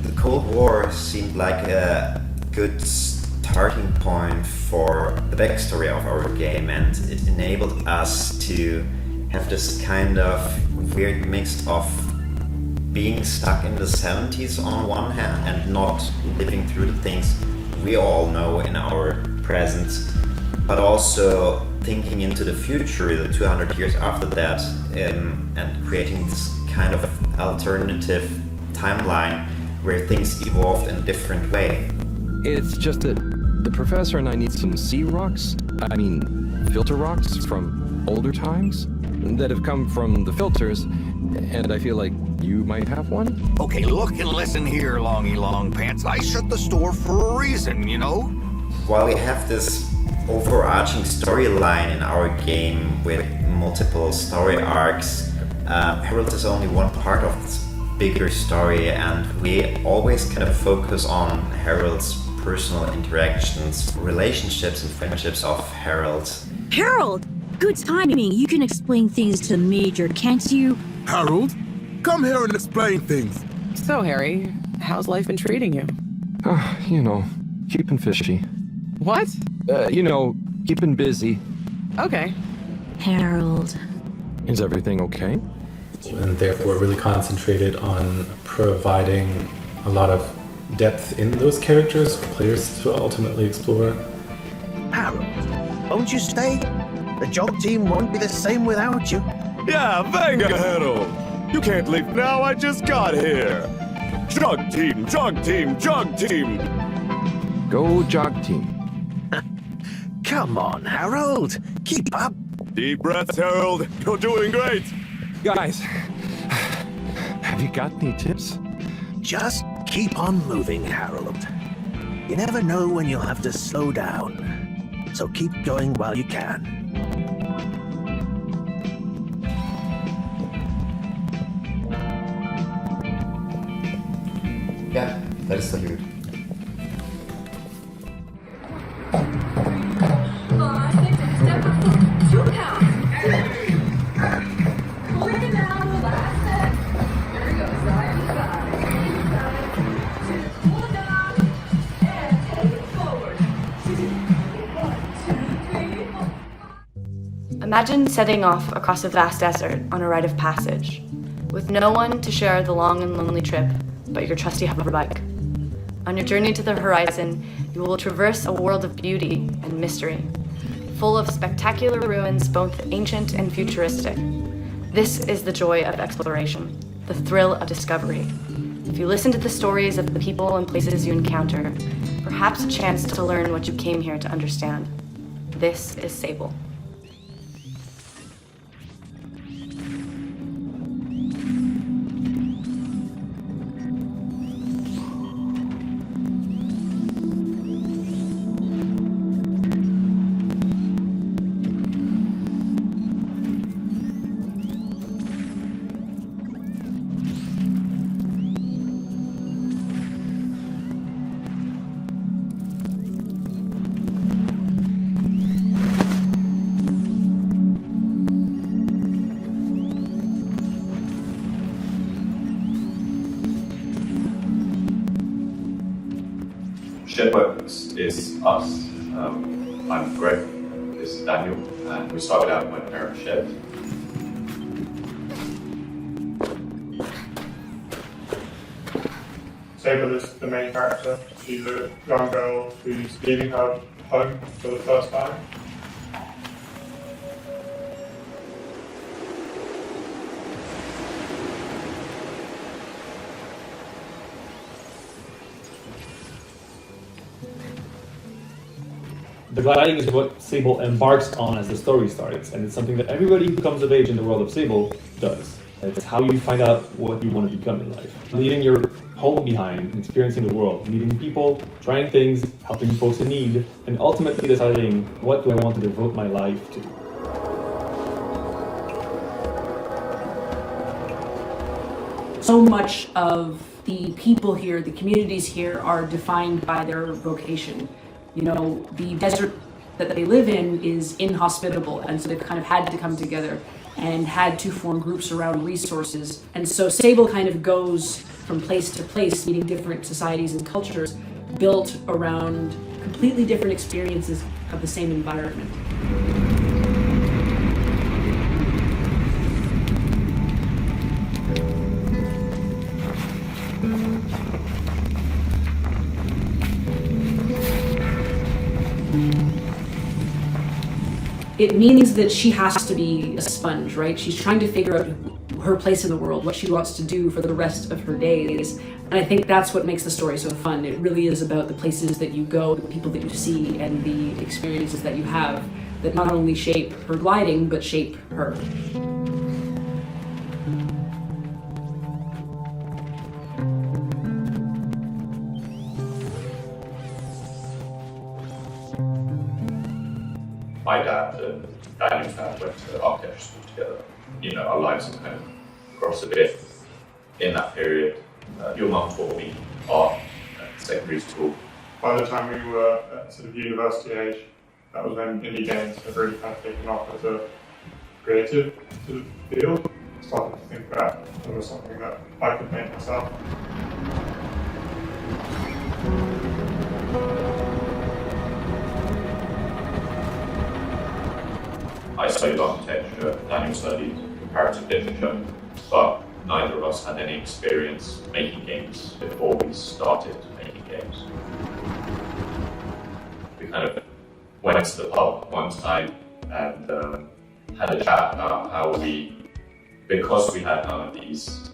The Cold War seemed like a good starting point for the backstory of our game, and it enabled us to have this kind of weird mix of being stuck in the 70s on one hand and not living through the things we all know in our present, but also thinking into the future, the 200 years after that, and creating this kind of alternative timeline where things evolved in a different way. It's just that the professor and I need some sea rocks, filter rocks from older times that have come from the filters, and I feel like you might have one? Okay, look and listen here, Longy Long Pants. I shut the store for a reason, you know? While we have this overarching storyline in our game with multiple story arcs, Harold is only one part of this bigger story, and we always kind of focus on Harold's personal interactions, relationships and friendships of Harold. Harold! Good timing. You can explain things to Major, can't you? Harold, come here and explain things. So, Harry, how's life been treating you? Keeping fishy. What? Keeping busy. Okay. Harold. Is everything okay? And therefore really concentrated on providing a lot of depth in those characters for players to ultimately explore. Harold, won't you stay? The job team won't be the same without you. Yeah, venga, Harold! You can't leave now, I just got here! Jog team, jog team, jog team! Go jog team. Come on, Harold! Keep up! Deep breaths, Harold! You're doing great! Guys, have you got any tips? Just keep on moving, Harold. You never know when you'll have to slow down. So keep going while you can. Yeah, that is so good. Imagine setting off across a vast desert on a rite of passage, with no one to share the long and lonely trip but your trusty hoverbike. On your journey to the horizon, you will traverse a world of beauty and mystery, full of spectacular ruins, both ancient and futuristic. This is the joy of exploration, the thrill of discovery. If you listen to the stories of the people and places you encounter, perhaps a chance to learn what you came here to understand. This is Sable. Shared work is us. I'm Greg, this is Daniel, and we started out when parents shared. Sable is the main character. She's a young girl who's leaving her home for the first time. The gliding is what Sable embarks on as the story starts, and it's something that everybody who comes of age in the world of Sable does. It's how you find out what you want to become in life. Leaving your home behind, experiencing the world, meeting people, trying things, helping folks in need, and ultimately deciding what do I want to devote my life to. So much of the people here, the communities here, are defined by their vocation. You know, the desert that they live in is inhospitable, and so they've kind of had to come together and had to form groups around resources. And so Sable kind of goes from place to place, meeting different societies and cultures, built around completely different experiences of the same environment. It means that she has to be a sponge, right? She's trying to figure out her place in the world, what she wants to do for the rest of her days. And I think that's what makes the story so fun. It really is about the places that you go, the people that you see, and the experiences that you have that not only shape her gliding, but shape her. My dad and Daniel's dad went to architecture school together. You know, our lives have kind of crossed a bit in that period. Your mum taught me art at secondary school. By the time we were at sort of university age, that was when indie games had really kind of taken off as a creative sort of field. I started to think that it was something that I could make myself. I studied architecture, Daniel studied comparative literature, but neither of us had any experience making games before we started making games. We kind of went to the pub one time and had a chat about how we, because we had none of these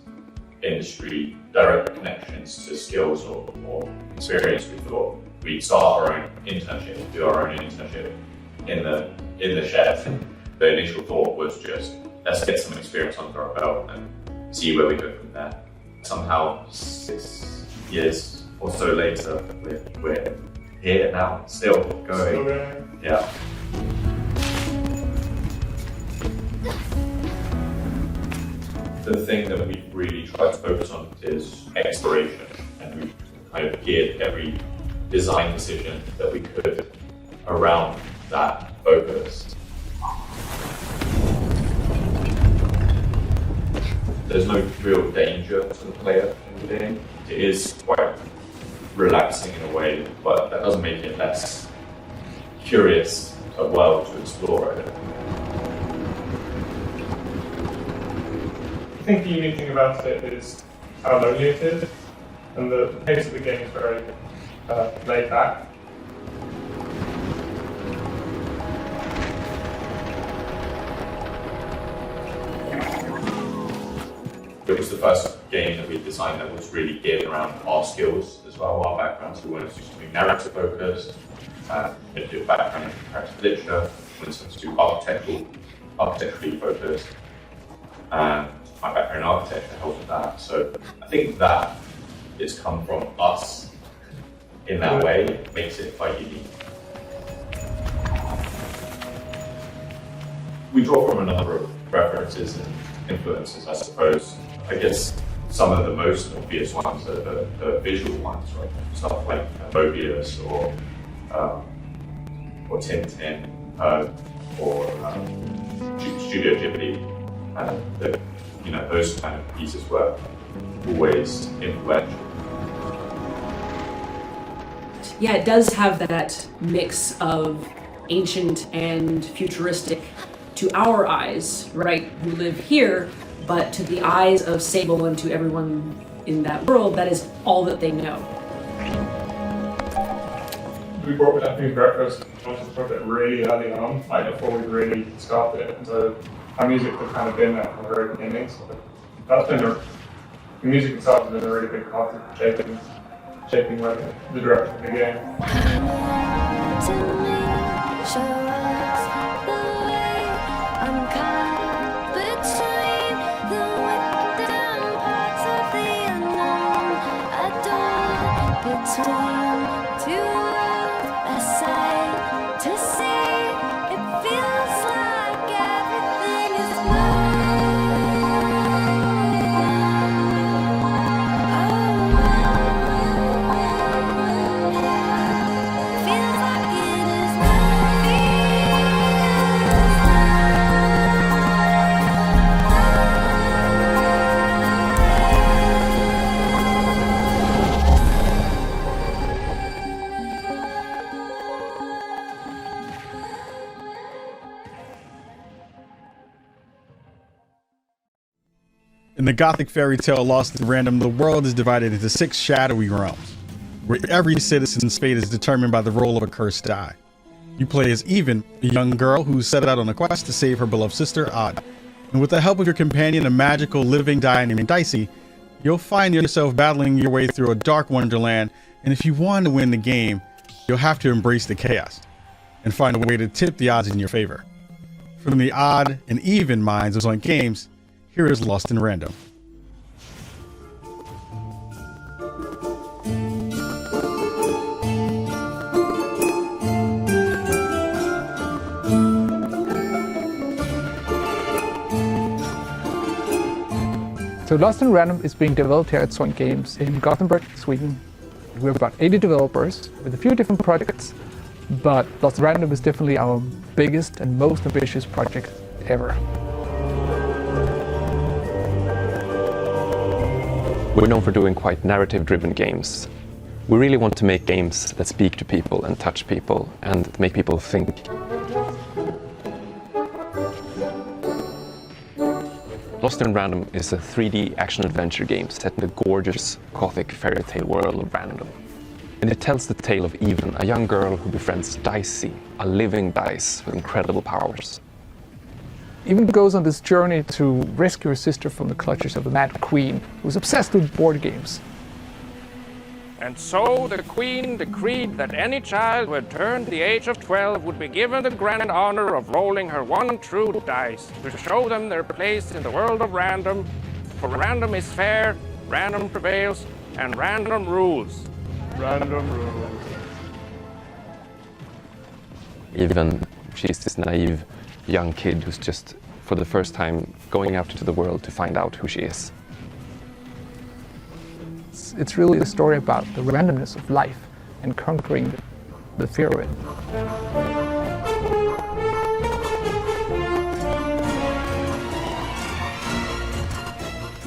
industry direct connections to skills or experience, we thought we'd start our own internship, do our own internship in the shed. The initial thought was just, let's get some experience under our belt and see where we go from there. Somehow, 6 years or so later, we're here now, still going. Yeah. The thing that we really tried to focus on is exploration, and we kind of geared every design decision that we could around that focus. There's no real danger to the player in the game. It is quite relaxing in a way, but that doesn't make it less curious a world to explore. I think the unique thing about it is how lonely it is, and the pace of the game is very laid back. It was the first game that we designed that was really geared around our skills as well, our backgrounds. We wanted to do something narrative focused, we did a background in comparative literature, we wanted to do architecturally focused, and my background in architecture helped with that. So I think that it's come from us in that way, makes it quite unique. We draw from a number of references and influences, I suppose. I guess some of the most obvious ones are the visual ones, right? Stuff like Mobius or Tintin or Studio Ghibli. Those kind of pieces were always influential. yeah, it does have that mix of ancient and futuristic to our eyes, right, who live here, but to the eyes of Sable and to everyone in that world, that is all that they know. We brought Japanese breakfast onto the project really early on, like before we really started it. And so our music had kind of been there from the very beginning. So that's been the music itself has been a really big part of shaping like the direction of the game. In the Gothic fairy tale Lost in Random, the world is divided into 6 shadowy realms, where every citizen's fate is determined by the roll of a cursed die. You play as Even, a young girl who set out on a quest to save her beloved sister, Alle. And with the help of your companion, a magical living die named Dicey, you'll find yourself battling your way through a dark wonderland, and if you want to win the game, you'll have to embrace the chaos and find a way to tip the odds in your favor. From the odd and even minds of Zoink Games, here is Lost in Random. So Lost in Random is being developed here at Zoink Games in Gothenburg, Sweden. We have about 80 developers with a few different projects, but Lost in Random is definitely our biggest and most ambitious project ever. We're known for doing quite narrative-driven games. We really want to make games that speak to people and touch people and make people think. Lost in Random is a 3D action-adventure game set in the gorgeous Gothic fairy tale world of Random. And it tells the tale of Even, a young girl who befriends Dicey, a living dice with incredible powers. Even goes on this journey to rescue her sister from the clutches of a mad queen who's obsessed with board games. And so the queen decreed that any child who had turned the age of 12 would be given the grand honor of rolling her one true dice to show them their place in the world of Random. For Random is fair, Random prevails, and Random rules. Random rules. Even she's this naive young kid who's just, for the first time, going out into the world to find out who she is. It's really a story about the randomness of life and conquering the fear of it.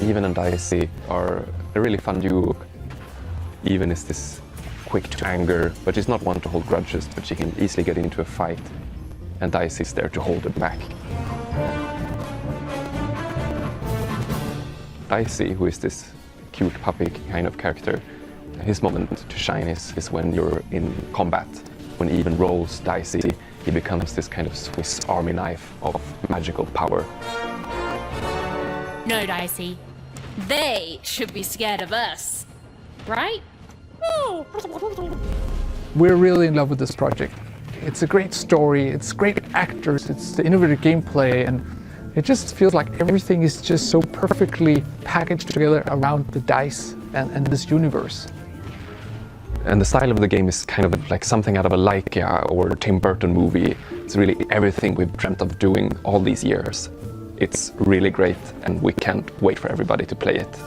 Even and Dicey are a really fun duo. Even is this quick to anger, but she's not one to hold grudges, but she can easily get into a fight. And Dicey's there to hold it back. Dicey, who is this cute puppy kind of character, his moment to shine is when you're in combat. When he even rolls Dicey, he becomes this kind of Swiss army knife of magical power. No, Dicey. They should be scared of us, right? We're really in love with this project. It's a great story, it's great actors, it's the innovative gameplay, and it just feels like everything is just so perfectly packaged together around the dice and this universe. And the style of the game is kind of like something out of a Leica or Tim Burton movie. It's really everything we've dreamt of doing all these years. It's really great, and we can't wait for everybody to play it.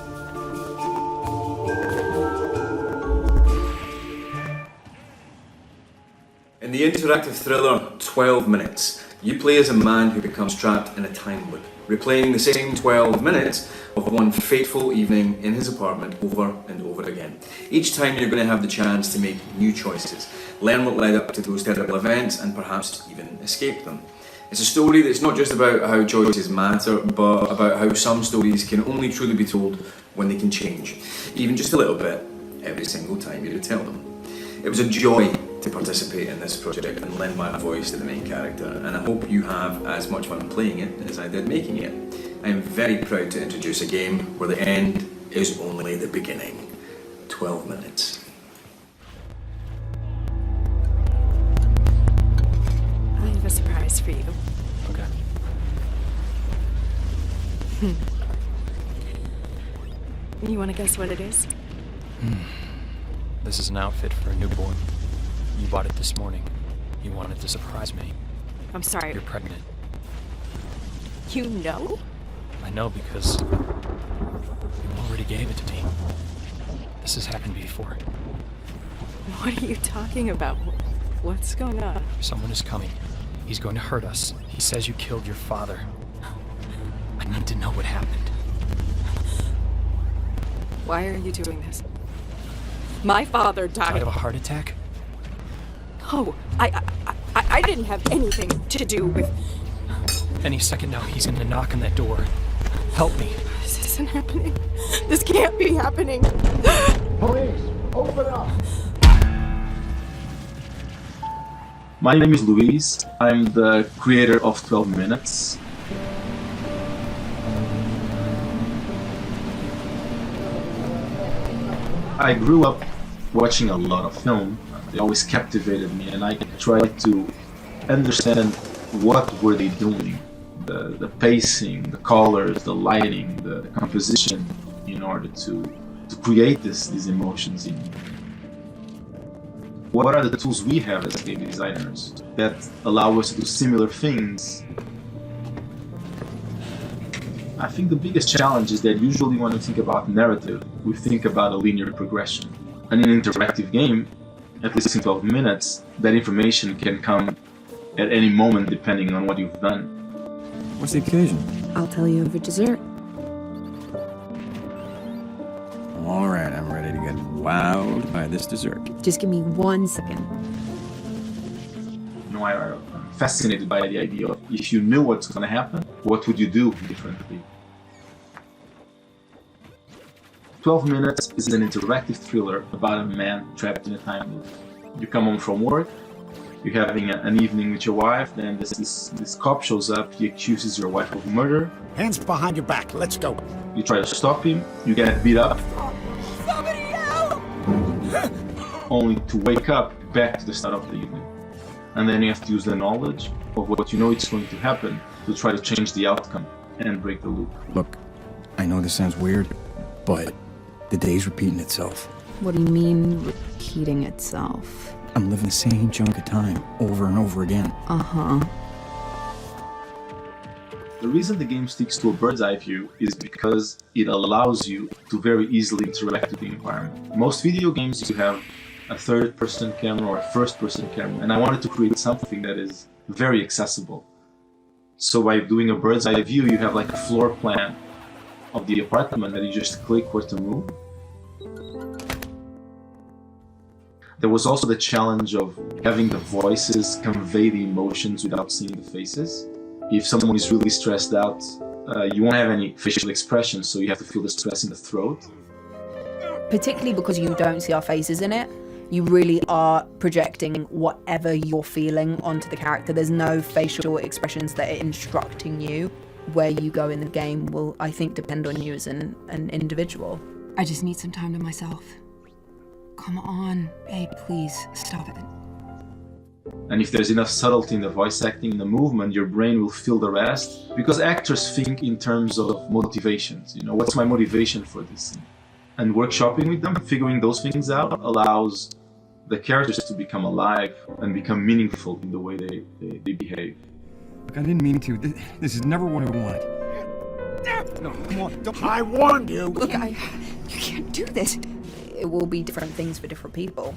In the interactive thriller 12 Minutes, You play as a man who becomes trapped in a time loop, replaying the same 12 minutes of one fateful evening in his apartment over and over again. Each time you're going to have the chance to make new choices, learn what led up to those terrible events, and perhaps even escape them. It's a story that's not just about how choices matter, but about how some stories can only truly be told when they can change, even just a little bit, every single time you retell them. It was a joy to participate in this project and lend my voice to the main character, and I hope you have as much fun playing it as I did making it. I am very proud to introduce a game where the end is only the beginning. 12 minutes. I have a surprise for you. Okay. You want to guess what it is? This is an outfit for a newborn. You bought it this morning. You wanted to surprise me. I'm sorry. You're pregnant. You know? I know because you already gave it to me. This has happened before. What are you talking about? What's going on? Someone is coming. He's going to hurt us. He says you killed your father. I need to know what happened. Why are you doing this? My father died. Died of a heart attack? Oh, I didn't have anything to do with... Any second now, he's going to knock on that door. Help me. This isn't happening. This can't be happening. Police, open up. My name is Luis. I'm the creator of 12 Minutes. I grew up watching a lot of film. They always captivated me, and I tried to understand what were they doing. The pacing, the colors, the lighting, the composition, in order to create these emotions in me. What are the tools we have as game designers that allow us to do similar things? I think the biggest challenge is that usually when we think about narrative, we think about a linear progression. And in an interactive game, at least in 12 minutes, that information can come at any moment depending on what you've done. What's the occasion? I'll tell you over dessert. All right, I'm ready to get wowed by this dessert. Just give me 1 second. I'm fascinated by the idea of if you knew what's going to happen, what would you do differently? 12 Minutes is an interactive thriller about a man trapped in a time loop. You come home from work, you're having an evening with your wife, then this cop shows up, he accuses your wife of murder. Hands behind your back, let's go. You try to stop him, you get beat up. Somebody help! Only to wake up back to the start of the evening. And then you have to use the knowledge of what you know is going to happen to try to change the outcome and break the loop. Look, I know this sounds weird, but the day's repeating itself. What do you mean, repeating itself? I'm living the same chunk of time over and over again. Uh-huh. The reason the game sticks to a bird's eye view is because it allows you to very easily interact with the environment. Most video games you have a third-person camera or a first-person camera, and I wanted to create something that is very accessible. So by doing a bird's eye view, you have like a floor plan of the apartment that you just click where to move. There was also the challenge of having the voices convey the emotions without seeing the faces. If someone is really stressed out, you won't have any facial expressions, so you have to feel the stress in the throat. Particularly because you don't see our faces in it, you really are projecting whatever you're feeling onto the character. There's no facial expressions that are instructing you. Where you go in the game will, I think, depend on you as an individual. I just need some time to myself. Come on, babe, please, stop it. And if there's enough subtlety in the voice acting, in the movement, your brain will fill the rest. Because actors think in terms of motivations. You know, what's my motivation for this scene? And workshopping with them, figuring those things out, allows the characters to become alive and become meaningful in the way they behave. Look, I didn't mean to. This is never what I wanted. No, come on, don't. I warned you! Look, you can't do this. It will be different things for different people.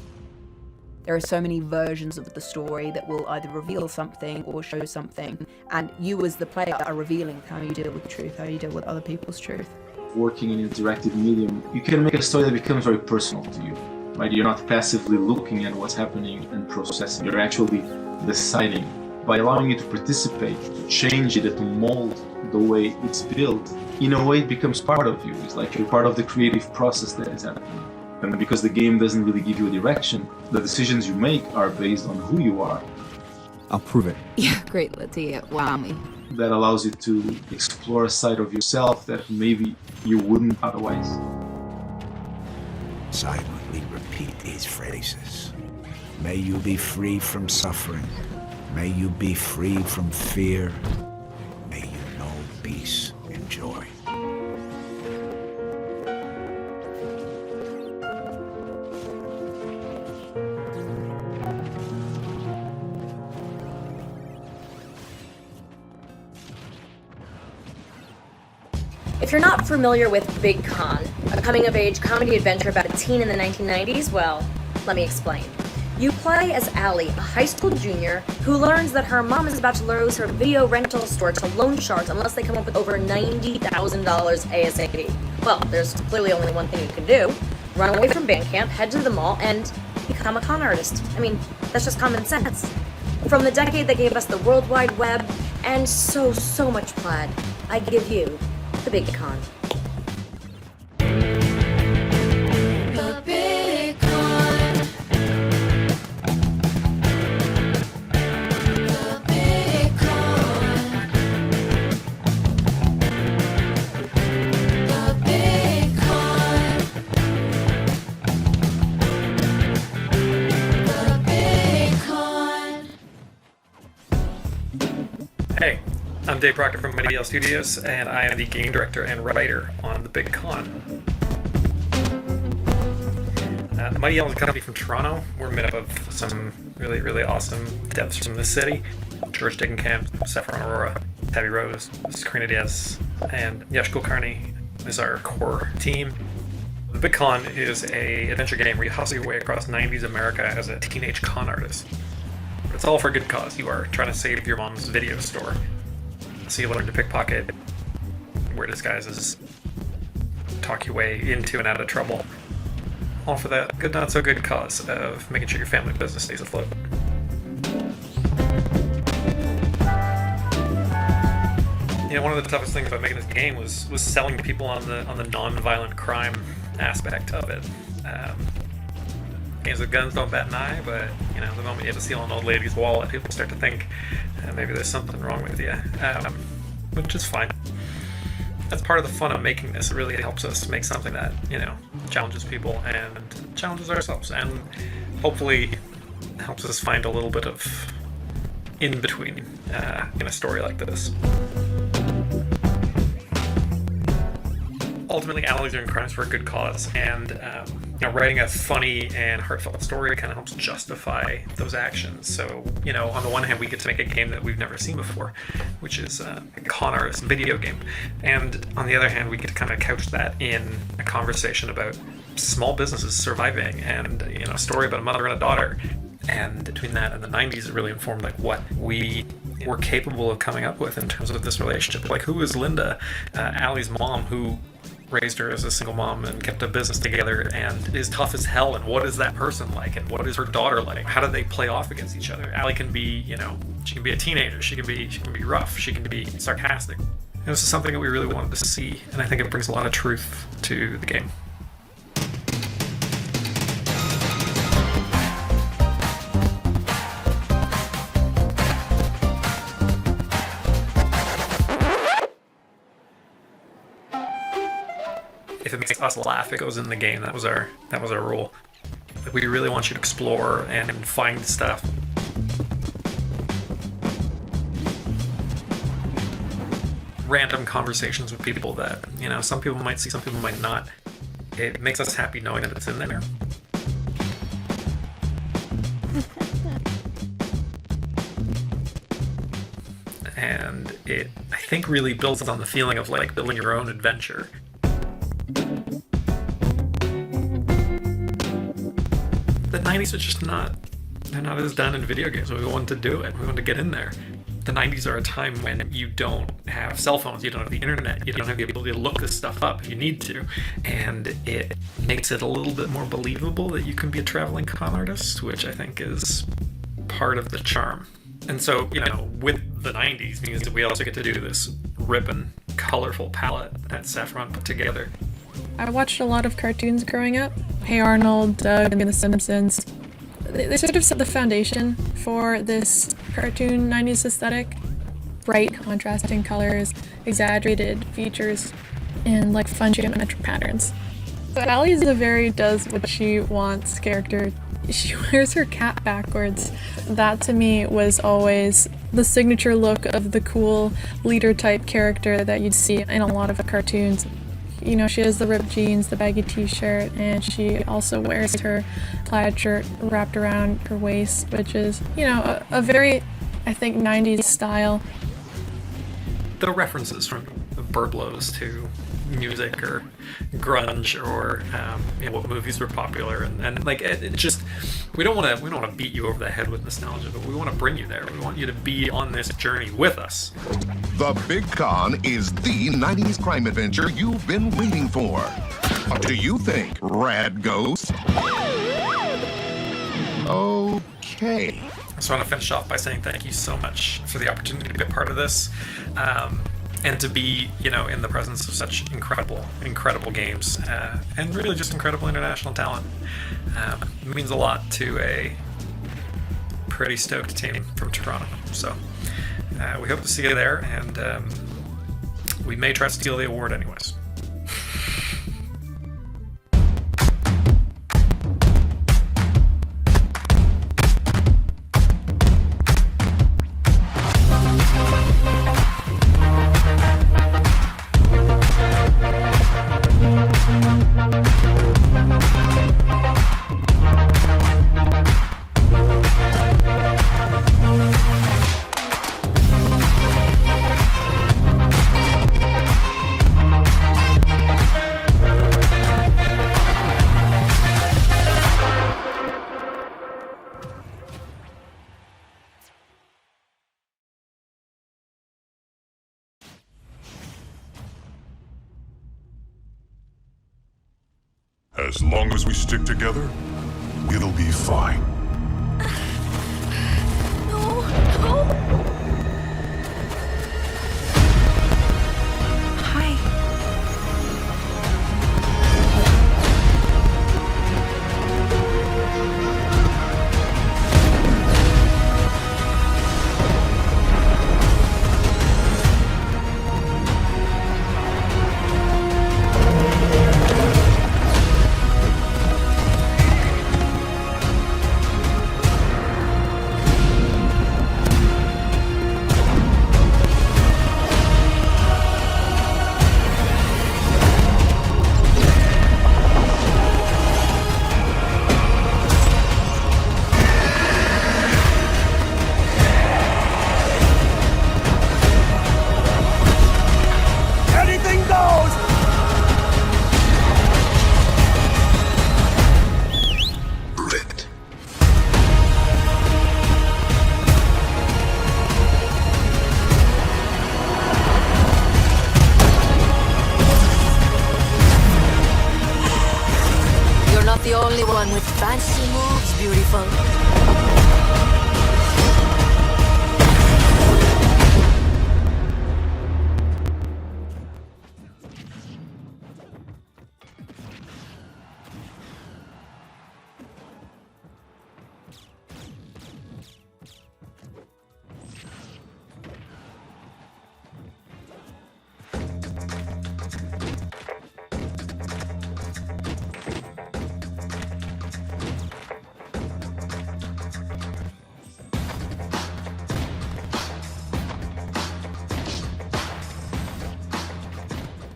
There are so many versions of the story that will either reveal something or show something, and you as the player are revealing how you deal with truth, how you deal with other people's truth. Working in an interactive medium, you can make a story that becomes very personal to you, right? You're not passively looking at what's happening and processing. You're actually deciding. By allowing you to participate, to change it, to mold the way it's built, in a way it becomes part of you. It's like you're part of the creative process that is happening. And because the game doesn't really give you a direction, the decisions you make are based on who you are. I'll prove it. Yeah, great. Let's see it. Wow me. That allows you to explore a side of yourself that maybe you wouldn't otherwise. Silently repeat these phrases. May you be free from suffering. May you be free from fear. May you know peace and joy. If you're not familiar with Big Con, a coming-of-age comedy adventure about a teen in the 1990s, well, let me explain. You play as Alle, a high school junior who learns that her mom is about to close her video rental store to loan sharks unless they come up with over $90,000 ASAP. Well, there's clearly only one thing you can do. Run away from band camp, head to the mall, and become a con artist. I mean, that's just common sense. From the decade that gave us the World Wide Web, and so much plaid, I give you the Big Con. The Big Con. The Big Con. The Big Con. The Big Con. Hey, I'm Dave Proctor from Mighty L Studios, and I am the game director and writer on The Big Con. Mighty L is a company from Toronto. We're made up of some really awesome devs from the city. George Dickenkamp, Saffron Aurora, Tabby Rose, Sabrina Diaz, and Yash Kulkarni is our core team. The Big Con is a adventure game where you hustle your way across 90s America as a teenage con artist. But it's all for a good cause. You are trying to save your mom's video store. So you learn to pickpocket, wear disguises, talk your way into and out of trouble. All for that good, not so good cause of making sure your family business stays afloat. You know, one of the toughest things about making this game was selling to people on the non-violent crime aspect of it. Games with guns don't bat an eye, but you know, the moment you have to steal an old lady's wallet, people start to think maybe there's something wrong with you, which is fine. That's part of the fun of making this. It really helps us make something that, you know, challenges people and challenges ourselves, and hopefully helps us find a little bit of in between in a story like this. Ultimately, Alle's doing crimes for a good cause, and you know, writing a funny and heartfelt story kind of helps justify those actions. So, you know, on the one hand, we get to make a game that we've never seen before, which is a con artist video game, and on the other hand, we get to kind of couch that in a conversation about small businesses surviving, and you know, a story about a mother and a daughter. And between that and the 90s, it really informed like what we were capable of coming up with in terms of this relationship. Like, who is Linda, Alle's mom, who raised her as a single mom and kept a business together and is tough as hell, and what is that person like, and what is her daughter like? How do they play off against each other? Alle can be, you know, she can be a teenager, she can be rough, she can be sarcastic. And this is something that we really wanted to see, and I think it brings a lot of truth to the game. If it makes us laugh, it goes in the game. That was our rule. We really want you to explore and find stuff. Random conversations with people that, you know, some people might see, some people might not. It makes us happy knowing that it's in there. And it, I think, really builds on the feeling of like building your own adventure. The 90s was just not they're not as done in video games. We wanted to do it. We wanted to get in there. The 90s are a time when you don't have cell phones, you don't have the internet, you don't have the ability to look this stuff up if you need to. And it makes it a little bit more believable that you can be a traveling con artist, which I think is part of the charm. And so, you know, with the 90s means that we also get to do this ripping, colorful palette that Saffron put together. I watched a lot of cartoons growing up. Hey Arnold, Doug, and The Simpsons. They sort of set the foundation for this cartoon 90s aesthetic. Bright, contrasting colors, exaggerated features, and like fun geometric patterns. So Alle is a very does what she wants character. She wears her cap backwards. That to me was always the signature look of the cool leader type character that you'd see in a lot of the cartoons. You know, she has the ripped jeans, the baggy t-shirt, and she also wears her plaid shirt wrapped around her waist, which is, you know, a very, I think, 90s style. The references from Burblos to music or grunge or you know, what movies were popular and like it just we don't want to beat you over the head with nostalgia, but we want to bring you there. We want you to be on this journey with us. The Big Con is the 90s crime adventure you've been waiting for. What do you think, Rad Ghost? Okay. So I want to finish off by saying thank you so much for the opportunity to be a part of this. And to be, you know, in the presence of such incredible games, and really just incredible international talent. It means a lot to a pretty stoked team from Toronto. So we hope to see you there, and we may try to steal the award anyways. As long as we stick together, it'll be fine. The only one with fancy moves, beautiful.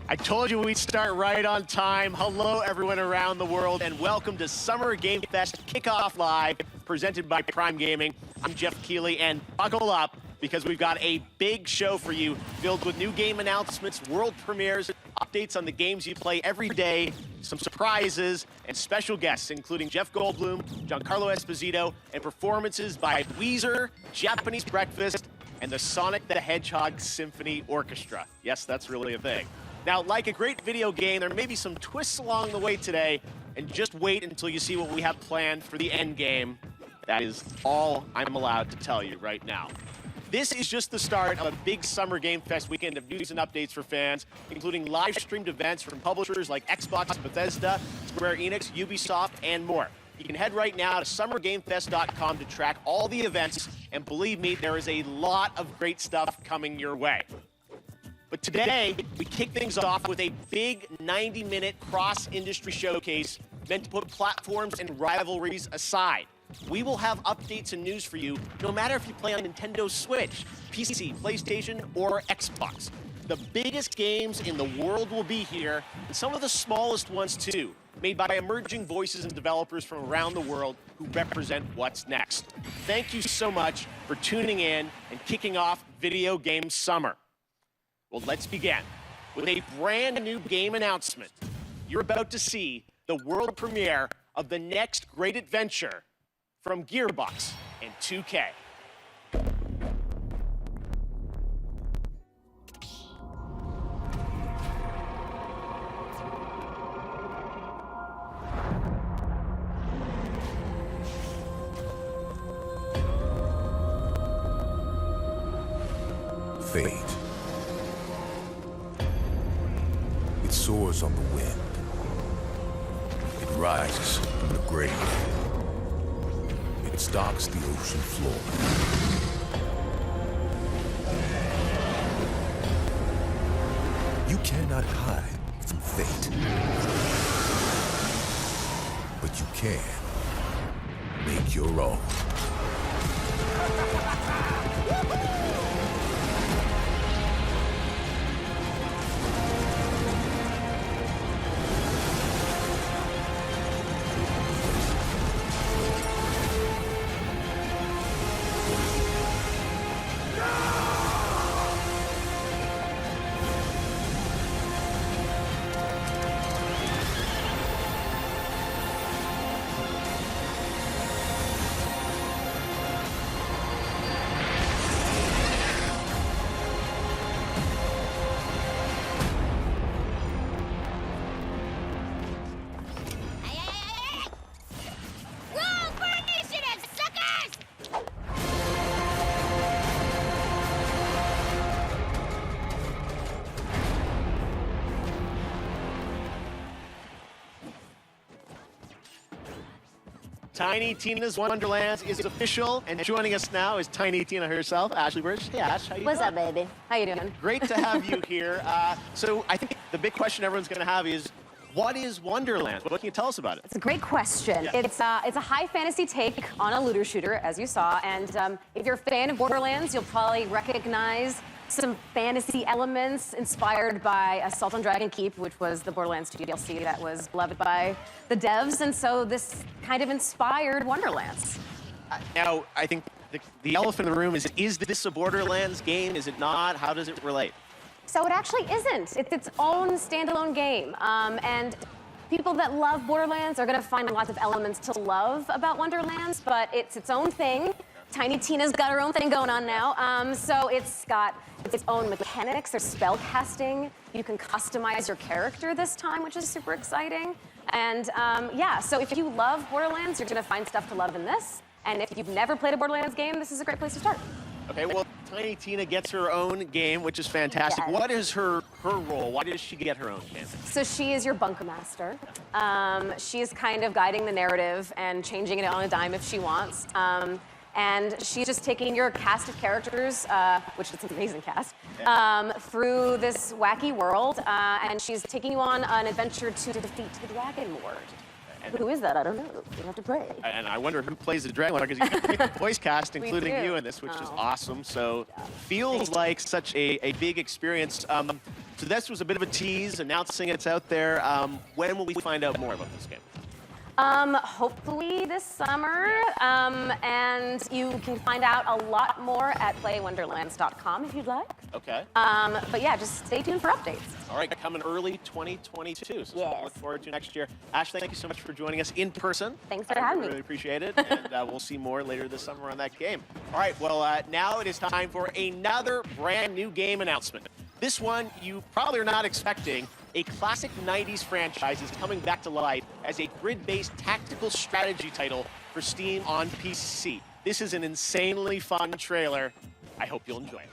I told you we'd start right on time. Hello, everyone around the world, and welcome to Summer Game Fest Kickoff Live, presented by Prime Gaming. I'm Jeff Keighley, and buckle up. because we've got a big show for you filled with new game announcements, world premieres, updates on the games you play every day, some surprises, and special guests, including Jeff Goldblum, Giancarlo Esposito, and performances by Weezer, Japanese Breakfast, and the Sonic the Hedgehog Symphony Orchestra. Yes, that's really a thing. Now, like a great video game, there may be some twists along the way today, and just wait until you see what we have planned for the end game. That is all I'm allowed to tell you right now. This is just the start of a big Summer Game Fest weekend of news and updates for fans, including live-streamed events from publishers like Xbox, Bethesda, Square Enix, Ubisoft, and more. You can head right now to summergamefest.com to track all the events, and believe me, there is a lot of great stuff coming your way. But today, we kick things off with a big 90-minute cross-industry showcase meant to put platforms and rivalries aside. We will have updates and news for you, no matter if you play on Nintendo Switch, PC, PlayStation, or Xbox. The biggest games in the world will be here, and some of the smallest ones too, made by emerging voices and developers from around the world who represent what's next. Thank you so much for tuning in and kicking off Video Game Summer. Well, let's begin with a brand new game announcement. You're about to see the world premiere of the next great adventure from Gearbox and 2K. Fate. It soars on the wind. It rises from the grave. It stalks the ocean floor. You cannot hide from fate. But you can make your own. Tiny Tina's Wonderlands is official, and joining us now is Tiny Tina herself, Ashley Birch. Hey, Ash, how you doing? What's up, baby? How you doing? Great to have you here. So I think the big question everyone's going to have is, what is Wonderlands? What can you tell us about it? It's a great question. Yeah. It's a high fantasy take on a looter shooter, as you saw, and if you're a fan of Borderlands, you'll probably recognize some fantasy elements inspired by Assault on Dragon Keep, which was the Borderlands 2 DLC that was beloved by the devs, and so this kind of inspired Wonderlands. Now, I think the elephant in the room is this a Borderlands game? Is it not? How does it relate? So it actually isn't. It's its own standalone game, and people that love Borderlands are going to find lots of elements to love about Wonderlands, but it's its own thing. Tiny Tina's got her own thing going on now, so it's got its own mechanics. There's spell casting. You can customize your character this time, which is super exciting. And yeah, so if you love Borderlands, you're going to find stuff to love in this. And if you've never played a Borderlands game, this is a great place to start. Okay, well, Tiny Tina gets her own game, which is fantastic. Yes. What is her role? Why does she get her own game? So she is your bunker master. She is kind of guiding the narrative and changing it on a dime if she wants. And she's just taking your cast of characters, which is an amazing cast, through this wacky world, and she's taking you on an adventure to defeat the Dragon Lord. And who is that? I don't know. You have to play. And I wonder who plays the Dragon Lord, because you can pick the voice cast, including do. you in this, which is awesome. So feels like such a big experience. So this was a bit of a tease, announcing it's out there. When will we find out more about this game? Hopefully this summer. And you can find out a lot more at playwonderlands.com if you'd like. Okay. But yeah, just stay tuned for updates. All right, coming early 2022. So Yes. look forward to next year. Ash, thank you so much for joining us in person. Thanks for having me. Really appreciate it. And we'll see more later this summer on that game. All right, well, now it is time for another brand new game announcement. This one you probably are not expecting. A classic 90s franchise is coming back to life as a grid-based tactical strategy title for Steam on PC. This is an insanely fun trailer. I hope you'll enjoy it.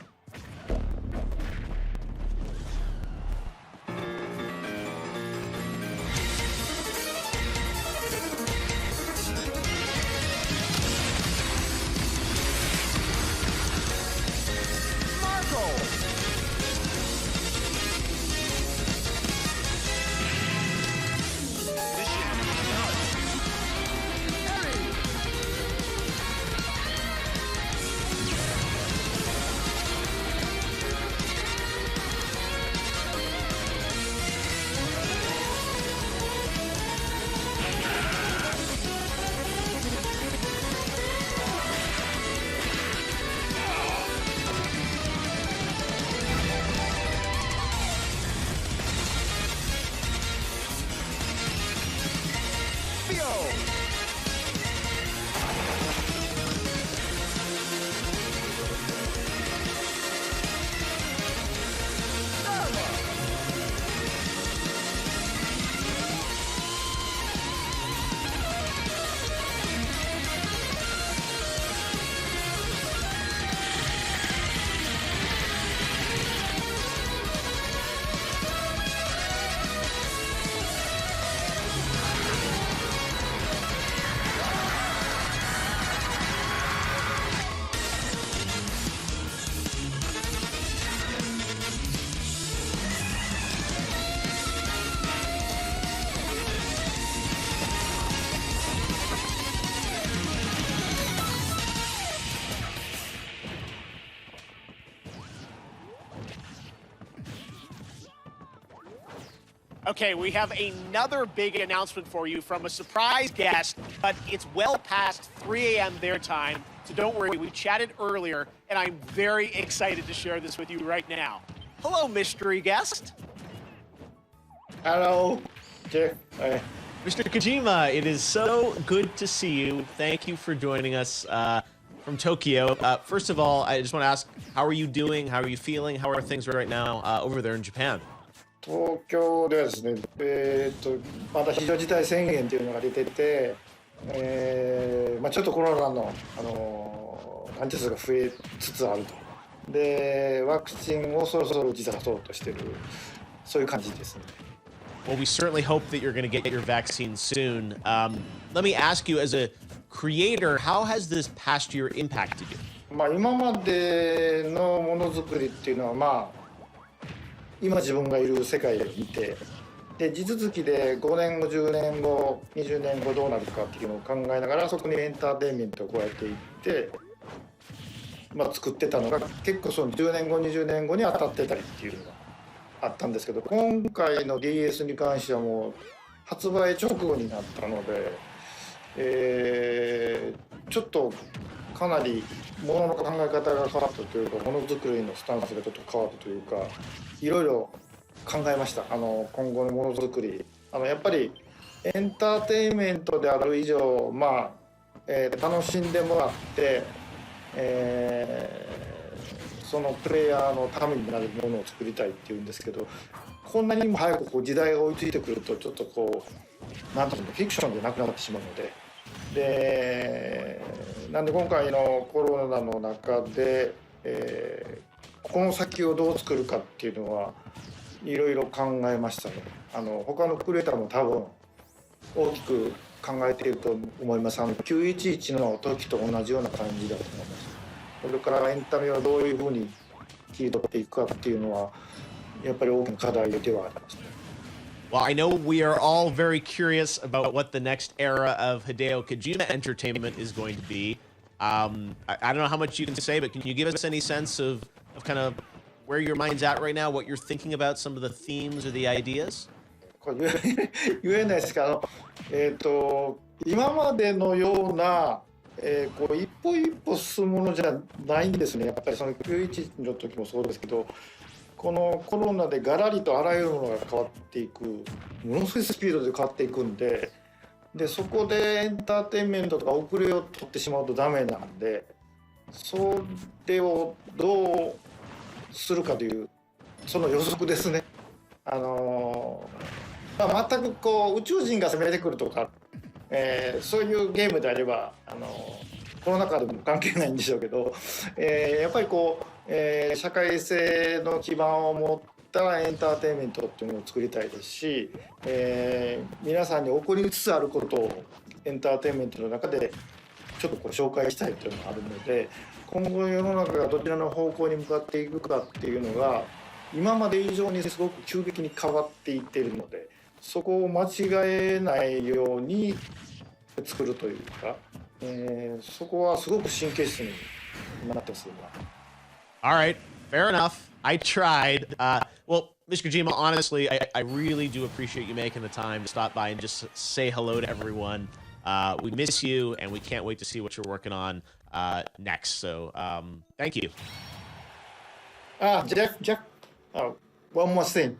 Okay, we have another big announcement for you from a surprise guest, but it's well past 3 a.m. their time, so don't worry, we chatted earlier, and I'm very excited to share this with you right now. Hello, mystery guest. Hello, Jeff. Mr. Kojima, it is so good to see you. Thank you for joining us from Tokyo. First of all, I just want to ask, how are you doing? How are you feeling? How are things right now over there in Japan? 東京ではですね、また非常事態宣言というのが出てて、ちょっとコロナの、患者数が増えつつあると。で、ワクチンをそろそろ打ち出そうとしている、そういう感じですね。Well, we certainly hope that you're going to get your vaccine soon. Let me ask you, as a creator, how has this past year impacted you? 今までのものづくりっていうのは、今自分がいる世界で見て、で地続きで5年後10年後20年後どうなるかっていうのを考えながらそこにエンターテインメントを加えていって、作ってたのが結構その10年後20年後に当たってたりっていうのがあったんですけど、今回の DS に関してはもう発売直後になったので、ちょっとかなりものの考え方が変わったというか、ものづくりのスタンスがちょっと変わったというか、いろいろ考えました。今後のものづくり、やっぱりエンターテインメントである以上、楽しんでもらって、そのプレイヤーのためになるものを作りたいっていうんですけど、こんなにも早く時代が追いついてくるとちょっとなんていうの、フィクションじゃなくなってしまうので、なんで今回のコロナの中で、この先をどう作るかっていうのはいろいろ考えましたね。他のクリエイターも多分大きく考えていると思います。911の時と同じような感じだと思います。これからエンタメをどういうふうに切り取っていくかっていうのはやっぱり大きな課題ではありますね。Well, I know we are all very curious about what the next era of Hideo Kojima entertainment is going to be. I don't know how much you can say, but can you give us any sense of kind of where your mind's at right now, what you're thinking about, some of the themes or the ideas? これ言えないですけど、今までのような、こう一歩一歩進むものじゃないんですね。やっぱりその911の時もそうですけど、このコロナでガラリとあらゆるものが変わっていく、ものすごいスピードで変わっていくんで、そこでエンターテインメントとか遅れを取ってしまうとダメなんで、それをどうするかというその予測ですね。全くこう宇宙人が攻めてくるとか、そういうゲームであればコロナ禍でも関係ないんでしょうけど、やっぱりこう、社会性の基盤を持ったエンターテインメントっていうのを作りたいですし、皆さんに起こりつつあることをエンターテインメントの中でちょっとこう紹介したいというのがあるので、今後世の中がどちらの方向に向かっていくかっていうのが今まで以上にすごく急激に変わっていっているので、そこを間違えないように作るというか、そこはすごく神経質になってます今。All right, fair enough. I tried. Well, Mr. Kojima, honestly, I really do appreciate you making the time to stop by and just say hello to everyone. We miss you, and we can't wait to see what you're working on next. So, thank you. Jeff, one more thing.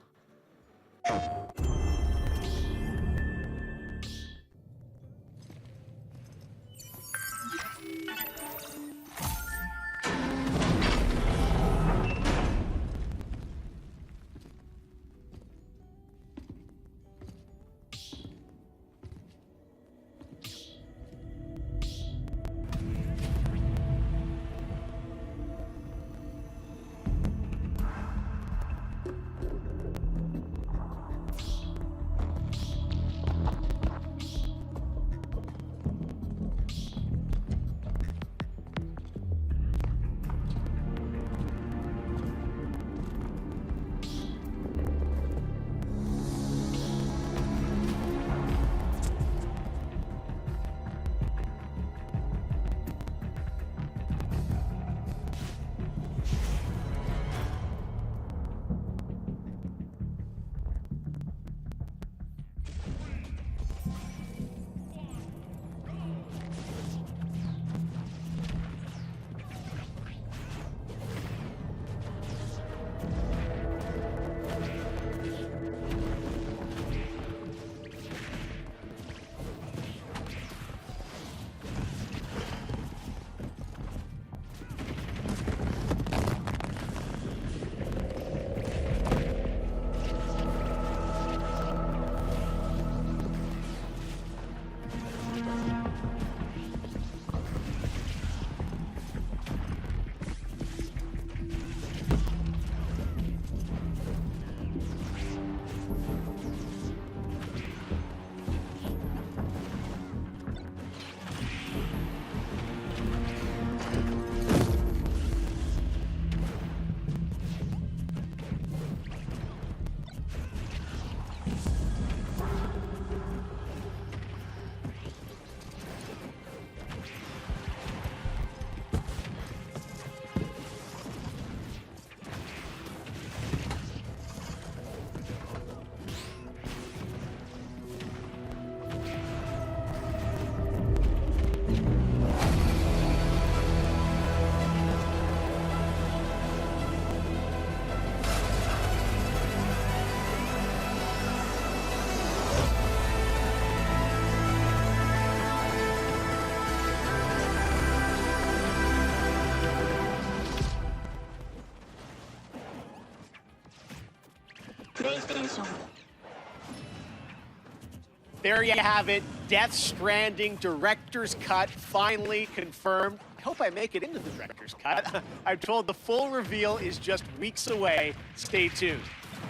There you have it. Death Stranding Director's Cut finally confirmed. I hope I make it into the Director's Cut. I'm told the full reveal is just weeks away. Stay tuned.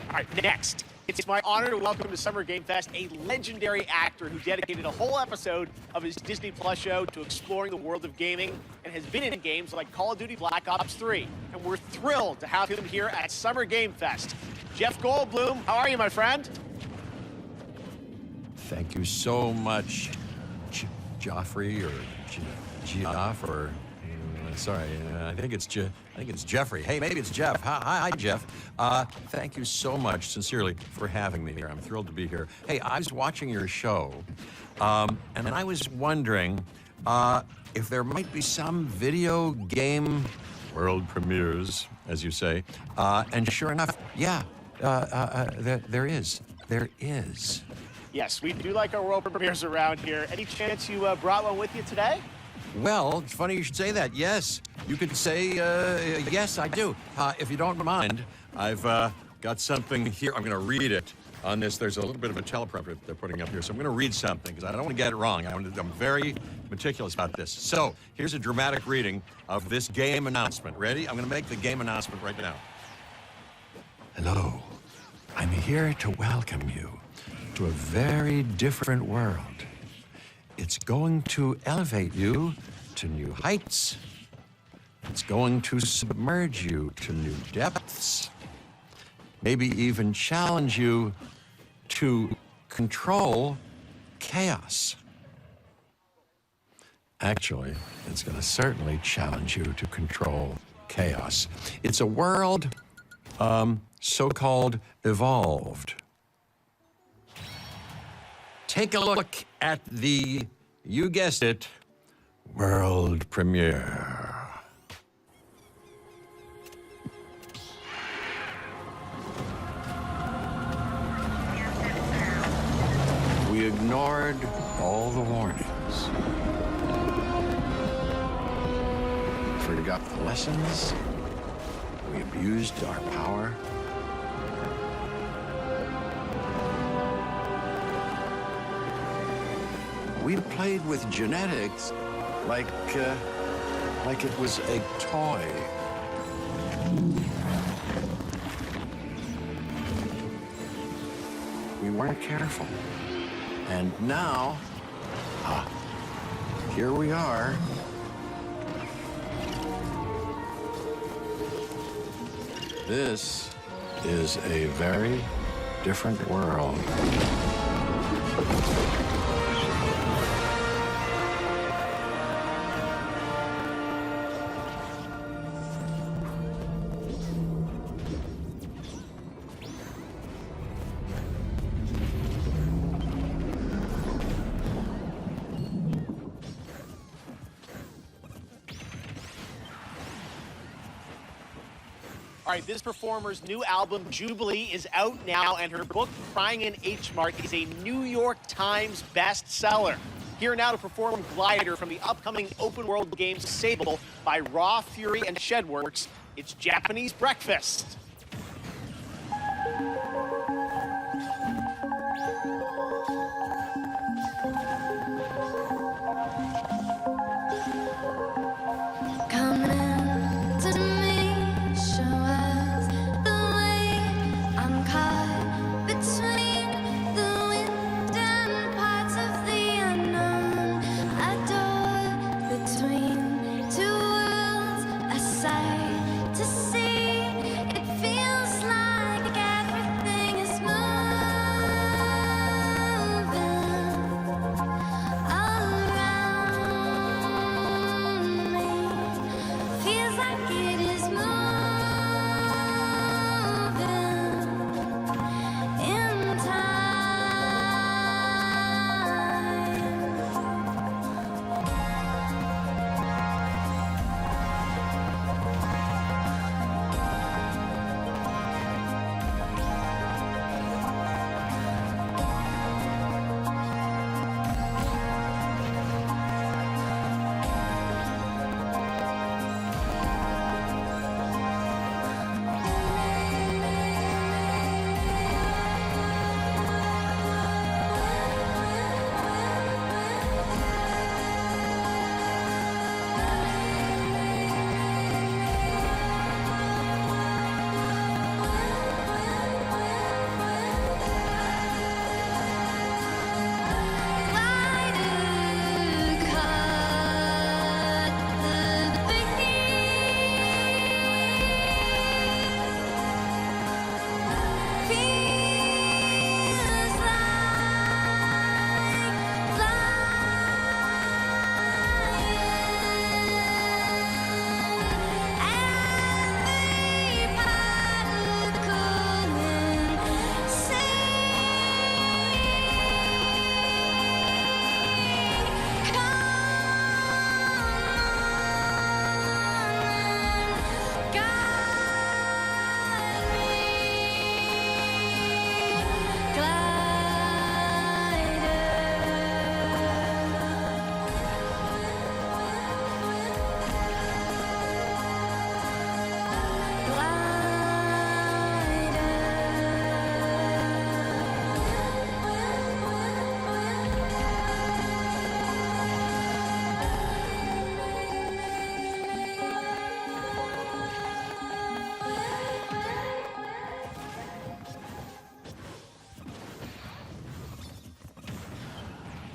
All right, next. It's my honor to welcome to Summer Game Fest a legendary actor who dedicated a whole episode of his Disney Plus show to exploring the world of gaming and has been in games like Call of Duty Black Ops 3. And we're thrilled to have him here at Summer Game Fest. Jeff Goldblum, how are you, my friend? Thank you so much, Joffrey or Geoff or Sorry, I think it's Jeffrey. Hey, maybe it's Jeff. Hi, Jeff. Thank you so much, sincerely, for having me here. I'm thrilled to be here. Hey, I was watching your show, and I was wondering if there might be some video game world premieres, as you say. And sure enough, yeah, there is. There is. Yes, we do like our world premieres around here. Any chance you brought one with you today? Well, it's funny you should say that. Yes, you could say, yes, I do. If you don't mind, I've got something here. I'm going to read it on this. There's a little bit of a teleprompter they're putting up here, so I'm going to read something because I don't want to get it wrong. I'm very meticulous about this. So here's a dramatic reading of this game announcement. Ready? I'm going to make the game announcement right now. Hello. I'm here to welcome you to a very different world. It's going to elevate you to new heights. It's going to submerge you to new depths. Maybe even challenge you to control chaos. Actually, it's going to certainly challenge you to control chaos. It's a world, so-called evolved. Take a look at the, you guessed it, world premiere. We ignored all the warnings. Forgot the lessons. We abused our power. We played with genetics like it was a toy. We weren't careful. And now, here we are. This is a very different world. All right, this performer's new album, Jubilee, is out now, and her book, Crying in H Mark, is a New York Times bestseller. Here now to perform Glider from the upcoming open-world game Sable by Raw Fury and Shedworks, it's Japanese Breakfast. To see, it feels like everything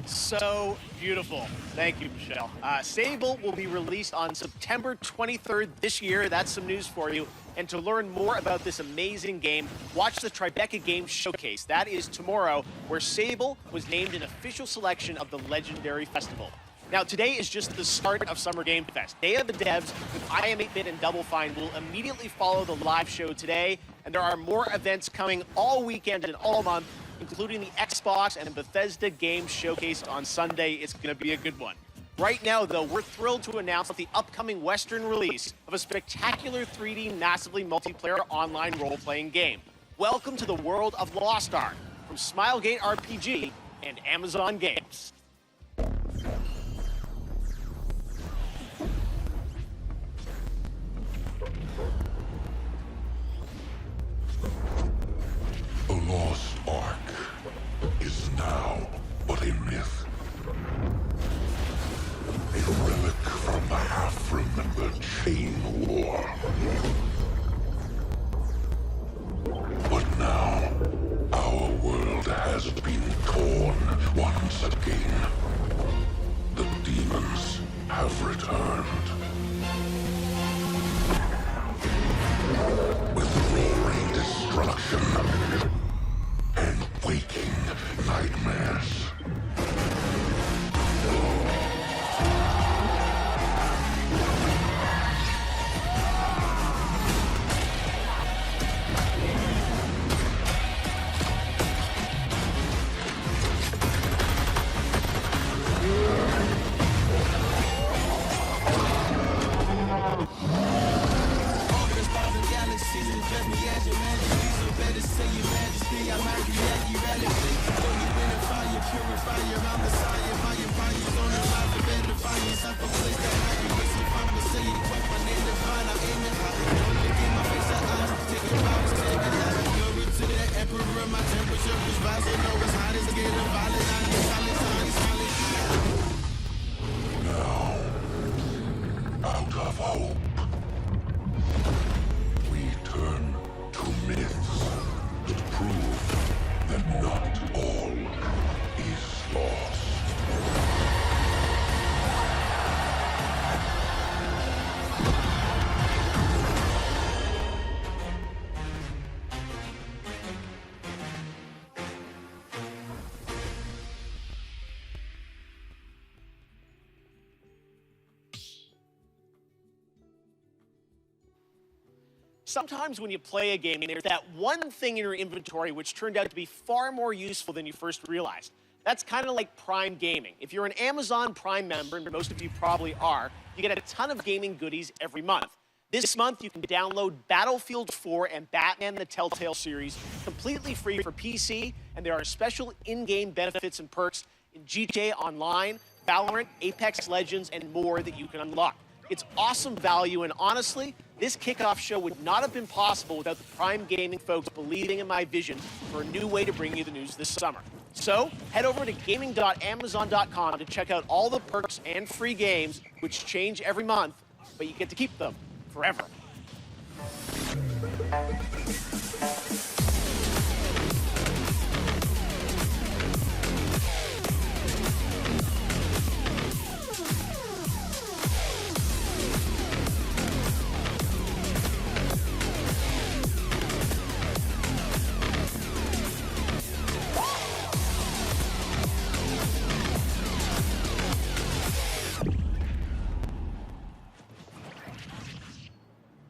So beautiful. Thank you, Michelle. Sable will be released on September 23rd this year. That's some news for you. And to learn more about this amazing game, watch the Tribeca Games Showcase. That is tomorrow, where Sable was named an official selection of the legendary festival. Now, today is just the start of Summer Game Fest. Day of the Devs with I Am 8-Bit and Double Fine will immediately follow the live show today. And there are more events coming all weekend and all month, including the Xbox and Bethesda Games Showcase on Sunday. It's going to be a good one. Right now, though, we're thrilled to announce the upcoming Western release of a spectacular 3D, massively multiplayer online role-playing game. Welcome to the world of Lost Ark from Smilegate RPG and Amazon Games. The Lost Ark is now but a myth. A relic from the half-remembered Chain War. But now, our world has been torn once again. The demons have returned. With roaring destruction and waking nightmares. Now, out of hope, we turn to myths to prove that not all is lost. Sometimes when you play a game, there's that one thing in your inventory which turned out to be far more useful than you first realized. That's kind of like Prime Gaming. If you're an Amazon Prime member, and most of you probably are, you get a ton of gaming goodies every month. This month, you can download Battlefield 4 and Batman the Telltale series completely free for PC, and there are special in-game benefits and perks in GTA Online, Valorant, Apex Legends, and more that you can unlock. It's awesome value, and honestly, this kickoff show would not have been possible without the Prime Gaming folks believing in my vision for a new way to bring you the news this summer. So, head over to gaming.amazon.com to check out all the perks and free games, which change every month, but you get to keep them forever.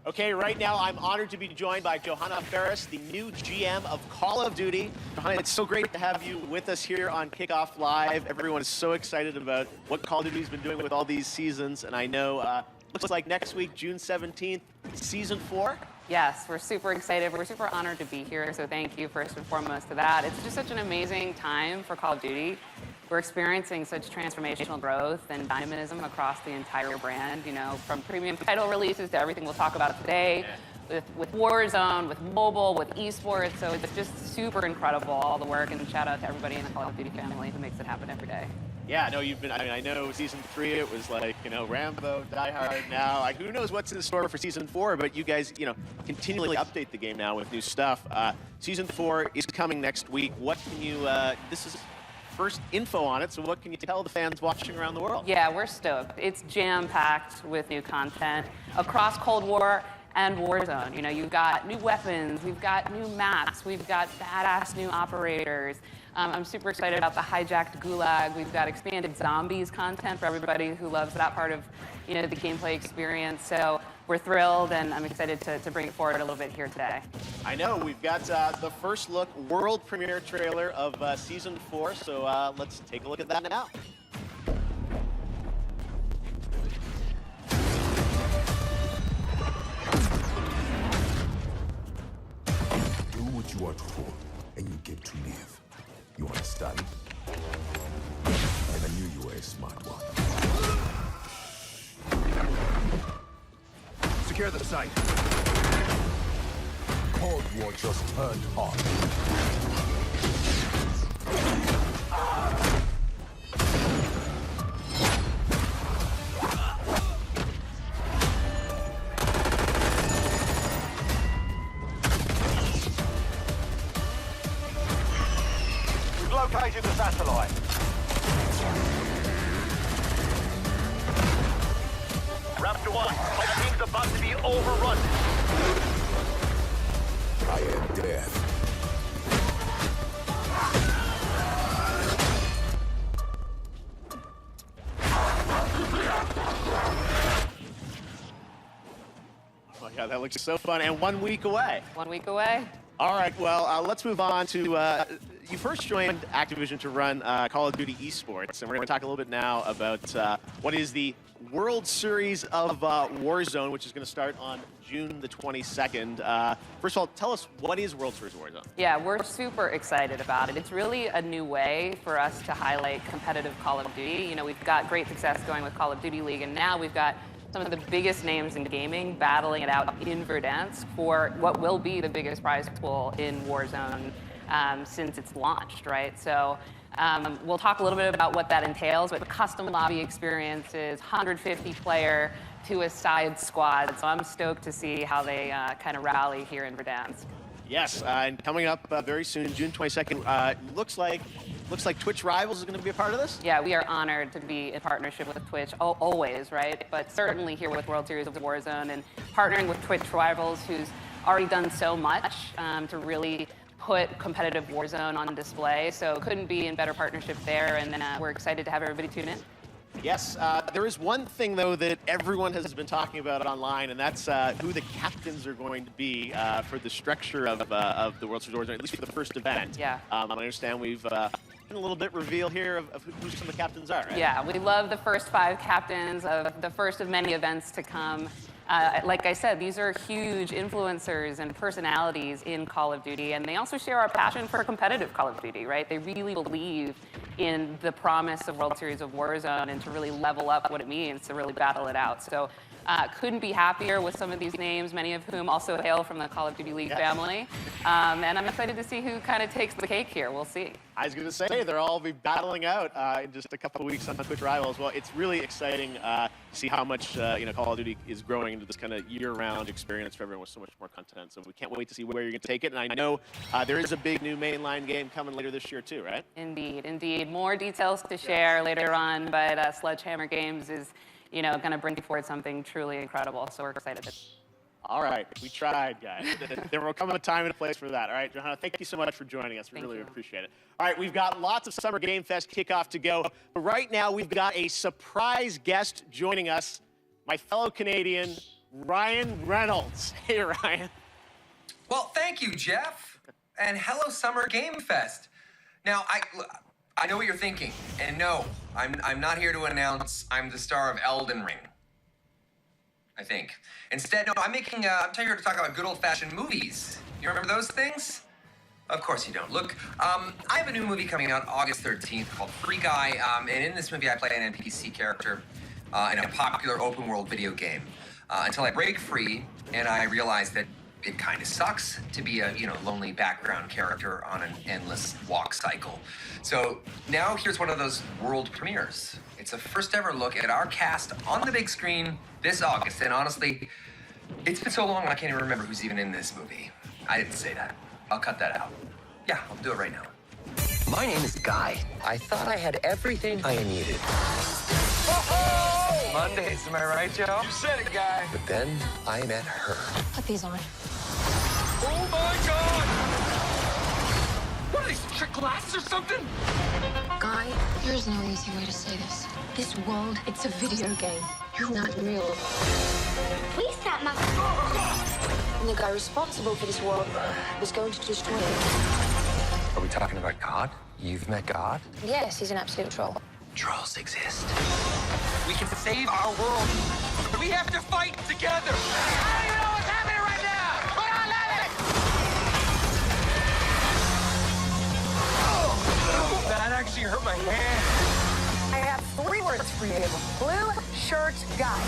Okay, right now I'm honored to be joined by Johanna Ferris, the new GM of Call of Duty. Johanna, it's so great to have you with us here on Kickoff Live. Everyone is so excited about what Call of Duty's been doing with all these seasons, and I know looks like next week, June 17th, Season 4. Yes, we're super excited. We're super honored to be here, so thank you first and foremost to that. It's just such an amazing time for Call of Duty. We're experiencing such transformational growth and dynamism across the entire brand, you know, from premium title releases to everything we'll talk about today, with Warzone, with mobile, with esports. So it's just super incredible, all the work, and shout out to everybody in the Call of Duty family who makes it happen every day. Yeah, no, you've been, I mean, I know Season 3, it was like, you know, Rambo, Die Hard now. Like, who knows what's in store for Season 4, but you guys, you know, continually update the game now with new stuff. Season 4 is coming next week. What can you, this is first info on it, so what can you tell the fans watching around the world? Yeah, we're stoked. It's jam-packed with new content across Cold War and Warzone. You know, you've got new weapons, we've got new maps, we've got badass new operators. I'm super excited about the hijacked gulag. We've got expanded zombies content for everybody who loves that part of, you know, the gameplay experience. So we're thrilled, and I'm excited to bring it forward a little bit here today. I know, we've got the first look world premiere trailer of Season 4, so let's take a look at that now. Do what you are told, and you get to live. You understand? And I knew you were a smart one. Secure the site. Cold War just turned hot. We've located the satellite. Raptor 1, my team's about to be overrun. I am death. Oh yeah, that looks so fun, and 1 week away. 1 week away. All right, well, let's move on to, you first joined Activision to run Call of Duty Esports, and we're going to talk a little bit now about what is the World Series of Warzone, which is going to start on June the 22nd. First of all, tell us, what is World Series of Warzone? Yeah, we're super excited about it. It's really a new way for us to highlight competitive Call of Duty. You know, we've got great success going with Call of Duty League, and now we've got some of the biggest names in gaming battling it out in Verdansk for what will be the biggest prize pool in Warzone since it's launched, right? So we'll talk a little bit about what that entails, but custom lobby experiences, 150-player two-a-side squad. So I'm stoked to see how they kind of rally here in Verdansk. Yes, and coming up very soon, June 22nd, looks like Twitch Rivals is going to be a part of this? Yeah, we are honored to be in partnership with Twitch, always, right? But certainly here with World Series of Warzone and partnering with Twitch Rivals, who's already done so much to really put competitive Warzone on display. So couldn't be in better partnership there, and we're excited to have everybody tune in. Yes, there is one thing, though, that everyone has been talking about online, and that's who the captains are going to be for the structure of the World Series of Warzone, at least for the first event. Yeah. I understand we've been a little bit revealed here of who some of the captains are, right? Yeah, we love the first 5 captains of the first of many events to come. Like I said, these are huge influencers and personalities in Call of Duty, and they also share our passion for competitive Call of Duty, right? They really believe in the promise of World Series of Warzone and to really level up what it means to really battle it out. So couldn't be happier with some of these names, many of whom also hail from the Call of Duty League family. And I'm excited to see who kind of takes the cake here. We'll see. I was going to say, they'll all be battling out in just a couple of weeks on Twitch Rivals. Well, it's really exciting to see how much Call of Duty is growing into this kind of year-round experience for everyone with so much more content. So we can't wait to see where you're going to take it. And I know there is a big new mainline game coming later this year too, right? Indeed, indeed. More details to share later on, but Sledgehammer Games is going to bring forward something truly incredible. So we're excited. All right, we tried, guys. There will come a time and a place for that. All right, Johanna, thank you so much for joining us. We really appreciate it. All right, we've got lots of Summer Game Fest kickoff to go. But right now, we've got a surprise guest joining us, my fellow Canadian, Ryan Reynolds. Hey, Ryan. Well, thank you, Jeff. And hello, Summer Game Fest. Now, I know what you're thinking. And no, I'm not here to announce I'm the star of Elden Ring. I think. Instead, no, I'm here to talk about good old-fashioned movies. You remember those things? Of course you don't. Look, I have a new movie coming out August 13th called Free Guy, and in this movie I play an NPC character in a popular open-world video game until I break free and I realize that it kind of sucks to be a, lonely background character on an endless walk cycle. So now here's one of those world premieres. It's a first ever look at our cast on the big screen this August, and honestly, it's been so long I can't even remember who's even in this movie. I didn't say that. I'll cut that out. Yeah, I'll do it right now. My name is Guy. I thought I had everything I needed. Mondays, am I right, Joe? You said it, Guy. But then I met her. Put these on. Oh my God! What are these, trick glasses or something? Guy, there's no easy way to say this. This world, it's a video game. You're not real. Please stop my... And the guy responsible for this world was going to destroy it. Are we talking about God? You've met God? Yes, he's an absolute troll. Trolls exist. We can save our world. We have to fight together. I don't even know what's happening right now. But I love it. That actually hurt my hand. I have 3 words for you. Blue shirt guy.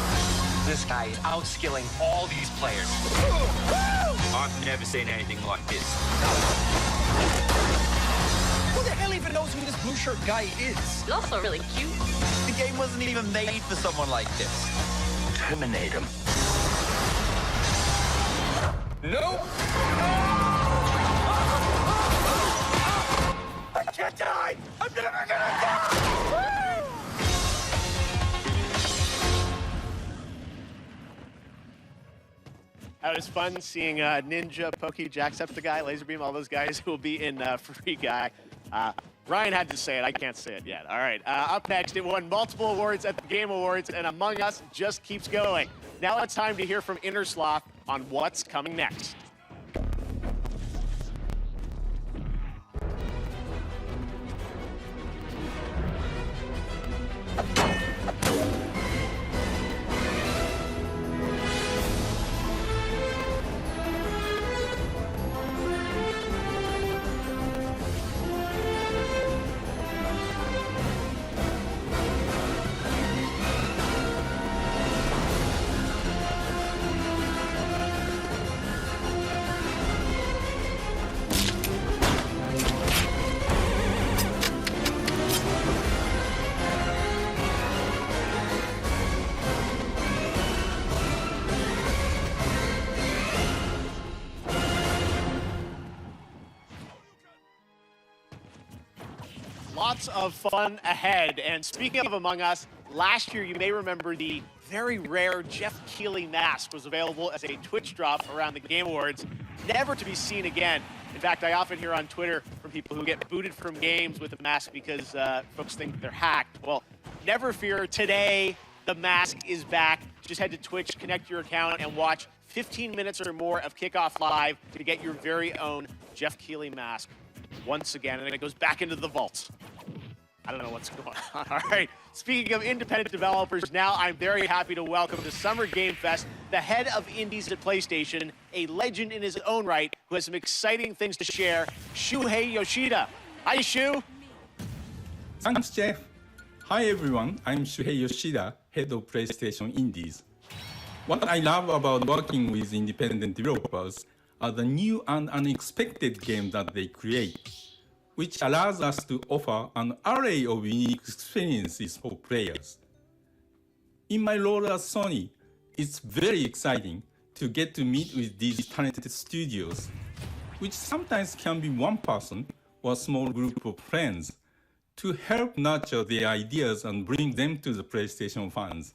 This guy is outskilling all these players. I've never seen anything like this. Who the hell even knows who this blue shirt guy is? He's also really cute. The game wasn't even made for someone like this. Terminate him. No! I can't die! I'm never gonna die! It was fun seeing Ninja, Pokey, Jacksepticeye, Laserbeam, all those guys who will be in Free Guy. Ryan had to say it. I can't say it yet. All right. Up next, it won multiple awards at the Game Awards, and Among Us just keeps going. Now it's time to hear from Innersloth on what's coming next. Lots of fun ahead. And speaking of Among Us, last year you may remember the very rare Jeff Keighley mask was available as a Twitch drop around the Game Awards, never to be seen again. In fact, I often hear on Twitter from people who get booted from games with a mask because folks think they're hacked. Well, never fear, today the mask is back. Just head to Twitch, connect your account, and watch 15 minutes or more of Kickoff Live to get your very own Jeff Keighley mask once again, and then it goes back into the vault. I don't know what's going on. All right. Speaking of independent developers, now I'm very happy to welcome to Summer Game Fest the head of indies at PlayStation, a legend in his own right, who has some exciting things to share, Shuhei Yoshida. Hi, Shu. Thanks, Jeff. Hi, everyone. I'm Shuhei Yoshida, head of PlayStation Indies. What I love about working with independent developers are the new and unexpected games that they create, which allows us to offer an array of unique experiences for players. In my role at Sony, it's very exciting to get to meet with these talented studios, which sometimes can be one person or a small group of friends, to help nurture their ideas and bring them to the PlayStation fans.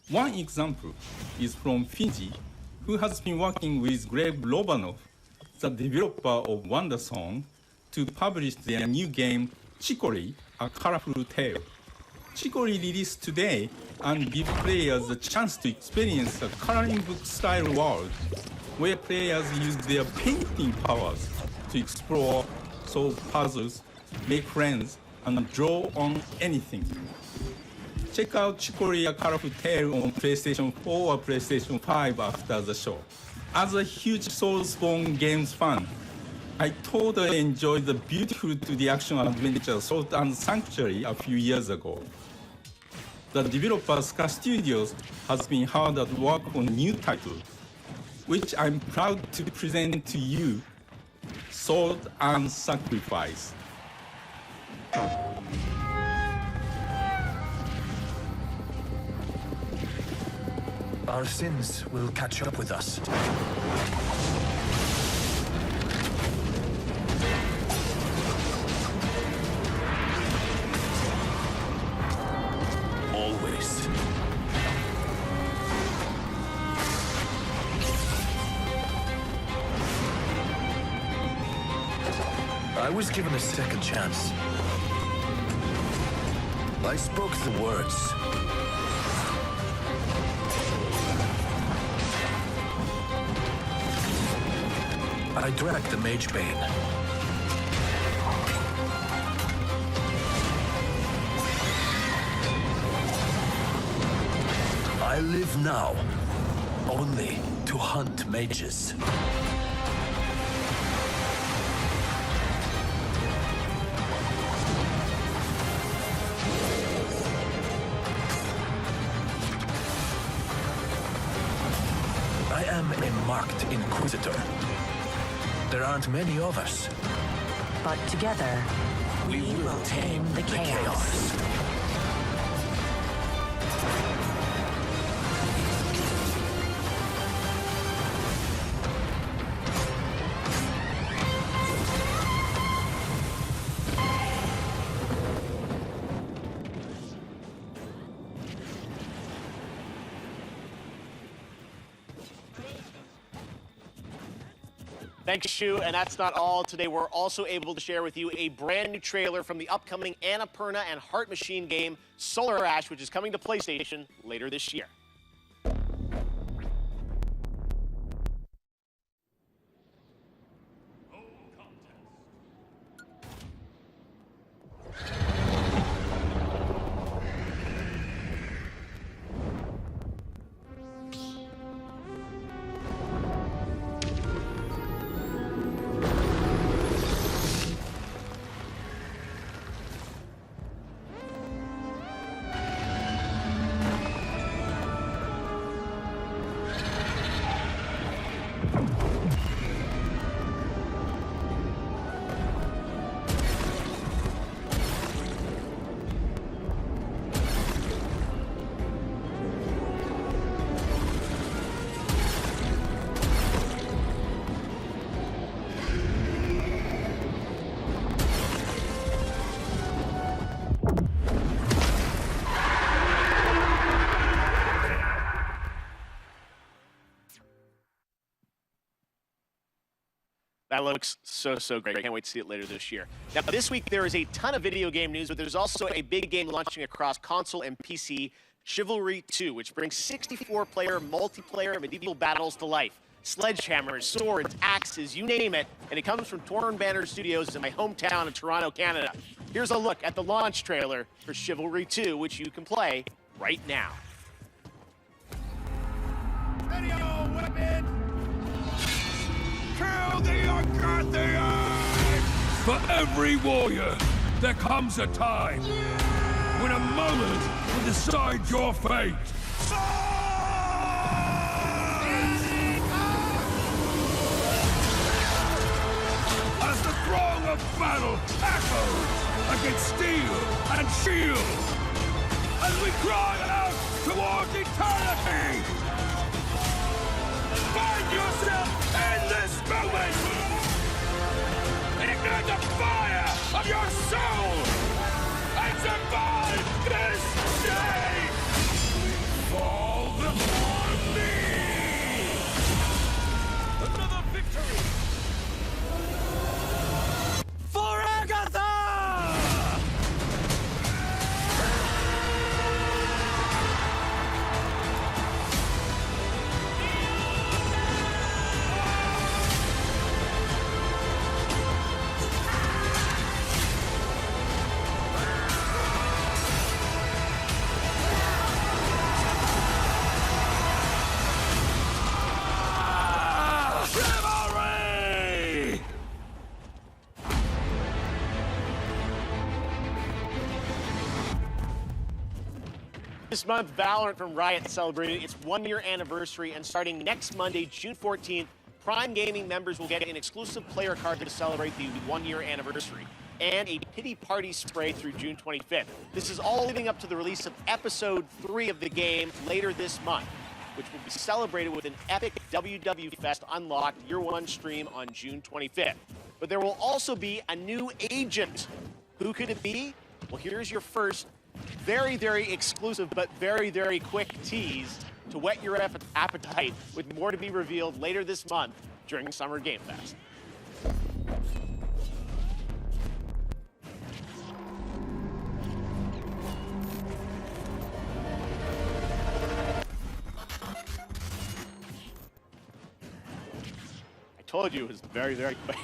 One example is from Fiji, who has been working with Greg Lobanov, the developer of WonderSong, to publish their new game, Chicory, A Colorful Tale. Chicory released today and gives players the chance to experience a coloring book-style world where players use their painting powers to explore, solve puzzles, make friends, and draw on anything. Check out Chicory, A Colorful Tale on PlayStation 4 or PlayStation 5 after the show. As a huge Soulspawn games fan, I totally enjoyed the beautiful 2D action adventure Salt and Sanctuary a few years ago. The developer Ska Studios has been hard at work on new titles, which I'm proud to present to you, Salt and Sacrifice. Our sins will catch up with us. I was given a second chance. I spoke the words. I dragged the Mage Bane. I live now only to hunt mages. I am a marked Inquisitor. There aren't many of us. But together, We will tame the chaos. Thanks, Shu, and that's not all. Today, we're also able to share with you a brand new trailer from the upcoming Annapurna and Heart Machine game, Solar Ash, which is coming to PlayStation later this year. That looks so great. I can't wait to see it later this year. Now, this week there is a ton of video game news, but there's also a big game launching across console and PC, Chivalry 2, which brings 64-player multiplayer medieval battles to life. Sledgehammers, swords, axes, you name it, and it comes from Torn Banner Studios in my hometown of Toronto, Canada. Here's a look at the launch trailer for Chivalry 2, which you can play right now. Video weapon! Kill the Arcarthians! For every warrior, there comes a time when a moment will decide your fate. As the throng of battle echoes against steel and shield, as we cry out towards eternity, find yourself in this moment! Ignite the fire of your soul and survive this day! Fall before me! Another victory! For Agatha! This month, Valorant from Riot celebrated its one-year anniversary, and starting next Monday, June 14th, Prime Gaming members will get an exclusive player card to celebrate the one-year anniversary, and a pity party spray through June 25th. This is all leading up to the release of Episode 3 of the game later this month, which will be celebrated with an epic WW Fest Unlocked Year 1 stream on June 25th. But there will also be a new agent. Who could it be? Well, here's your first very exclusive but very quick tease to whet your appetite, with more to be revealed later this month during Summer Game Fest. told you it was very, very quick.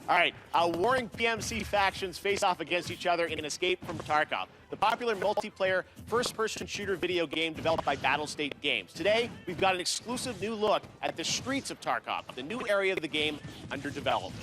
All right, warring PMC factions face off against each other in an Escape from Tarkov, the popular multiplayer first-person shooter video game developed by Battlestate Games. Today, we've got an exclusive new look at the streets of Tarkov, the new area of the game under development.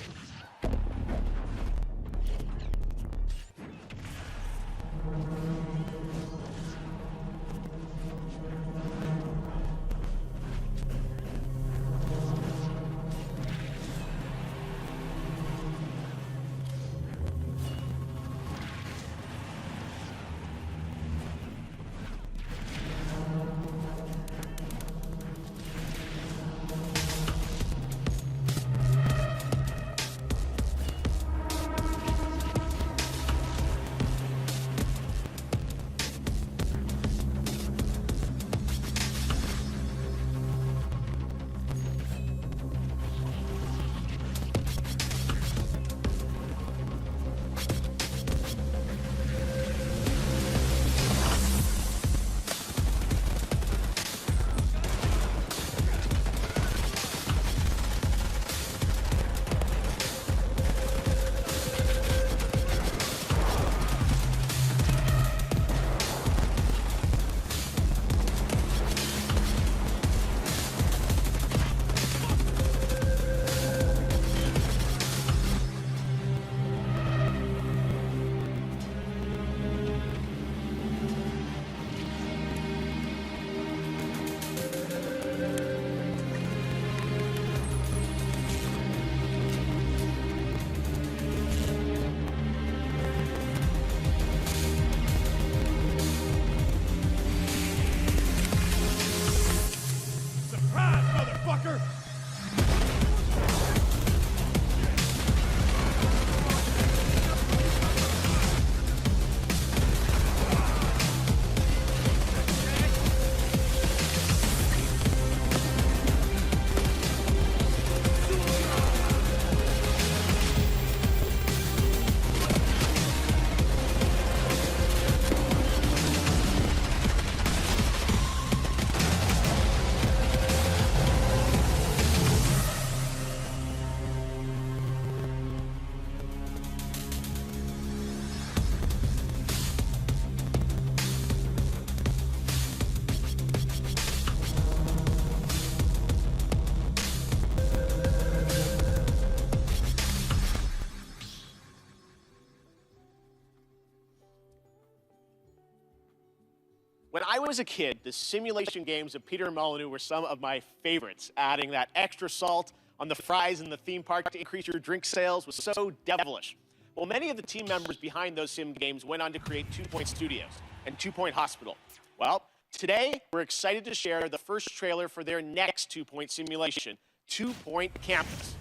When I was a kid, the simulation games of Peter Molyneux were some of my favorites. Adding that extra salt on the fries in the theme park to increase your drink sales was so devilish. Well, many of the team members behind those sim games went on to create 2 Point Studios and 2 Point Hospital. Well, today we're excited to share the first trailer for their next 2 Point simulation, 2 Point Campus.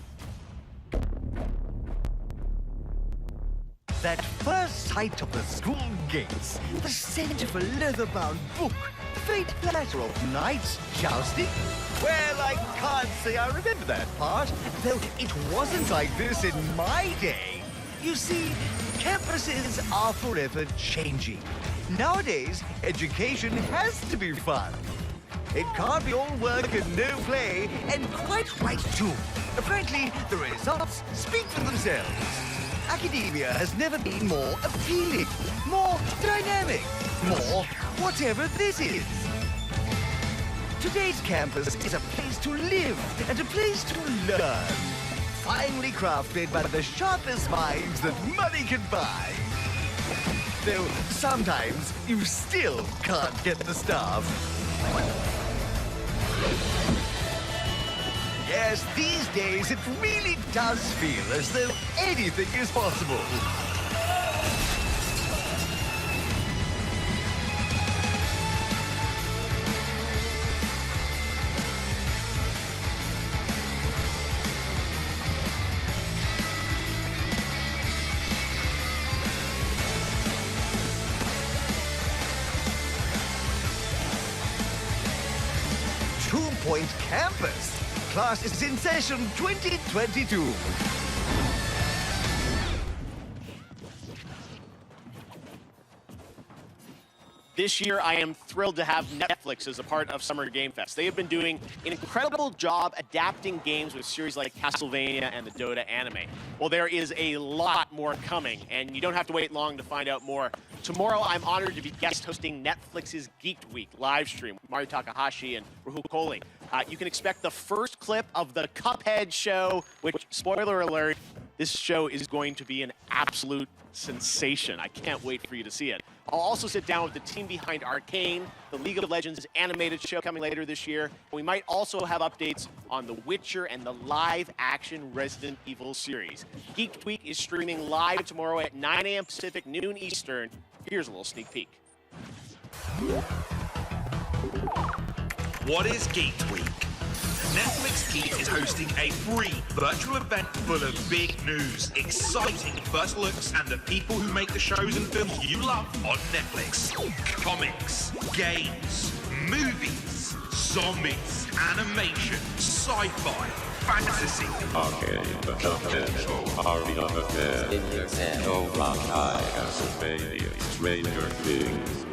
That first sight of the school gates, the scent of a leather-bound book, the faint clatter of knights jousting. Well, I can't say I remember that part, though it wasn't like this in my day. You see, campuses are forever changing. Nowadays, education has to be fun. It can't be all work and no play, and quite right too. Frankly, the results speak for themselves. Academia has never been more appealing, more dynamic, more whatever this is. Today's campus is a place to live and a place to learn. Finely crafted by the sharpest minds that money can buy. Though sometimes you still can't get the staff. Yes, these days it really does feel as though anything is possible. Point Campus. Class is in session 2022. This year, I am thrilled to have Netflix as a part of Summer Game Fest. They have been doing an incredible job adapting games with series like Castlevania and the Dota anime. Well, there is a lot more coming, and you don't have to wait long to find out more. Tomorrow, I'm honored to be guest hosting Netflix's Geek Week live stream with Mario Takahashi and Rahul Kohli. You can expect the first clip of the Cuphead show, which, spoiler alert, this show is going to be an absolute sensation. I can't wait for you to see it. I'll also sit down with the team behind Arcane, the League of Legends animated show coming later this year. We might also have updates on The Witcher and the live-action Resident Evil series. Geek Week is streaming live tomorrow at 9 a.m. Pacific, noon Eastern. Here's a little sneak peek. What is Geek Week? Netflix Geek is hosting a free virtual event full of big news, exciting first looks, and the people who make the shows and films you love on Netflix. Comics, games, movies, zombies, animation, sci-fi, fantasy. Arcade, potential, party of affairs, no rock Castlevania, Stranger Things,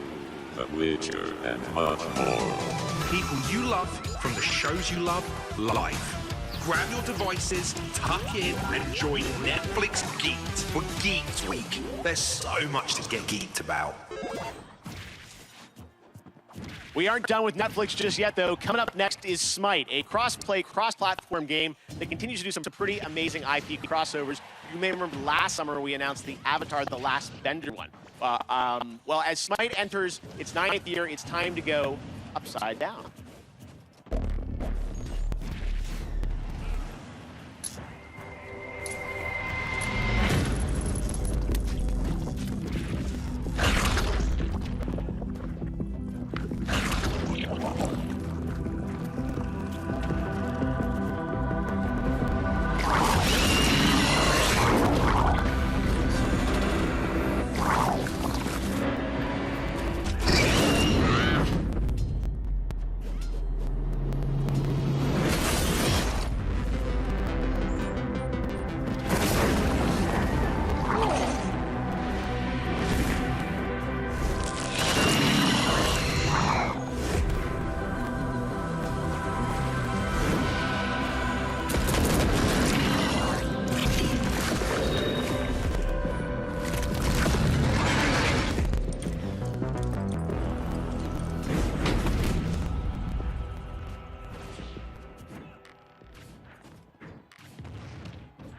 The Witcher, and much more. People you love from the shows you love live. Grab your devices, tuck in, and join Netflix Geeked for Geeked Week. There's so much to get geeked about. We aren't done with Netflix just yet, though. Coming up next is Smite, a cross-play, cross-platform game that continues to do some pretty amazing IP crossovers. You may remember last summer we announced the Avatar: The Last Bender one. Well, as Smite enters its 9th year, it's time to go upside down.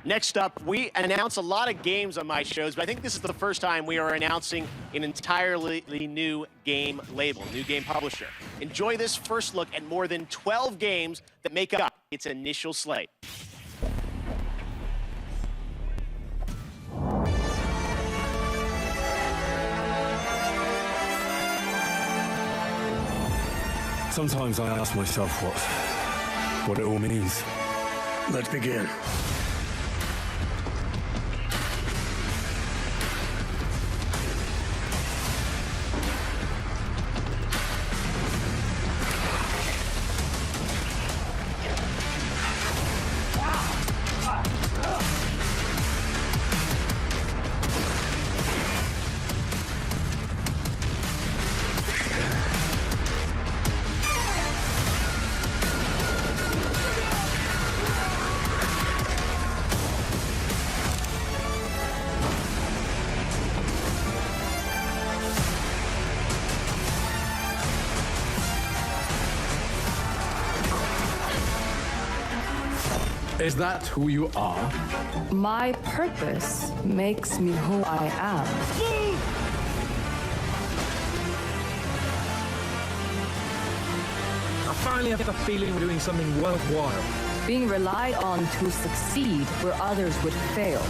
Next up, we announce a lot of games on my shows, but I think this is the first time we are announcing an entirely new game label, new game publisher. Enjoy this first look at more than 12 games that make up its initial slate. Sometimes I ask myself what it all means. Let's begin. Is that who you are? My purpose makes me who I am. I finally have a feeling we're doing something worthwhile. Being relied on to succeed where others would fail.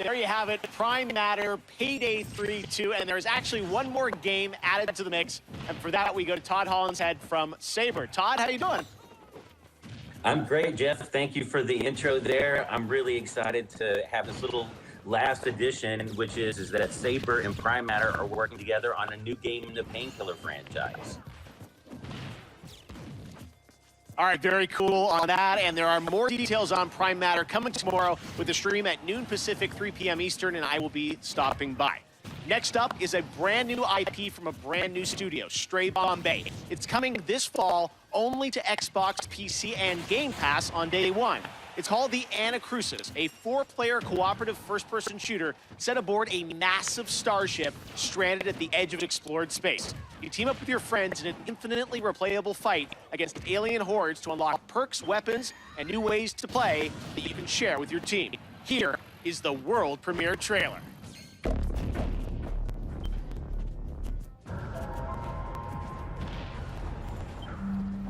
There you have it, Prime Matter, Payday 3-2, and there's actually one more game added to the mix. And for that, we go to Todd Hollinshead from Saber. Todd, how you doing? I'm great, Jeff. Thank you for the intro there. I'm really excited to have this little last edition, which is that Saber and Prime Matter are working together on a new game in the Painkiller franchise. All right, very cool on that, and there are more details on Prime Matter coming tomorrow with the stream at noon Pacific, 3 p.m. Eastern, and I will be stopping by. Next up is a brand new IP from a brand new studio, Stray Bombay. It's coming this fall only to Xbox, PC, and Game Pass on day one. It's called the Anacrusis, a 4-player cooperative first-person shooter set aboard a massive starship stranded at the edge of explored space. You team up with your friends in an infinitely replayable fight against alien hordes to unlock perks, weapons, and new ways to play that you can share with your team. Here is the world premiere trailer.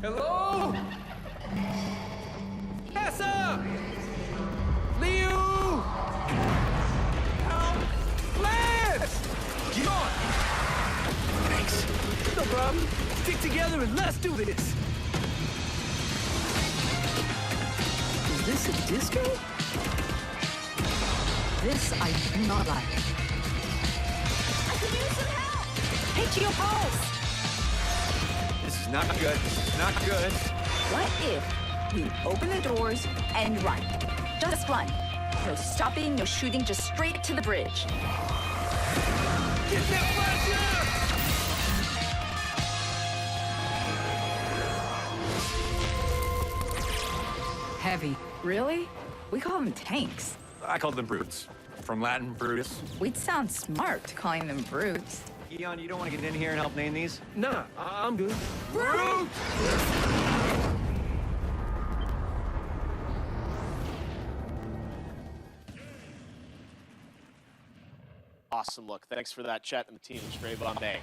Hello? Tessa! Liu! Help! Lance! Get on! Thanks. No problem. Stick together and let's do this. Is this a disco? This I do not like. I could use some help! Hit your pulse! This is not good. This is not good. What if we open the doors and run? Just run. No stopping, no shooting, just straight to the bridge. Get that pressure! Heavy. Really? We call them tanks. I call them brutes. From Latin, brutus. We'd sound smart calling them brutes. Eon, you don't want to get in here and help name these? Nah, I'm good. Brute! Awesome look. Thanks for that, Chet and the team at Stray Bombay.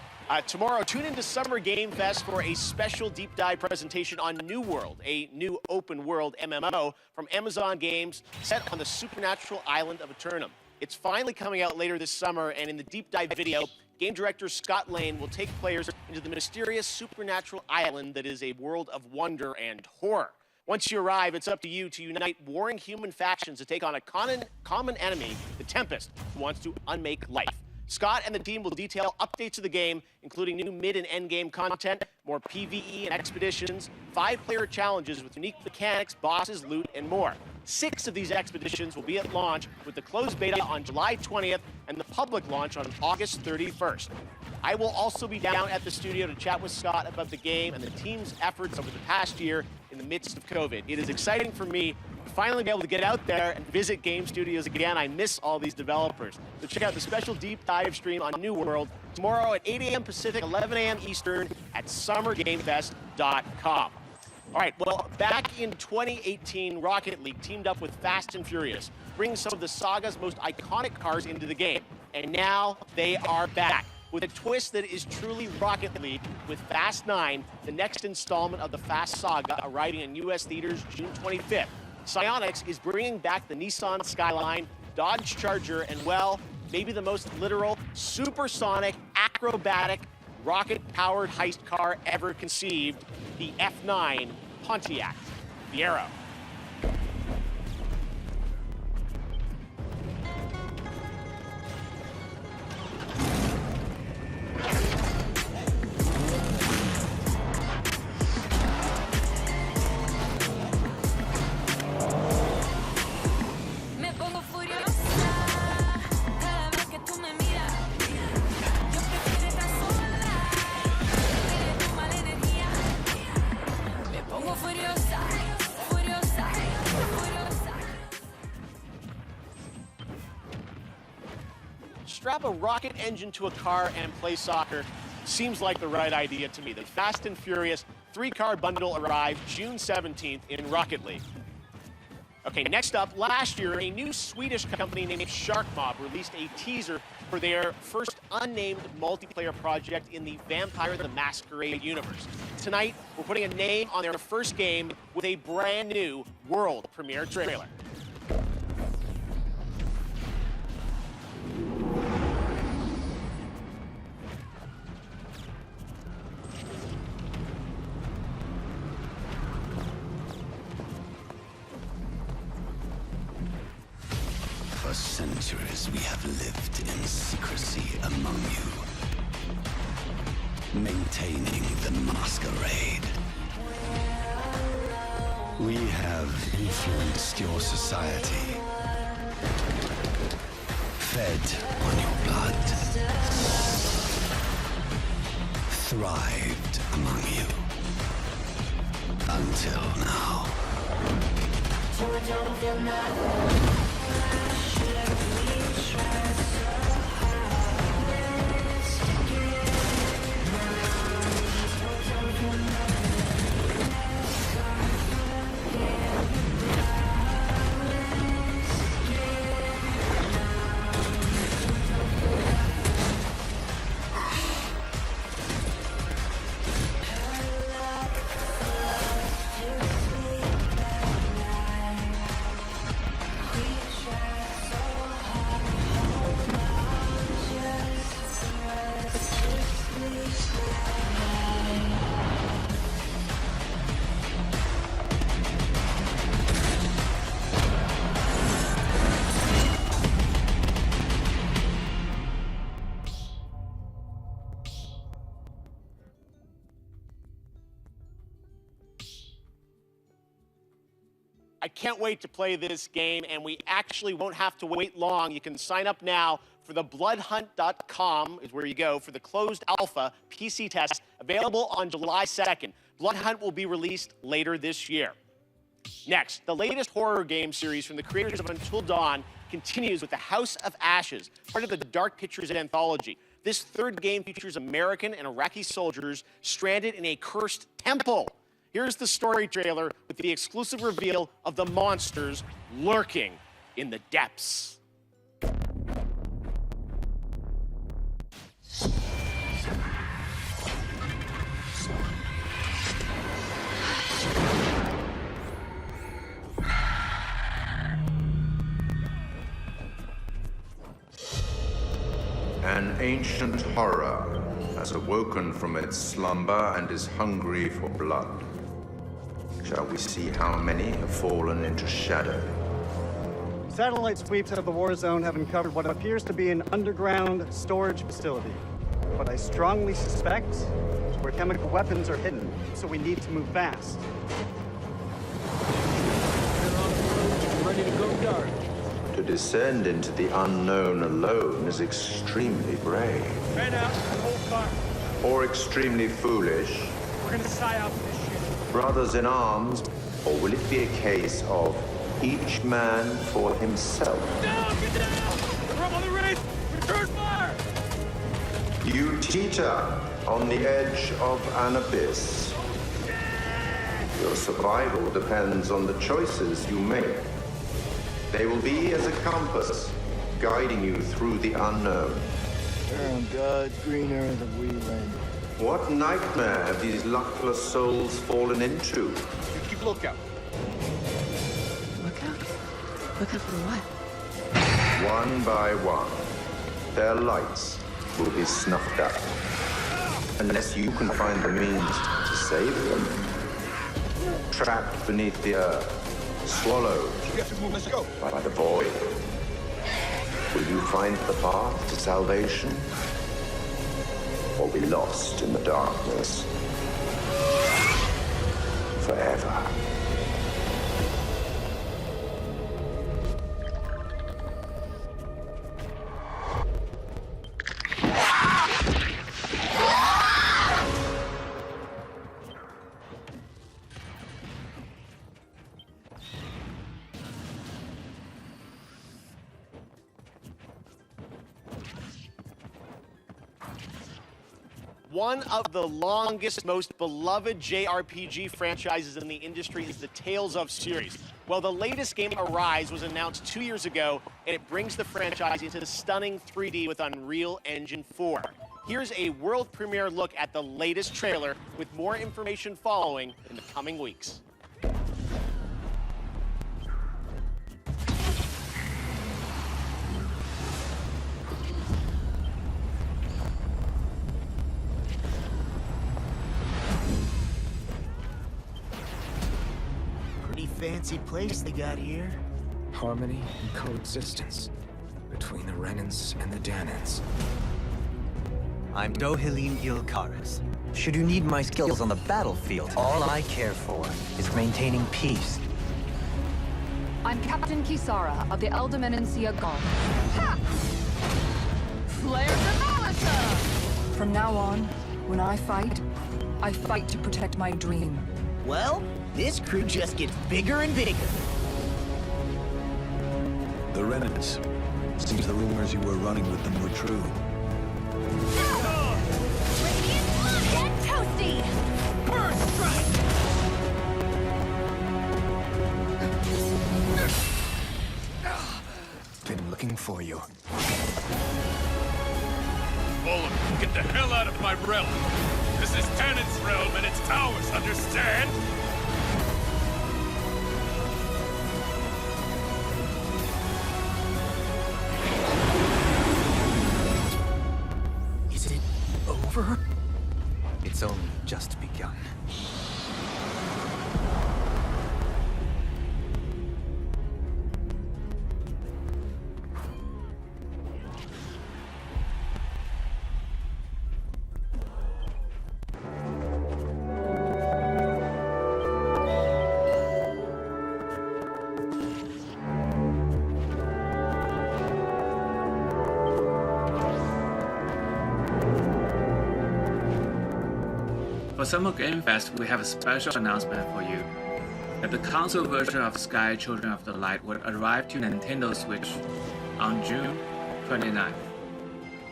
Tomorrow, tune into Summer Game Fest for a special deep dive presentation on New World, a new open world MMO from Amazon Games set on the supernatural island of Eternum. It's finally coming out later this summer, and in the deep dive video, game director Scott Lane will take players into the mysterious supernatural island that is a world of wonder and horror. Once you arrive, it's up to you to unite warring human factions to take on a common enemy, the Tempest, who wants to unmake life. Scott and the team will detail updates to the game, including new mid and end game content, more PvE and expeditions, 5-player challenges with unique mechanics, bosses, loot, and more. 6 of these expeditions will be at launch, with the closed beta on July 20th and the public launch on August 31st. I will also be down at the studio to chat with Scott about the game and the team's efforts over the past year in the midst of COVID. It is exciting for me to finally be able to get out there and visit game studios again. I miss all these developers. So check out the special deep dive stream on New World tomorrow at 8 a.m. Pacific, 11 a.m. Eastern at summergamefest.com. All right, well, back in 2018, Rocket League teamed up with Fast and Furious, bringing some of the saga's most iconic cars into the game. And now they are back with a twist that is truly Rocket League with Fast 9, the next installment of the Fast saga, arriving in U.S. theaters June 25th. Psyonix is bringing back the Nissan Skyline, Dodge Charger, and, well, maybe the most literal, supersonic, acrobatic, rocket-powered heist car ever conceived, the F9 Pontiac Fiero. Strap a rocket engine to a car and play soccer seems like the right idea to me. The Fast and Furious 3-car bundle arrived June 17th in Rocket League. Okay, next up, last year, a new Swedish company named Shark Mob released a teaser for their first unnamed multiplayer project in the Vampire the Masquerade universe. Tonight, we're putting a name on their first game with a brand new world premiere trailer. centuries we have lived in secrecy among you, maintaining the masquerade. We have influenced your society, fed on your blood, thrived among you, until now. I can't wait to play this game, and we actually won't have to wait long. You can sign up now for the bloodhunt.com is where you go for the closed alpha PC test available on July 2nd. Bloodhunt will be released later this year. Next, the latest horror game series from the creators of Until Dawn continues with The House of Ashes, part of the Dark Pictures anthology. This third game features American and Iraqi soldiers stranded in a cursed temple. Here's the story trailer with the exclusive reveal of the monsters lurking in the depths. An ancient horror has awoken from its slumber and is hungry for blood. Shall we see how many have fallen into shadow? Satellite sweeps of the war zone have uncovered what appears to be an underground storage facility. But I strongly suspect where chemical weapons are hidden, so we need to move fast. Ready to go dark. To descend into the unknown alone is extremely brave. Man out, hold fire. Or extremely foolish. We're gonna psyop this shit. Brothers in arms, or will it be a case of each man for himself? Down, get down! We're up on the race! Return fire! You teeter on the edge of an abyss. Your survival depends on the choices you make. They will be as a compass, guiding you through the unknown. They're on God's green earth of we land. What nightmare have these luckless souls fallen into? Keep lookout. Lookout? Lookout for what? One by one, their lights will be snuffed out. Unless you can find the means to save them. Trapped beneath the earth, swallowed by the void. Will you find the path to salvation? Or be lost in the darkness forever? One of the longest, most beloved JRPG franchises in the industry is the Tales of series. Well, the latest game, Arise, was announced 2 years ago, and it brings the franchise into the stunning 3D with Unreal Engine 4. Here's a world premiere look at the latest trailer, with more information following in the coming weeks. Fancy place they got here. Harmony and coexistence. The between the Renans and the Danans. I'm Dohilim Ilkaris. Should you need my skills on the battlefield, all I care for is maintaining peace. I'm Captain Kisara of the Eldermenencia Guard. Ha! Flares of Malisa! From now on, when I fight to protect my dream. Well, this crew just gets bigger and bigger. The Renans. Seems the rumors you were running with them were true. Get toasty! First strike! Been looking for you. Bullet, get the hell out of my realm! This is Tanit's realm and it's ours, understand? Is it over? It's only just begun. For Summer Game Fest, we have a special announcement for you. That the console version of Sky Children of the Light will arrive to Nintendo Switch on June 29th.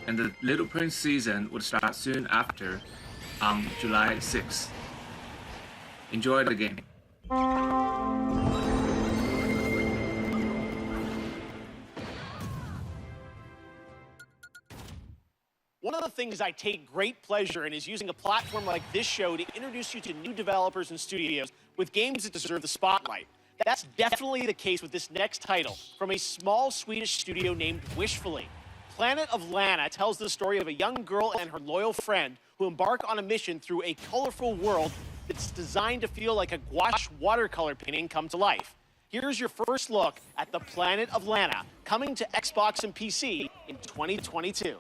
And the Little Prince season will start soon after on July 6th. Enjoy the game. One of the things I take great pleasure in is using a platform like this show to introduce you to new developers and studios with games that deserve the spotlight. That's definitely the case with this next title from a small Swedish studio named Wishfully. Planet of Lana tells the story of a young girl and her loyal friend who embark on a mission through a colorful world that's designed to feel like a gouache watercolor painting come to life. Here's your first look at the Planet of Lana, coming to Xbox and PC in 2022.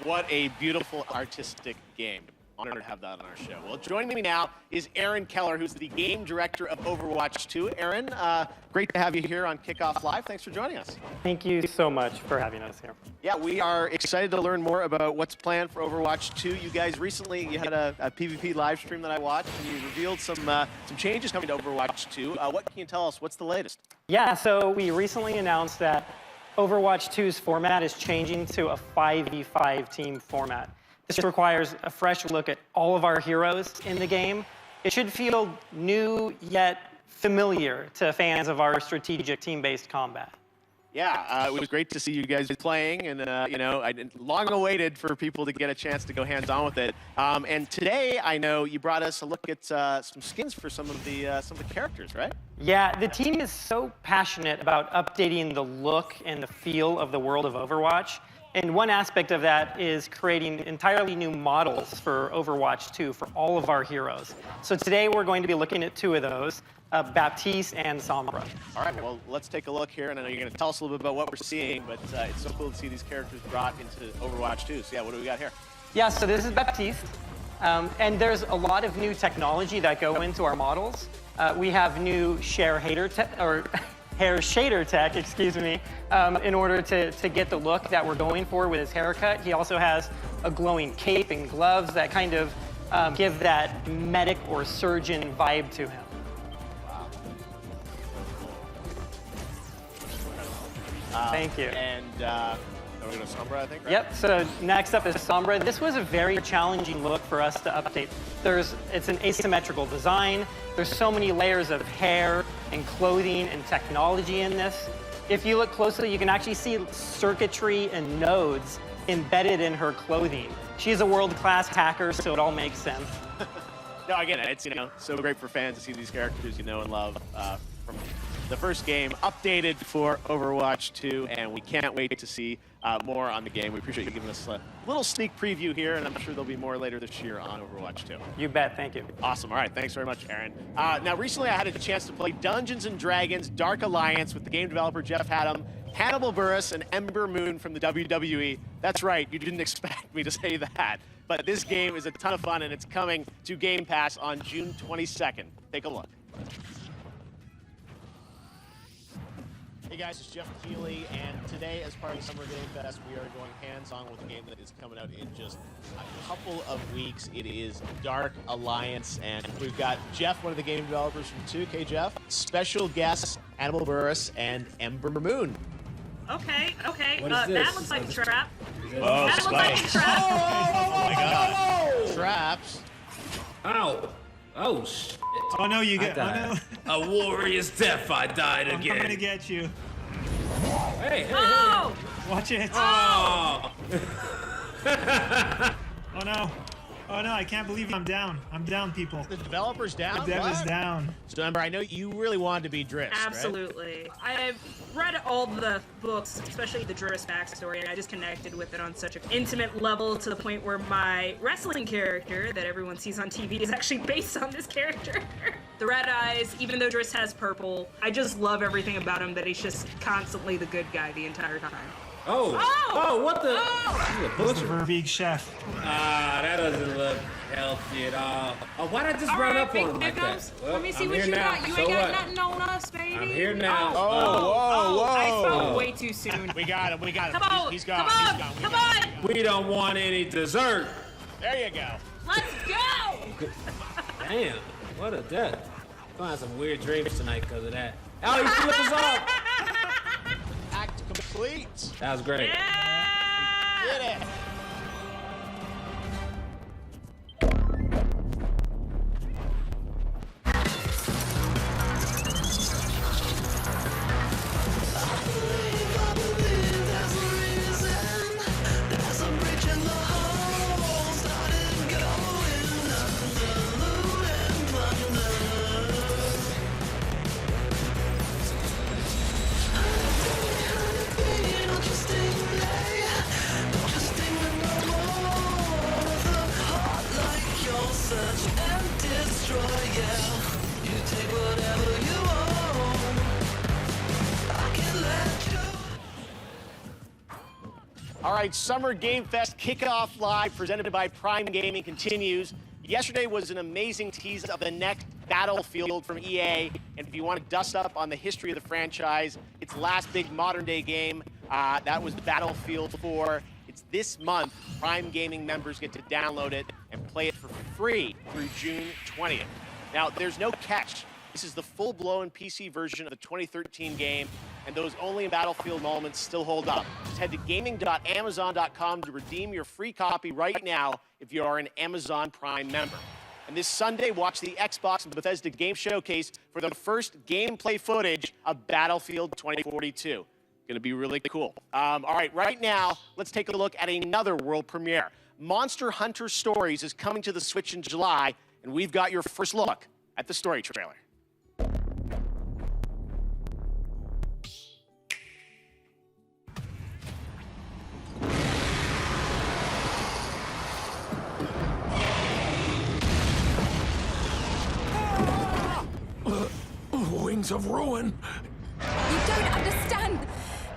What a beautiful artistic game. Honored to have that on our show. Well, joining me now is Aaron Keller, who's the game director of Overwatch 2. Aaron, great to have you here on Kickoff Live. Thanks for joining us. Thank you so much for having us here. Yeah, we are excited to learn more about what's planned for Overwatch 2. You guys recently, you had a PvP live stream that I watched, and you revealed some changes coming to Overwatch 2. What can you tell us? What's the latest? Yeah, so we recently announced that Overwatch 2's format is changing to a 5v5 team format. This requires a fresh look at all of our heroes in the game. It should feel new yet familiar to fans of our strategic team-based combat. Yeah, it was great to see you guys playing, and I long awaited for people to get a chance to go hands-on with it. And today, I know you brought us a look at some skins for some of the characters, right? Yeah, the team is so passionate about updating the look and the feel of the world of Overwatch. And one aspect of that is creating entirely new models for Overwatch 2 for all of our heroes. So today we're going to be looking at two of those, Baptiste and Sombra. All right, well, let's take a look here, and I know you're going to tell us a little bit about what we're seeing, but it's so cool to see these characters brought into Overwatch 2. So yeah, what do we got here? Yeah, so this is Baptiste, and there's a lot of new technology that go into our models. We have new hair shader tech, excuse me, in order to get the look that we're going for with his haircut. He also has a glowing cape and gloves that kind of give that medic or surgeon vibe to him. Wow. Thank you. And we're going to Sombra, I think, right? Yep, so next up is Sombra. This was a very challenging look for us to update. It's an asymmetrical design. There's so many layers of hair and clothing and technology in this. If you look closely, you can actually see circuitry and nodes embedded in her clothing. She's a world-class hacker, so it all makes sense. No, again, it's so great for fans to see these characters you know and love from the first game updated for Overwatch 2, and we can't wait to see more on the game. We appreciate you giving us a little sneak preview here, and I'm sure there'll be more later this year on Overwatch 2. You bet, thank you. Awesome, all right, thanks very much, Aaron. Now, recently I had a chance to play Dungeons & Dragons Dark Alliance with the game developer Jeff Haddam, Hannibal Buress, and Ember Moon from the WWE. That's right, you didn't expect me to say that. But this game is a ton of fun, and it's coming to Game Pass on June 22nd. Take a look. Hey guys, it's Jeff Keighley, and today, as part of Summer Game Fest, we are going hands-on with a game that is coming out in just a couple of weeks. It is Dark Alliance, and we've got Jeff, one of the game developers from 2. Hey, Jeff. Special guests, Hannibal Buress and Ember Moon. Okay. That looks like a trap. Oh, that looks like a trap. Oh my God. Traps. Ow. Oh, shit. Oh, no, you get... Oh, no. A warrior's death, I died again. I'm coming to get you. Hey. Watch it. Oh. Oh, no. Oh, no, I can't believe I'm down. I'm down, people. The developer's down? The dev is down. So, Ember, I know you really wanted to be Driss, Absolutely. Right? I've read all the books, especially the Driss backstory, and I just connected with it on such an intimate level to the point where my wrestling character that everyone sees on TV is actually based on this character. The red eyes, even though Driss has purple, I just love everything about him, that he's just constantly the good guy the entire time. Oh, what the? It's the Verbeek chef. That doesn't look healthy at all. Oh, why'd I just run up on him like that? Well, Let me see I'm what here you now. got. You So ain't got what? nothing on us, baby. I'm here now. Whoa. I spoke way too soon. We got him. Come on. He's gone. Come on. We don't want any dessert. There you go. Let's go. Damn, what a death. Gonna have some weird dreams tonight because of that. Oh, he flipped us off. Act complete. That was great. Get it. Interesting, All right, Summer Game Fest Kickoff Live presented by Prime Gaming continues. Yesterday was an amazing tease of the next Battlefield from EA. And if you want to dust up on the history of the franchise, its last big modern day game, that was Battlefield 4. It's this month. Prime Gaming members get to download it and play it for free through June 20th. Now, there's no catch. This is the full-blown PC version of the 2013 game, and those only Battlefield moments still hold up. Just head to gaming.amazon.com to redeem your free copy right now if you are an Amazon Prime member. And this Sunday, watch the Xbox and Bethesda Game Showcase for the first gameplay footage of Battlefield 2042. Gonna be really cool. All right, right now, let's take a look at another world premiere. Monster Hunter Stories is coming to the Switch in July, and we've got your first look at the story trailer. Wings of ruin. You don't understand.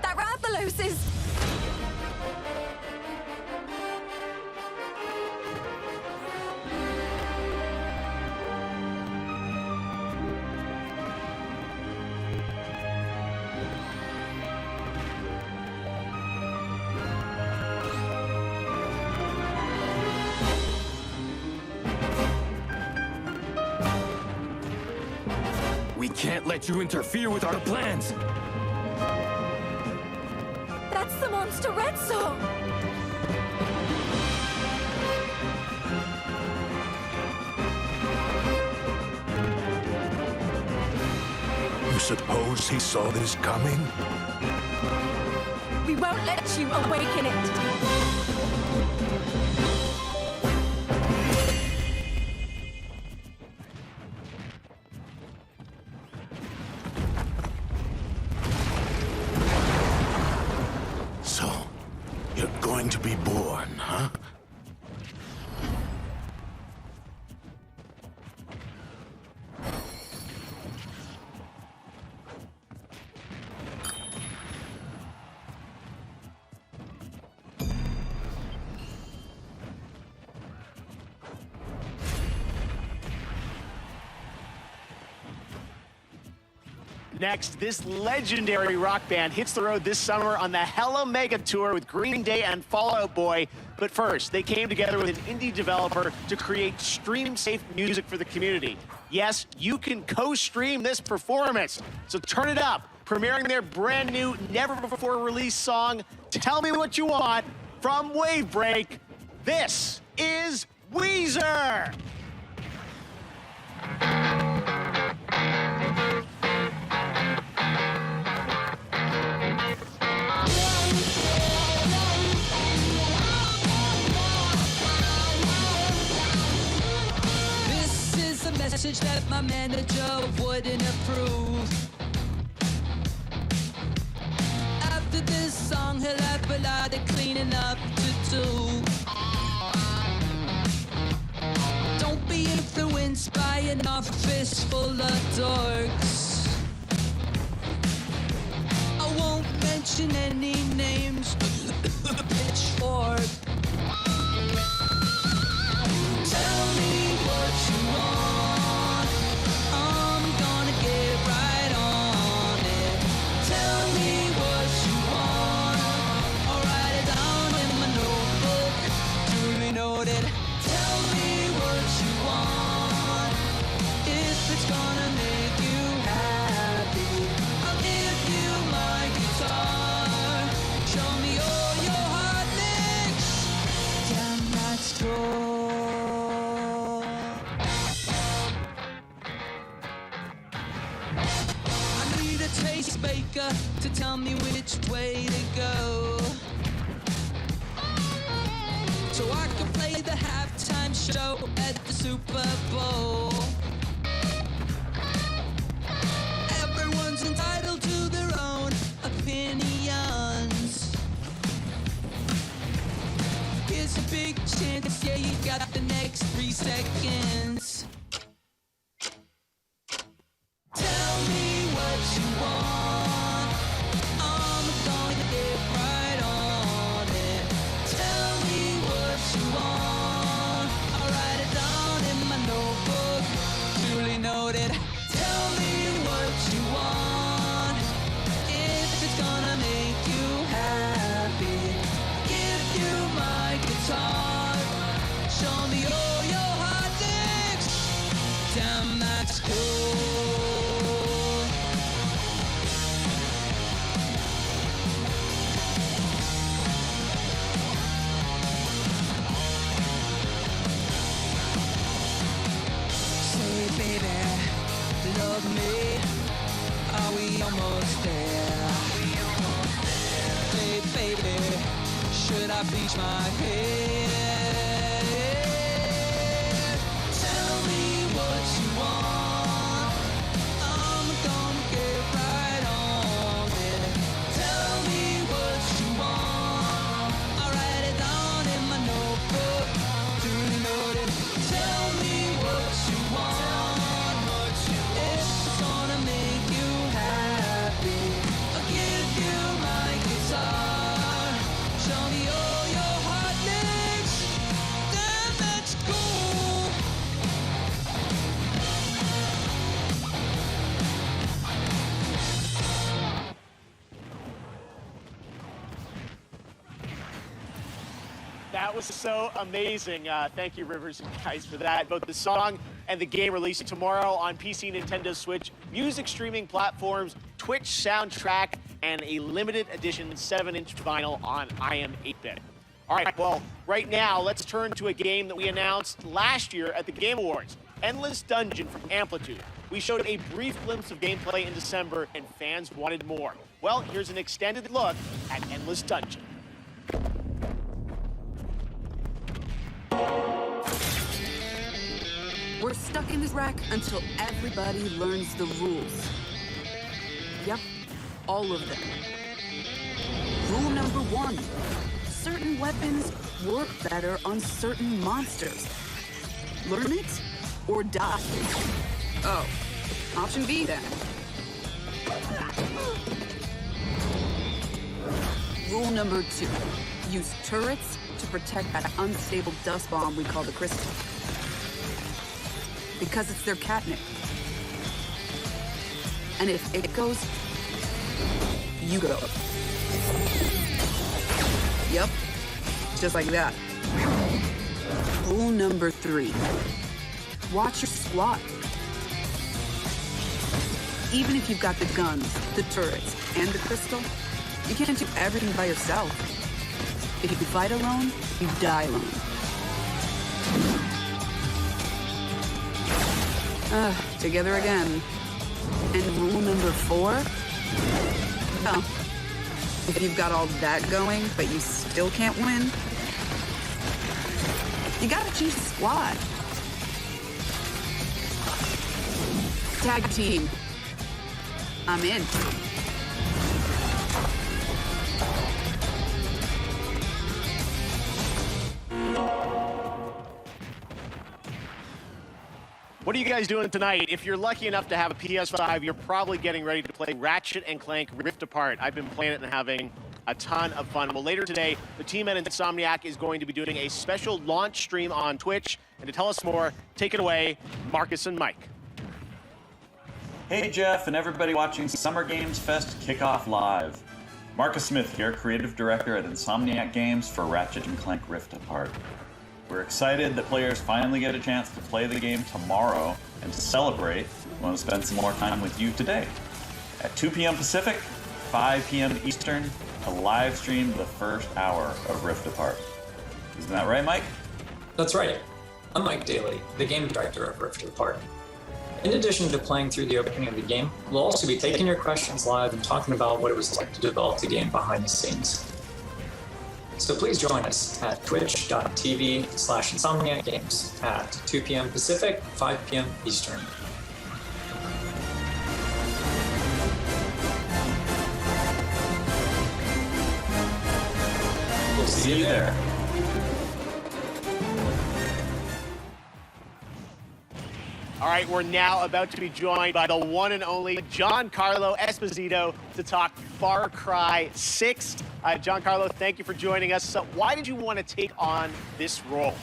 That Rathalos is... We can't let you interfere with our plans. That's the monster Red Saw. You suppose he saw this coming? We won't let you awaken it. To be born, huh? Next, this legendary rock band hits the road this summer on the Hella Mega Tour with Green Day and Fall Out Boy. But first, they came together with an indie developer to create stream-safe music for the community. Yes, you can co-stream this performance, so turn it up. Premiering their brand new, never-before-released song, Tell Me What You Want, from Wavebreak, this is Weezer! Message that my manager wouldn't approve. After this song, he'll have a lot of cleaning up to do. Don't be influenced by an office full of dorks. I won't mention any names. Pitchfork. Tell me what you want. To tell me which way to go, so I can play the halftime show at the Super Bowl. Everyone's entitled to their own opinions. Here's a big chance, yeah, you got the next 3 seconds. Tell me what you want. I'm going to get right on it. of me. Are we almost there? Hey baby, should I bleach my hair? Tell me what you want, I'm gonna get right on it. Tell me what you want, I'll write it down in my notebook. Duly noted. Tell me what you want, it's gonna make you happy. I'll give you my guitar, show me all your heart licks. Damn, that's cool. That was so amazing. Thank you, Rivers and guys, for that. Both the song and the game releasing tomorrow on PC, Nintendo Switch, music streaming platforms, Twitch soundtrack, and a limited edition 7-inch vinyl on IM 8-bit. All right, well, right now, let's turn to a game that we announced last year at the Game Awards, Endless Dungeon from Amplitude. We showed a brief glimpse of gameplay in December, and fans wanted more. Well, here's an extended look at Endless Dungeon. We're stuck in this rack until everybody learns the rules. Yep, all of them. Rule number 1. Certain weapons work better on certain monsters. Learn it or die. Oh, option B then. Rule number 2. Use turrets to protect that unstable dust bomb we call the crystal. Because it's their catnip. And if it goes, you go. Yep, just like that. Rule number 3. Watch your squad. Even if you've got the guns, the turrets, and the crystal, you can't do everything by yourself. If you fight alone, you die alone. Together again. And rule number 4? Well, if you've got all that going, but you still can't win, you gotta choose a squad. Tag team. I'm in. What are you guys doing tonight? If you're lucky enough to have a PS5, you're probably getting ready to play Ratchet & Clank Rift Apart. I've been playing it and having a ton of fun. Well, later today, the team at Insomniac is going to be doing a special launch stream on Twitch. And to tell us more, take it away, Marcus and Mike. Hey Jeff and everybody watching Summer Games Fest Kickoff Live. Marcus Smith here, Creative Director at Insomniac Games for Ratchet & Clank Rift Apart. We're excited that players finally get a chance to play the game tomorrow, and to celebrate, we want to spend some more time with you today. At 2 p.m. Pacific, 5 p.m. Eastern, to live stream the first hour of Rift Apart. Isn't that right, Mike? That's right. I'm Mike Daly, the game director of Rift Apart. In addition to playing through the opening of the game, we'll also be taking your questions live and talking about what it was like to develop the game behind the scenes. So please join us at twitch.tv/InsomniacGames at 2 p.m. Pacific, 5 p.m. Eastern. We'll see you there. All right, we're now about to be joined by the one and only Giancarlo Esposito to talk Far Cry 6. Giancarlo, thank you for joining us. So why did you want to take on this role?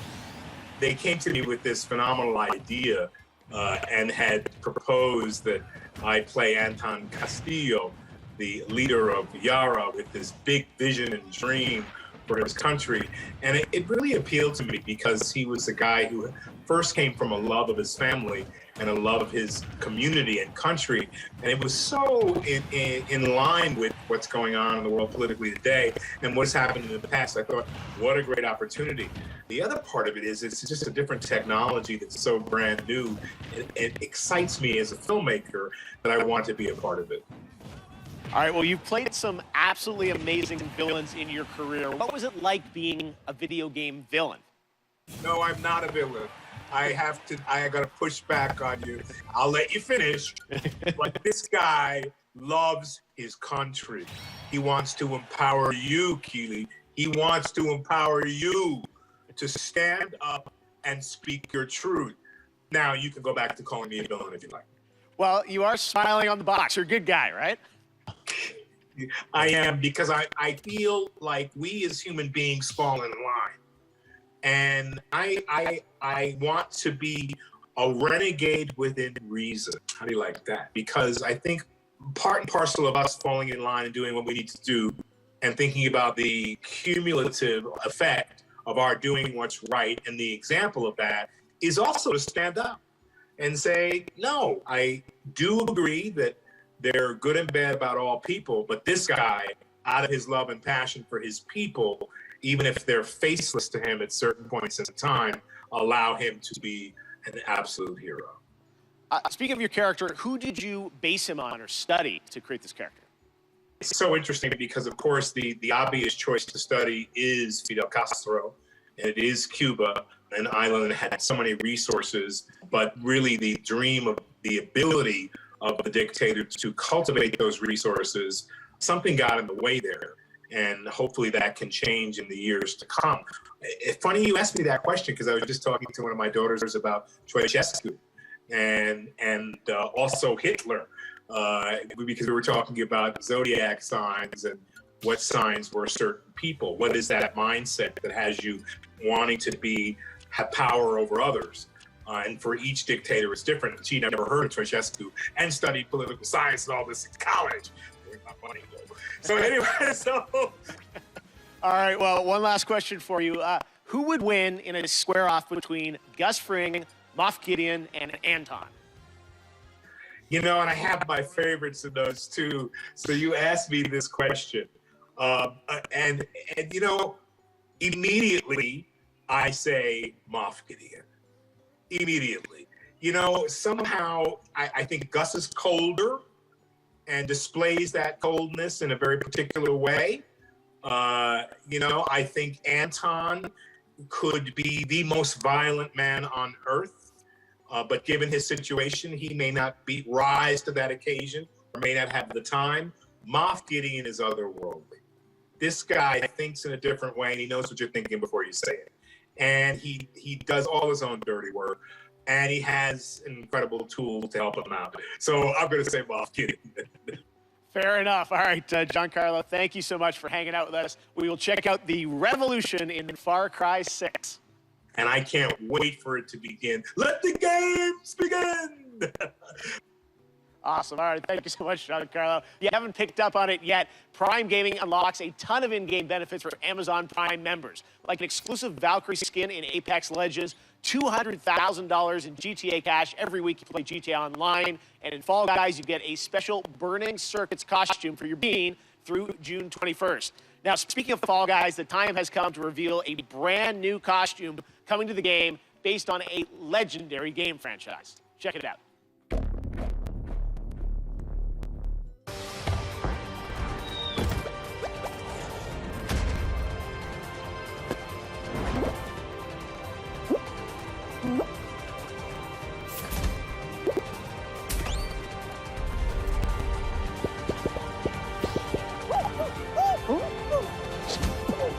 They came to me with this phenomenal idea and had proposed that I play Anton Castillo, the leader of Yara, with this big vision and dream for his country. And it really appealed to me because he was a guy who first came from a love of his family and a love of his community and country. And it was so in line with what's going on in the world politically today and what's happened in the past. I thought, what a great opportunity. The other part of it is it's just a different technology that's so brand new. It excites me as a filmmaker that I want to be a part of it. All right, well, you've played some absolutely amazing villains in your career. What was it like being a video game villain? No, I'm not a villain. I gotta push back on you. I'll let you finish. But this guy loves his country. He wants to empower you, Keely. He wants to empower you to stand up and speak your truth. Now, you can go back to calling me a villain if you like. Well, you are smiling on the box. You're a good guy, right? I am, because I feel like we as human beings fall in line. And I want to be a renegade within reason. How do you like that? Because I think part and parcel of us falling in line and doing what we need to do and thinking about the cumulative effect of our doing what's right, and the example of that is also to stand up and say, no, I do agree that they're good and bad about all people, but this guy, out of his love and passion for his people, even if they're faceless to him at certain points in time, allow him to be an absolute hero. Speaking of your character, who did you base him on or study to create this character? It's so interesting because, of course, the obvious choice to study is Fidel Castro, and it is Cuba, an island that had so many resources, but really the dream of the ability of the dictator to cultivate those resources, something got in the way there. And hopefully that can change in the years to come. It's funny you asked me that question, because I was just talking to one of my daughters about Ceausescu and also Hitler, because we were talking about zodiac signs and what signs were certain people. What is that mindset that has you wanting to have power over others? And for each dictator, it's different. She never heard of Ceausescu and studied political science and all this in college. My money, though. So anyway, All right, well, one last question for you. Who would win in a square-off between Gus Fring, Moff Gideon, and Anton? You know, and I have my favorites in those two. So you asked me this question. And you know, immediately I say Moff Gideon. Immediately. You know, somehow I think Gus is colder and displays that coldness in a very particular way. You know, I think Anton could be the most violent man on earth, but given his situation, he may not rise to that occasion or may not have the time. Moff Gideon is otherworldly. This guy thinks in a different way, and he knows what you're thinking before you say it. And he does all his own dirty work, and he has an incredible tool to help him out. So I'm going to say Moff Gideon. Fair enough. All right, Giancarlo, thank you so much for hanging out with us. We will check out the revolution in Far Cry 6. And I can't wait for it to begin. Let the games begin! Awesome. All right, thank you so much, Giancarlo. If you haven't picked up on it yet, Prime Gaming unlocks a ton of in-game benefits for Amazon Prime members, like an exclusive Valkyrie skin in Apex Legends, $200,000 in GTA cash every week you play GTA Online, and in Fall Guys, you get a special Burning Circuits costume for your bean through June 21st. Now, speaking of Fall Guys, the time has come to reveal a brand new costume coming to the game based on a legendary game franchise. Check it out.